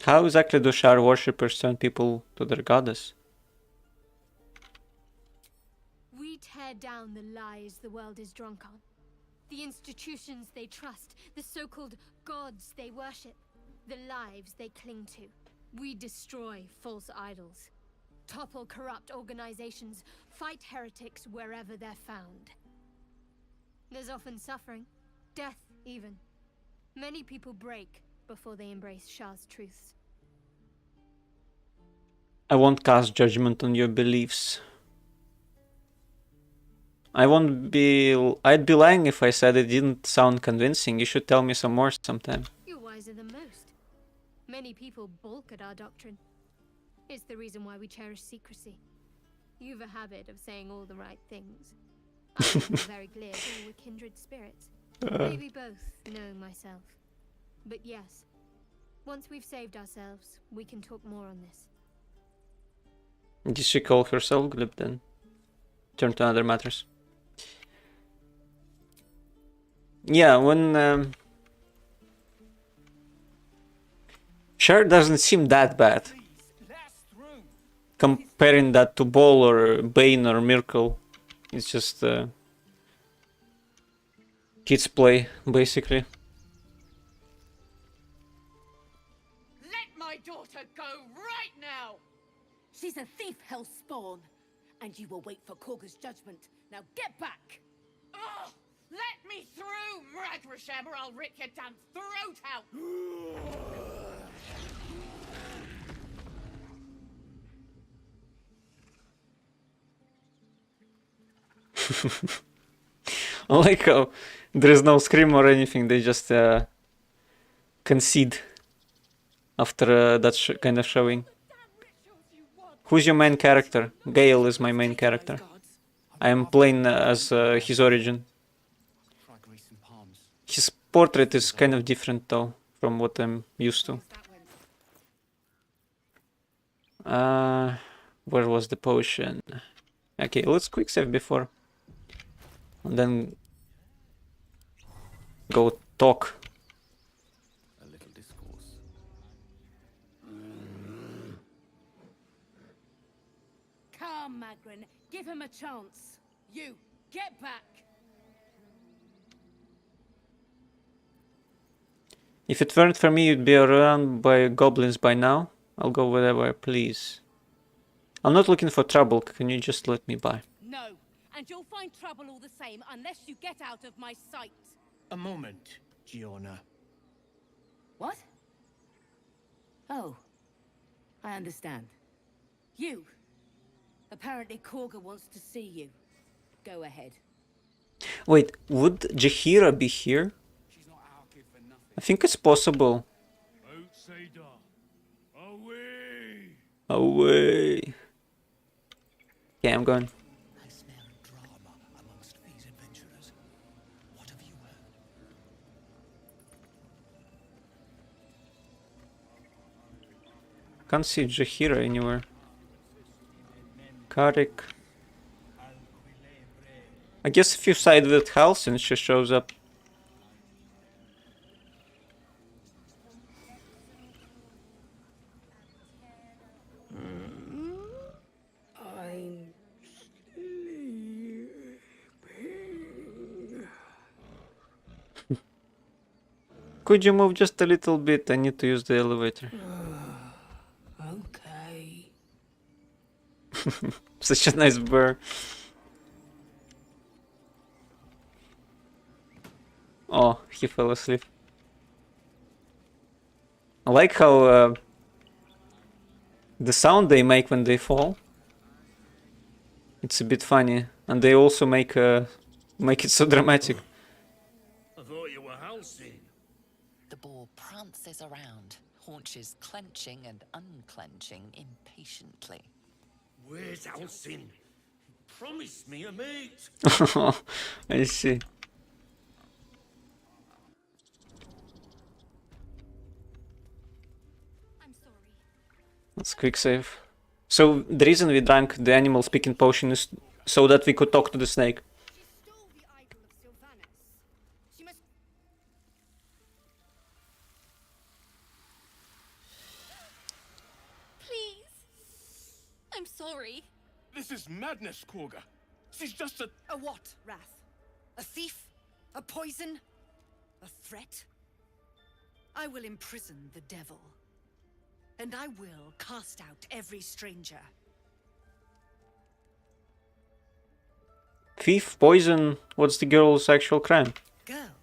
How exactly do Shar worshippers turn people to their goddess? We tear down the lies the world is drunk on, the institutions they trust, the so-called gods they worship, the lives they cling to. We destroy false idols, topple corrupt organizations, fight heretics wherever they're found. There's often suffering, death even. Many people break before they embrace Shah's truths. I won't cast judgment on your beliefs. I'd be lying if I said it didn't sound convincing. You should tell me some more sometime. You're wiser than most. Many people balk at our doctrine. It's the reason why we cherish secrecy. You've a habit of saying all the right things. I think we're very clear that we're kindred spirits. Maybe both know myself. But yes, once we've saved ourselves, we can talk more on this. Did she call herself Glib then? Turn to other matters. Yeah, when Shar doesn't seem that bad. Comparing that to Ball or Bane or Miracle, it's just kids play, basically. Let my daughter go right now! She's a thief, hellspawn, and you will wait for Korga's judgment. Now get back! Oh, let me through, Mragrasham, or I'll rip your damn throat out! I like how there is no scream or anything, they just concede after that kind of showing. Who's your main character? Gale is my main character. I am playing as his origin. His portrait is kind of different though, from what I'm used to. Where was the potion? Okay, let's quick save before. And then go talk. A little discourse. Come, Magrin, give him a chance. You, get back! If it weren't for me, you'd be around by goblins by now. I'll go wherever I please. I'm not looking for trouble, can you just let me by? No, and you'll find trouble all the same unless you get out of my sight. A moment, Giorna. What? Oh, I understand. You. Apparently Korga wants to see you. Go ahead. Wait, would Jaheira be here? I think it's possible. Away. Okay, I'm going. I smell drama amongst these adventurers. What have you heard? Can't see Jahira anywhere. Karik. I guess if you side with Halcyon, she shows up. I'm sleeping. Could you move just a little bit? I need to use the elevator. Okay. Such a nice bird. Oh, he fell asleep. I like how the sound they make when they fall. It's a bit funny, and they also make it so dramatic. I thought you were Halcyon. The boar prances around, haunches clenching and unclenching impatiently. Where's Halcyon? Promise me a mate. I see. That's quick save. So the reason we drank the animal speaking potion is so that we could talk to the snake. Please. I'm sorry. This is madness, Korga. She's just a... A what, Wrath? A thief? A poison? A threat? I will imprison the devil. And I will cast out every stranger. Thief, poison, what's the girl's actual crime? Girl?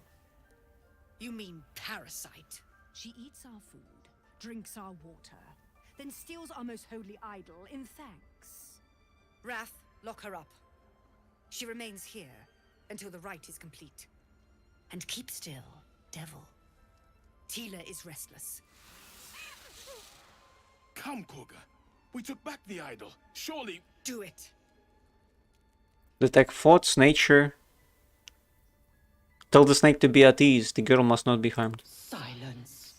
You mean parasite? She eats our food, drinks our water, then steals our most holy idol in thanks. Wrath, lock her up. She remains here until the rite is complete. And keep still, devil. Tila is restless. Come, Korga. We took back the idol. Surely... Do it. Detect thoughts, nature. Tell the snake to be at ease. The girl must not be harmed. Silence.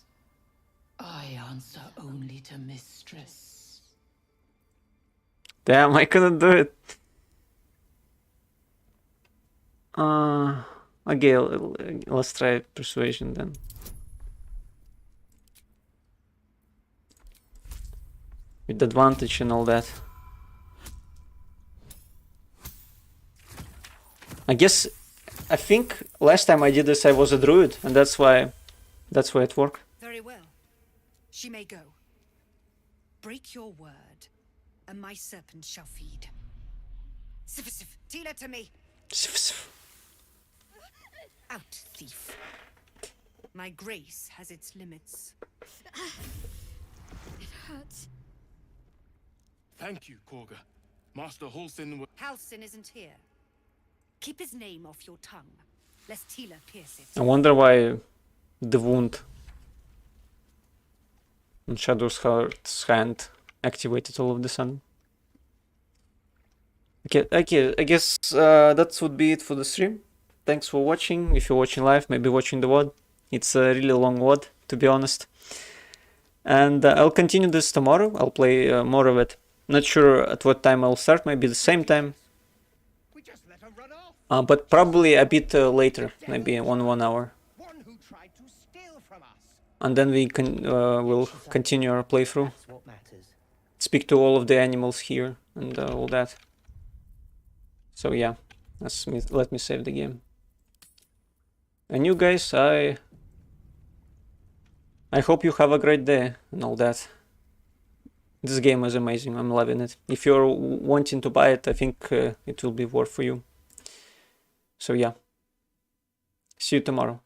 I answer only to mistress. Damn, I couldn't do it. Okay, let's try persuasion then. With advantage and all that. I think last time I did this I was a druid, and that's why it worked. Very well. She may go. Break your word, and my serpent shall feed. Sif, Tila to me. Out, thief. My grace has its limits. It hurts. Thank you, Korga. Master Halcyon... Halcyon isn't here. Keep his name off your tongue, lest Tila pierce it. I wonder why the wound on Shadow's Heart's hand activated all of the sudden. Okay, I guess that would be it for the stream. Thanks for watching. If you're watching live, maybe watching the VOD. It's a really long VOD, to be honest. And I'll continue this tomorrow. I'll play more of it. Not sure at what time I'll start, maybe the same time. But probably a bit later, maybe 1 hour. And then we will continue our playthrough. Speak to all of the animals here and all that. So yeah, let me save the game. And you guys, I hope you have a great day and all that. This game is amazing, I'm loving it. If you're wanting to buy it, I think it will be worth for you. So yeah, see you tomorrow.